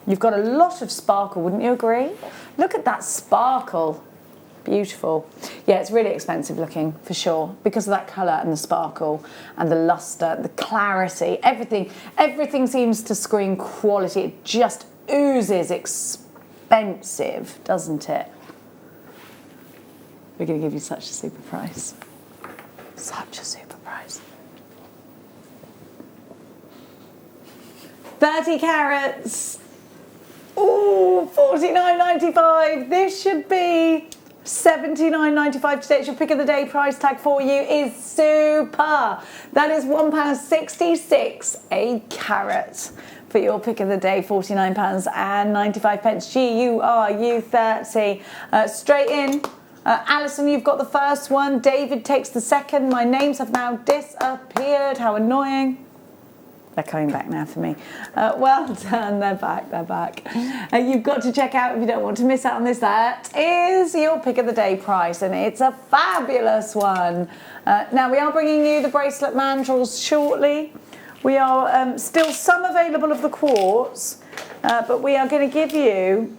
You've got a lot of sparkle, wouldn't you agree? Look at that sparkle. Beautiful. Yeah, it's really expensive looking, for sure, because of that colour and the sparkle and the lustre, the clarity, everything seems to scream quality. It just oozes expensive, doesn't it? We're going to give you such a super price. Such a super price. 30 carats. Ooh, $49.95. This should be $79.95 today. It's your pick of the day. Price tag for you is super. That is £1.66 a carat for your pick of the day. £49.95. GUR-U30. Straight in. Alison, you've got the first one. David takes the second. My names have now disappeared. How annoying. They're coming back now for me. Well done, they're back. You've got to check out, if you don't want to miss out on this, that is your pick of the day price, and it's a fabulous one. Now, we are bringing you the bracelet mandrels shortly. We are still some available of the quartz, but we are going to give you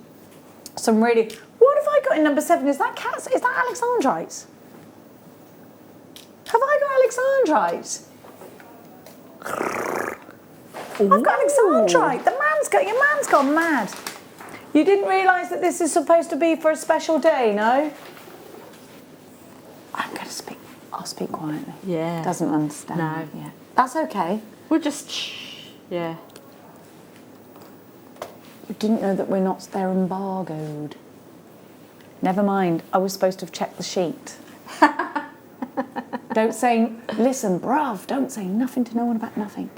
some really... What have I got in number 7? Is that Cat? Is that Alexandrite? Have I got Alexandrite? I've got Alexandrite. Your man's gone mad. You didn't realise that this is supposed to be for a special day, no? I'm going to speak. I'll speak quietly. Yeah. Doesn't understand. No. Yeah. That's okay. We'll just yeah. You didn't know that they're embargoed. Never mind. I was supposed to have checked the sheet. Don't say, listen, bruv, don't say nothing to no one about nothing.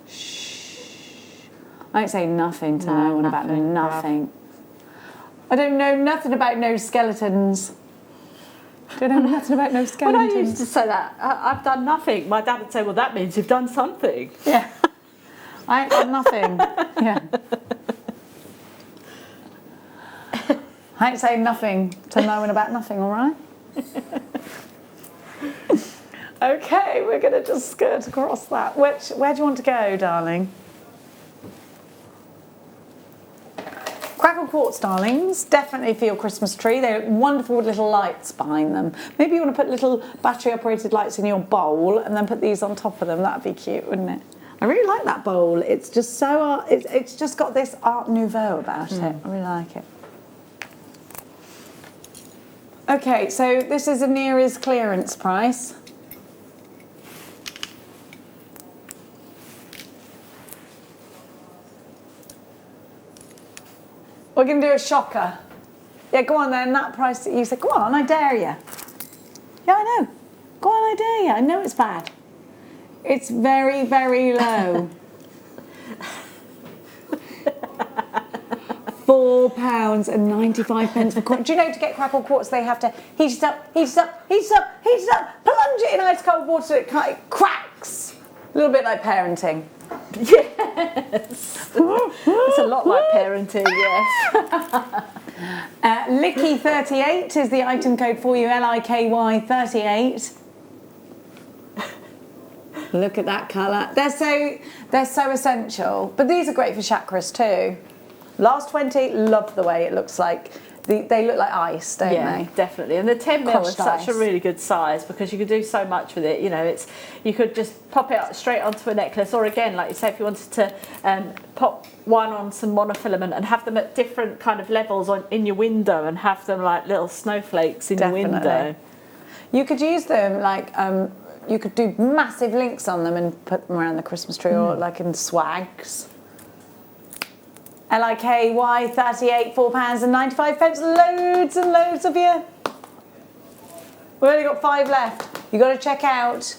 Shh. I don't say nothing to no one about nothing. I don't know nothing about no skeletons. Don't know nothing about no skeletons. When I used to say that, I've done nothing, my dad would say, well, that means you've done something. Yeah. I ain't done nothing. Yeah. I ain't saying nothing to knowing about nothing, all right? Okay, we're going to just skirt across that. Where do you want to go, darling? Crackle quartz, darlings, definitely for your Christmas tree. They look wonderful with little lights behind them. Maybe you want to put little battery-operated lights in your bowl and then put these on top of them. That'd be cute, wouldn't it? I really like that bowl. It's just so it's just got this Art Nouveau about it. I really like it. Okay, so this is Anira's clearance price. We're going to do a shocker. Yeah, go on then, that price that you said. Go on, I dare you. Yeah, I know. Go on, I dare you. I know it's bad. It's very, very low. £4.95 for quartz. Do you know to get crackle quartz they have to heat it up, plunge it in ice cold water so it cracks. A little bit like parenting. Yes. It's a lot like parenting, yes. Licky 38 is the item code for you, LIKY 38. Look at that colour. They're so essential. But these are great for chakras too. Last 20, love the way it looks like. They look like ice, don't they? Yeah, definitely. And the 10mm is such a really good size because you could do so much with it. You know, you could just pop it straight onto a necklace, or again, like you say, if you wanted to pop one on some monofilament and have them at different kind of levels in your window and have them like little snowflakes in your window. You could use them like you could do massive links on them and put them around the Christmas tree, or like in swags. LIKY 38, £4.95. Loads and loads of you. We've only got 5 left. You've got to check out.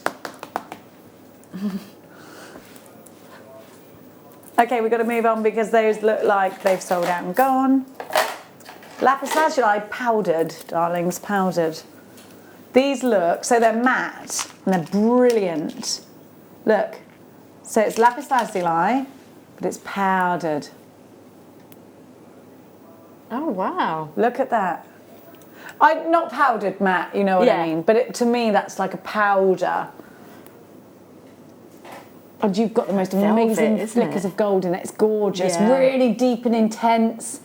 Okay, we've got to move on because those look like they've sold out and gone. Lapis lazuli powdered, darlings, powdered. These look, so they're matte and they're brilliant. Look, so it's lapis lazuli, but it's powdered. Oh, wow. Look at that. Not powdered matte, you know what I mean, but to me that's like a powder. And you've got the most amazing flickers of gold in it. It's gorgeous, really deep and intense.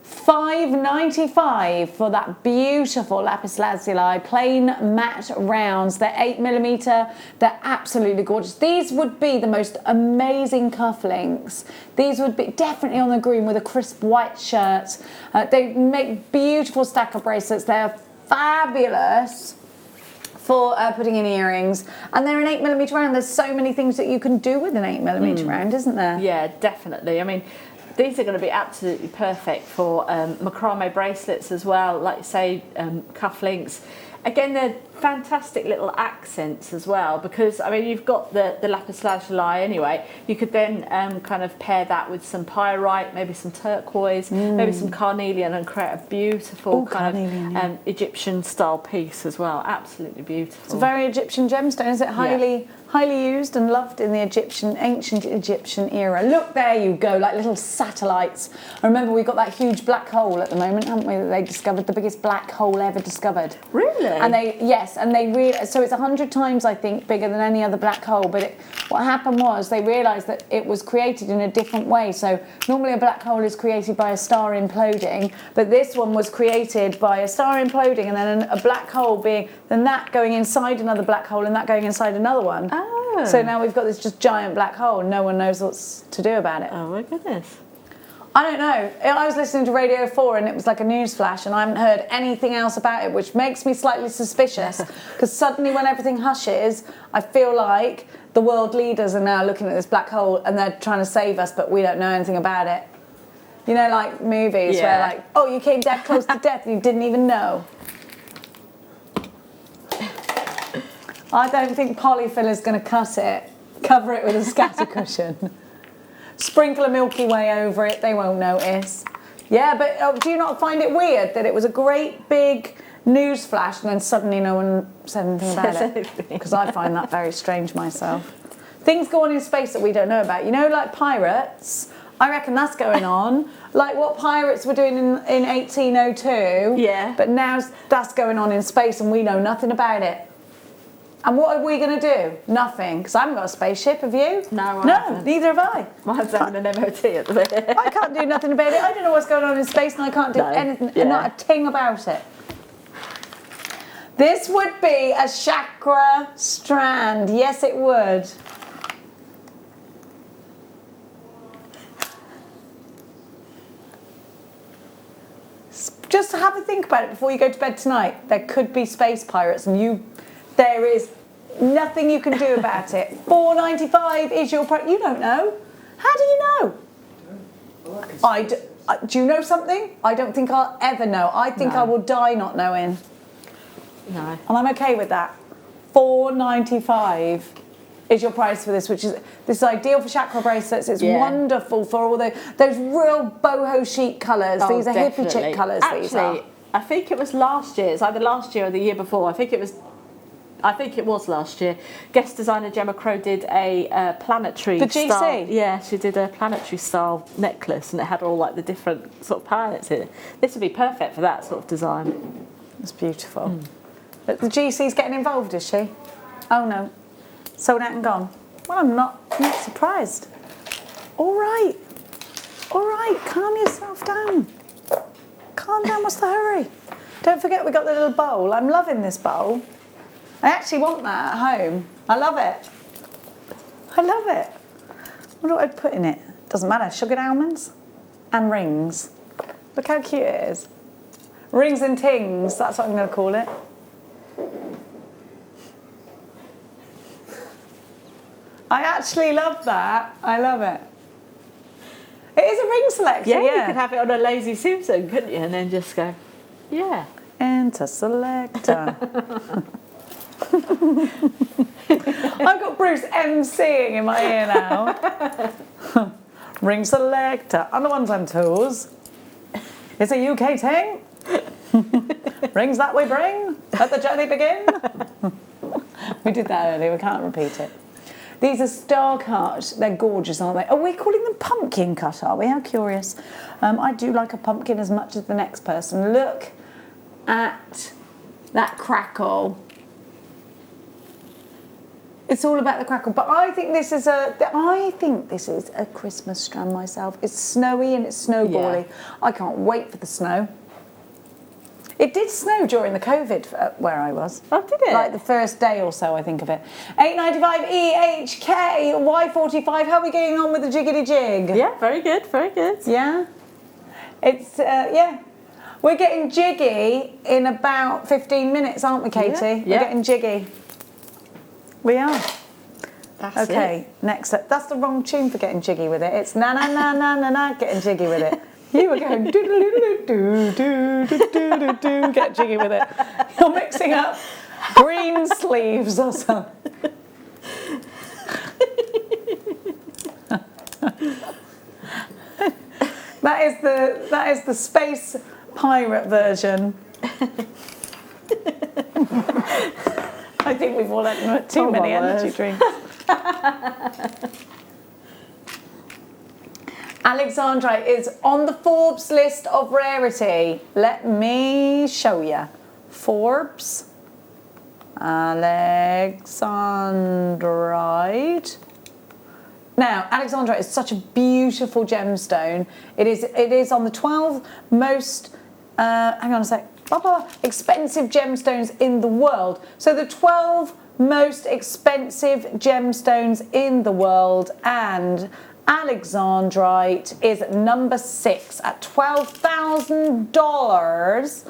£5.95 for that beautiful lapis lazuli, plain matte rounds. They're 8mm. They're absolutely gorgeous. These would be the most amazing cufflinks. These would be definitely on the green with a crisp white shirt. They make beautiful stacker bracelets. They're fabulous for putting in earrings, and they're an 8mm round. There's so many things that you can do with an 8mm round, isn't there? Yeah, definitely. I mean, these are going to be absolutely perfect for macrame bracelets as well, like you say, cufflinks. Again, they're fantastic little accents as well because, I mean, you've got the lapis lazuli anyway. You could then kind of pair that with some pyrite, maybe some turquoise, maybe some carnelian, and create a beautiful kind of Egyptian style piece as well. Absolutely beautiful. It's a very Egyptian gemstone. Is it highly used and loved in the ancient Egyptian era? Look, there you go, like little satellites. I remember we've got that huge black hole at the moment, haven't we? That they discovered, the biggest black hole ever discovered. Really? And so it's 100 times, I think, bigger than any other black hole. But what happened was they realised that it was created in a different way. So normally a black hole is created by a star imploding, but this one was created by a star imploding and then a black hole then that going inside another black hole and that going inside another one. Oh. So now we've got this just giant black hole and no one knows what to do about it. Oh my goodness. I don't know. I was listening to Radio 4 and it was like a news flash and I haven't heard anything else about it, which makes me slightly suspicious because suddenly when everything hushes, I feel like the world leaders are now looking at this black hole and they're trying to save us, but we don't know anything about it. You know, like movies where like, oh, you came that close to death and you didn't even know. I don't think polyfill is going to cut it. Cover it with a scatter cushion. Sprinkle a Milky Way over it, they won't notice. Yeah, but do you not find it weird that it was a great big news flash and then suddenly no one said anything about it? Because I find that very strange myself. Things go on in space that we don't know about. You know, like pirates, I reckon that's going on. Like what pirates were doing in 1802. Yeah. But now that's going on in space and we know nothing about it. And what are we going to do? Nothing. Because I haven't got a spaceship, have you? No, No, neither have I. Mine's having an MOT at the minute. I can't do nothing about it. I don't know what's going on in space and I can't do anything, not a thing about it. This would be a chakra strand. Yes, it would. Just have a think about it before you go to bed tonight. There could be space pirates and there is nothing you can do about it. $4.95 is your price. You don't know. How do you know? Do you know something? I don't think I'll ever know. I think I will die not knowing. No. And I'm okay with that. $4.95 is your price for this, which is ideal for chakra bracelets. It's wonderful for all those real boho chic colours. Oh, these are hippie chic colours. These are. Actually, I think it was last year. It's either last year or the year before. I think it was last year. Guest designer Gemma Crow did a planetary style. Yeah, she did a planetary style necklace, and it had all like the different sort of planets in it. This would be perfect for that sort of design. It's beautiful. But the GC's getting involved, is she? Oh no. Sold out and gone. Well, I'm not surprised. All right, calm yourself down. Calm down, what's the hurry? Don't forget we got the little bowl. I'm loving this bowl. I actually want that at home. I love it. I love it. What do I put in it? Doesn't matter. Sugared almonds and rings. Look how cute it is. Rings and tings, that's what I'm going to call it. I actually love that. I love it. It is a ring selector, yeah. You could have it on a lazy Susan, couldn't you? And then just go, yeah. Enter selector. I've got Bruce emceeing in my ear now. Ring selector. On the ones and twos. It's a UK thing. Rings that we bring. Let the journey begin. We did that earlier. We can't repeat it. These are star cut. They're gorgeous, aren't they? Are we calling them pumpkin cut, are we? How curious. I do like a pumpkin as much as the next person. Look at that crackle. It's all about the crackle. But I think this is a Christmas strand myself. It's snowy and it's snowbally. Yeah. I can't wait for the snow. It did snow during the COVID where I was. Oh, did it? Like the first day or so, I think of it. $8.95 EHK Y45. How are we getting on with the jiggity jig? Yeah, very good, very good. Yeah? It's, yeah. We're getting jiggy in about 15 minutes, aren't we, Katie? Yeah. We're getting jiggy. We are. That's okay, next up. That's the wrong tune for getting jiggy with it. It's na na na na na na, getting jiggy with it. You were going do do do do do do do do, get jiggy with it. You're mixing up green sleeves or something. That is the space pirate version. I think we've all had too many energy drinks. Alexandrite is on the Forbes list of rarity. Let me show you. Forbes. Alexandrite. Now, Alexandrite is such a beautiful gemstone. It is on the 12 most, hang on a sec, expensive gemstones in the world. So the 12 most expensive gemstones in the world, and Alexandrite is number 6 at $12,000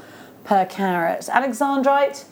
per carat. Alexandrite,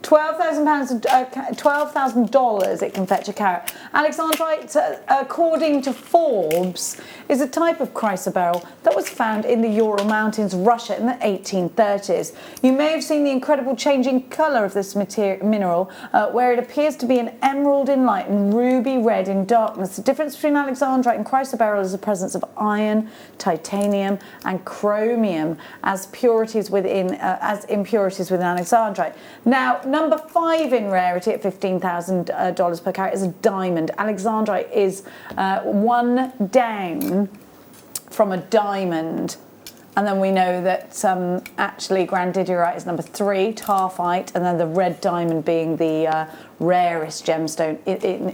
$12,000 it can fetch a carat. Alexandrite, according to Forbes, is a type of chrysoberyl that was found in the Ural Mountains, Russia in the 1830s. You may have seen the incredible changing colour of this mineral, where it appears to be an emerald in light and ruby red in darkness. The difference between alexandrite and chrysoberyl is the presence of iron, titanium and chromium as impurities within alexandrite. Now, number 5 in rarity at $15,000 per carat is a diamond. Alexandrite is one down from a diamond. And then we know that actually grandidiorite is number 3, tarphite, and then the red diamond being the rarest gemstone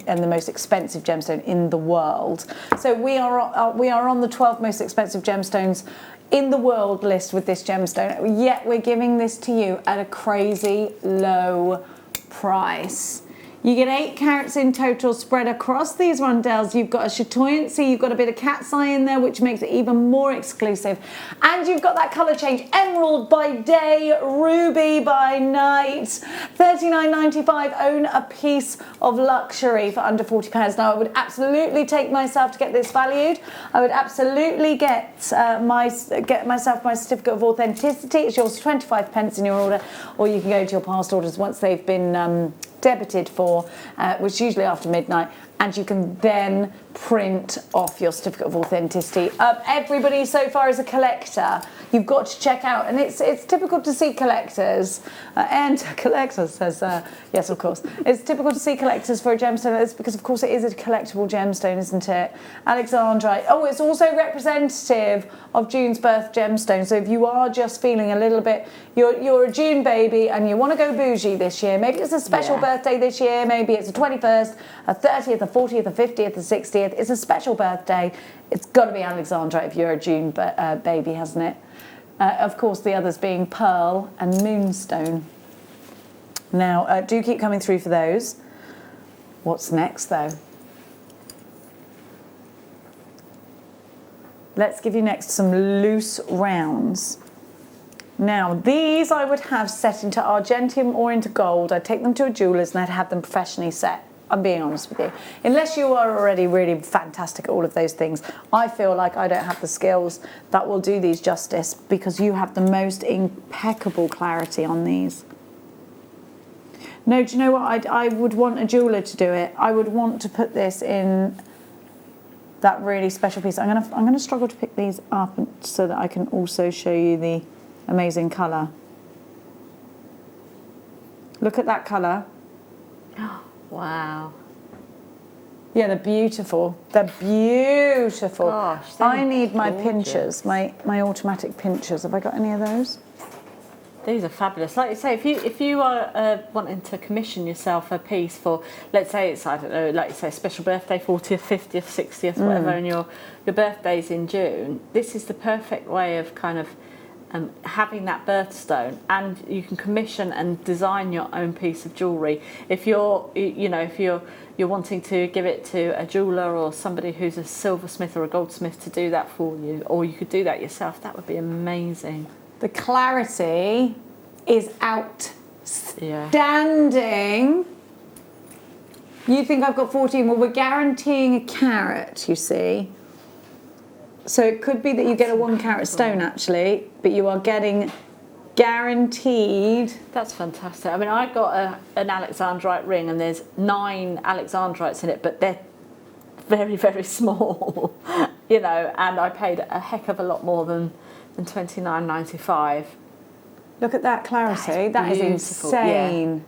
and the most expensive gemstone in the world. So we are on the 12 most expensive gemstones in the world list with this gemstone, yet we're giving this to you at a crazy low price. You get 8 carats in total spread across these rondelles. You've got a chatoyancy, you've got a bit of cat's eye in there, which makes it even more exclusive. And you've got that colour change, emerald by day, ruby by night. $39.95, own a piece of luxury for under £40. Now, I would absolutely take myself to get this valued. I would absolutely get myself my certificate of authenticity. It's yours 25 pence in your order, or you can go to your past orders once they've been debited for, which is usually after midnight, and you can then print off your certificate of authenticity. Everybody so far is a collector. You've got to check out, and it's typical to see collectors, and collectors says, yes, of course. It's typical to see collectors for a gemstone. It's because, of course, it is a collectible gemstone, isn't it? Alexandrite. Oh, it's also representative of June's birth gemstone. So if you are just feeling a little bit, you're a June baby and you want to go bougie this year, maybe it's a special birthday this year, maybe it's a 21st, a 30th, a 40th, a 50th, a 60th. It's a special birthday. It's got to be Alexandrite if you're a June baby, hasn't it? Of course, the others being pearl and moonstone. Now, do keep coming through for those. What's next, though? Let's give you next some loose rounds. Now, these I would have set into argentium or into gold. I'd take them to a jeweller's and I'd have them professionally set. I'm being honest with you. Unless you are already really fantastic at all of those things, I feel like I don't have the skills that will do these justice, because you have the most impeccable clarity on these. No, do you know what? I would want a jeweller to do it. I would want to put this in that really special piece. I'm gonna struggle to pick these up so that I can also show you the amazing colour. Look at that colour. Wow. Yeah, they're beautiful. They're beautiful. Gosh, I need my gorgeous. pinchers, my automatic pinchers. Have I got any of those? These are fabulous. Like you say, if you are wanting to commission yourself a piece for, let's say it's, I don't know, like you say, special birthday, 40th, 50th, 60th, whatever, and your birthday's in June, this is the perfect way of kind of having that birthstone, and you can commission and design your own piece of jewellery. If you're wanting to give it to a jeweller or somebody who's a silversmith or a goldsmith to do that for you, or you could do that yourself, that would be amazing. The clarity is outstanding. You think I've got 14? Well, we're guaranteeing a carat, you see. So it could be that you get a 1 carat stone actually, but you are getting guaranteed. That's fantastic. I mean, I got an alexandrite ring, and there's 9 alexandrites in it, but they're very, very small, you know, and I paid a heck of a lot more than $29.95. Look at that clarity. That is insane.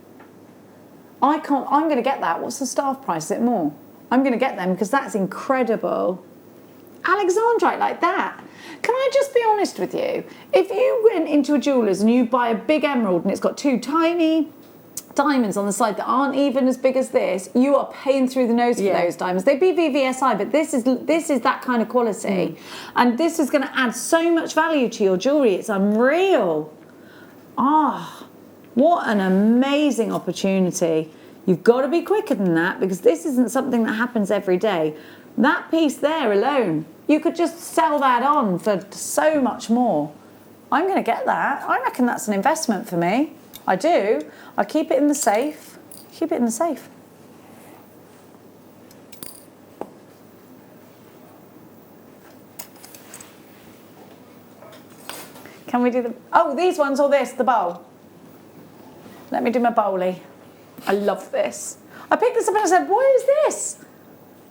Yeah. I'm going to get that. What's the staff price? Is it more? I'm going to get them because that's incredible. Alexandrite like that. Can I just be honest with you? If you went into a jeweller's and you buy a big emerald and it's got 2 tiny diamonds on the side that aren't even as big as this, you are paying through the nose for those diamonds. They'd be VVSI, but this is that kind of quality. And this is going to add so much value to your jewellery. It's unreal. What an amazing opportunity. You've got to be quicker than that, because this isn't something that happens every day. That piece there alone, you could just sell that on for so much more. I'm going to get that. I reckon that's an investment for me. I do. I keep it in the safe. Keep it in the safe. Can we do the... Oh, these ones or this, the bowl? Let me do my bowlie. I love this. I picked this up and I said, what is this?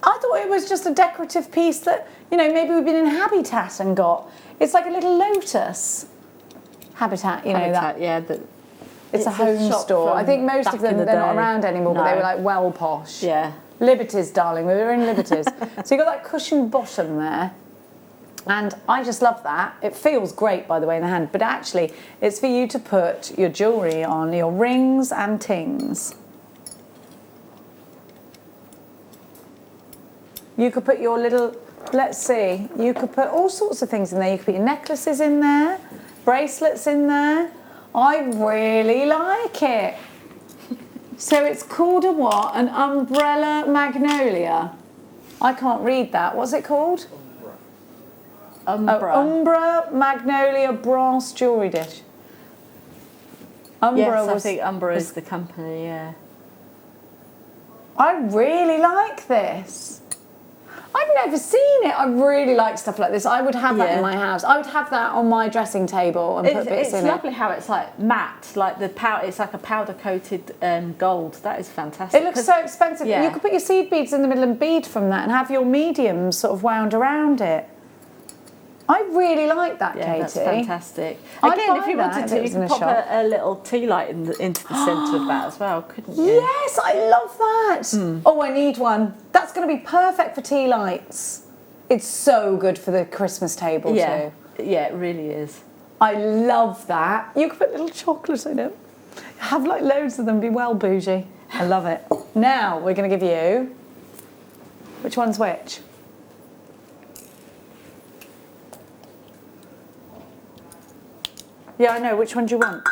I thought it was just a decorative piece that, you know, maybe we've been in Habitat and got. It's like a little lotus. Habitat, you know that. Yeah. It's a home store. I think most of them, they're not around anymore, but they were like well posh. Yeah. Liberties, darling, we were in Liberties. So you've got that cushioned bottom there. And I just love that. It feels great, by the way, in the hand. But actually, it's for you to put your jewellery on, your rings and tings. You could put your little, let's see, you could put all sorts of things in there. You could put your necklaces in there, bracelets in there. I really like it. So it's called a what? An umbrella magnolia. I can't read that. What's it called? Umbra. Umbra Magnolia brass jewellery dish. Yes, I think Umbra is the company, yeah. I really like this. I've never seen it. I really like stuff like this. I would have that in my house. I would have that on my dressing table and put bits in it. It's lovely how it's like matte, like the powder. It's like a powder-coated gold. That is fantastic. It looks so expensive. You could put your seed beads in the middle and bead from that and have your mediums sort of wound around it. I really like that, Katie. That's fantastic. I'd Again, if you buy wanted that to, you could pop a little tea light into the centre of that as well, couldn't you? Yes, I love that. Oh, I need one. That's going to be perfect for tea lights. It's so good for the Christmas table too. Yeah, it really is. I love that. You could put little chocolate in it. Have like loads of them, be well bougie. I love it. Now we're going to give you, which one's which? Yeah, I know. Which one do you want?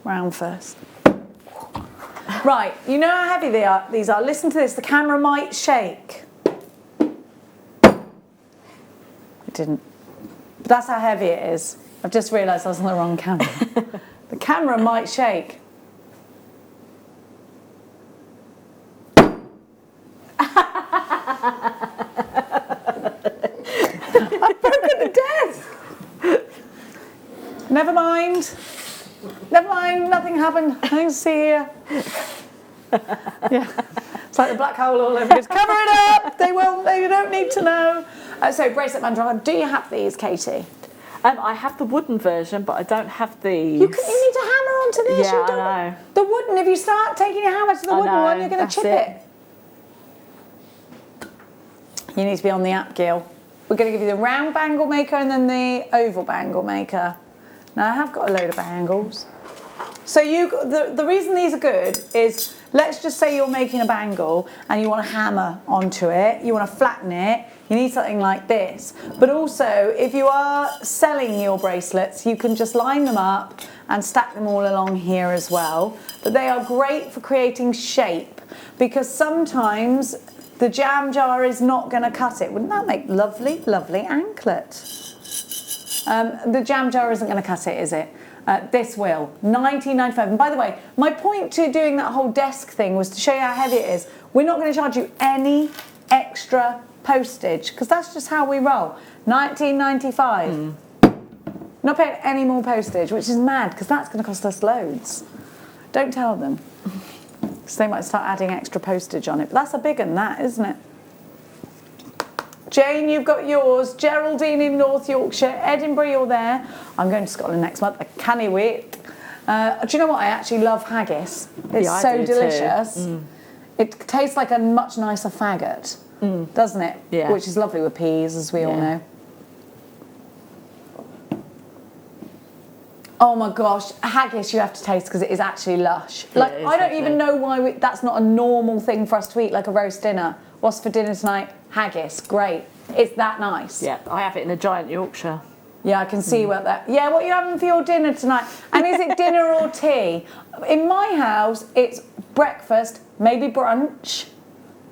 Round first. Right, you know how heavy these are. Listen to this. The camera might shake. It didn't. But that's how heavy it is. I've just realised I was on the wrong camera. The camera might shake. I've broken to death. Never mind. Never mind, nothing happened. Nothing to see here. Yeah. It's like the black hole all over. Just cover it up. They don't need to know. So bracelet mandala. Do you have these, Katie? I have the wooden version, but I don't have these. You need to hammer onto this. Yeah, I know. The wooden, if you start taking your hammer to the wooden one, you're going to chip it. You need to be on the app, Gil. We're going to give you the round bangle maker and then the oval bangle maker. Now, I have got a load of bangles. So the reason these are good is, let's just say you're making a bangle and you want to hammer onto it, you want to flatten it, you need something like this. But also, if you are selling your bracelets, you can just line them up and stack them all along here as well. But they are great for creating shape, because sometimes the jam jar is not going to cut it. Wouldn't that make lovely, lovely anklet? The jam jar isn't going to cut it, is it? This will. $19.95. And by the way, my point to doing that whole desk thing was to show you how heavy it is. We're not going to charge you any extra postage, because that's just how we roll. $19.95. Not paying any more postage, which is mad, because that's going to cost us loads. Don't tell them, because they might start adding extra postage on it. But that's a big one, that, isn't it? Jane, you've got yours. Geraldine in North Yorkshire. Edinburgh, you're there. I'm going to Scotland next month. I can't wait. Do you know what? I actually love haggis. It's so delicious. It tastes like a much nicer faggot, doesn't it? Yeah. Which is lovely with peas, as we all know. Oh my gosh, haggis you have to taste, because it is actually lush. Like, I don't even know why that's not a normal thing for us to eat, like a roast dinner. What's for dinner tonight? Haggis. Great. It's that nice. Yeah, I have it in a giant Yorkshire. Yeah, I can see what that... Yeah, what are you having for your dinner tonight? And is it dinner or tea? In my house, it's breakfast, maybe brunch,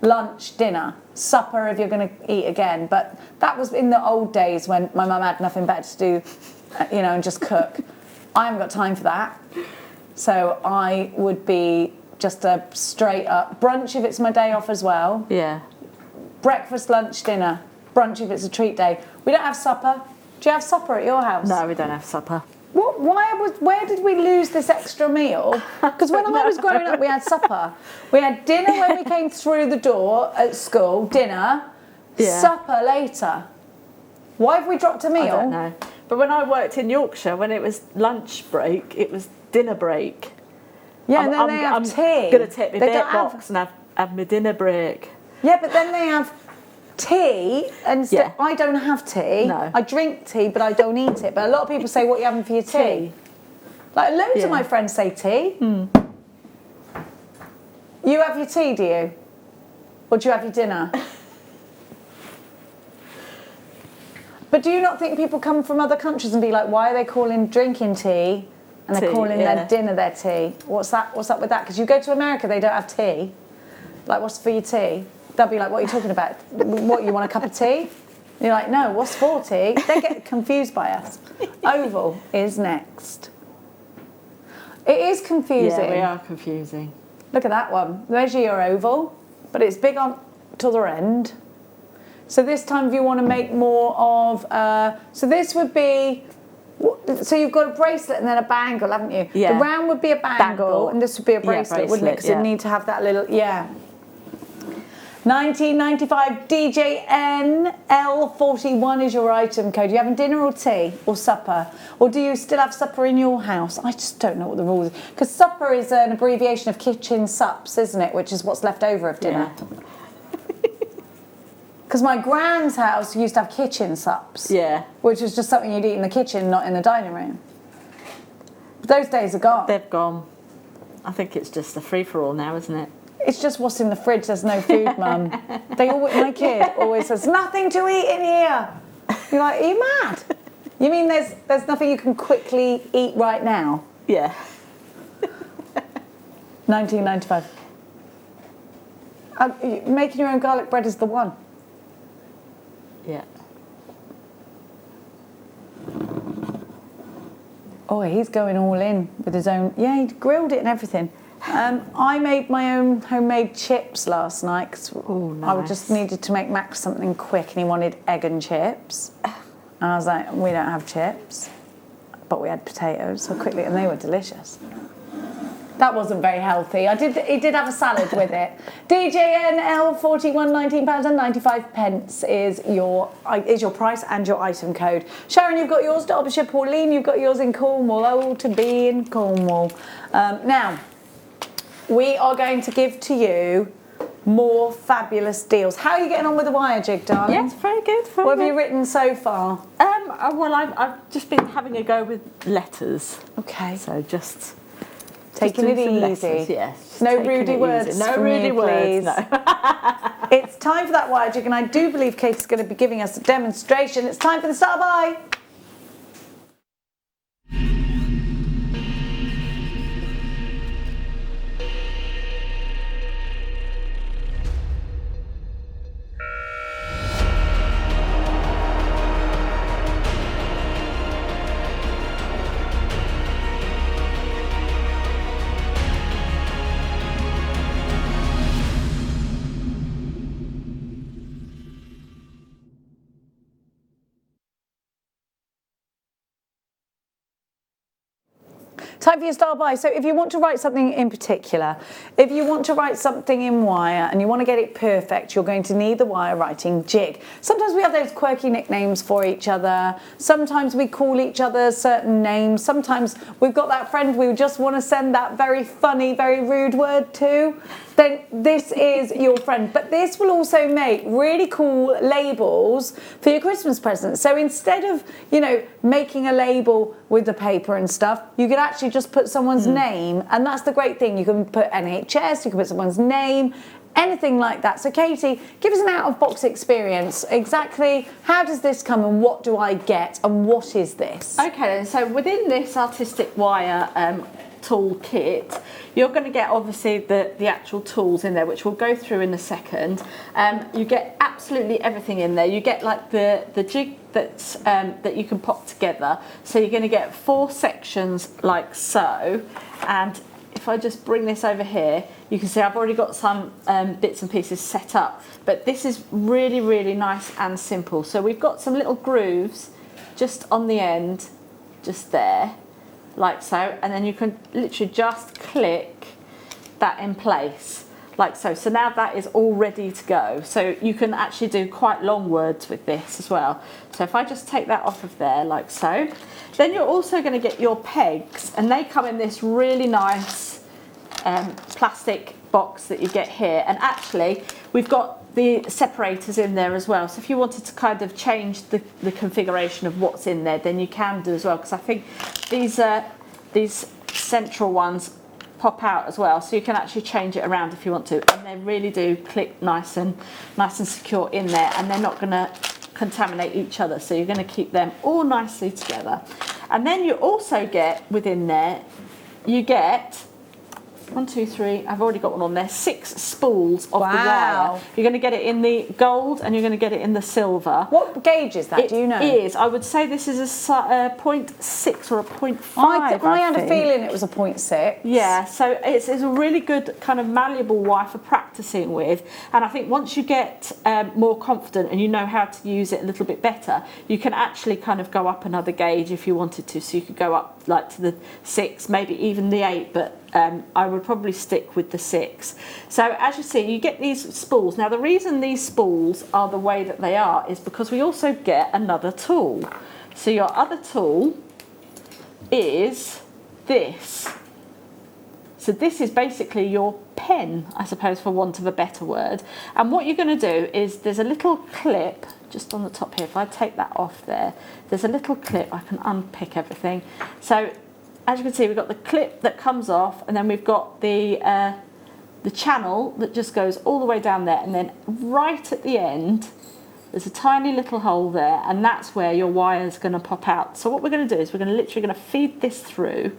lunch, dinner, supper if you're going to eat again. But that was in the old days when my mum had nothing better to do, and just cook. I haven't got time for that. So I would be just a straight up brunch if it's my day off as well. Yeah. Breakfast, lunch, dinner. Brunch if it's a treat day. We don't have supper. Do you have supper at your house? No, we don't have supper. What? Where did we lose this extra meal? Because when I was growing up, we had supper. We had dinner when we came through the door at school, dinner, supper later. Why have we dropped a meal? I don't know. But when I worked in Yorkshire, when it was lunch break, it was dinner break. Yeah, and then they have tea. I'm going to take my bait box and have my dinner break. Yeah, but then they have tea, and I don't have tea. No. I drink tea, but I don't eat it. But a lot of people say, what are you having for your tea? Like, loads of my friends say tea. You have your tea, do you? Or do you have your dinner? But do you not think people come from other countries and be like, why are they calling drinking tea and they're calling their dinner their tea? What's up with that? Because you go to America, they don't have tea. Like, what's for your tea? They'll be like, what are you talking about? What, you want a cup of tea? And you're like, no, what's for tea? They get confused by us. Oval is next. It is confusing. Yeah, we are confusing. Look at that one. There's your oval, but it's big on to the end. So this time if you want to make more of, so this would be, so you've got a bracelet and then a bangle, haven't you? Yeah. The round would be a bangle and this would be a bracelet, wouldn't it? Because it'd need to have that little, 1995 DJNL41 is your item code. You having dinner or tea or supper? Or do you still have supper in your house? I just don't know what the rules are. Because supper is an abbreviation of kitchen sups, isn't it? Which is what's left over of dinner. Because my grand's house used to have kitchen sups. Yeah. Which was just something you'd eat in the kitchen, not in the dining room. But those days are gone. They've gone. I think it's just a free-for-all now, isn't it? It's just what's in the fridge. There's no food, Mum. My kid always says, nothing to eat in here. You're like, are you mad? You mean there's nothing you can quickly eat right now? Yeah. 1995. Making your own garlic bread is the one. Yeah. Oh, he's going all in with his own. Yeah, he grilled it and everything. I made my own homemade chips last night because I just needed to make Max something quick and he wanted egg and chips. And I was like, we don't have chips, but we had potatoes, so quickly, and they were delicious. That wasn't very healthy. He did have a salad with it. DJNL41, £19.95 is your price and your item code. Sharon, you've got yours, Derbyshire. Pauline, you've got yours in Cornwall. Oh, to be in Cornwall. Now, we are going to give to you more fabulous deals. How are you getting on with the wire jig, darling? Yes, very good. What have you written so far? Well, I've just been having a go with letters. Okay. So just taking it easy. Letters, yes. No rudy words. No rudy words. No. It's time for that wire jig, and I do believe Katie's going to be giving us a demonstration. It's time for the start by. Time for your start by. So if you want to write something in particular, if you want to write something in wire and you want to get it perfect, you're going to need the wire writing jig. Sometimes we have those quirky nicknames for each other. Sometimes we call each other certain names. Sometimes we've got that friend we just want to send that very funny, very rude word to. Then this is your friend. But this will also make really cool labels for your Christmas presents. So instead of, making a label with the paper and stuff, you could actually just put someone's name. And that's the great thing. You can put NHS, you can put someone's name, anything like that. So Katie, give us an out-of-box experience. Exactly how does this come and what do I get and what is this? Okay, then, so within this artistic wire tool kit, you're going to get obviously the actual tools in there, which we'll go through in a second. You get absolutely everything in there. You get like the jig that's that you can pop together. So you're going to get 4 sections like so. And if I just bring this over here, you can see I've already got some bits and pieces set up. But this is really, really nice and simple. So we've got some little grooves just on the end, just there, like so. And then you can literally just click that in place, like so. So now that is all ready to go. So you can actually do quite long words with this as well. So if I just take that off of there, like so. Then you're also going to get your pegs, and they come in this really nice plastic box that you get here. And actually, we've got the separators in there as well. So if you wanted to kind of change the configuration of what's in there, then you can do as well. Because I think these central ones pop out as well, so you can actually change it around if you want to. And they really do click nice and secure in there, and they're not going to contaminate each other. So you're going to keep them all nicely together. And then you also get within there, you get 1, 2, 3, I've already got one on there, 6 spools of the wire. You're going to get it in the gold and you're going to get it in the silver. What gauge is that? Do you know? It is. I would say this is a 0.6 or a 0.5. I had a feeling it was a 0.6. Yeah, so it's a really good kind of malleable wire for practicing with. And I think once you get more confident and you know how to use it a little bit better, you can actually kind of go up another gauge if you wanted to. So you could go up like to the 6, maybe even the 8, but I would probably stick with the 6. So as you see, you get these spools. Now the reason these spools are the way that they are is because we also get another tool. So your other tool is this. So this is basically your pen, I suppose, for want of a better word. And what you're going to do is there's a little clip just on the top here. If I take that off there, there's a little clip. I can unpick everything. So as you can see, we've got the clip that comes off, and then we've got the channel that just goes all the way down there, and then right at the end there's a tiny little hole there, and that's where your wire is going to pop out. So what we're going to do is we're literally going to feed this through.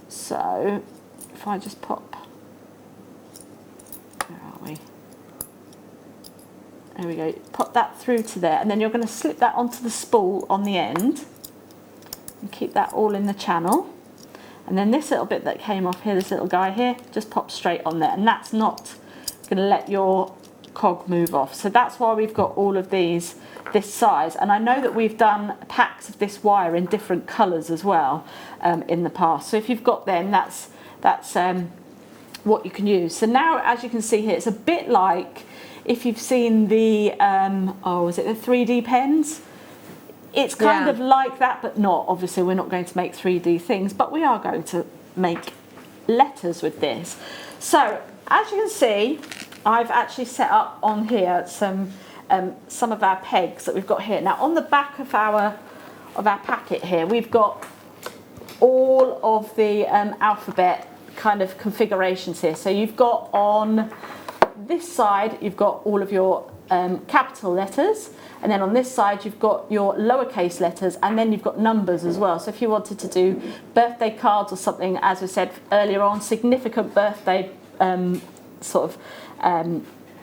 So if I just pop, where are we? There we go. Pop that through to there, and then you're going to slip that onto the spool on the end. And keep that all in the channel. And then this little bit that came off here, this little guy here, just pops straight on there. And that's not going to let your cog move off. So that's why we've got all of these this size. And I know that we've done packs of this wire in different colours as well in the past. So if you've got them, that's what you can use. So now, as you can see here, it's a bit like if you've seen the, is it the 3D pens? It's kind of like that, but not. Obviously, we're not going to make 3D things, but we are going to make letters with this. So, as you can see, I've actually set up on here some of our pegs that we've got here. Now, on the back of our packet here, we've got all of the alphabet kind of configurations here. So you've got on this side, you've got all of your capital letters. And then on this side, you've got your lowercase letters, and then you've got numbers as well. So if you wanted to do birthday cards or something, as we said earlier on, significant birthday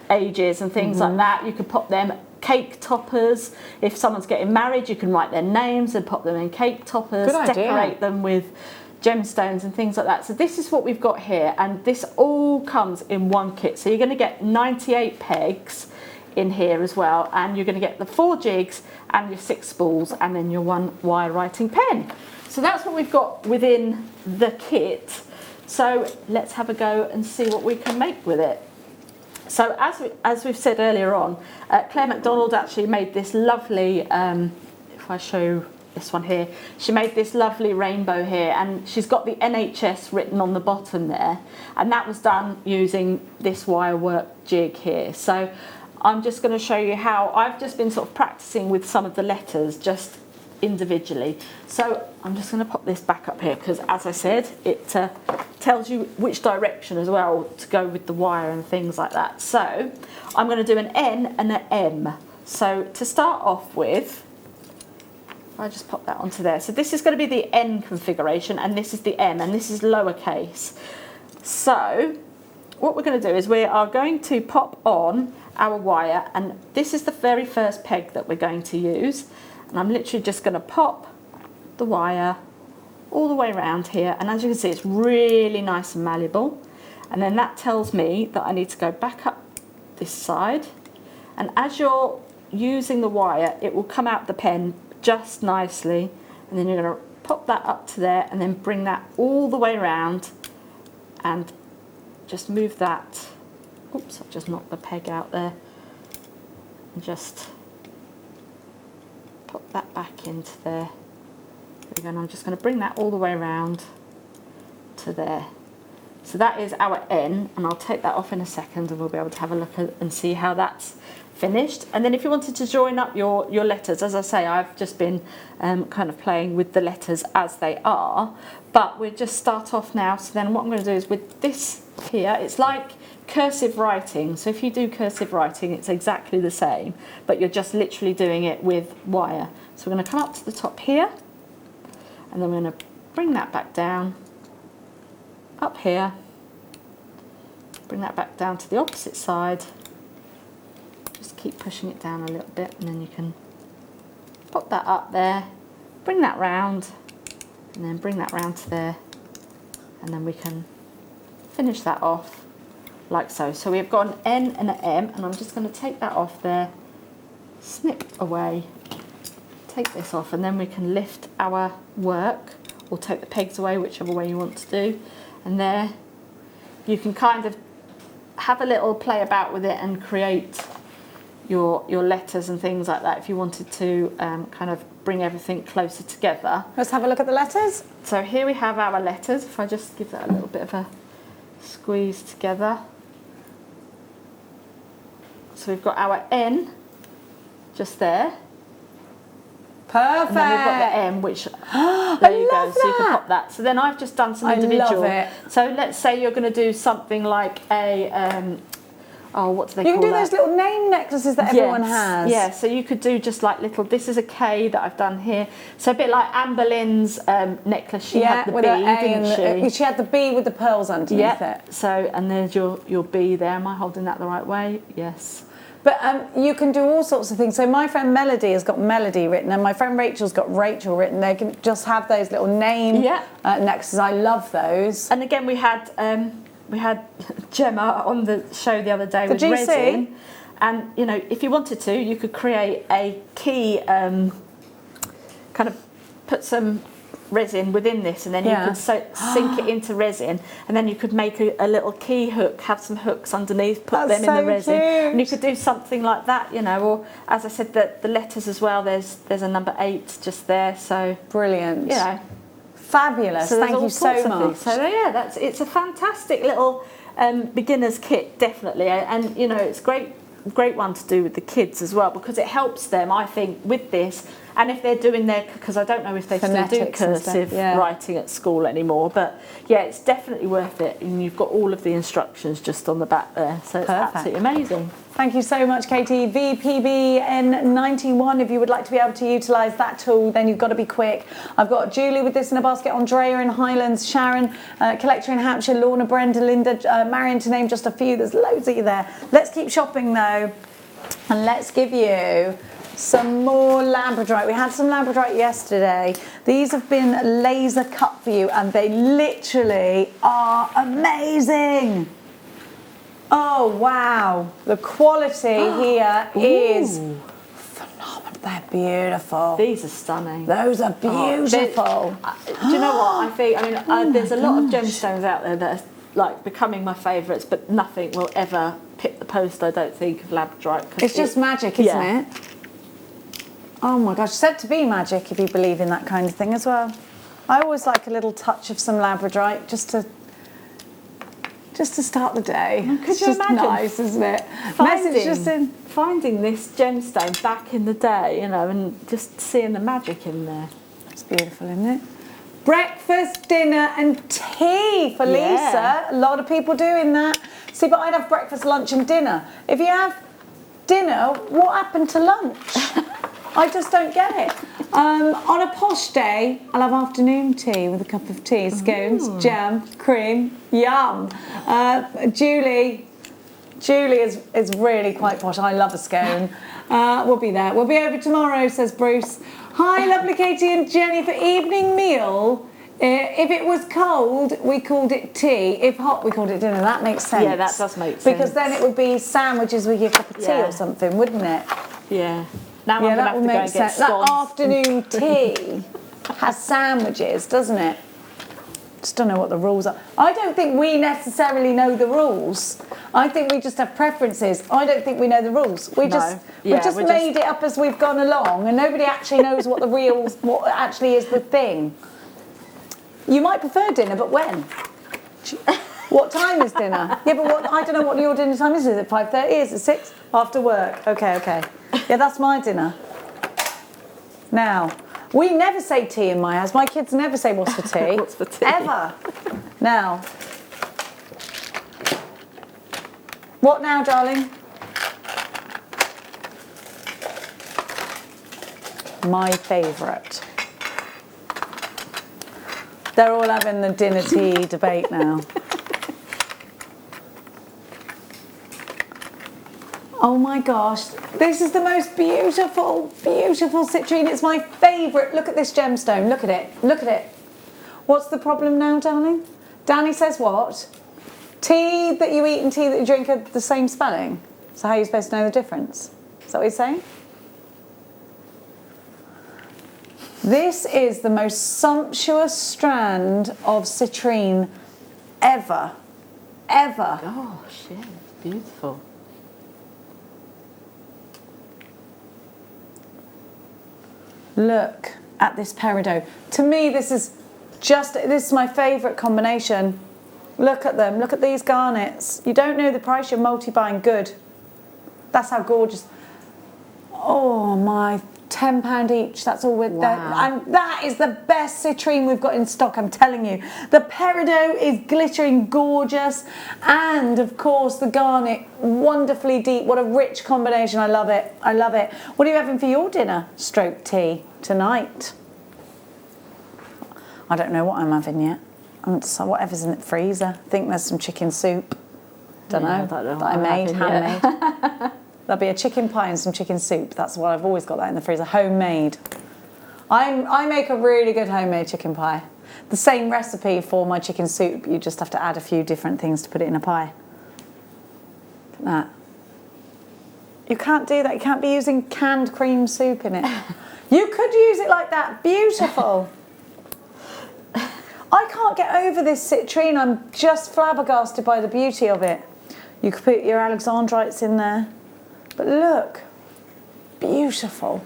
ages and things like that, you could pop them. Cake toppers. If someone's getting married, you can write their names and pop them in cake toppers. Good idea. Decorate them with gemstones and things like that. So this is what we've got here, and this all comes in one kit. So you're going to get 98 pegs in here as well, and you're going to get the 4 jigs and your 6 spools, and then your 1 wire writing pen. So that's what we've got within the kit. So let's have a go and see what we can make with it. So as we've said earlier on, Claire MacDonald actually made this lovely, if I show this one here, she made this lovely rainbow here, and she's got the NHS written on the bottom there, and that was done using this wire work jig here. So I'm just going to show you how I've just been sort of practicing with some of the letters just individually. So I'm just going to pop this back up here because, as I said, it tells you which direction as well to go with the wire and things like that. So I'm going to do an N and an M. So to start off with, I just pop that onto there. So this is going to be the N configuration, and this is the M, and this is lowercase. So what we're going to do is we are going to pop on our wire, and this is the very first peg that we're going to use. And I'm literally just going to pop the wire all the way around here, and as you can see, it's really nice and malleable. And then that tells me that I need to go back up this side, and as you're using the wire, it will come out the pen just nicely, and then you're going to pop that up to there and then bring that all the way around and just move that. Oops, I've just knocked the peg out there, and just pop that back into there. There we go, and I'm just going to bring that all the way around to there. So that is our N, and I'll take that off in a second and we'll be able to have a look at and see how that's finished. And then if you wanted to join up your letters, as I say, I've just been kind of playing with the letters as they are, but we'll just start off now. So then what I'm going to do is with this here, it's like cursive writing. So if you do cursive writing, it's exactly the same, but you're just literally doing it with wire. So we're going to come up to the top here, and then we're going to bring that back down, up here, bring that back down to the opposite side, just keep pushing it down a little bit, and then you can pop that up there, bring that round, and then bring that round to there, and then we can finish that off like so. So we've got an N and an M, and I'm just going to take that off there, snip away, take this off, and then we can lift our work or take the pegs away, whichever way you want to do. And there you can kind of have a little play about with it and create your letters and things like that if you wanted to kind of bring everything closer together. Let's have a look at the letters. So here we have our letters. If I just give that a little bit of a squeeze together. So we've got our N just there. Perfect. And then we've got the M, which there you go. So you can pop that. So then I've just done some individual. I love it. So let's say you're going to do something like a oh, what do they call that? You can do those little name necklaces that everyone has. Yeah, so you could do just like little, this is a K that I've done here. So a bit like Anne Boleyn's necklace, she had the B, didn't she? She had the B with the pearls underneath it. So, and there's your B there. Am I holding that the right way? Yes. But you can do all sorts of things. So my friend Melody has got Melody written, and my friend Rachel's got Rachel written. They can just have those little name necklaces. I love those. And again, we had Gemma on the show the other day with GC. resin, and you know, if you wanted to, you could create a key, kind of put some resin within this, and then you could sink it into resin, and then you could make a little key hook, have some hooks underneath, put them in the resin, and you could do something like that, you know. Or as I said, the letters as well, there's a number 8 just there, so brilliant, you know. Fabulous. So thank you so much. So yeah, it's a fantastic little beginner's kit, definitely, and you know, it's great one to do with the kids as well, because it helps them, I think, with this. And if they're doing their, because I don't know if they still do cursive writing at school anymore, but yeah, it's definitely worth it. And you've got all of the instructions just on the back there, so it's absolutely amazing. Thank you so much, Katie. VPBN91, if you would like to be able to utilise that tool, then you've got to be quick. I've got Julie with this in a basket, Andrea in Highlands, Sharon, Collector in Hampshire, Lorna, Brenda, Linda, Marion, to name just a few. There's loads of you there. Let's keep shopping though, and let's give you some more labradorite. We had some labradorite yesterday. These have been laser cut for you, and they literally are amazing. Oh wow, the quality here is phenomenal. They're beautiful. These are stunning. Those are beautiful. Do you know what I think? I mean, there's a lot of gemstones out there that are like becoming my favourites, but nothing will ever pick the post, I don't think, of labradorite. It's just magic, isn't it? Oh my gosh, said to be magic if you believe in that kind of thing as well. I always like a little touch of some labradorite just to start the day. Could you imagine? Nice, isn't it? Finding this gemstone back in the day, you know, and just seeing the magic in there. It's beautiful, isn't it? Breakfast, dinner and tea for Lisa. A lot of people doing that. See, but I'd have breakfast, lunch and dinner. If you have dinner, what happened to lunch? I just don't get it. On a posh day, I'll have afternoon tea with a cup of tea, scones, jam, cream, yum. Julie is really quite posh. I love a scone. We'll be there. We'll be over tomorrow, says Bruce. Hi, lovely Katie and Jenny. For evening meal, if it was cold, we called it tea. If hot, we called it dinner. That makes sense. Yeah, that does make sense. Because then it would be sandwiches with your cup of tea or something, wouldn't it? Yeah. Now I'm going to have to go and get scones. That afternoon tea has sandwiches, doesn't it? Just don't know what the rules are. I don't think we necessarily know the rules. I think we just have preferences. I don't think we know the rules. We just made it up as we've gone along, and nobody actually knows what what actually is the thing. You might prefer dinner, but when? What time is dinner? Yeah, but I don't know what your dinner time is. Is it 5:30? Is it 6? After work? Okay. Yeah, that's my dinner. Now, we never say tea in my house. My kids never say what's for tea. What's for tea? Ever. Now. What now, darling? My favourite. They're all having the dinner tea debate now. Oh my gosh, this is the most beautiful, beautiful citrine. It's my favourite. Look at this gemstone. Look at it. Look at it. What's the problem now, darling? Danny says what? Tea that you eat and tea that you drink are the same spelling. So how are you supposed to know the difference? Is that what he's saying? This is the most sumptuous strand of citrine ever. Ever. Oh, shit. It's beautiful. Look at this peridot. To me, this is my favourite combination. Look at them. Look at these garnets. You don't know the price, you're multi-buying good. That's how gorgeous. Oh my, £10 each. That's all we're there. And that is the best citrine we've got in stock, I'm telling you. The peridot is glittering gorgeous. And of course the garnet, wonderfully deep. What a rich combination. I love it. I love it. What are you having for your dinner stroke tea tonight? I don't know what I'm having yet. Whatever's in the freezer. I think there's some chicken soup. Don't know. That I made, handmade. There'll be a chicken pie and some chicken soup. That's what I've always got that in the freezer. Homemade. I make a really good homemade chicken pie. The same recipe for my chicken soup. You just have to add a few different things to put it in a pie. Look at that. You can't do that. You can't be using canned cream soup in it. You could use it like that. Beautiful. I can't get over this citrine. I'm just flabbergasted by the beauty of it. You could put your alexandrites in there. But look, beautiful.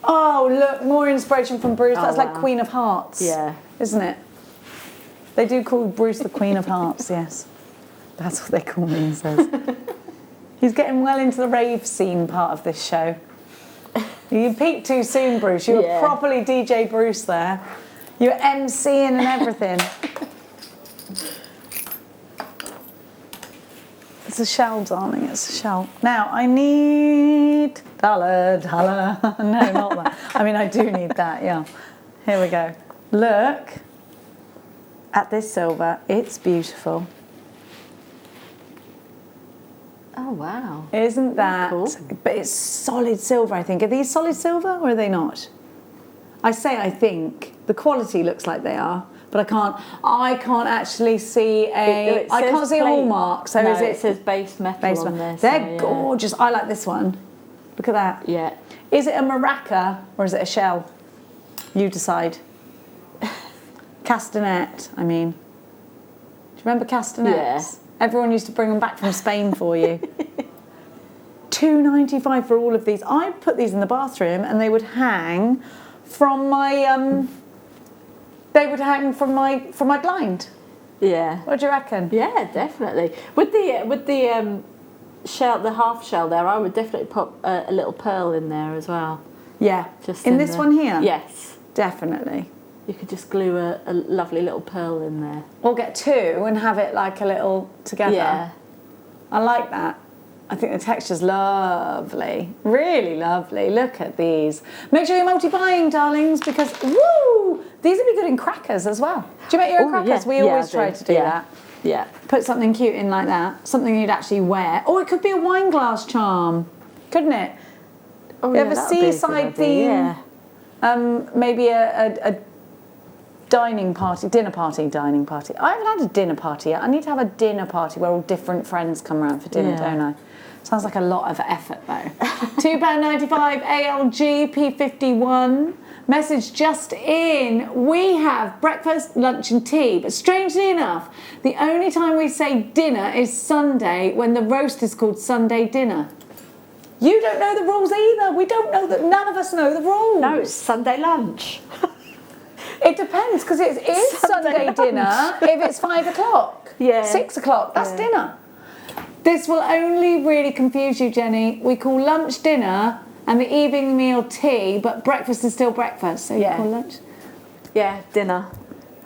Oh, look, more inspiration from Bruce. That's like Queen of Hearts. Yeah. Isn't it? They do call Bruce the Queen of Hearts, yes. That's what they call me, he says. He's getting well into the rave scene part of this show. You peaked too soon, Bruce. You were properly DJ Bruce there. You were MCing and everything. It's a shell, darling. It's a shell. Now, I need... Dollar. No, not that. I mean, I do need that, yeah. Here we go. Look at this silver. It's beautiful. Oh, wow. Isn't that cool? But it's solid silver, I think. Are these solid silver or are they not? I think. The quality looks like they are, but I can't actually see I can't see a hallmark. So no, is it says base metal on this. They're gorgeous. I like this one. Look at that. Yeah. Is it a maraca or is it a shell? You decide. Castanet, I mean. Do you remember castanets? Yeah. Everyone used to bring them back from Spain for you. £2.95 for all of these. I put these in the bathroom and they would hang from my from my blind. Yeah. What do you reckon? Yeah, definitely. With the shell, the half shell there, I would definitely put a little pearl in there as well. Yeah. Just in this one here? Yes. Definitely. You could just glue a lovely little pearl in there. Or get two and have it like a little together. Yeah. I like that. I think the texture's lovely, really lovely. Look at these. Make sure you're multi-buying, darlings, because, woo, these would be good in crackers as well. Do you make your own crackers? Yeah. We always try to do that. Yeah. Put something cute in like that, something you'd actually wear. Or it could be a wine glass charm, couldn't it? Oh, you yeah, have a that would be a good seaside idea, theme, yeah. maybe a dining party, dinner party, dining party. I haven't had a dinner party yet. I need to have a dinner party where all different friends come around for dinner, don't I? Sounds like a lot of effort though. £2.95 ALG P51. Message just in. We have breakfast, lunch and tea, but strangely enough, the only time we say dinner is Sunday when the roast is called Sunday dinner. You don't know the rules either. We don't know that. None of us know the rules. No, it's Sunday lunch. It depends, because it is Sunday dinner if it's 5 o'clock. Yeah. 6 o'clock, that's dinner. This will only really confuse you, Jenny. We call lunch dinner and the evening meal tea, but breakfast is still breakfast. So you call lunch? Yeah, dinner.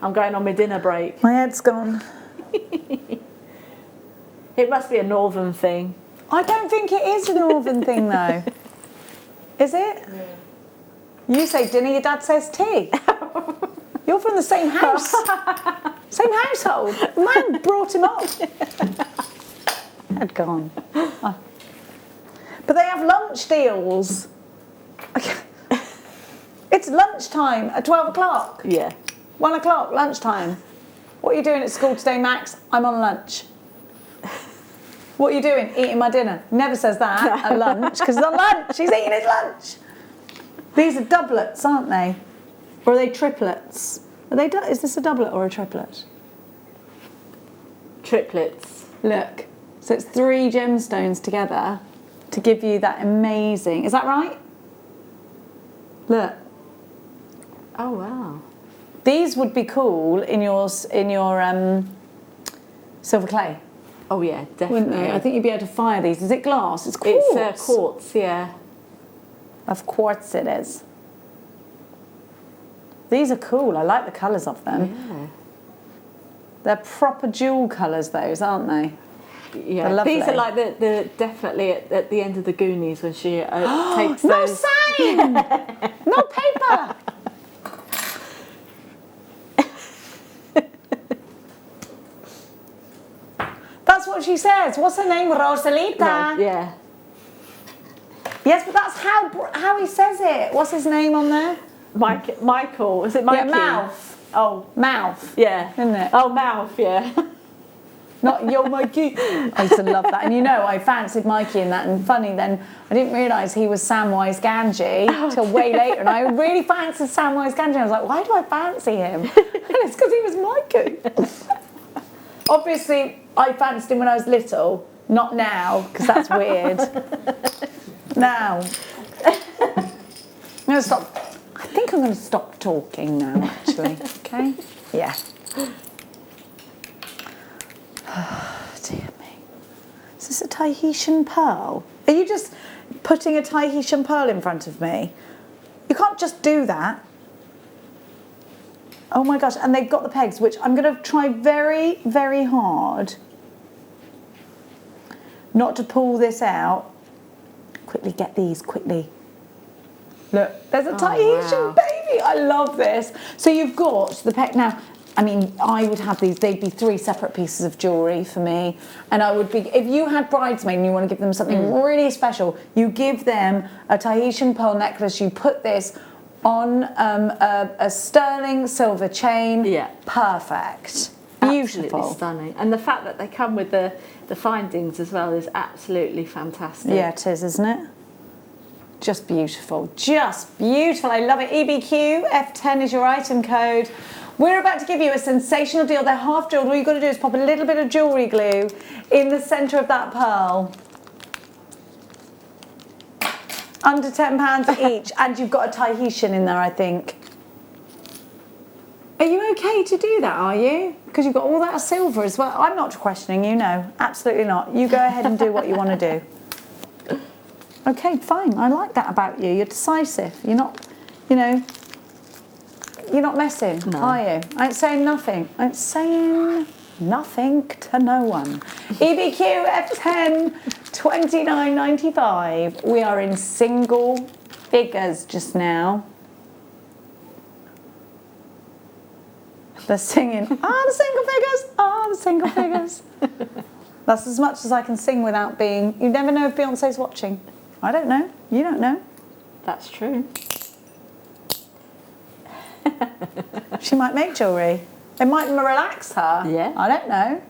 I'm going on my dinner break. My head's gone. It must be a northern thing. I don't think it is a northern thing, though. Is it? Yeah. You say dinner, your dad says tea. You're from the same house. Same household. The man brought him up. Had gone. Oh. But they have lunch deals. It's lunchtime at 12 o'clock. Yeah. 1 o'clock, lunchtime. What are you doing at school today, Max? I'm on lunch. What are you doing? Eating my dinner. Never says that at lunch, because he's on lunch. He's eating his lunch. These are doublets, aren't they? Or are they triplets? Are they? Is this a doublet or a triplet? Triplets. Look. So it's 3 gemstones together to give you that amazing... Is that right? Look. Oh, wow. These would be cool in your silver clay. Oh, yeah, definitely. Wouldn't they? I think you'd be able to fire these. Is it glass? It's quartz. It's quartz, yeah. Of quartz it is. These are cool. I like the colours of them. Yeah. They're proper jewel colours, those, aren't they? Yeah, They're these lovely. are like the definitely at the end of the Goonies when she takes no those. sign! No paper! That's what she says. What's her name? Rosalita. No, yeah. Yes, but that's how he says it. What's his name on there? Michael. Is it Mikey? Yeah, Mouth. Oh, Mouth. yeah. Isn't it? Oh, Mouth. Yeah. Not Yo Mikey. I used to love that. And you know, I fancied Mikey in that. And funny, then I didn't realise he was Samwise Gamgee till way later. And I really fancied Samwise Gamgee. I was like, why do I fancy him? And it's because he was Mikey. Obviously, I fancied him when I was little. Not now, because that's weird. Now. I'm going to stop. I think I'm going to stop talking now, actually. Okay? Yeah. Oh, dear me. Is this a Tahitian pearl? Are you just putting a Tahitian pearl in front of me? You can't just do that. Oh my gosh, and they've got the pegs, which I'm going to try very, very hard not to pull this out. Quickly get these, quickly. Look, there's a Tahitian baby. I love this. So you've got the peg. Now, I mean, I would have these. They'd be 3 separate pieces of jewellery for me. And I would be, if you had bridesmaid and you want to give them something really special, you give them a Tahitian pearl necklace. You put this on a sterling silver chain. Yeah. Perfect. Beautiful. Absolutely stunning. And the fact that they come with the findings as well is absolutely fantastic. Yeah, it is, isn't it? Just beautiful. Just beautiful. I love it. EBQ, F10 is your item code. We're about to give you a sensational deal. They're half jewelled. All you've got to do is pop a little bit of jewellery glue in the centre of that pearl. Under £10 each. And you've got a Tahitian in there, I think. Are you okay to do that, are you? Because you've got all that silver as well. I'm not questioning you, no. Absolutely not. You go ahead and do what you want to do. Okay, fine. I like that about you. You're decisive. You're not, you know... You're not messing, are you? I ain't saying nothing. I ain't saying nothing to no one. EBQ F10, $29.95. We are in single figures just now. They're singing, the single figures, the single figures. That's as much as I can sing without being, you never know if Beyonce's watching. I don't know, you don't know. That's true. She might make jewellery. It might relax her. Yeah. I don't know.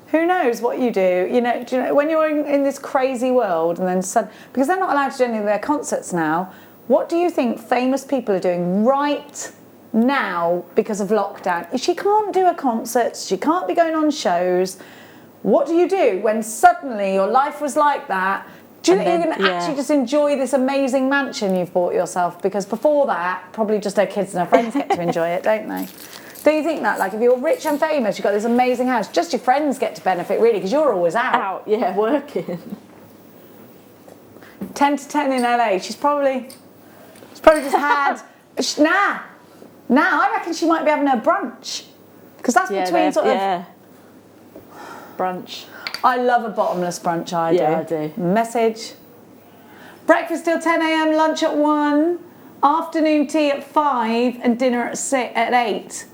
Who knows what you do? You know, do you know when you're in this crazy world and then because they're not allowed to do any of their concerts now, what do you think famous people are doing right now because of lockdown? She can't do her concerts, she can't be going on shows. What do you do when suddenly your life was like that? Do you think you're going to actually just enjoy this amazing mansion you've bought yourself? Because before that, probably just her kids and her friends get to enjoy it, don't they? Do you think that? Like, if you're rich and famous, you've got this amazing house, just your friends get to benefit, really, because you're always out. Yeah, working. 10 to 10 in LA. She's probably just had... Nah, I reckon she might be having her brunch. Because that's between sort of... Yeah, brunch. I love a bottomless brunch, I do. Message. Breakfast till 10 a.m, lunch at 1, afternoon tea at 5, and dinner at 8.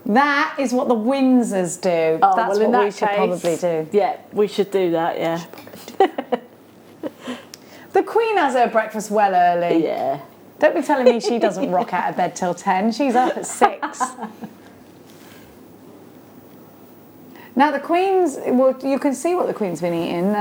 That is what the Windsors do. Oh, That's well, what we should probably do. Yeah, we should do that, yeah. The Queen has her breakfast well early. Yeah. Don't be telling me she doesn't rock out of bed till 10. She's up at 6. Now the Queen's, well, you can see what the Queen's been eating.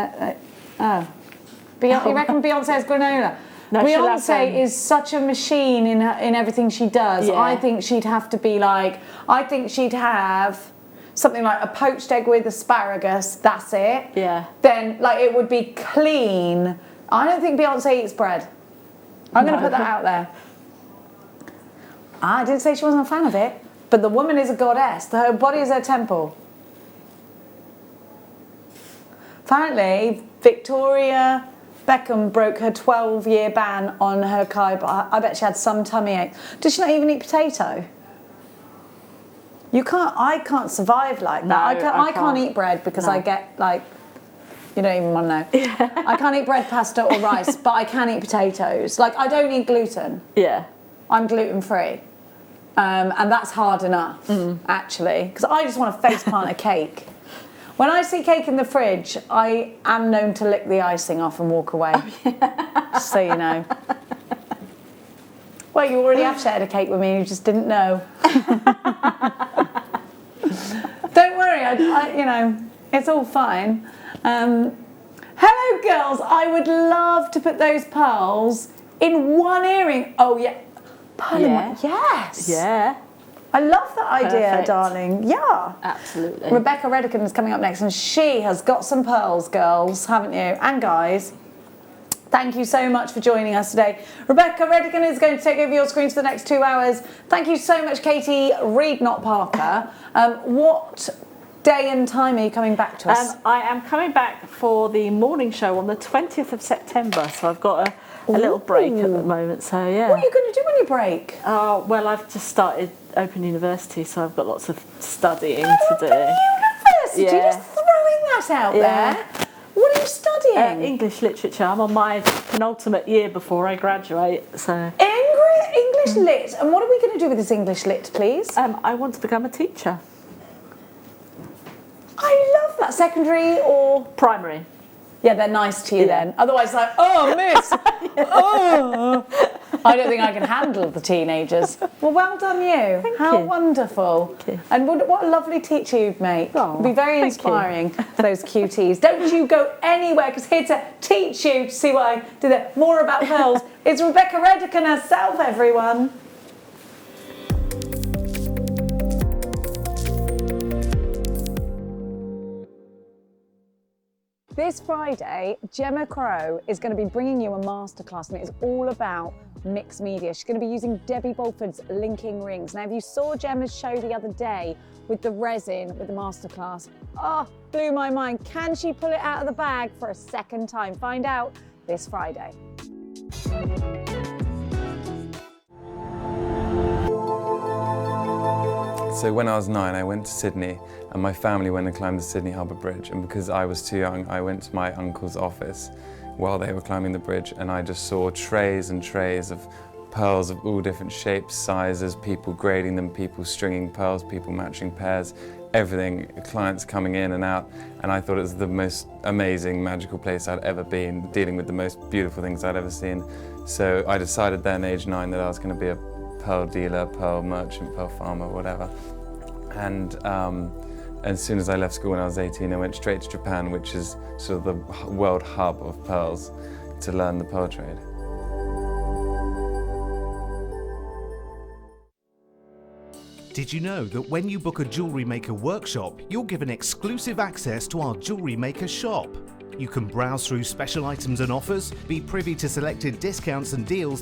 You reckon Beyonce's granola? No, Beyonce is such a machine in everything she does. Yeah. I think she'd have to be like, I think she'd have something like a poached egg with asparagus, that's it. Yeah. Then, like, it would be clean. I don't think Beyonce eats bread. I'm going to put that out there. I didn't say she wasn't a fan of it, but the woman is a goddess. Her body is her temple. Apparently, Victoria Beckham broke her 12-year ban on her kai, but I bet she had some tummy ache. Does she not even eat potato? I can't survive like that. No, I can't eat bread because I get like, you don't even want to know. Yeah. I can't eat bread, pasta or rice, but I can eat potatoes. Like, I don't eat gluten. Yeah. I'm gluten-free. And that's hard enough, actually, because I just want to face plant a cake. When I see cake in the fridge, I am known to lick the icing off and walk away. Oh, yeah. Just so you know. Well, you already have shared a cake with me, you just didn't know. Don't worry, you know, it's all fine. Hello, girls. I would love to put those pearls in one earring. Oh, yeah. Yes. Yeah. I love that idea, Perfect. darling. Yeah. Absolutely. Rebecca Redican is coming up next, and she has got some pearls, girls, haven't you? And guys. Thank you so much for joining us today. Rebecca Redican is going to take over your screens for the next 2 hours. Thank you so much, Katie Reed, not Parker. What day and time are you coming back to us? I am coming back for the morning show on the 20th of September, so I've got a little break at the moment, so yeah. What are you going to do when you break? Well, I've just started Open University, so I've got lots of studying to do. University? Yeah. Just throwing that out there. What are you studying? English literature. I'm on my penultimate year before I graduate, so... English lit? And what are we going to do with this English lit, please? I want to become a teacher. I love that. Secondary or... Primary. Yeah, they're nice to you then. Otherwise, like, oh, miss. Oh. I don't think I can handle the teenagers. Well done you. Thank How you. wonderful. Thank you. And what a lovely teacher you'd make. Oh, It'd be very thank inspiring for those cuties. Don't you go anywhere, because here to teach you to see what I do there. More about pearls. It's Rebecca Redican herself, everyone. This Friday, Gemma Crow is going to be bringing you a masterclass, and it is all about mixed media. She's going to be using Debbie Bolford's linking rings. Now, if you saw Gemma's show the other day with the resin, with the masterclass, blew my mind. Can she pull it out of the bag for a second time? Find out this Friday. So when I was 9, I went to Sydney and my family went and climbed the Sydney Harbour Bridge, and because I was too young, I went to my uncle's office while they were climbing the bridge, and I just saw trays and trays of pearls of all different shapes, sizes, people grading them, people stringing pearls, people matching pairs, everything, clients coming in and out, and I thought it was the most amazing, magical place I'd ever been, dealing with the most beautiful things I'd ever seen. So I decided then, age 9, that I was going to be a pearl dealer, pearl merchant, pearl farmer, whatever. And as soon as I left school when I was 18, I went straight to Japan, which is sort of the world hub of pearls, to learn the pearl trade. Did you know that when you book a Jewellery Maker workshop, you're given exclusive access to our Jewellery Maker shop? You can browse through special items and offers, be privy to selected discounts and deals that